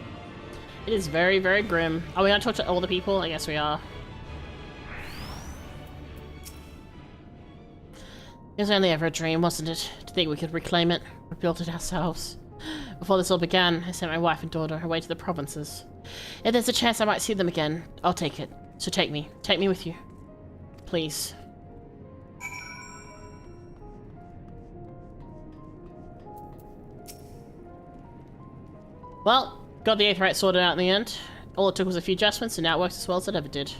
Speaker 1: It is very, very grim. Are we gonna talk to all the people? I guess we are. It was only ever a dream, wasn't it? To think we could reclaim it, rebuild it ourselves. Before this all began, I sent my wife and daughter away to the provinces. If there's a chance I might see them again, I'll take it. So take me. Take me with you. Please. Well, got the 8th rite sorted out in the end. All it took was a few adjustments, and now it works as well as it ever did.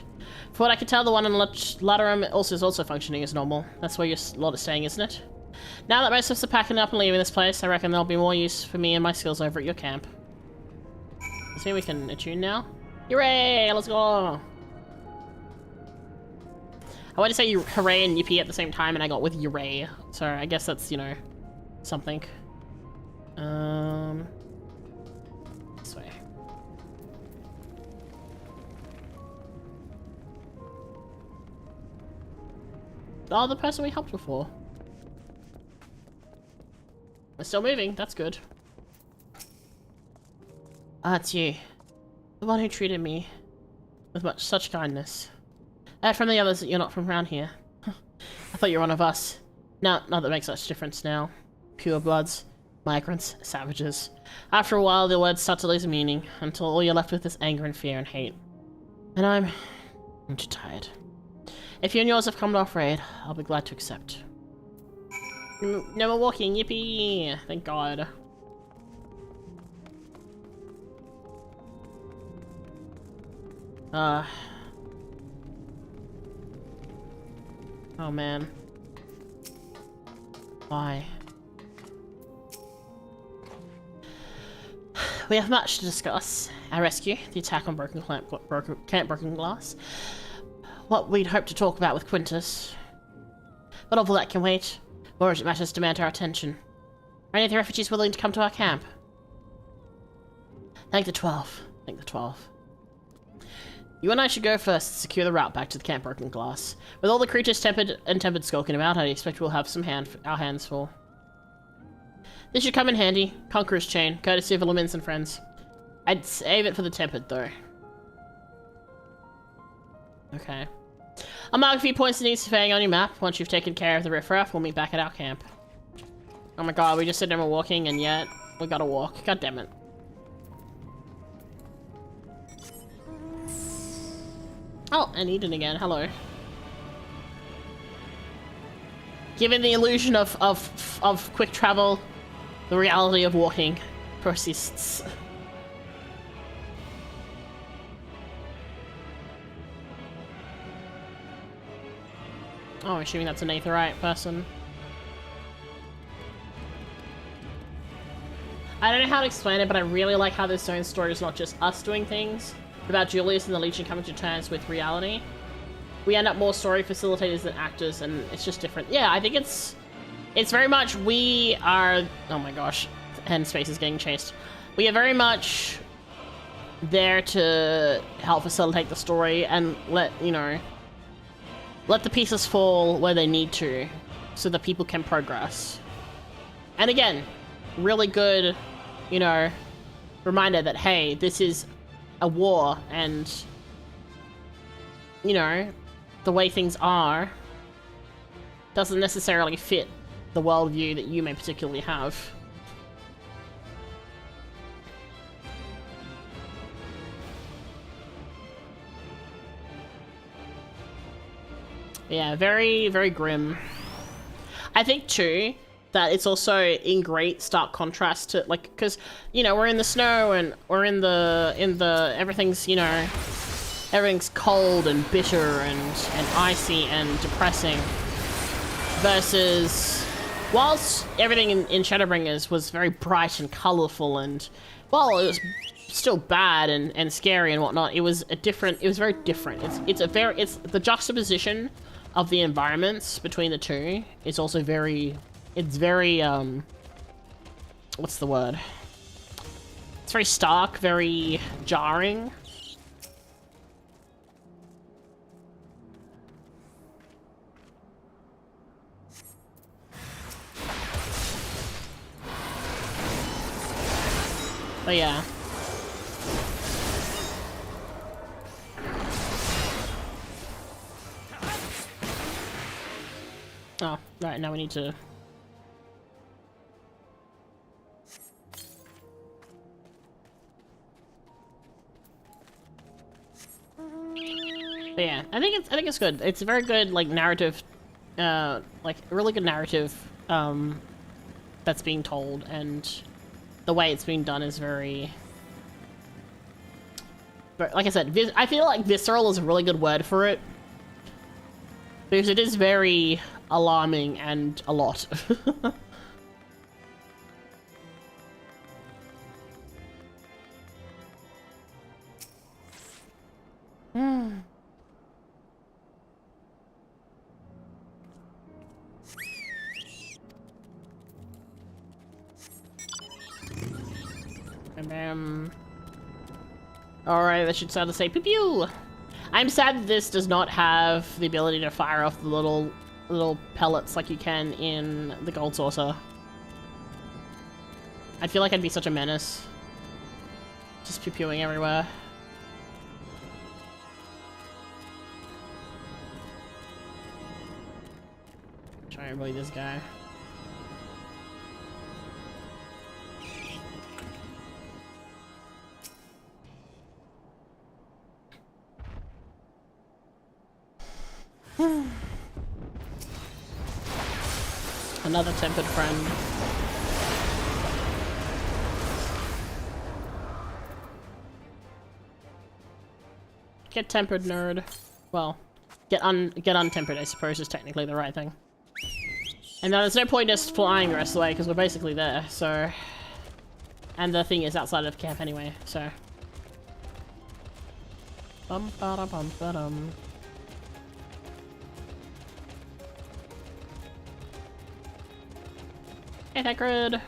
Speaker 1: For what I can tell, the one in Laterum is also functioning as normal. That's where your lot is staying, isn't it? Now that most of us are packing up and leaving this place, I reckon there'll be more use for me and my skills over at your camp. Does mean we can attune now? Hooray! Let's go! I wanted to say hooray and yippee at the same time, and I got with hooray. So I guess that's, you know, something. This way. Oh, the person we helped before. We're still moving, that's good. Ah, it's you. The one who treated me with such kindness. I heard from the others that you're not from around here. I thought you were one of us. Not that it makes such difference now. Pure bloods, migrants, savages. After a while, the words start to lose meaning, until all you're left with is anger and fear and hate. And I'm too tired. If you and yours have come to offer aid, I'll be glad to accept. No more walking, yippee! Thank God. Oh man. Why? We have much to discuss. Our rescue, the attack on Camp Broken Glass, what we'd hoped to talk about with Quintus. But all that can wait. More urgent matters demand our attention. Are any of the refugees willing to come to our camp? Thank the 12. Thank the 12. You and I should go first to secure the route back to the Camp Broken Glass. With all the creatures tempered skulking about, I expect we'll have our hands full. This should come in handy. Conqueror's Chain, courtesy of Illumins and friends. I'd save it for the tempered, though. Okay. I'll mark a few points that need surveying on your map. Once you've taken care of the riffraff, we'll meet back at our camp. Oh my god, we just said no more walking and yet we gotta walk. God damn it. Oh, and Eden again. Hello. Given the illusion of quick travel, the reality of walking persists. Oh, assuming that's an Aetherite person. I don't know how to explain it, but I really like how this zone story is not just us doing things, but about Julius and the Legion coming to terms with reality. We end up more story facilitators than actors, and it's just different. Yeah, I think it's very much we are... Oh my gosh, and Space is getting chased. We are very much there to help facilitate the story and let the pieces fall where they need to so that people can progress. And again, really good, reminder that, hey, this is a war and, the way things are doesn't necessarily fit the worldview that you may particularly have. Yeah, very, very grim. I think too that it's also in great stark contrast to because we're in the snow and we're in the everything's everything's cold and bitter and icy and depressing, versus whilst everything in Shadowbringers was very bright and colorful and while it was still bad and scary and whatnot, it was very different. It's the juxtaposition of the environments between the two is also very what's the word? It's very stark, very jarring. But yeah. Oh, right, now we need to... But yeah, I think it's good. It's a very good narrative, a really good narrative that's being told, and the way it's being done is very... But like I said, I feel like visceral is a really good word for it, because it is very alarming and a lot. Alright, that should start to say pew pew! I'm sad that this does not have the ability to fire off the little pellets like you can in the Gold Saucer. I feel like I'd be such a menace. Just pew pewing everywhere. Try and bully this guy. Another tempered friend. Get tempered, nerd. Well, get untempered, I suppose, is technically the right thing. And now there's no point just flying the rest of the way, because we're basically there, so... And the thing is outside of camp anyway, so... Bum-ba-da-bum-ba-dum. Hey, Thacrid!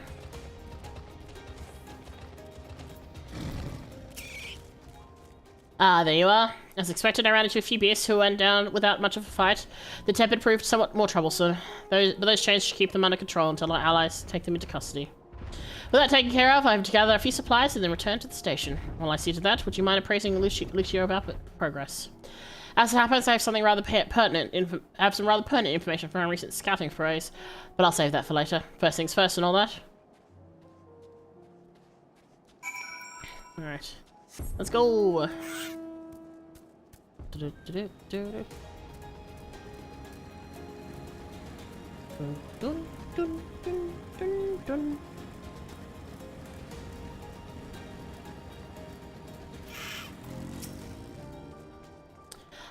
Speaker 1: Ah, there you are. As expected, I ran into a few beasts who went down without much of a fight. The tempered proved somewhat more troublesome. Those chains should keep them under control until our allies take them into custody. With that taken care of, I have to gather a few supplies and then return to the station. While I see to that, would you mind appraising Lucio about progress? As it happens, I have something rather pertinent. I have some rather pertinent information from our recent scouting forays, but I'll save that for later. First things first, and all that. All right, let's go.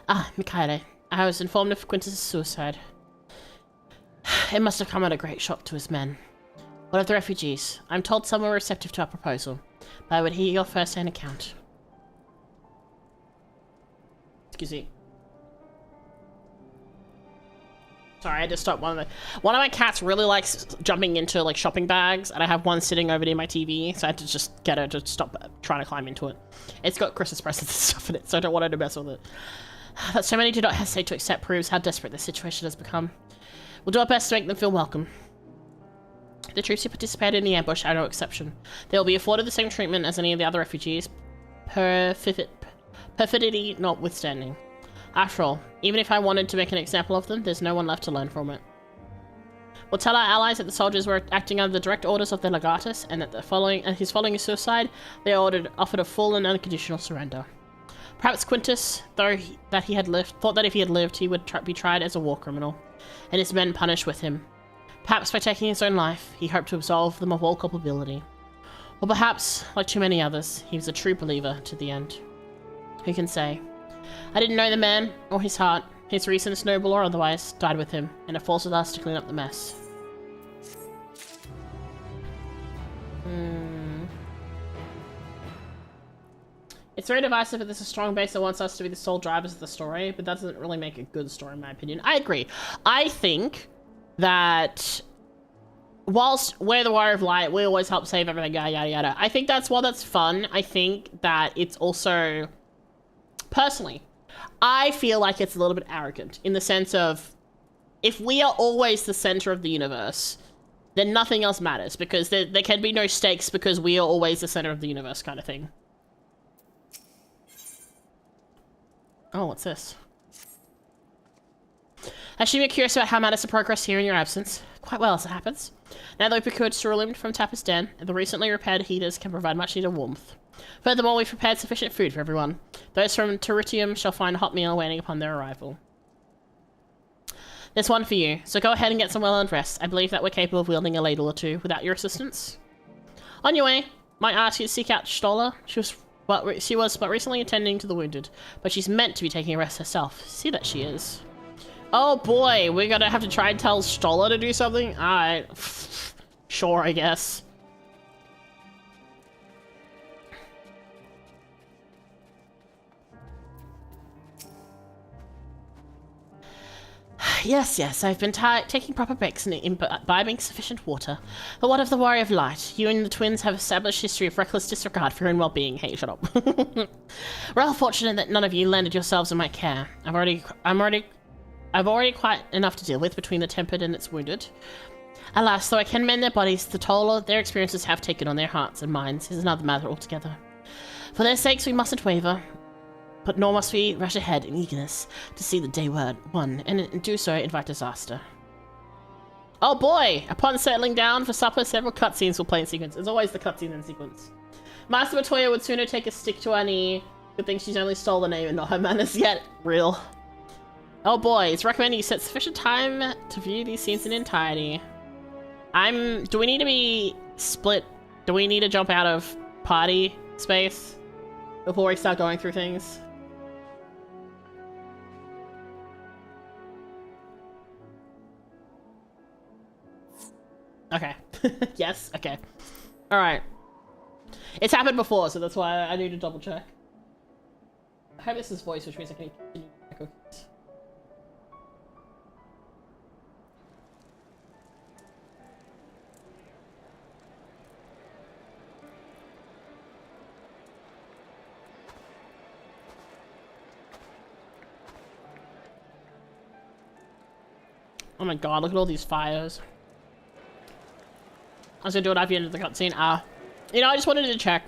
Speaker 1: Ah, Mikhail. I was informed of Quintus's suicide. It must have come at a great shock to his men. What of the refugees? I'm told some were receptive to our proposal, but I would hear your first-hand account. Excuse me. Sorry, I had to stop one of my cats really likes jumping into like shopping bags, and I have one sitting over near my TV, so I had to just get her to stop trying to climb into it. It's got Christmas presents and stuff in it, so I don't want her to mess with it. That so many do not hesitate to accept proves how desperate this situation has become. We'll do our best to make them feel welcome. The troops who participated in the ambush are no exception. They will be afforded the same treatment as any of the other refugees, perfidy notwithstanding. After all, even if I wanted to make an example of them, there's no one left to learn from it. We'll tell our allies that the soldiers were acting under the direct orders of their legatus, and that following his suicide, they offered a full and unconditional surrender. Perhaps Quintus, thought that if he had lived, he would be tried as a war criminal, and his men punished with him. Perhaps by taking his own life, he hoped to absolve them of all culpability. Or perhaps, like too many others, he was a true believer to the end. Who can say? I didn't know the man, or his heart. His reasons, noble or otherwise, died with him, and it falls with us to clean up the mess. It's very divisive that there's a strong base that wants us to be the sole drivers of the story, but that doesn't really make a good story in my opinion. I agree. I think that whilst we're the Warrior of Light, we always help save everything, yada yada yada. I think that's fun. I think that it's also, personally, I feel like it's a little bit arrogant in the sense of, if we are always the center of the universe, then nothing else matters, because there can be no stakes because we are always the center of the universe kind of thing. Oh, what's this? I assume you're curious about how matters of progress here in your absence. Quite well, as it happens. Now that we've procured straw illumined from Tapper's Den, the recently repaired heaters can provide much needed warmth. Furthermore, we've prepared sufficient food for everyone. Those from Teritium shall find a hot meal waiting upon their arrival. There's one for you, so go ahead and get some well-earned rest. I believe that we're capable of wielding a ladle or two without your assistance. On your way, might ask you to seek out Stoller. She was but recently attending to the wounded, but she's meant to be taking a rest herself. See that she is. Oh boy, we're gonna have to try and tell Stoller to do something? Alright. Sure, I guess. Yes, I've been taking proper breaks and imbibing sufficient water. But what of the Warrior of Light? You and the twins have established history of reckless disregard for your own well-being. Hey, shut up. We're all fortunate that none of you landed yourselves in my care. I've already quite enough to deal with between the tempered and its wounded. Alas, though I can mend their bodies, the toll their experiences have taken on their hearts and minds is another matter altogether. For their sakes, we mustn't waver. But nor must we rush ahead in eagerness to see the day won, and do so invite disaster. Oh boy! Upon settling down for supper, several cutscenes will play in sequence. It's always the cutscene in sequence. Master Matoya would sooner take a stick to her knee. Good thing she's only stole the name and not her manners yet. Real. Oh boy, it's recommended you set sufficient time to view these scenes in entirety. Do we need to be split? Do we need to jump out of party space before we start going through things? Okay. Yes, okay. Alright. It's happened before, so that's why I need to double check. I hope this is voice, which means I can continue my cookies. Oh my god, look at all these fires. I was gonna do it at the end of the cutscene. You know, I just wanted to check.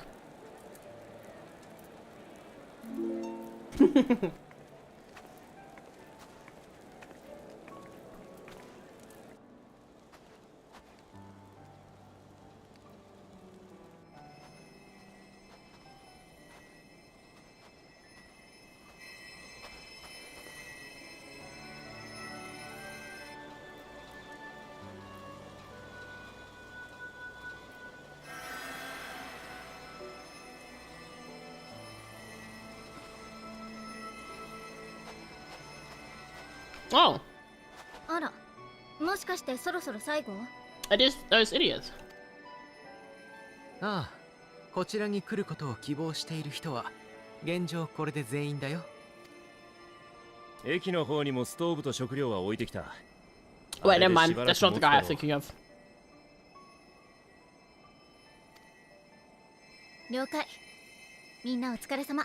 Speaker 1: Oh,
Speaker 4: あら、もしかしてそろそろ最後？
Speaker 1: it is those idiots.
Speaker 5: ああ、こちらに来ることを希望している人は現状これで全員だよ。
Speaker 8: 駅の方にもストーブと食料は置いてきた。
Speaker 1: Wait, never mind. That's not the guy I'm thinking of.
Speaker 4: 了解。みんなお疲れ様。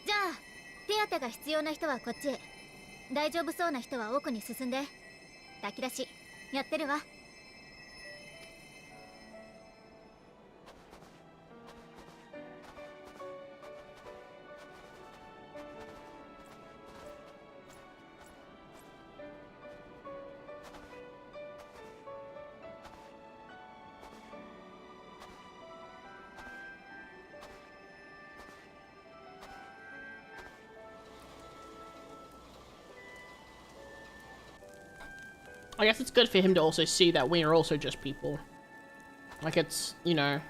Speaker 4: じゃあ、手当が必要な人はこっちへ。大丈夫そうな人は奥に進んで。炊き出し、やってるわ。
Speaker 1: I guess it's good for him to also see that we are also just people. Like it's, you know.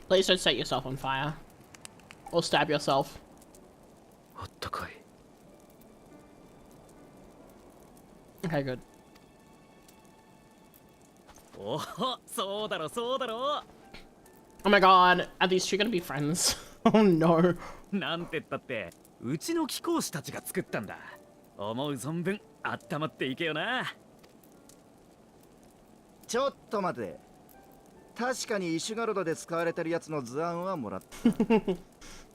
Speaker 1: Please don't set yourself on fire. Or stab yourself.
Speaker 5: あったかい。
Speaker 1: Okay, good.
Speaker 7: おお、そうだろそうだろ。
Speaker 1: Oh my god, are these two gonna be friends? Oh no.
Speaker 7: なんてったってうちの貴公子たちが作ったんだ。思う存分温まっていけよな。
Speaker 13: ちょっと待て。確かにイシュガルドで使われてるやつの図案はもらった。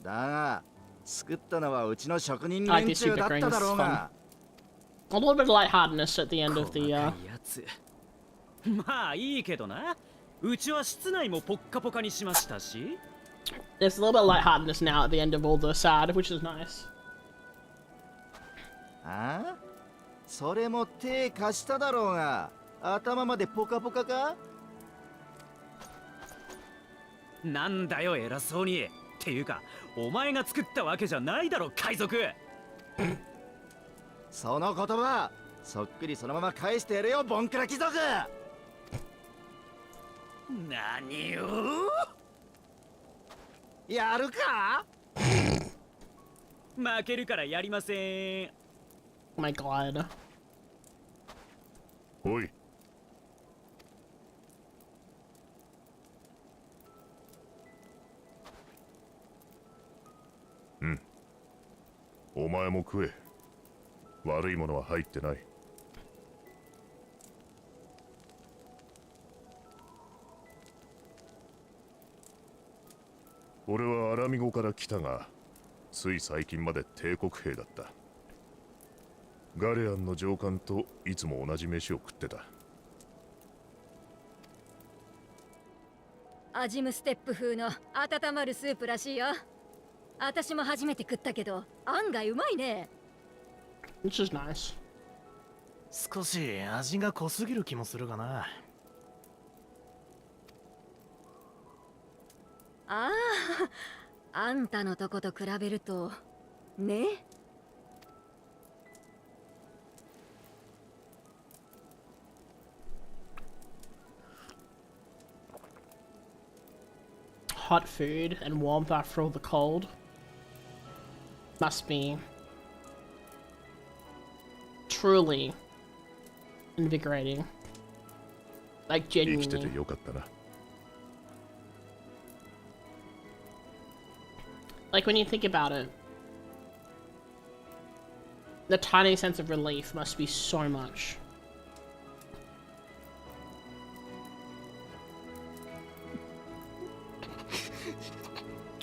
Speaker 13: だが、作ったのはうちの職人連中だっただろうが。
Speaker 1: A little bit of lightheartedness at the end of the
Speaker 7: まあいいけどな。うちは室内もポッカポカにしましたし。
Speaker 1: There's a little bit of lightheartedness now at the end of all the sad, which is nice.
Speaker 13: ああ？それも手貸しただろうが、頭までポカポカか？
Speaker 7: なんだよ偉そうに。っていうか、お前が作ったわけじゃないだろ海賊。
Speaker 13: その言葉、そっくりそのまま返してやれよボンクラ貴族。
Speaker 7: 何を？
Speaker 13: やるか？
Speaker 7: 負けるからやりません。
Speaker 1: Oh my god.
Speaker 6: おい。うん。お前も食え。悪いものは入ってない。俺はアラミゴから来たが、つい最近まで帝国兵だった。ガレアンの上官といつも同じ飯を食ってた。
Speaker 3: アジムステップ風の温まるスープらしいよ。私も初めて食ったけど案外うまいね。
Speaker 1: Which is nice.
Speaker 11: 少し味が濃すぎる気もするがな。
Speaker 3: ああ、あんたのとこと比べるとね。
Speaker 1: Hot food and warmth after all the cold must be truly invigorating. Like
Speaker 6: 生きてて
Speaker 1: genuinely.
Speaker 6: よかったな。
Speaker 1: Like when you think about it, the tiny sense of relief must be so much.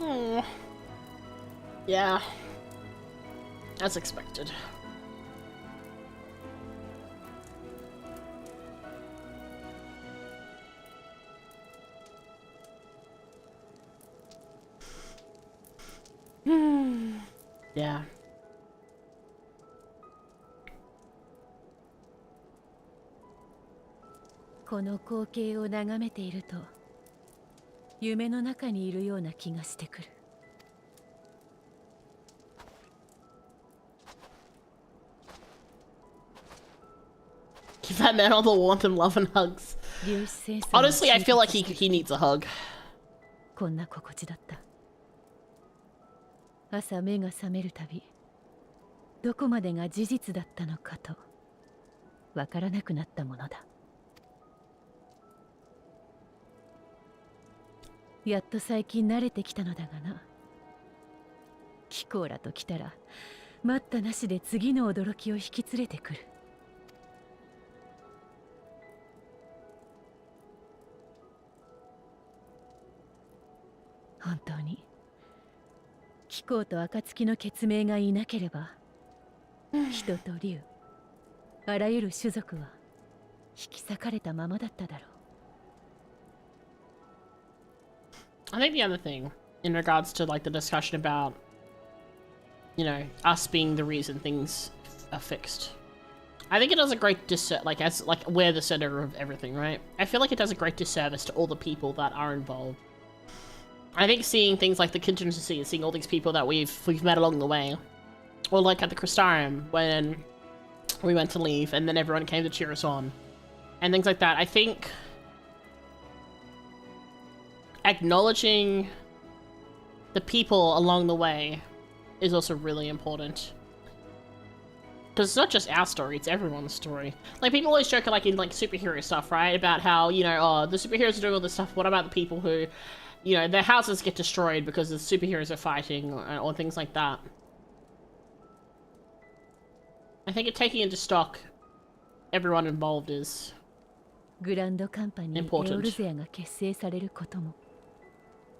Speaker 1: Oh, yeah, as expected. Yeah.
Speaker 3: この光景を眺めていると夢の中にいるような気がしてくる。
Speaker 1: Give that man all the warmth and love and hugs. Honestly, I feel like he needs a hug.
Speaker 3: こんな心地だった。朝目が覚めるたび、どこまでが事実だったのかとわからなくなったものだ。やっと最近慣れてきたのだがな。キコーラと来たら待ったなしで次の驚きを引き連れてくる。本当に貴公と暁の血盟がいなければ、人と竜、あらゆる種族は引き裂かれたままだっただろう。
Speaker 1: I think the other thing in regards to like the discussion about, you know, us being the reason things are fixed, I think it does a great like as like we're the center of everything, right? I feel like it does a great disservice to all the people that are involved. I think seeing things like the contingency and seeing all these people that we've met along the way, or like at the Crystarium when we went to leave and then everyone came to cheer us on, and things like that, I think acknowledging the people along the way is also really important. Because it's not just our story, it's everyone's story. Like, people always joke, like, in, like, superhero stuff, right? About how, you know, oh, the superheroes are doing all this stuff, what about the people who, you know, their houses get destroyed because the superheroes are fighting, or things like that. I think taking into stock everyone involved is important.
Speaker 3: グランドカンパニーエオルゼアが結成されることも、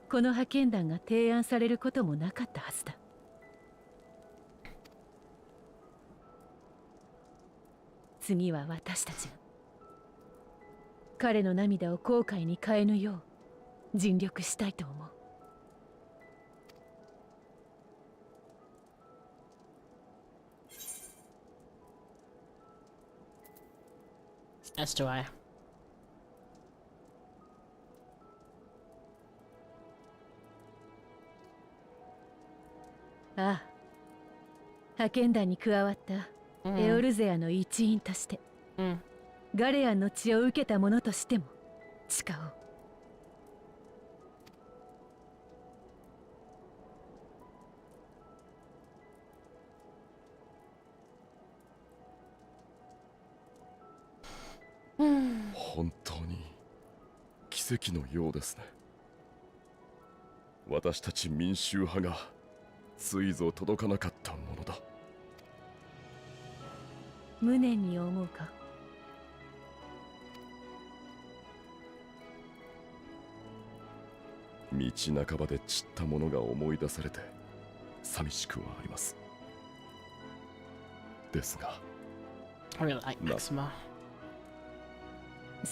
Speaker 3: この派遣団が提案されることもなかったはずだ。次は私たちが彼の涙を後悔に変えぬよう尽力したいと思う。
Speaker 1: As do I.
Speaker 3: ああ、派遣団に加わったエオルゼアの一員として、ガレアンの血を受けた者としても誓おう。
Speaker 9: 本当に奇跡のようですね。私たち民衆派がついぞ届かなかったものだ。
Speaker 3: 無念に思うか。
Speaker 9: 道半ばで散ったものが思い出されて寂しくはあります。ですが
Speaker 1: I really like Maxima.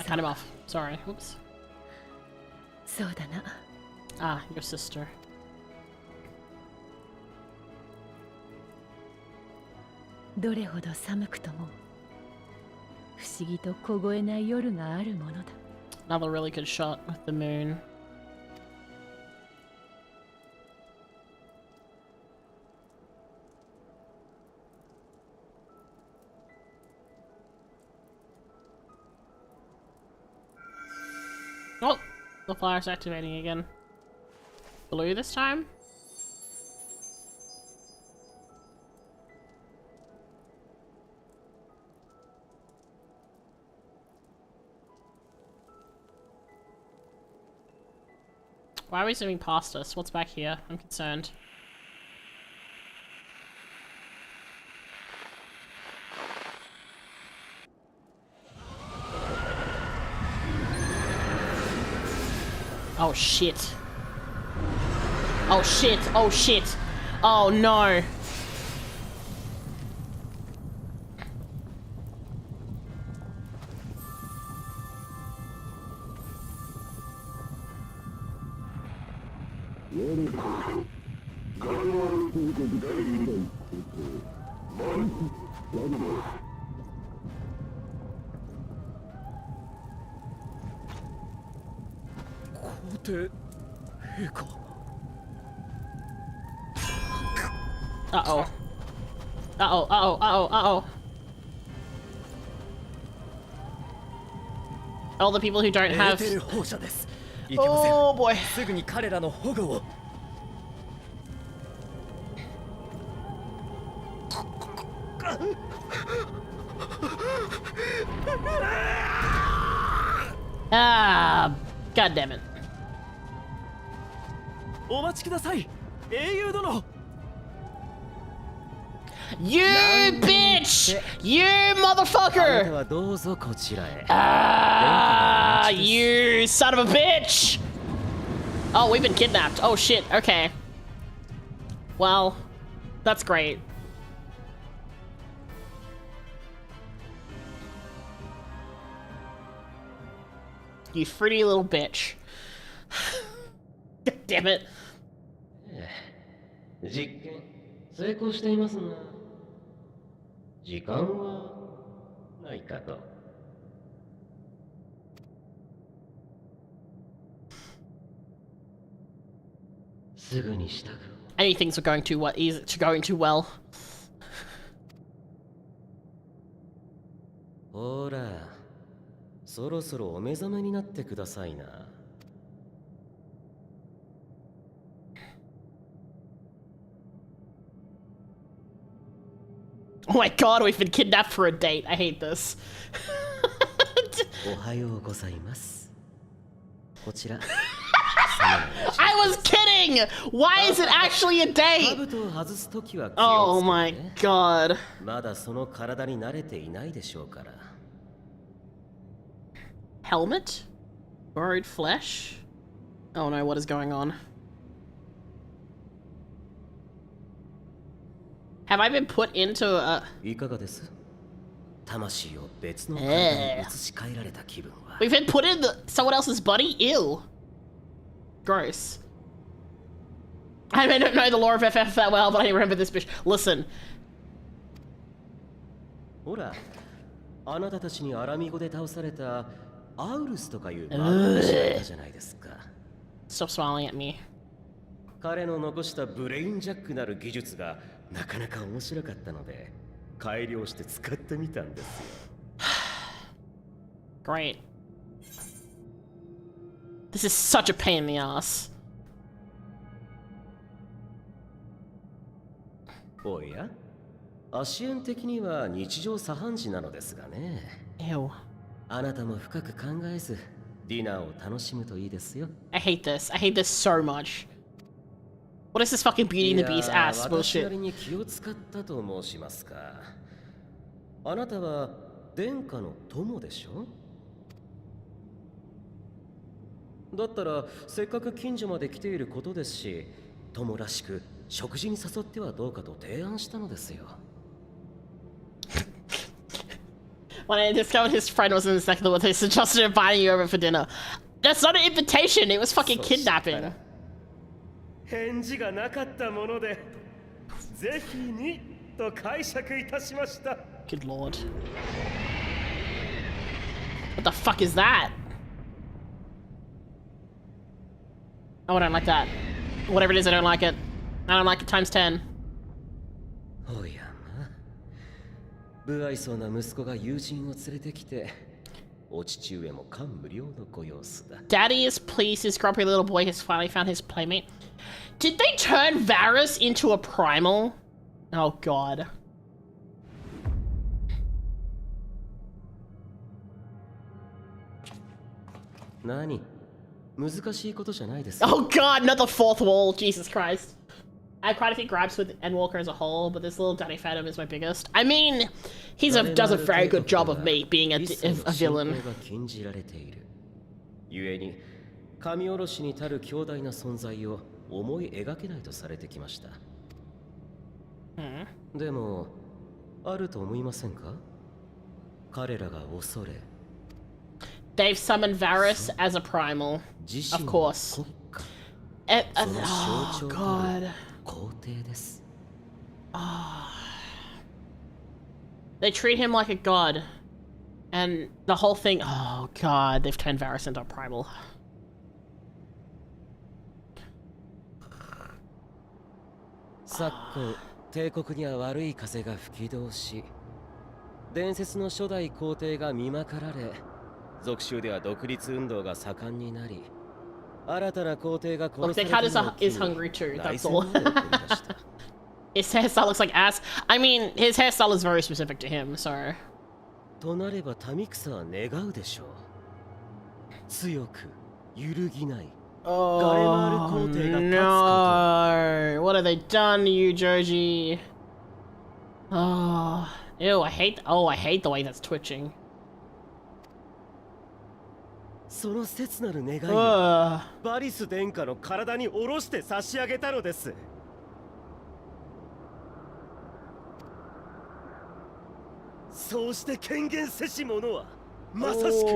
Speaker 1: I cut him off. Sorry. Oops.
Speaker 3: そうだな。
Speaker 1: Ah, your sister.
Speaker 3: どれほど寒くとも不思議と凍えない夜があるものだ。
Speaker 1: Another really good shot with the moon. Oh, the fire's activating again. Blue this time? Why are we zooming past us? What's back here? I'm concerned. Oh shit. Oh shit. Oh shit. Oh no. Uh-oh. Uh-oh, uh-oh, uh-oh, uh-oh. all the people who don't have. Oh boy.
Speaker 5: すぐに彼らの保護を。
Speaker 1: Ah, god damn it.
Speaker 5: お待ちください、英雄殿。
Speaker 1: You bitch! You motherfucker!
Speaker 7: はどうぞこちらへ。
Speaker 1: Ah, you son of a bitch! Oh, we've been kidnapped. Oh shit, okay. Well, that's great. You pretty little bitch. God damn it.
Speaker 14: 実験成功していますが、時間はないかと。すぐに支度。
Speaker 1: Anything's going too what is going too well.
Speaker 14: ほら、そろそろお目覚めになってくださいな。
Speaker 1: Oh my god, we've been kidnapped for a date. I hate this.
Speaker 14: おはようございます。こちら。
Speaker 1: I was kidding! Why is it actually a date? Oh my god.
Speaker 14: まだその体に慣れていないでしょうから。
Speaker 1: Helmet? Borrowed flesh? Oh no, what is going on? Have I been put into a...
Speaker 14: いかがです？魂を別の体に移し替えられた気分は。
Speaker 1: We've been put in someone else's body? Ew. Gross. I may not know the lore of FF that well, but I remember this bitch. Listen.
Speaker 14: ほら、あなたたちにアラミ語で倒されたアウルスとかいう魔物がいたじゃないですか。
Speaker 1: Stop smiling at me.
Speaker 14: 彼の残したブレインジャックなる技術がなかなか面白かったので改良して使ってみたんですよ。
Speaker 1: Great. This is such a pain in the ass.
Speaker 14: おや、足縁的には日常茶飯事なのですがね。
Speaker 1: Ew.
Speaker 14: あなたも深く考えずディナーを楽しむといいですよ。
Speaker 1: I hate this. I hate this so much. What is this fucking Beauty and the Beast ass
Speaker 14: 私な
Speaker 1: bullshit?
Speaker 14: りに気を使ったと申しますか。あなたは殿下の友でしょ？だったらせっかく近所まで来ていることですし、友らしく食事に誘ってはどうかと提案したのですよ。
Speaker 1: When I discovered his friend was in the second one, they suggested inviting you over for dinner. That's not an invitation, it was fucking kidnapping.
Speaker 14: 返事がなかったもので、ぜひにと解釈いたしました。
Speaker 1: Good lord. What the fuck is that? Oh, I don't like that. Whatever it is, I don't like it. I don't like it times 10.
Speaker 14: おやま、不愛想な息子が友人を連れてきて、お父上も感無量のご様子だ。
Speaker 1: Daddy is pleased his grumpy little boy has finally found his playmate. Did they turn Varus into a primal? Oh god.
Speaker 14: Nani? 難しいことじゃないです。
Speaker 1: Oh god, not the fourth wall, Jesus Christ. I have quite a few gripes with Endwalker as a whole, but this little Danny Phantom is my biggest. I mean, does a very good job of being a villain.
Speaker 14: 故に神おろしにたる強大な存在を思い描けないとされてきました。でもあると思いませんか？彼らが恐れ。
Speaker 1: They've summoned Varus as a primal, of course. Oh god. They treat him like a god. And the whole thing, oh god, they've turned Varus into a primal.
Speaker 14: Sakko, 帝国には悪い風が吹き通し、伝説の初代皇帝が見まかられ、属州では独立運動が盛んになり、新たな皇帝が
Speaker 1: Look, the cat is hungry too, that's all. His hairstyle looks like ass. I mean, his hairstyle is very specific to him, so.
Speaker 14: となれば民草は願うでしょう。強く揺るぎないガレマール皇帝が立つこと。
Speaker 1: No, what have they done to you, Joji? Oh, ew, I hate the way that's twitching.
Speaker 14: その切なる願いをバリス殿下の体に下ろして差し上げたのです。そうして権限せし者はまさしく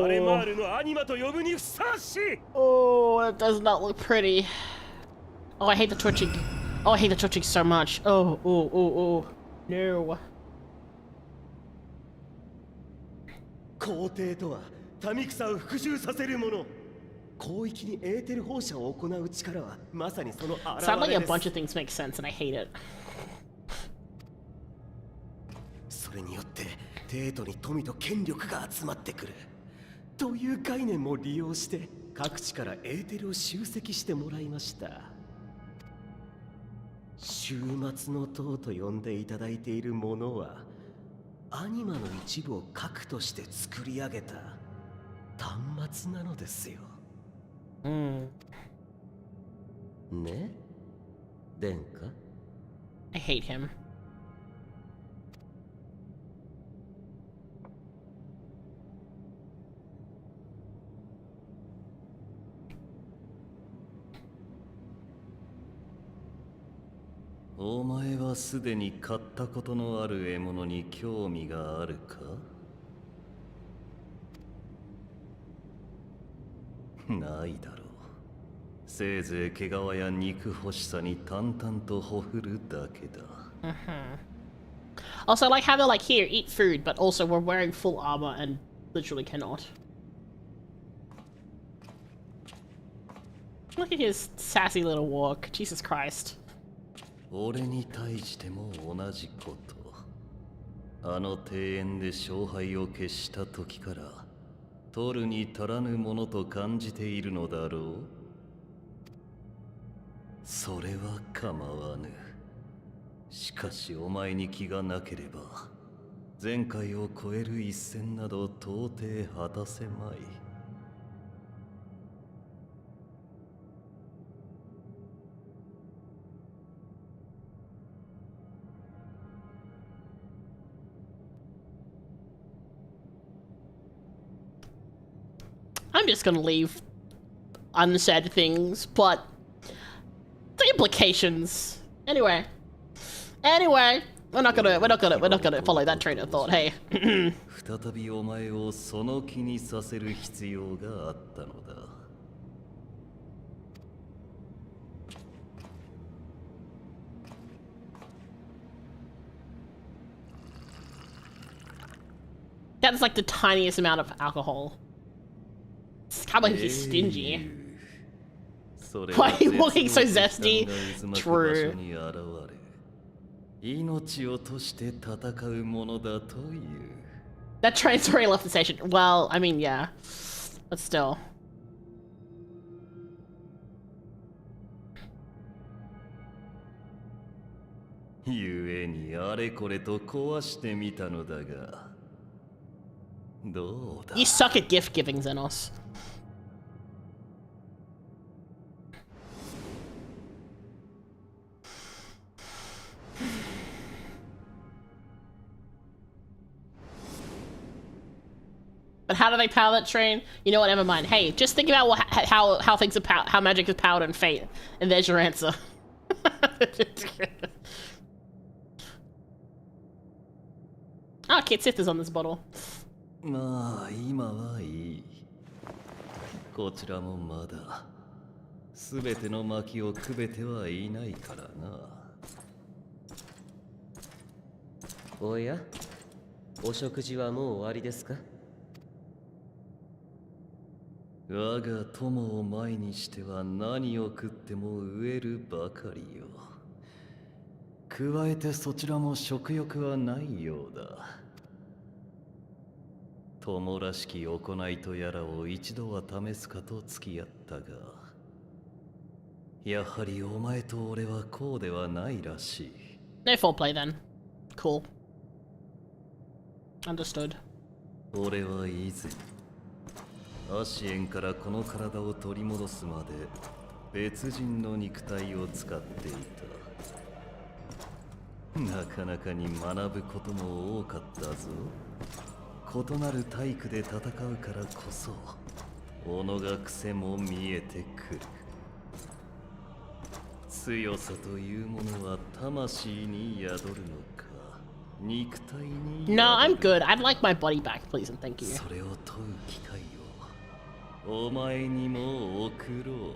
Speaker 14: ガレマールのアニマと呼ぶにふさわしい。
Speaker 1: Oh, that does not look pretty. Oh, I hate the twitching. Oh, I hate the twitching so much. Oh, oh, oh, oh. No.
Speaker 14: 皇帝とは民草を復讐させる者。広域にエーテル放射を行う力はまさにその現れです。
Speaker 1: Sounds like a bunch of things make sense, and I hate it.
Speaker 14: それによって帝都に富と権力が集まってくるという概念も利用して各地からエーテルを集積してもらいました。終末の塔と呼んでいただいているものはアニマの一部を核として作り上げた端末なのですよ。ね、殿下。
Speaker 1: I hate him.
Speaker 8: お前はすでに買ったことのある獲物に興味があるか？ないだろう。せいぜい毛皮や肉欲しさに淡々とほふるだけだ。
Speaker 1: Also, I like how they're like, here, eat food, but also we're wearing full armor and literally cannot. Look at his sassy little walk. Jesus Christ.
Speaker 8: 俺に対しても同じこと。あの庭園で勝敗を決した時から取るに足らぬものと感じているのだろう。それは構わぬ。しかしお前に気がなければ前回を超える一戦など到底果たせまい。
Speaker 1: I'm just gonna leave unsaid things, but the implications. Anyway, we're not gonna follow that train of thought. Hey.
Speaker 8: 再びお前をその気にさせる必要があったのだ。
Speaker 1: That's like the tiniest amount of alcohol. How about he's stingy? Why are you looking so zesty? True.
Speaker 8: 命をとして戦うものだという。
Speaker 1: That train story left the station. Well, I mean, yeah. But still.
Speaker 8: ゆえにあれこれと壊してみたのだが。どうだ?
Speaker 1: You suck at gift giving, Xenos. But how do they power that train? You know what? Never mind. Hey, just think about how things are how magic is powered in Fate, and there's your answer. Ah, Kit Sith is on this bottle.
Speaker 8: まあ今はいい。こちらもまだすべての薪をくべてはいないからな。
Speaker 14: おや、お食事はもう終わりですか？
Speaker 8: 我が友を前にしては何を食っても飢えるばかりよ。加えてそちらも食欲はないようだ。
Speaker 14: 友らしき行いとやらを一度は試すかと付き合ったが、やはりお前と俺はこうではないらしい。
Speaker 1: No foreplay then. Cool. Understood.
Speaker 14: 俺は以前、アシエンからこの体を取り戻すまで別人の肉体を使っていた。なかなかに学ぶことも多かったぞ。異なる体躯で戦うからこそ、己が癖も見えてくる。強さというものは魂に宿るのか、肉体に宿る。
Speaker 1: No, I'm good. I'd like my body back, please and thank you.
Speaker 14: それを問う機会をお前にも送ろう。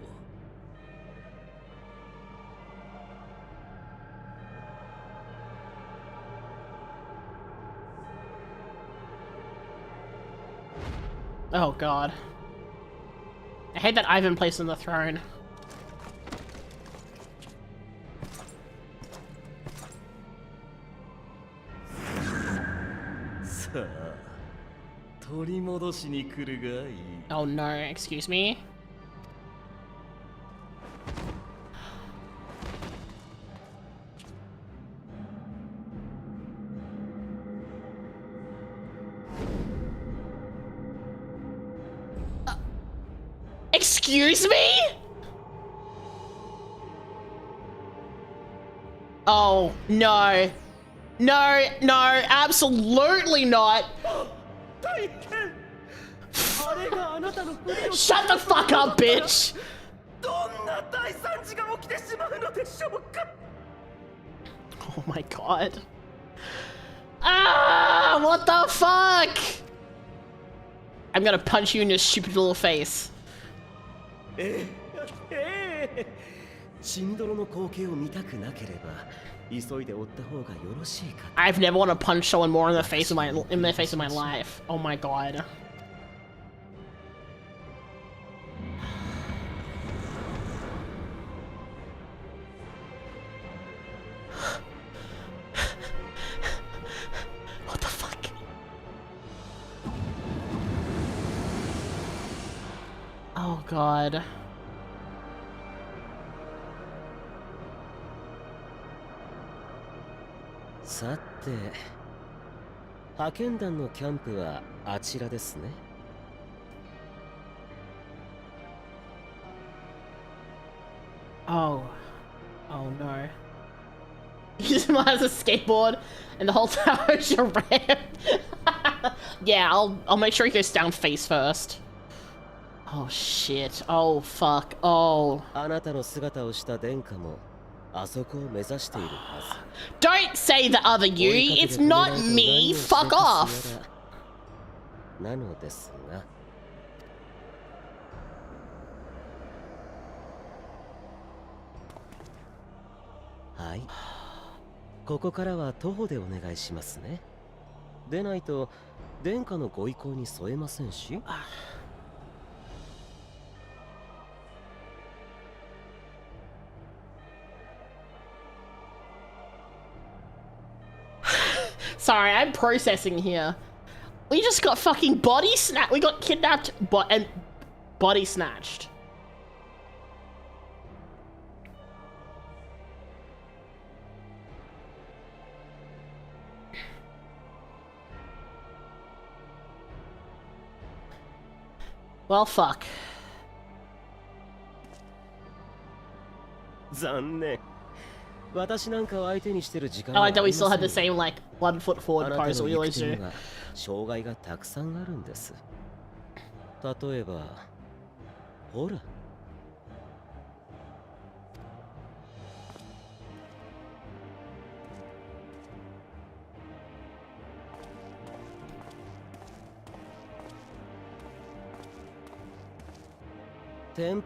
Speaker 1: Oh god. I hate that Ivan placed on the throne. Oh no, excuse me. Excuse me? Oh, no. No, no, absolutely not. Shut the fuck up, bitch. Oh my god. Ah, what the fuck? I'm gonna punch you in your stupid little face. I've never want to punch someone more in the face of my life. Oh my god. What the fuck? Oh god. Oh. Oh no. He just has a skateboard and the whole tower is your ramp. Yeah, I'll make sure he goes down face first. Oh shit. Oh fuck. Oh. Don't say the other you. It's not me. Fuck off. Sorry, I'm processing here. We just got fucking body snatched. We got kidnapped and body snatched. Well, fuck. Oh, I thought we still had the same, like, 1 foot forward pose that we always do. In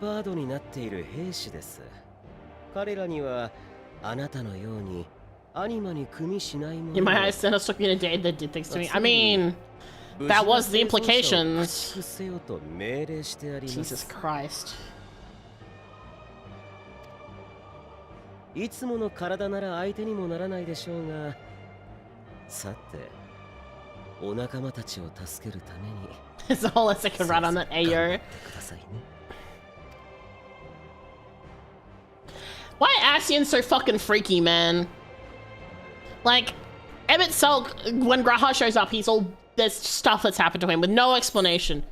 Speaker 1: my eyes, Senna took me in a day that did things to me. I mean, that was the implications. Jesus Christ.
Speaker 14: お仲間たちを助けるために
Speaker 1: It's all a second run on that AO. Why Asian's so fucking freaky, man? Like, Emmett Sulk, when Graha shows up, he's all... There's stuff that's happened to him with no explanation.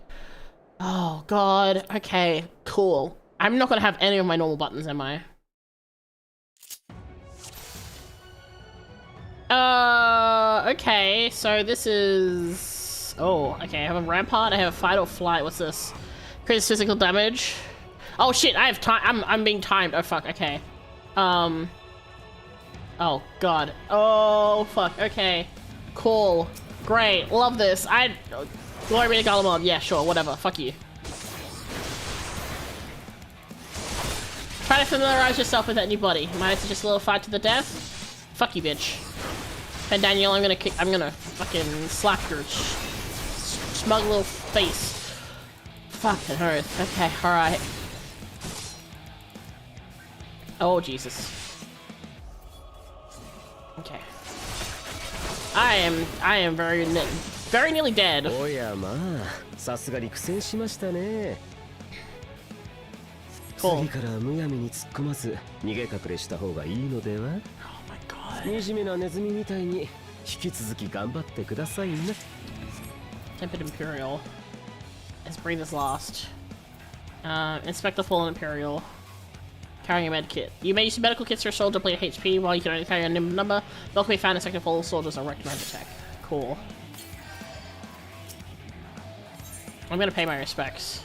Speaker 1: Oh, God. Okay, cool. I'm not gonna have any of my normal buttons, am I? Okay, so this is... Oh, okay, I have a rampart, I have a fight or flight. What's this? Increases physical damage. Oh shit, I have time. I'm being timed. Oh fuck, okay. Oh god. Oh fuck, okay. Cool. Great, love this. Glory be to Garlemald. Yeah, sure, whatever. Fuck you. Try to familiarize yourself with that new body. Minus just a little fight to the death. Fuck you, bitch. And Daniel, I'm gonna fucking slap your smug little face. Fucking earth. Okay, alright. Oh, Jesus. Okay. I am very nearly dead.
Speaker 14: おやまあ、さすがに苦戦しましたね。次からむやみに突っ込まず逃げ隠れした方がいいのでは？
Speaker 1: Oh my god.
Speaker 14: 惨めなネズミみたいに引き続き頑張ってくださいね。
Speaker 1: Tempered Imperial. His breathe is lost. Inspect the fallen Imperial. Carrying a med kit. You may use medical kits to your soldier plate HP while you can only carry a limited number. They'll be found in second fallen soldiers are recommended attack. Cool. I'm gonna pay my respects.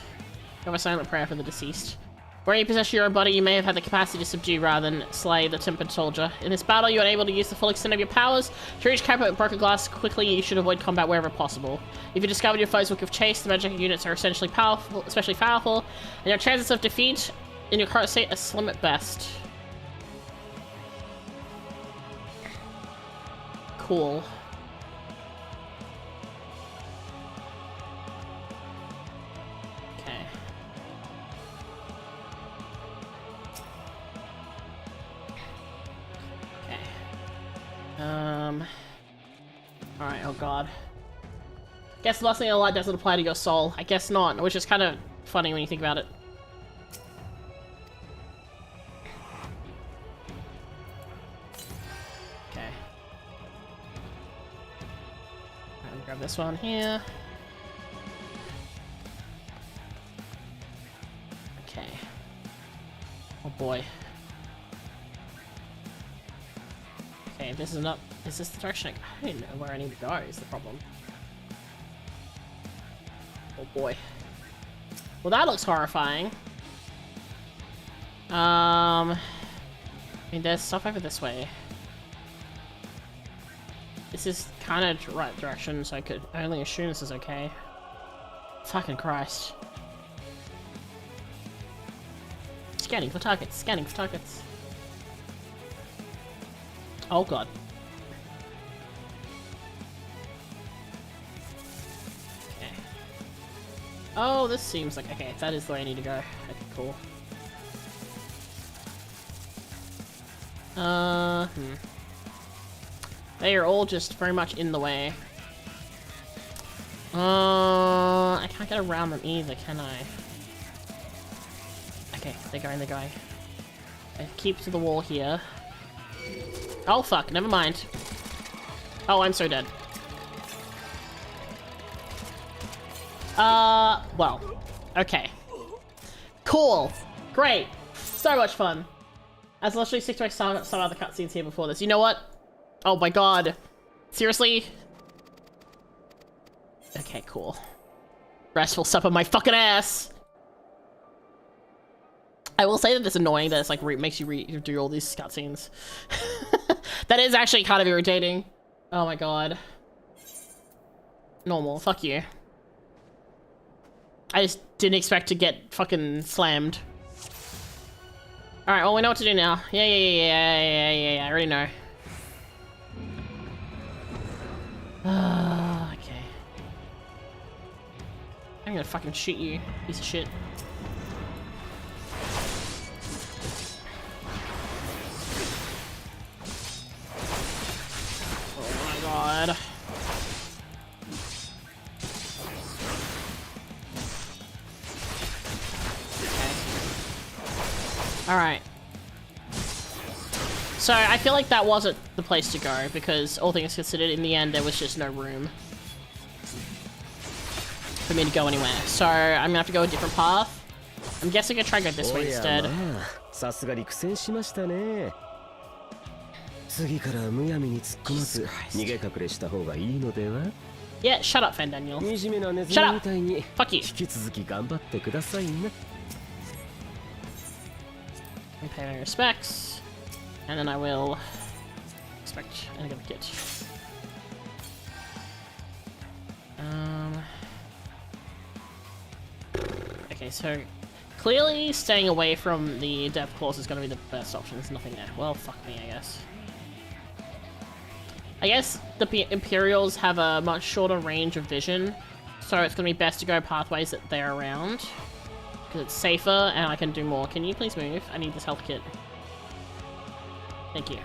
Speaker 1: Have a silent prayer for the deceased. Where you possess your own body, you may have had the capacity to subdue rather than slay the tempered soldier. In this battle, you are unable to use the full extent of your powers. To reach combat with broken glass quickly, you should avoid combat wherever possible. If you discovered your foes will give chase, the magic units are essentially powerful, especially powerful, and your chances of defeat in your current state are slim at best. Cool. Okay. Alright, oh god. Guess the last thing I like doesn't apply to your soul. I guess not, which is kind of funny when you think about it. Okay. I'll grab this one here. Okay. Oh boy. Okay, this is not... Is this the direction I don't know where I need to go is the problem. Oh boy. Well, that looks horrifying. I mean, there's stuff over this way. This is kind of the right direction, so I could only assume this is okay. Fucking Christ. Scanning for targets, scanning for targets. Oh god. Okay. Oh, this seems like... Okay, that is the way I need to go. Okay, cool. They are all just very much in the way. I can't get around them either, can I? Okay, they're going, they're going. I keep to the wall here. Oh fuck, never mind. Oh, I'm so dead. Well. Okay. Cool. Great. So much fun. I was literally sick to some other cutscenes here before this. You know what? Oh my god. Seriously? Okay, cool. Restful sup on my fucking ass! I will say that it's annoying that it's like makes you do all these cutscenes. That is actually kind of irritating. Oh my god. Normal, fuck you. I just didn't expect to get fucking slammed. Alright, well we know what to do now. Yeah, I already know. Okay. I'm gonna fucking shoot you, piece of shit. God. Alright. So, I feel like that wasn't the place to go, because all things considered, in the end, there was just no room for me to go anywhere. So, I'm gonna have to go a different path. I'm guessing I'll try and go this way instead.
Speaker 14: さすがに苦戦しましたね。次からむやみに突っ込まず逃げ隠れした方がいいのでは?
Speaker 1: Yeah, shut up, Fan Daniel.
Speaker 14: 惨めなネズミみたいに
Speaker 1: Fuck you.
Speaker 14: 引き続き頑張ってくださいね。
Speaker 1: And pay my respects. And then I will respect and give a kit. Okay, so clearly staying away from the death clause is going to be the best option. There's nothing there. Well, fuck me, I guess. I guess the Imperials have a much shorter range of vision, so it's going to be best to go pathways that they're around, because it's safer and I can do more. Can you please move? I need this health kit. Thank you.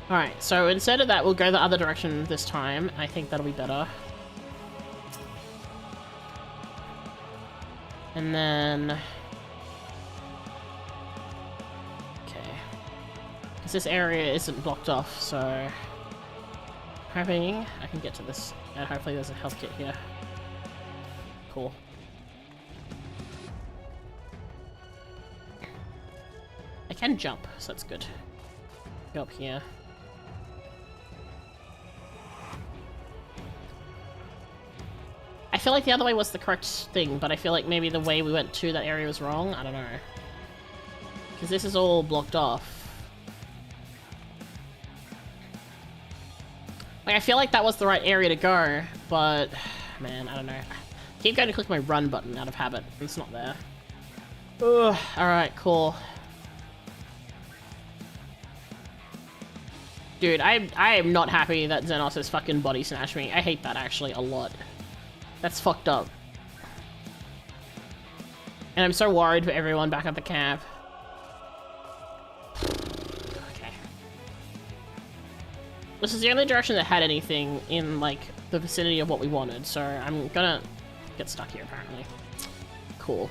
Speaker 1: Alright, so instead of that, we'll go the other direction this time. I think that'll be better. And then... okay. Because this area isn't blocked off, so... hoping I can get to this. And hopefully there's a health kit here. Cool. I can jump, so that's good. Go up here. I feel like the other way was the correct thing, but I feel like maybe the way we went to that area was wrong. I don't know. Because this is all blocked off. Like, I feel like that was the right area to go, but... man, I don't know. I keep going to click my run button out of habit, and it's not there. Ugh, alright, cool. Dude, I am not happy that Xenos has fucking body snatched me. I hate that actually a lot. That's fucked up. And I'm so worried for everyone back at the camp. Okay. This is the only direction that had anything in, like, the vicinity of what we wanted, so I'm gonna get stuck here apparently. Cool.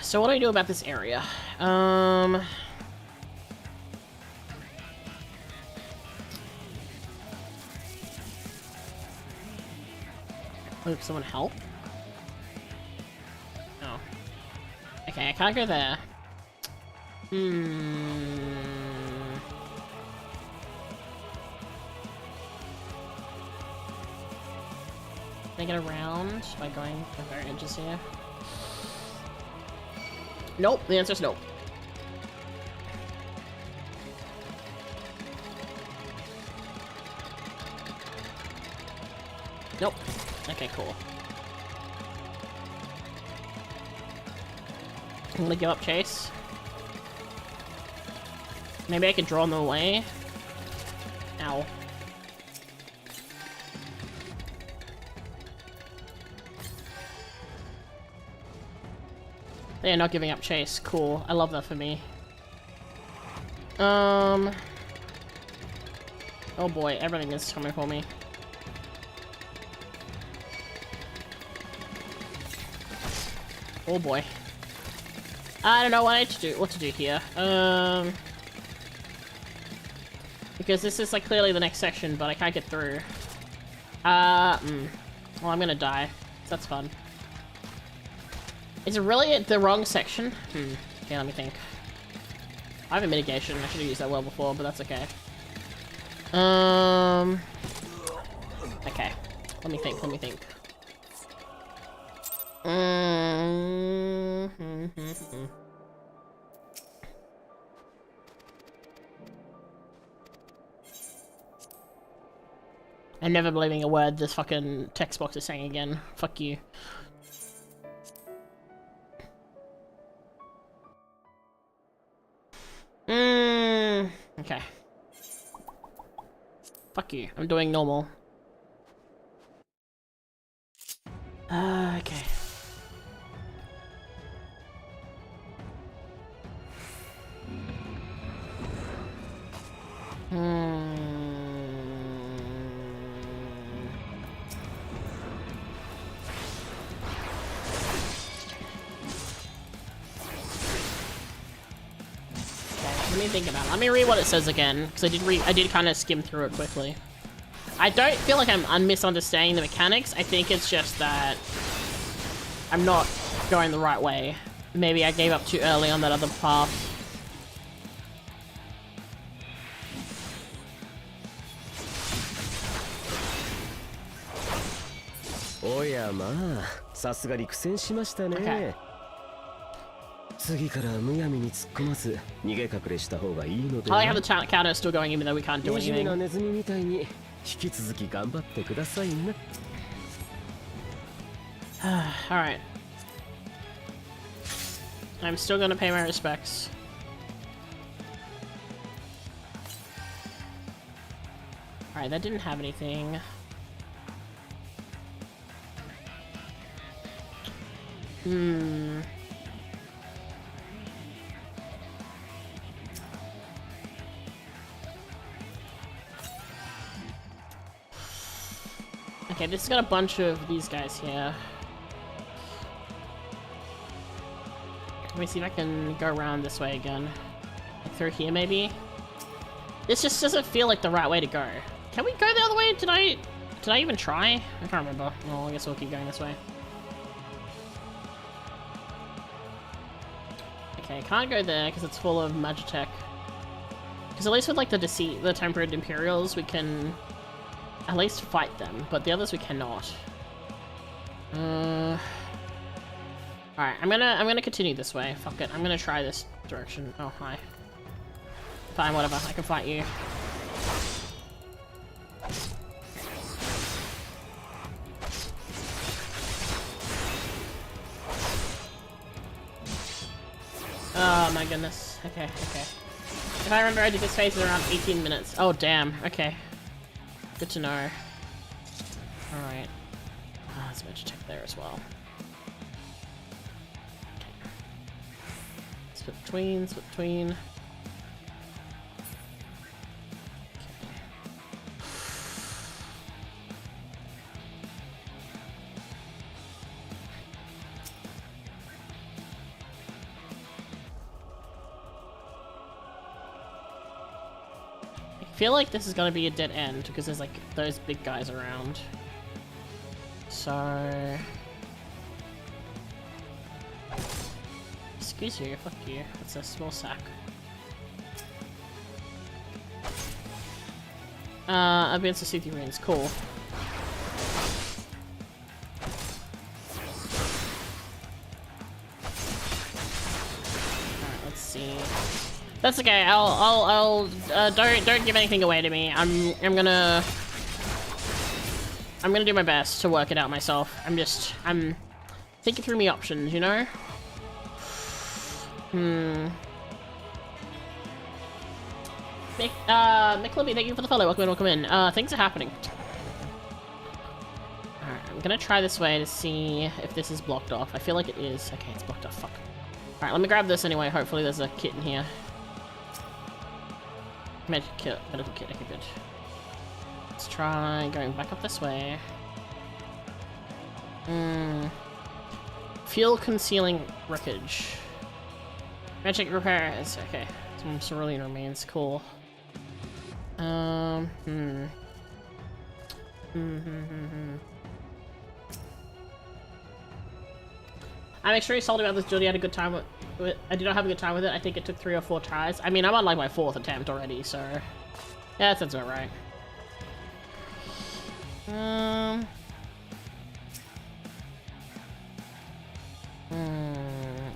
Speaker 1: So what do I do about this area? Hope someone help? Oh. Okay, I can't go there. Can I get around by going the very edges here? Nope, the answer's nope. Nope. Okay, cool. I'm gonna give up chase. Maybe I can draw them away. Ow. They are not giving up chase. Cool. I love that for me. Oh boy, everything is coming for me. Oh boy. I don't know what to do here. Because this is like clearly the next section, but I can't get through. Well, I'm gonna die. So that's fun. Is it really the wrong section? Okay, let me think. I have a mitigation. I should have used that well before, but that's okay. Okay. Let me think. I'm never believing a word this fucking text box is saying again. Fuck you. Okay. Fuck you. I'm doing normal. Okay. Let me think about it. Let me read what it says again, because I did kind of skim through it quickly. I don't feel like I'm misunderstanding the mechanics. I think it's just that I'm not going the right way. Maybe I gave up too early on that other path.
Speaker 14: Oh yeah, まあ、さすがに苦戦しましたね。次からむやみに突っ込まず逃げ隠れした方がいいので。
Speaker 1: I have the counter still going even though we can't do anything.
Speaker 14: なネズミみたいに引き続き頑張ってくださいな。
Speaker 1: Alright. I'm still gonna pay my respects. Alright, that didn't have anything. Okay, this has got a bunch of these guys here. Let me see if I can go around this way again. Like through here, maybe? This just doesn't feel like the right way to go. Can we go the other way? Did I even try? I can't remember. Well, I guess we'll keep going this way. Okay, can't go there because it's full of Magitech. Because at least with like the tempered Imperials, we can at least fight them, but the others we cannot. Alright, I'm gonna continue this way. Fuck it. I'm gonna try this direction. Oh, hi. Fine, whatever. I can fight you. Oh my goodness. Okay, okay. If I remember, I did this phase in around 18 minutes. Oh, damn. Okay. Good to know. Alright. Oh, there's a bunch of tech there as well. Split between, split between. I feel like this is gonna be a dead end because there's like those big guys around. So excuse you, fuck you. It's a small sack. Advanced to see runes, cool. Alright, let's see. That's okay. I'll don't give anything away to me. I'm gonna do my best to work it out myself. I'm thinking through my options, you know? Mick Libby, thank you for the follow. Welcome in. Things are happening. Alright, I'm gonna try this way to see if this is blocked off. I feel like it is. Okay, it's blocked off. Fuck. Alright, let me grab this anyway. Hopefully there's a kit in here. Medical kit, okay, good. Let's try going back up this way. Fuel concealing wreckage. Magic repairs, okay. Some cerulean remains, cool. I'm extremely salty about this. Judy had a good time with I did not have a good time with it. I think it took 3 or 4 tries. I mean, I'm on like my 4th attempt already, so yeah, that sounds about right.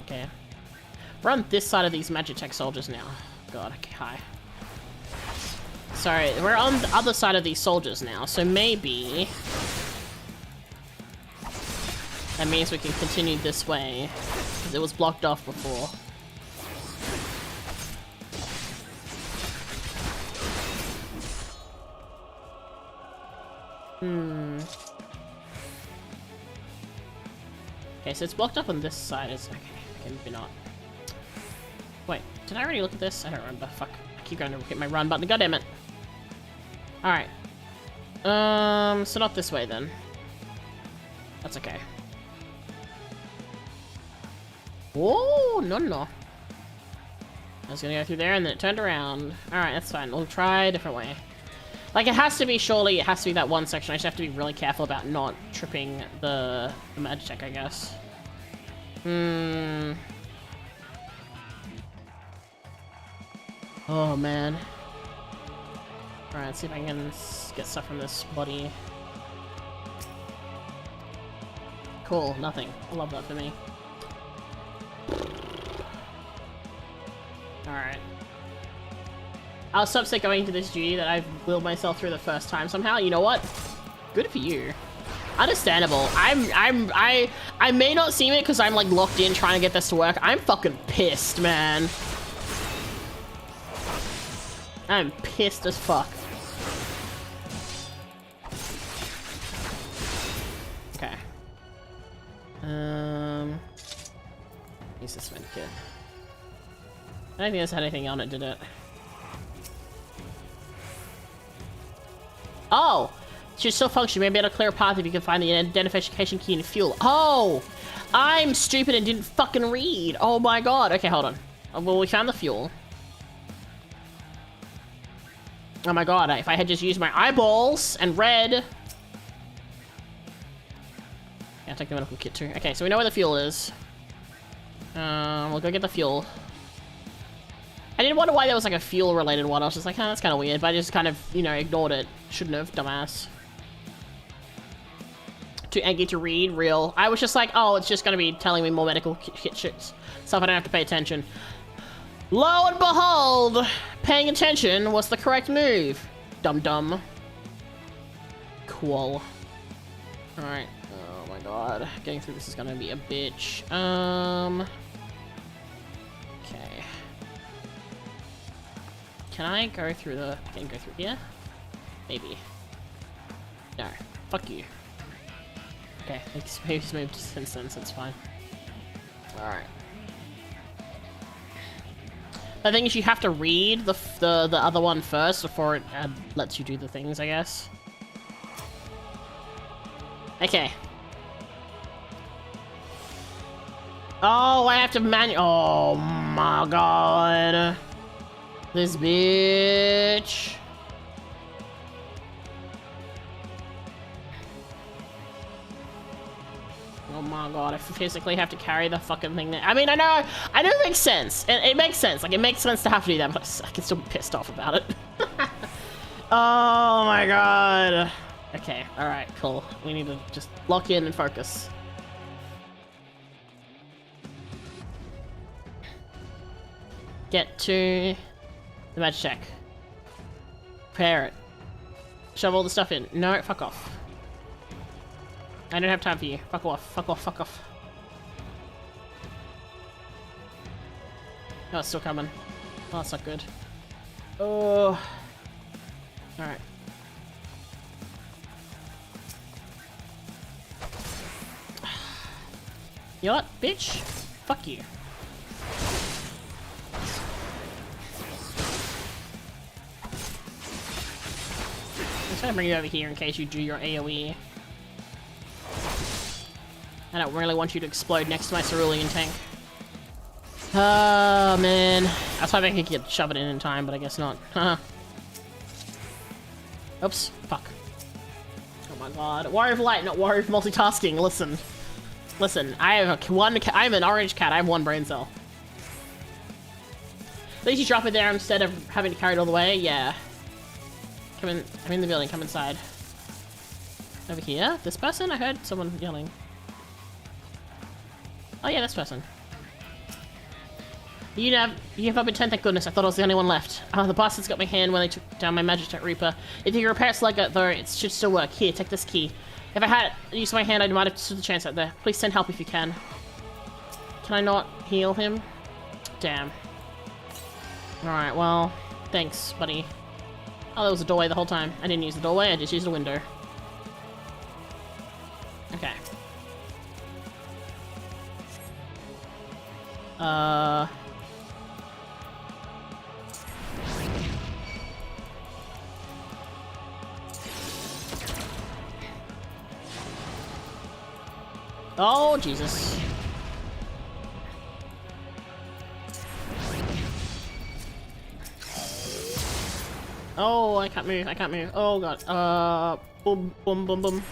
Speaker 1: Okay. We're on this side of these Magitech soldiers now. God, okay, hi. Sorry, we're on the other side of these soldiers now, so maybe that means we can continue this way, because it was blocked off before. Okay, so it's blocked up on this side. Okay, maybe not. Wait, did I already look at this? I don't remember. Fuck. I keep going to hit my run button. God damn it. Alright. So not this way then. That's okay. Whoa, no. I was gonna go through there and then it turned around. Alright, that's fine. We'll try a different way. Like, it has to be, surely, it has to be that one section. I just have to be really careful about not tripping the Magitech, I guess. Oh, man. Alright, let's see if I can get stuff from this body. Cool, nothing. I love that for me. Alright. I was so upset going into this duty that I've willed myself through the first time somehow. You know what? Good for you. Understandable. I may not seem it because I'm like locked in trying to get this to work. I'm fucking pissed, man. I'm pissed as fuck. Okay. Use this medkit. I don't think this had anything on it, did it? Oh! Should still function. Maybe it'll clear a path if you can find the identification key in fuel. Oh! I'm stupid and didn't fucking read. Oh my god. Okay, hold on. Well, we found the fuel. Oh my god, if I had just used my eyeballs and read... Yeah, I'll take the medical kit too. Okay, so we know where the fuel is. We'll go get the fuel. I didn't wonder why there was like a fuel-related one. I was just like, that's kind of weird, but I just kind of, you know, ignored it. Shouldn't have, dumbass. Too angry to read, real. I was just like, oh, it's just gonna be telling me more medical kit shits. Stuff I don't have to pay attention. Lo and behold, paying attention was the correct move. Dum-dum. Cool. Alright. Oh my god. Getting through this is gonna be a bitch. Okay. Can I go through the... Can I go through here? Maybe. No. Fuck you. Okay, he's moved since then, so it's fine. Alright. The thing is, you have to read the other one first before it lets you do the things, I guess. Okay. Oh, I have to oh my god. This bitch. Oh my god, I physically have to carry the fucking thing there. I mean, I know it makes sense. It makes sense. Like, it makes sense to have to do that, but I can still be pissed off about it. Oh my god. Okay, alright, cool. We need to just lock in and focus. Get to the Magitech. Prepare it. Shove all the stuff in. No, fuck off. I don't have time for you. Fuck off, fuck off, fuck off. Oh, it's still coming. Oh, that's not good. Oh. Alright. You know what, bitch? Fuck you. I'm just gonna bring you over here in case you do your AoE. I don't really want you to explode next to my cerulean tank. Oh, man. I was hoping I could shove it in time, but I guess not. Oops. Fuck. Oh my god. Warrior of Light, not Warrior of Multitasking. Listen. Listen, I have I'm an orange cat. I have one brain cell. At least you drop it there instead of having to carry it all the way. Yeah. Come in. I'm in the building. Come inside. Over here? This person? I heard someone yelling. Oh yeah, this person. You have up in 10, thank goodness. I thought I was the only one left. The bastards got my hand when they took down my Magitech Reaper. If you can repair its leg though, it should still work. Here, take this key. If I had used my hand, I might have stood the chance out there. Please send help if you can. Can I not heal him? Damn. Alright, well, thanks, buddy. Oh, there was a doorway the whole time. I didn't use the doorway, I just used a window. Okay. Oh, Jesus. Oh, I can't move. I can't move. Oh, God. Boom, boom, boom, boom.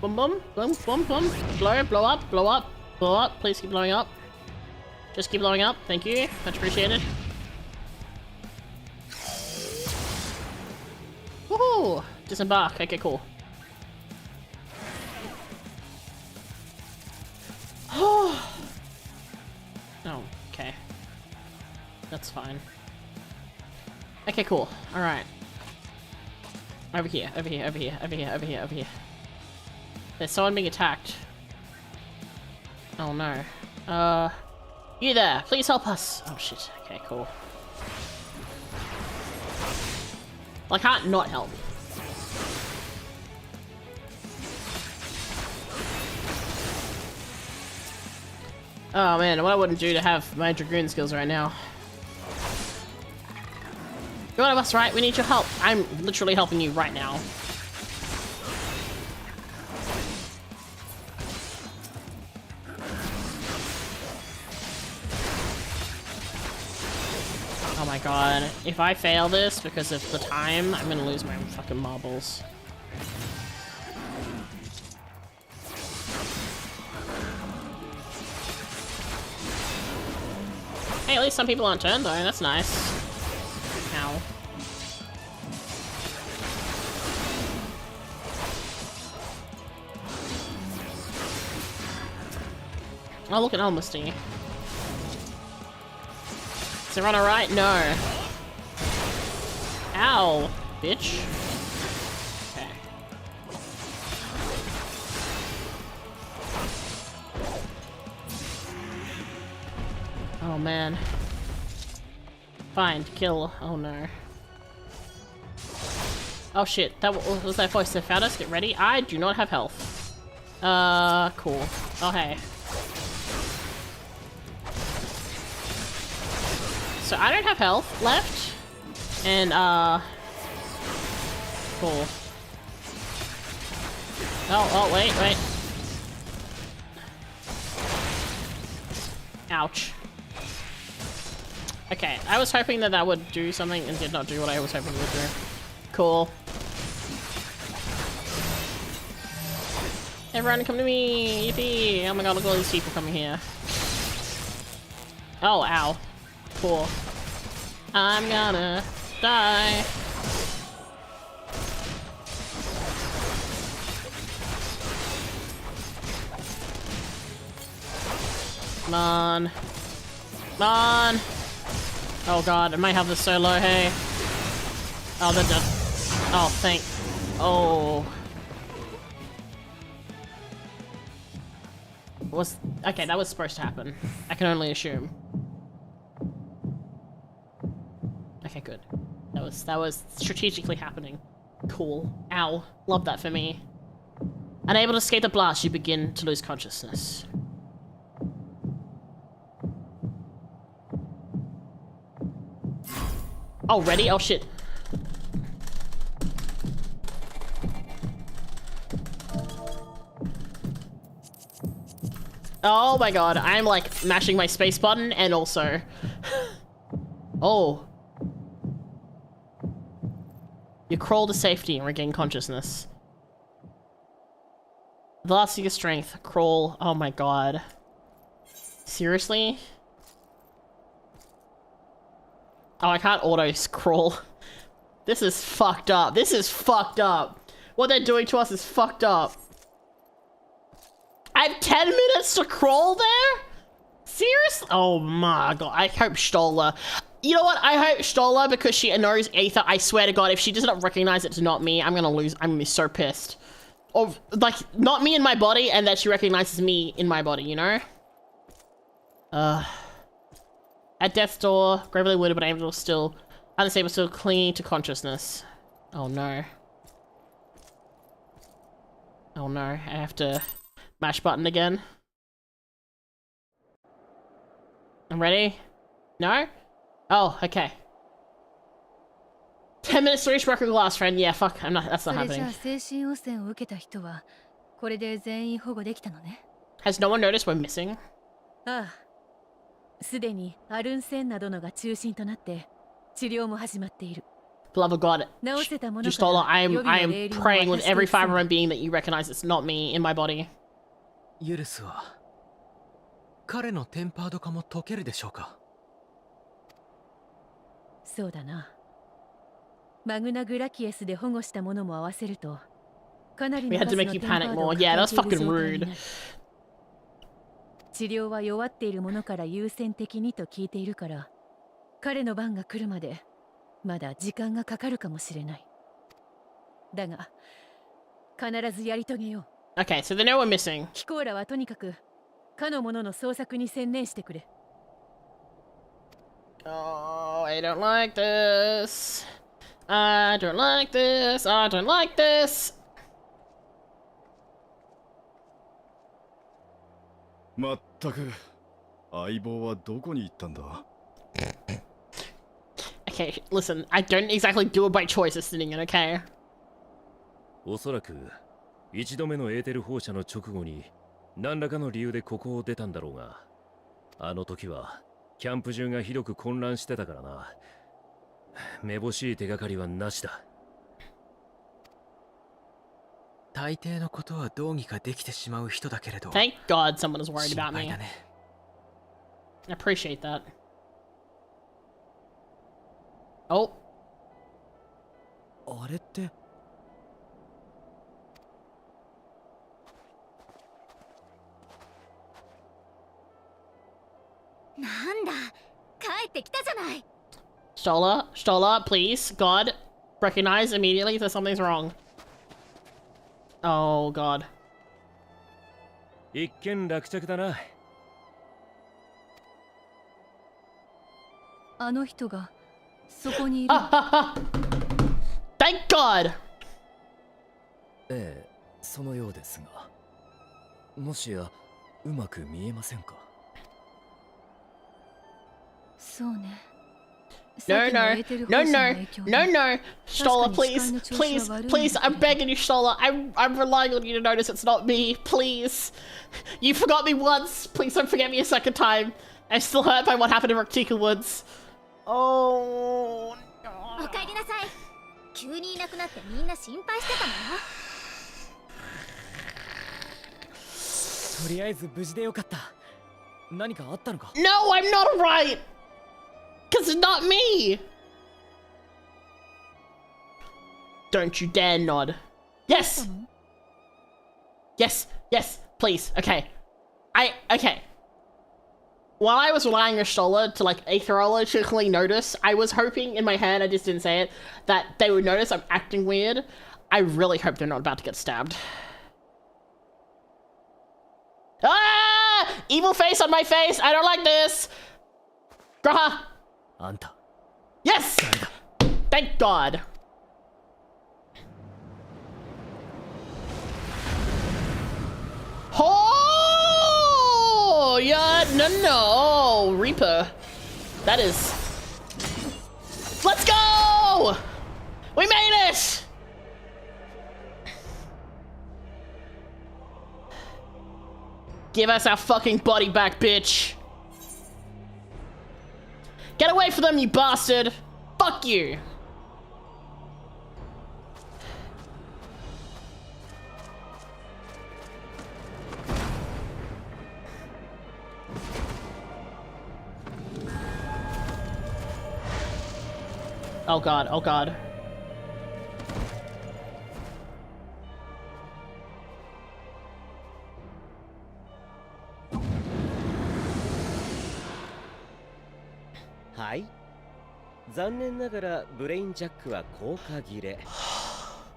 Speaker 1: Boom, boom, boom, boom, boom. Blow up, blow up, blow up. Please keep blowing up. Just keep blowing up. Thank you. Much appreciated. Woohoo! Disembark. Okay, cool. Oh, okay. That's fine. Okay, cool. Alright. Over here, over here, over here, over here, over here, over here. There's someone being attacked. Oh no. You there, please help us. Oh shit, okay, cool. Well, I can't not help. Oh man, what I wouldn't do to have my Dragoon skills right now. You're one of us, right? We need your help. I'm literally helping you right now. Oh my god. If I fail this because of the time, I'm gonna lose my fucking marbles. Hey, at least some people aren't turned though, that's nice. Ow. Oh, look at Almasty. Is it run alright? No. Ow, bitch. Okay. Oh man. Find, kill. Oh no. Oh shit, that was that voice that found us. Get ready. I do not have health. Cool. Oh hey. So I don't have health left. And cool. Oh, wait. Ouch. Okay, I was hoping that would do something and did not do what I was hoping it would do. Cool. Everyone come to me! Yippee! Oh my god, look at all these people coming here. Oh, ow. Cool. I'm gonna die. Come on. Come on! Oh god, I might have this so low, hey. Oh, they're dead. Oh, thank... Oh. Okay, that was supposed to happen. I can only assume. Okay, good. That was strategically happening. Cool. Ow. Love that for me. Unable to escape the blast, you begin to lose consciousness. Oh, ready? Oh, shit. Oh my god, I'm like mashing my space button and also... Oh. You crawl to safety and regain consciousness. The last of your strength. Crawl. Oh my god. Seriously? Oh, I can't auto-scroll. This is fucked up. This is fucked up. What they're doing to us is fucked up. I have 10 minutes to crawl there? Seriously? Oh my god. I hope Stoller... You know what? I hope Stoller, because she knows Aether, I swear to god, if she does not recognize it's not me, I'm gonna lose. I'm gonna be so pissed. Or, like, not me in my body, and that she recognizes me in my body, you know? At death's door, gravely wounded but able still... Unstable, still clinging to consciousness. Oh no. Oh no, I have to mash button again. I'm ready? No? Oh, okay. 10 minutes to reach broken glass, friend. Yeah, fuck. I'm not. That's not
Speaker 3: それじゃ
Speaker 1: happening.
Speaker 3: あ精神汚染を受けた人はこれで全員保護できたのね。
Speaker 1: Has no one noticed we're missing?
Speaker 3: ああ、すでにアルンセンなどのが中心となって治療も始まっている。
Speaker 1: For love of God,
Speaker 3: 治せたもの
Speaker 1: Justola,
Speaker 3: から
Speaker 1: I
Speaker 3: 予
Speaker 1: am
Speaker 3: 備の霊輪を
Speaker 1: praying
Speaker 3: 渡
Speaker 1: with
Speaker 3: してい
Speaker 1: every
Speaker 3: くそう
Speaker 1: fiber of my being that you recognize it's not me in my body.
Speaker 5: ユルスは彼のテンパード化も解けるでしょうか。
Speaker 3: そうだな。マグナグラキエスで保護したものも合わせるとかなり
Speaker 1: We
Speaker 3: の
Speaker 1: had
Speaker 3: 数
Speaker 1: to
Speaker 3: の
Speaker 1: make
Speaker 3: テ
Speaker 1: you
Speaker 3: ンパー
Speaker 1: panic
Speaker 3: ドを
Speaker 1: more.
Speaker 3: 抱
Speaker 1: Yeah,
Speaker 3: え
Speaker 1: that's
Speaker 3: ている
Speaker 1: fucking
Speaker 3: 状態に
Speaker 1: rude.
Speaker 3: なる。治療は弱っているものから優先的にと聞いているから、彼の番が来るまでまだ時間がかかるかもしれない。だが必ずやり遂げよう。
Speaker 1: Okay, so they know we're missing.
Speaker 3: ヒコーラはとにかくかの者の捜索に専念してくれ。
Speaker 1: Oh, I don't like this. I don't like this. I don't like this.
Speaker 9: まったく相棒はどこに行ったんだ。
Speaker 1: Okay, listen, I don't exactly do it by choice, it's sitting in, okay?
Speaker 8: おそらく一度目のエーテル放射の直後に何らかの理由でここを出たんだろうが、あの時はキャンプ中がひどく混乱してたからな。めぼしい手がかりはなしだ。
Speaker 5: 大抵のことはどうにかできてしまう人だけれど。
Speaker 1: Thank God someone is worried about
Speaker 5: 心配
Speaker 1: me.
Speaker 5: だね。
Speaker 1: I appreciate that. Oh.
Speaker 12: あれって
Speaker 4: なんだ、帰ってきたじゃない。
Speaker 1: Stola, please, God, recognize immediately that something's wrong. Oh, God.
Speaker 8: 一見落着だな。
Speaker 3: あの人がそこにいる。
Speaker 1: Thank God!
Speaker 12: ええ、そのようですが、もしやうまく見えませんか。
Speaker 3: そうね。
Speaker 1: No, no, no, no, no, no, Stola, please, please, please, I'm begging you, Stola, I'm relying on you to notice it's not me, please. You forgot me once, please don't forget me a second time. I'm still hurt by what happened in Raktika Woods. Oh,
Speaker 4: おかえりなさい。急にいなくなってみんな心配してたのよ。
Speaker 12: とりあえず無事でよかった。何かあったのか。
Speaker 1: No, I'm not alright! Cause it's not me! Don't you dare nod. Yes! Yes, yes, please, okay. Okay. While I was relying on Stola to like aetherologically notice, I was hoping in my head, I just didn't say it, that they would notice I'm acting weird. I really hope they're not about to get stabbed. Ah! Evil face on my face! I don't like this! Graha!
Speaker 12: あんた。
Speaker 1: Yes! Thank God. Oh! Yeah, no. Reaper. That is... Let's go! We made it! Give us our fucking body back, bitch. Get away from them, you bastard! Fuck you! Oh God, oh God.
Speaker 14: Hi. 残念ながらブレインジャックは効果切れ。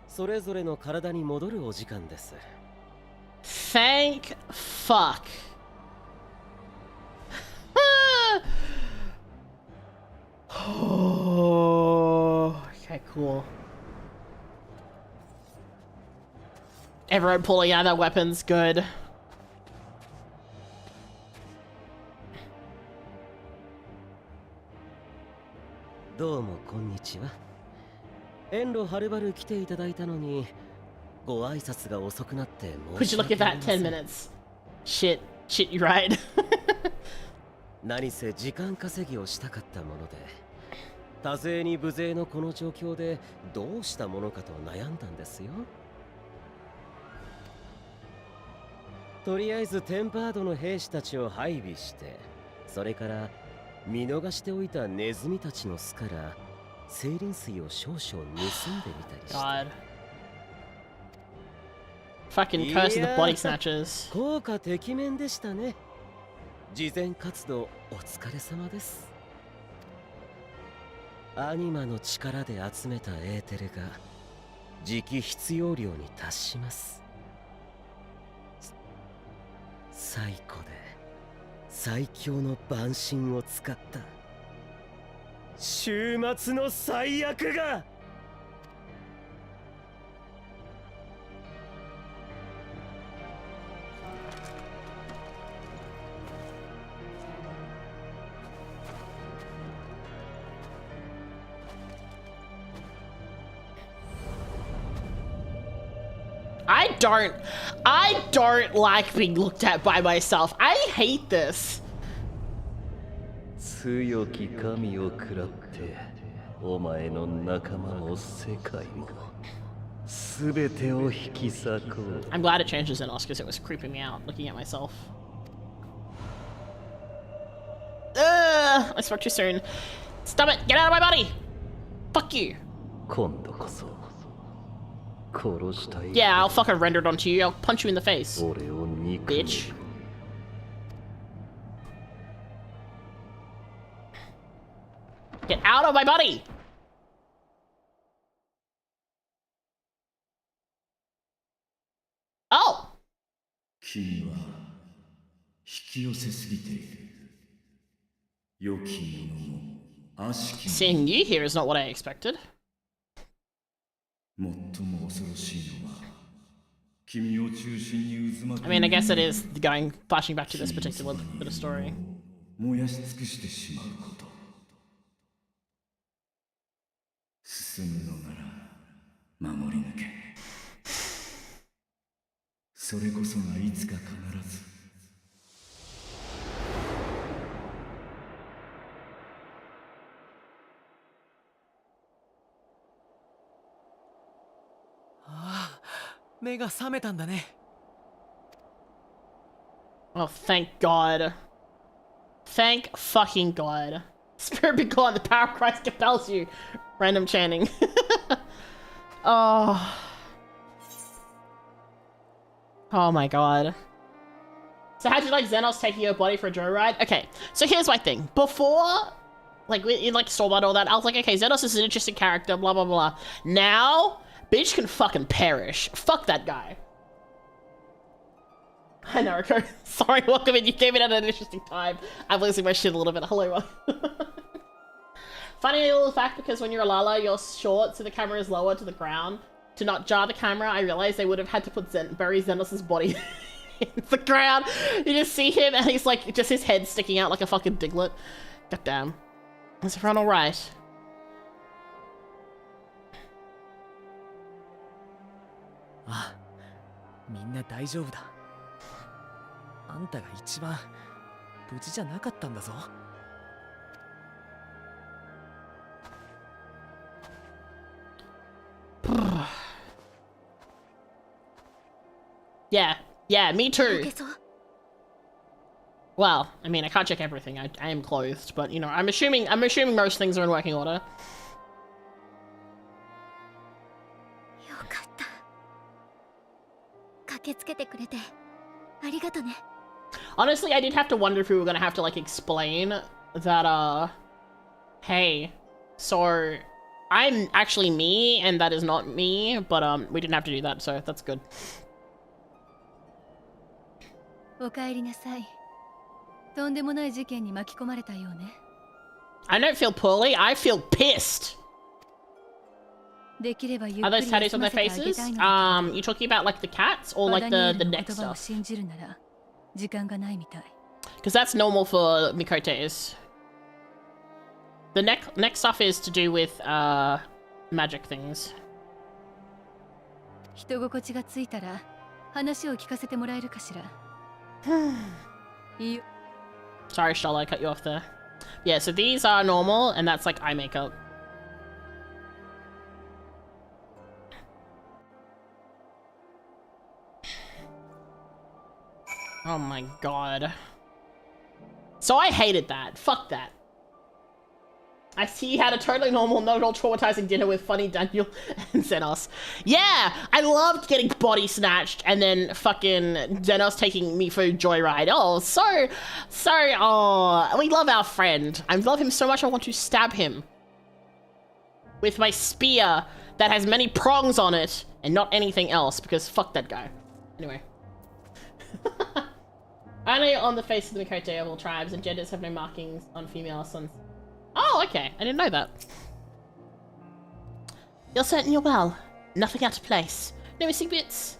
Speaker 14: それぞれの体に戻るお時間です。
Speaker 1: Thank fuck. Okay, cool. Everyone pulling out their weapons, good.
Speaker 14: どうもこんにちは。遠路はるばる来ていただいたのに、ご挨拶が遅くなって申
Speaker 1: Would
Speaker 14: し
Speaker 1: you look
Speaker 14: 訳
Speaker 1: at
Speaker 14: あり
Speaker 1: that
Speaker 14: ませ
Speaker 1: 10
Speaker 14: ん。
Speaker 1: minutes? Shit, you're right.
Speaker 14: 何せ時間稼ぎをしたかったもので、多勢に無勢のこの状況でどうしたものかと悩んだんですよ。とりあえずテンパードの兵士たちを配備して、それから見逃しておいたネズミたちの巣から精輪水を少々盗んでみたりして。
Speaker 1: God. Fucking curse of the body snatchers.
Speaker 14: 効果てきめんでしたね。慈善活動お疲れ様です。アニマの力で集めたエーテルが時期必要量に達します。最古で最強の万神を使った終末の最悪が。
Speaker 1: I don't like being looked at by myself. I hate this.
Speaker 2: 強き神を食らってお前の仲間も世界も全てを引き裂こう。
Speaker 1: I'm glad it changed to Xenos because it was creeping me out looking at myself. I spoke too soon. Stop it! Get out of my body! Fuck you.
Speaker 2: 今度こそ殺したい。
Speaker 1: Yeah, I'll fucking render it onto you. I'll punch you in the face.
Speaker 2: 俺を憎む。
Speaker 1: Bitch. Get out of my body! Oh!
Speaker 6: 君は引き寄せすぎている。良きものも悪しき
Speaker 1: Seeing you here is not what I expected.
Speaker 6: ものも最も恐ろしいのは君を中心に渦巻く
Speaker 1: I mean, I guess it is going flashing back to this particular bit of story.
Speaker 6: 燃やし尽くしてしまうこと。進むのなら守り抜け。それこそがいつか必ず。
Speaker 5: ああ、目が覚めたんだね。
Speaker 1: Oh, thank God. Thank fucking God. Spirit be gone, the power of Christ compels you. Random chanting. Oh. Oh my God. So how'd you like Xenos taking your body for a joyride? Okay, so here's my thing. Before, like, in like Stormblood and all that, I was like, okay, Xenos is an interesting character, blah, blah, blah. Now, bitch can fucking perish. Fuck that guy. Hi, Naruto. Sorry, welcome in. You came in at an interesting time. I'm losing my shit a little bit. Hello. Funny little fact, because when you're a Lala, you're short, so the camera is lower to the ground. To not jar the camera, I realized they would have had to put bury Xenos' body in the ground. You just see him, and he's like, just his head sticking out like a fucking diglet. God damn. Is everyone alright?
Speaker 5: Ah, みんな大丈夫だ。あんたが一番無事じゃなかったんだぞ。
Speaker 1: Yeah, me too. Well, I mean, I can't check everything. I am clothed, but you know, I'm assuming most things are in working order. Honestly, I did have to wonder if we were gonna have to like explain that hey, so I'm actually me and that is not me, but we didn't have to do that, so that's good.
Speaker 3: お帰りなさい。とんでもない事件に巻き込まれたようね。
Speaker 1: I don't feel poorly, I feel pissed.
Speaker 3: できればゆっ
Speaker 1: Are
Speaker 3: く
Speaker 1: those
Speaker 3: り
Speaker 1: tattoos
Speaker 3: 休
Speaker 1: on
Speaker 3: ま
Speaker 1: their
Speaker 3: せてあげ
Speaker 1: faces?
Speaker 3: たいのだけど。
Speaker 1: You talking about like the cats or like the neck
Speaker 3: 言葉を
Speaker 1: stuff?
Speaker 3: 信じるなら時間がないみたい。
Speaker 1: Because that's normal for Mikotes. The neck stuff is to do with magic things.
Speaker 3: 人心地がついたら話を聞かせてもらえるかしら。いいよ。
Speaker 1: Sorry, Shola, I cut you off there. Yeah, so these are normal, and that's like eye makeup. Oh my god. So I hated that. Fuck that. I see he had a totally normal, not at all traumatizing dinner with funny Daniel and Xenos. Yeah! I loved getting body snatched and then fucking Xenos taking me for a joyride. Oh, oh, we love our friend. I love him so much I want to stab him. With my spear that has many prongs on it and not anything else because fuck that guy. Anyway. Only on the face of the Mikote of all tribes and genders have no markings on female sons. Oh, okay. I didn't know that. You're certain you're well? Nothing out of place? No missing bits?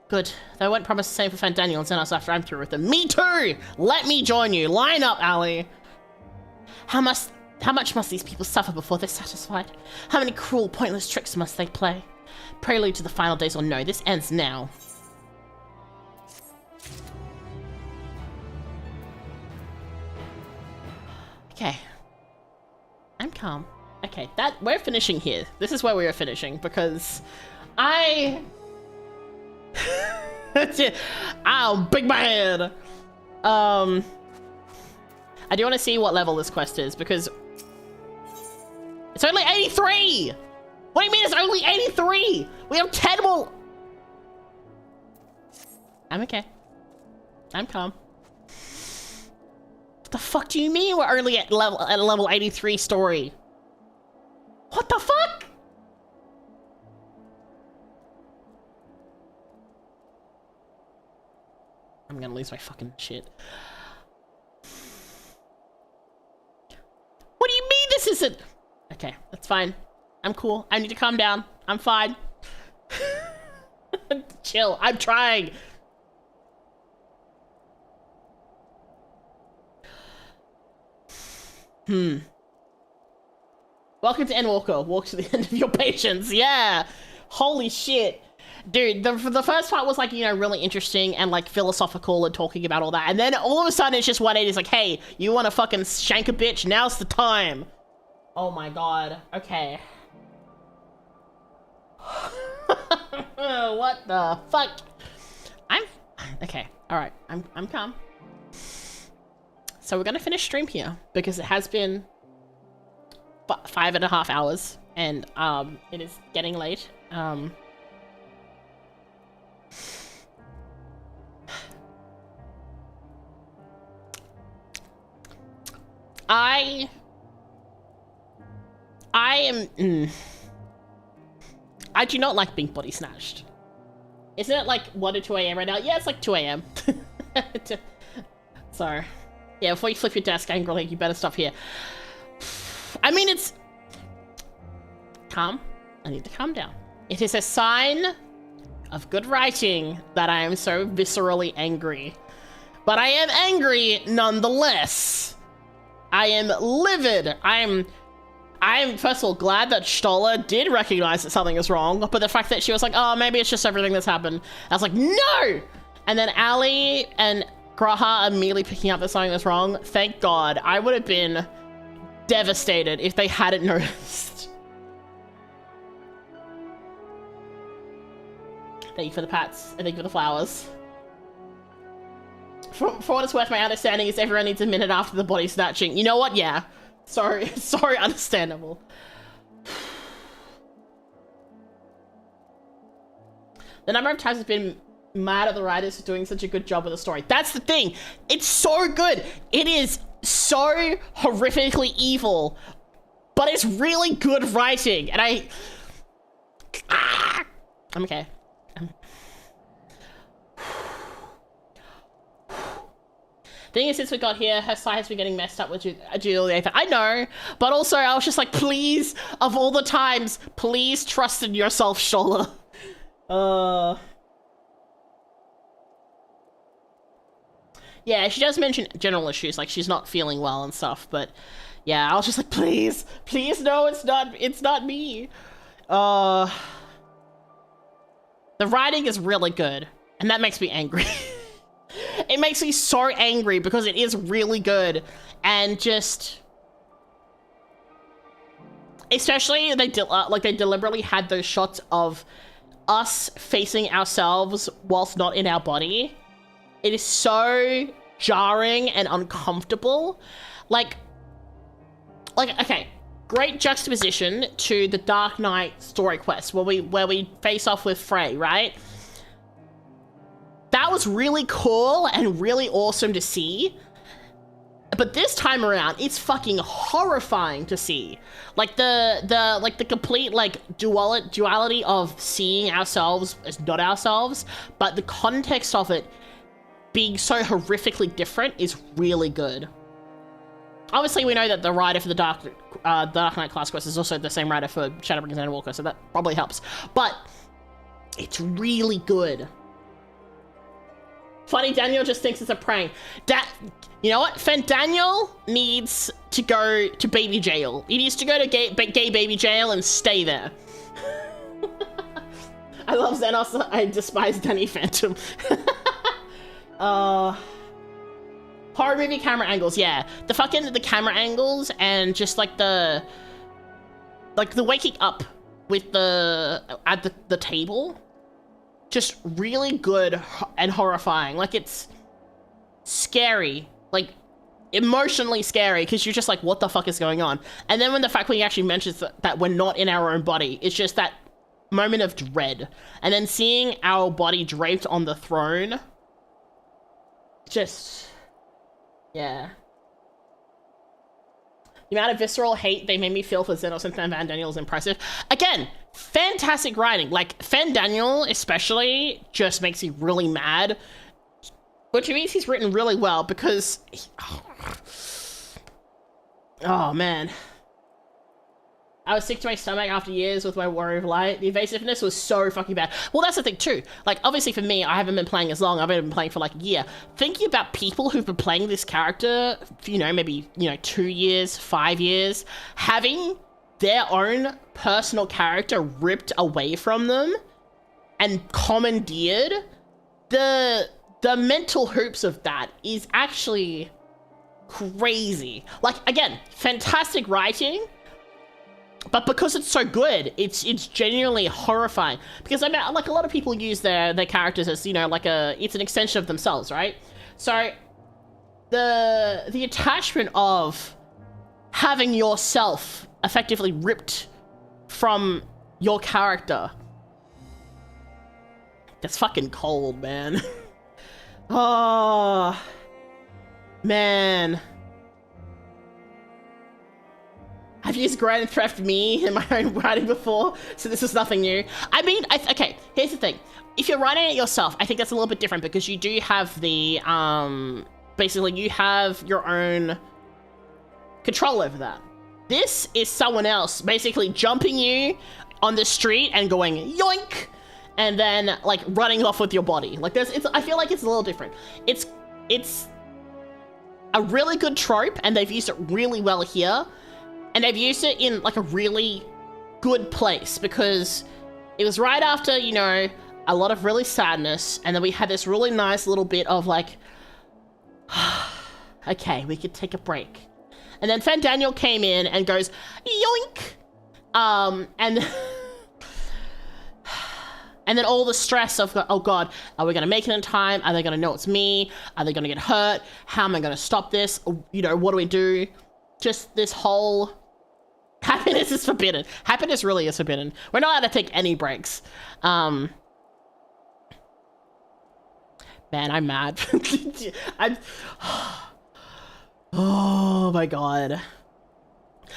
Speaker 1: Good. Though I won't promise the same for Fan Daniel and Xenos after I'm through with them. Me too! Let me join you. Line up, Ali. How much must these people suffer before they're satisfied? How many cruel, pointless tricks must they play? Prelude to the final days or no, this ends now. Okay. I'm calm. Okay, we're finishing here. This is where we are finishing because ow, big my head. I do want to see what level this quest is because it's only 83. What do you mean it's only 83? We have 10 more. I'm okay. I'm calm. What the fuck do you mean we're only at level 83 story? What the fuck? I'm gonna lose my fucking shit. What do you mean this isn't? Okay, that's fine. I'm cool. I need to calm down. I'm fine. Chill. I'm trying. Welcome to Endwalker. Walk to the end of your patience. Yeah. Holy shit. Dude, the first part was like, you know, really interesting and like philosophical and talking about all that. And then all of a sudden it's just 180. It's like, hey, you want to fucking shank a bitch? Now's the time. Oh my god. Okay. What the fuck? Okay. All right. I'm calm. So we're gonna finish stream here because it has been 5.5 hours and it is getting late. I do not like being body snatched. Isn't it like 1 or 2 a.m. right now? Yeah, it's like 2 a.m. So, yeah, before you flip your desk angrily, you better stop here. I mean, it's... Calm. I need to calm down. It is a sign of good writing that I am so viscerally angry. But I am angry nonetheless. I am livid. I am first of all glad that Stoller did recognize that something is wrong, but the fact that she was like, oh, maybe it's just everything that's happened. I was like, no! And then Ali and Graha immediately picking up that something was wrong. Thank God. I would have been devastated if they hadn't noticed. Thank you for the pats, and thank you for the flowers. For what it's worth, my understanding is everyone needs a minute after the body snatching. You know what? Yeah. Sorry, understandable. The number of times I've been mad at the writers for doing such a good job with the story. That's the thing. It's so good. It is so horrifically evil, but it's really good writing. And I'm okay. Thing is, since we got here, her site has been getting messed up with Julia. I know, but also I was just like, please, of all the times, please trust in yourself, Shola. Yeah, she does mention general issues, like she's not feeling well and stuff, but yeah, I was just like, please, no, it's not me. The writing is really good, and that makes me angry. It makes me so angry because it is really good, and just... Especially, they deliberately had those shots of us facing ourselves whilst not in our body. It is so jarring and uncomfortable. Like, okay, great juxtaposition to the Dark Knight story quest where we face off with Frey, right? That was really cool and really awesome to see. But this time around, it's fucking horrifying to see. Like the complete duality of seeing ourselves as not ourselves, but the context of it being so horrifically different is really good. Obviously, we know that the writer for the Dark Knight class quest is also the same writer for Shadowbringers and Walker, so that probably helps. But it's really good. Funny, Daniel just thinks it's a prank. You know what? Daniel needs to go to baby jail. He needs to go to gay baby jail and stay there. I love Xenos. I despise Danny Phantom. Horror movie camera angles, yeah. The camera angles and just like the waking up with at the table. Just really good and horrifying. Like, it's scary, like emotionally scary, because you're just like, what the fuck is going on? And then when he actually mentions that we're not in our own body, it's just that moment of dread. And then seeing our body draped on the throne, just, yeah. The amount of visceral hate they made me feel for Xenos and Van Daniel is impressive. Again, fantastic writing. Like, Van Daniel especially just makes me really mad, which means he's written really well because... Oh, man. I was sick to my stomach after years with my Warrior of Light. The evasiveness was so fucking bad. Well, that's the thing too. Like, obviously for me, I haven't been playing as long. I've only been playing for like a year. Thinking about people who've been playing this character, you know, maybe, 2 years, 5 years, having their own personal character ripped away from them and commandeered, the mental hoops of that is actually crazy. Like, again, fantastic writing, but because it's so good, it's genuinely horrifying. Because I mean, like, a lot of people use their characters as, it's an extension of themselves, right? So the attachment of having yourself effectively ripped from your character, that's fucking cold, man. Oh, man. I've used Grand Theft Me in my own writing before, so this is nothing new. I mean, okay, here's the thing. If you're writing it yourself, I think that's a little bit different because you do have the, basically you have your own control over that. This is someone else basically jumping you on the street and going yoink, and then like running off with your body. Like I feel like it's a little different. It's a really good trope, and they've used it really well here. And they've used it in like a really good place because it was right after, a lot of really sadness, and then we had this really nice little bit of like, okay, we could take a break. And then Van Daniel came in and goes, yoink! And then all the stress of, oh God, are we gonna make it in time? Are they gonna know it's me? Are they gonna get hurt? How am I gonna stop this? What do we do? Just this whole... Happiness is forbidden. Happiness really is forbidden. We're not allowed to take any breaks. Man, I'm mad. Oh my God.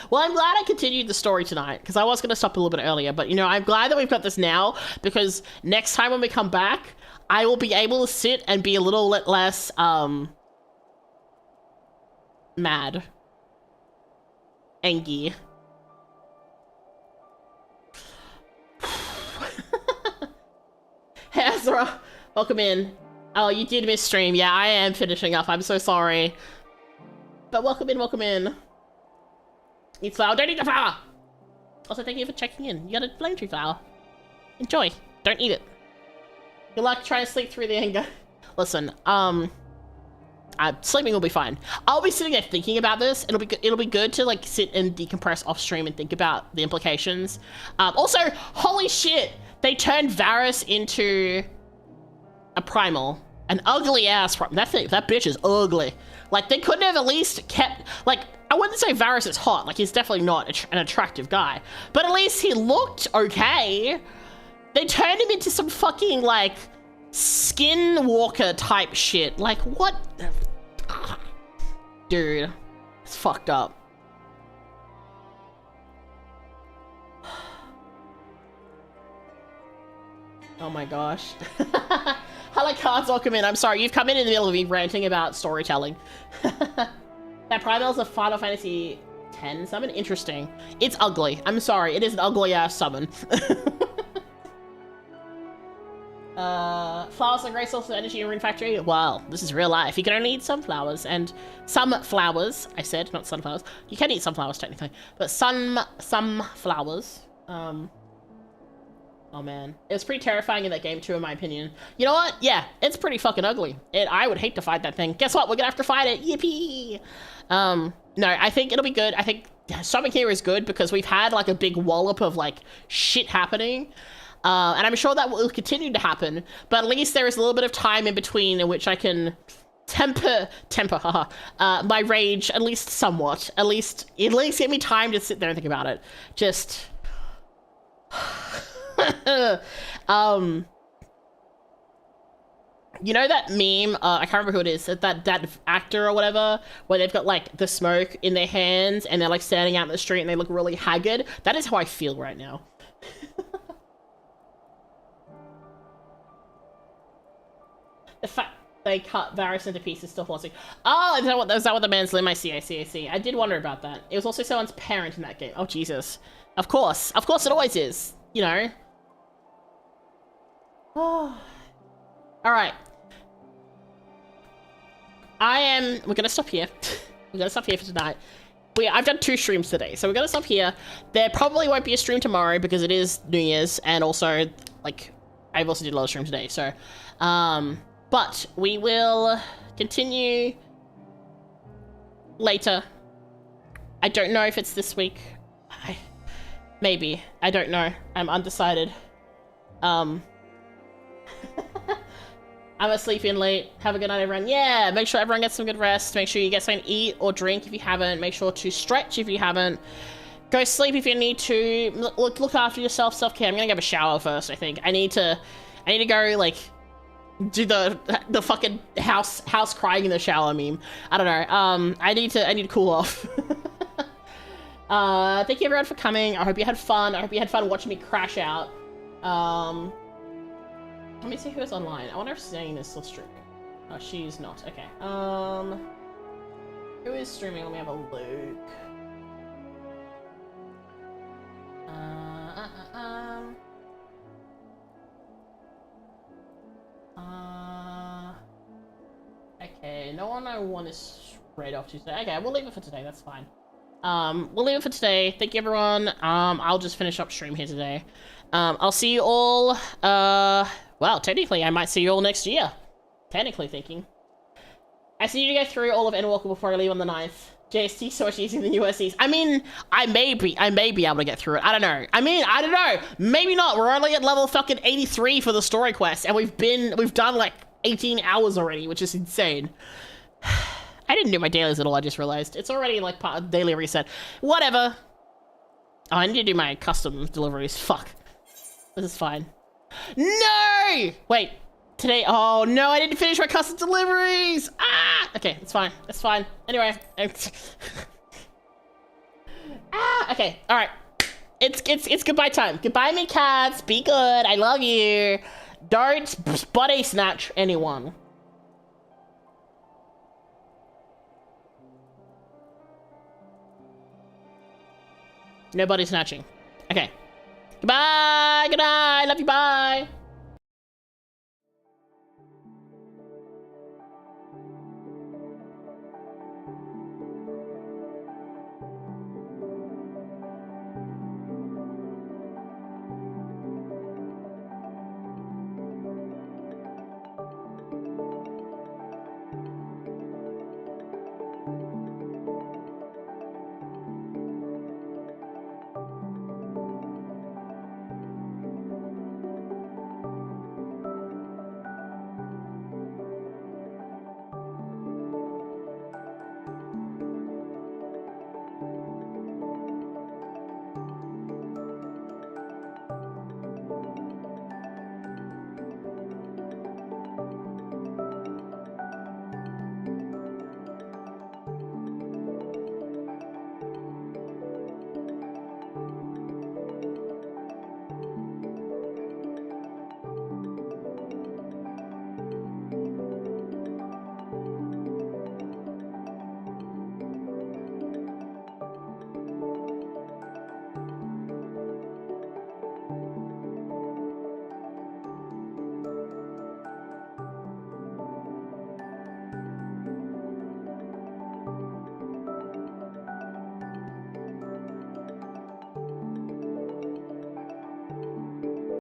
Speaker 1: Well, I'm glad I continued the story tonight because I was going to stop a little bit earlier, but I'm glad that we've got this now because next time when we come back, I will be able to sit and be a little less, mad. Angry. Hey, Ezra, welcome in. Oh, you did miss stream. Yeah, I am finishing up. I'm so sorry. But welcome in, welcome in. It's loud. Don't need the power. Also, thank you for checking in. You got a flame tree flower. Enjoy. Don't eat it. Good luck trying to sleep through the anger. Listen, sleeping will be fine. I'll be sitting there thinking about this. It'll be good to like sit and decompress off stream and think about the implications. Also, holy shit, they turned Varus into a primal, an ugly ass primal. That bitch is ugly. Like they couldn't have at least kept like. I wouldn't say Varus is hot. Like he's definitely not an attractive guy, but at least he looked okay. They turned him into some fucking like skinwalker type shit. Like what? Dude, it's fucked up. Oh my gosh. Hello, cards, welcome in. I'm sorry, you've come in the middle of me ranting about storytelling. That Primal's a Final Fantasy X summon? Interesting. It's ugly. I'm sorry, it is an ugly ass summon. Flowers are great source of energy in Rune Factory. Well, this is real life. You can only eat sunflowers, and some flowers, I said, not sunflowers. You can eat sunflowers technically, but some flowers. Oh man, it was pretty terrifying in that game too, in my opinion. You know what? Yeah, it's pretty fucking ugly. I would hate to fight that thing. Guess what? We're gonna have to fight it. Yippee! No, I think it'll be good. I think something here is good because we've had like a big wallop of like shit happening. And I'm sure that will continue to happen, but at least there is a little bit of time in between in which I can temper, my rage, at least somewhat. At least give me time to sit there and think about it. Just... you know that meme, I can't remember who it is, that actor or whatever, where they've got like the smoke in their hands and they're like standing out in the street and they look really haggard? That is how I feel right now. The fact they cut Varus into pieces still flossing. Oh, is that what the man's limb? I see. I did wonder about that. It was also someone's parent in that game. Oh, Jesus. Of course it always is, you know. Oh. Alright. We're gonna stop here. We're gonna stop here for tonight. I've done 2 streams today, so we're gonna stop here. There probably won't be a stream tomorrow because it is New Year's, and also, like, I've also did a lot of streams today, so, but we will continue later. I don't know if it's this week. Maybe. I don't know. I'm undecided. I'm gonna sleep in late. Have a good night, everyone. Yeah, make sure everyone gets some good rest. Make sure you get something to eat or drink if you haven't. Make sure to stretch if you haven't. Go sleep if you need to. Look after yourself. Self-care. I'm gonna have a shower first, I think. I need to go, like, do the fucking house crying in the shower meme. I don't know. I need to cool off. Thank you everyone for coming. I hope you had fun. I hope you had fun watching me crash out. Let me see who is online. I wonder if Zane is still streaming. Oh, she's not. Okay. Who is streaming? Let me have a look. Okay, no one I want is straight off to today. Okay, we'll leave it for today. That's fine. We'll leave it for today. Thank you, everyone. I'll just finish up stream here today. I'll see you all, well, technically, I might see you all next year. Technically thinking. I see you to go through all of Endwalker before I leave on the 9th. JST so much easier than USC's. I mean, I may be able to get through it. I don't know. I mean, I don't know. Maybe not. We're only at level fucking 83 for the story quest, and we've done like 18 hours already, which is insane. I didn't do my dailies at all, I just realized. It's already like part of daily reset. Whatever. Oh, I need to do my custom deliveries. Fuck. This is fine. No! Wait. Today, oh no, I didn't finish my custom deliveries! Ah! Okay, it's fine. It's fine. Anyway. Okay, alright. It's goodbye time. Goodbye, me cats. Be good. I love you. Don't body snatch anyone. No body snatching. Okay. Goodbye. Good night. Love you. Bye.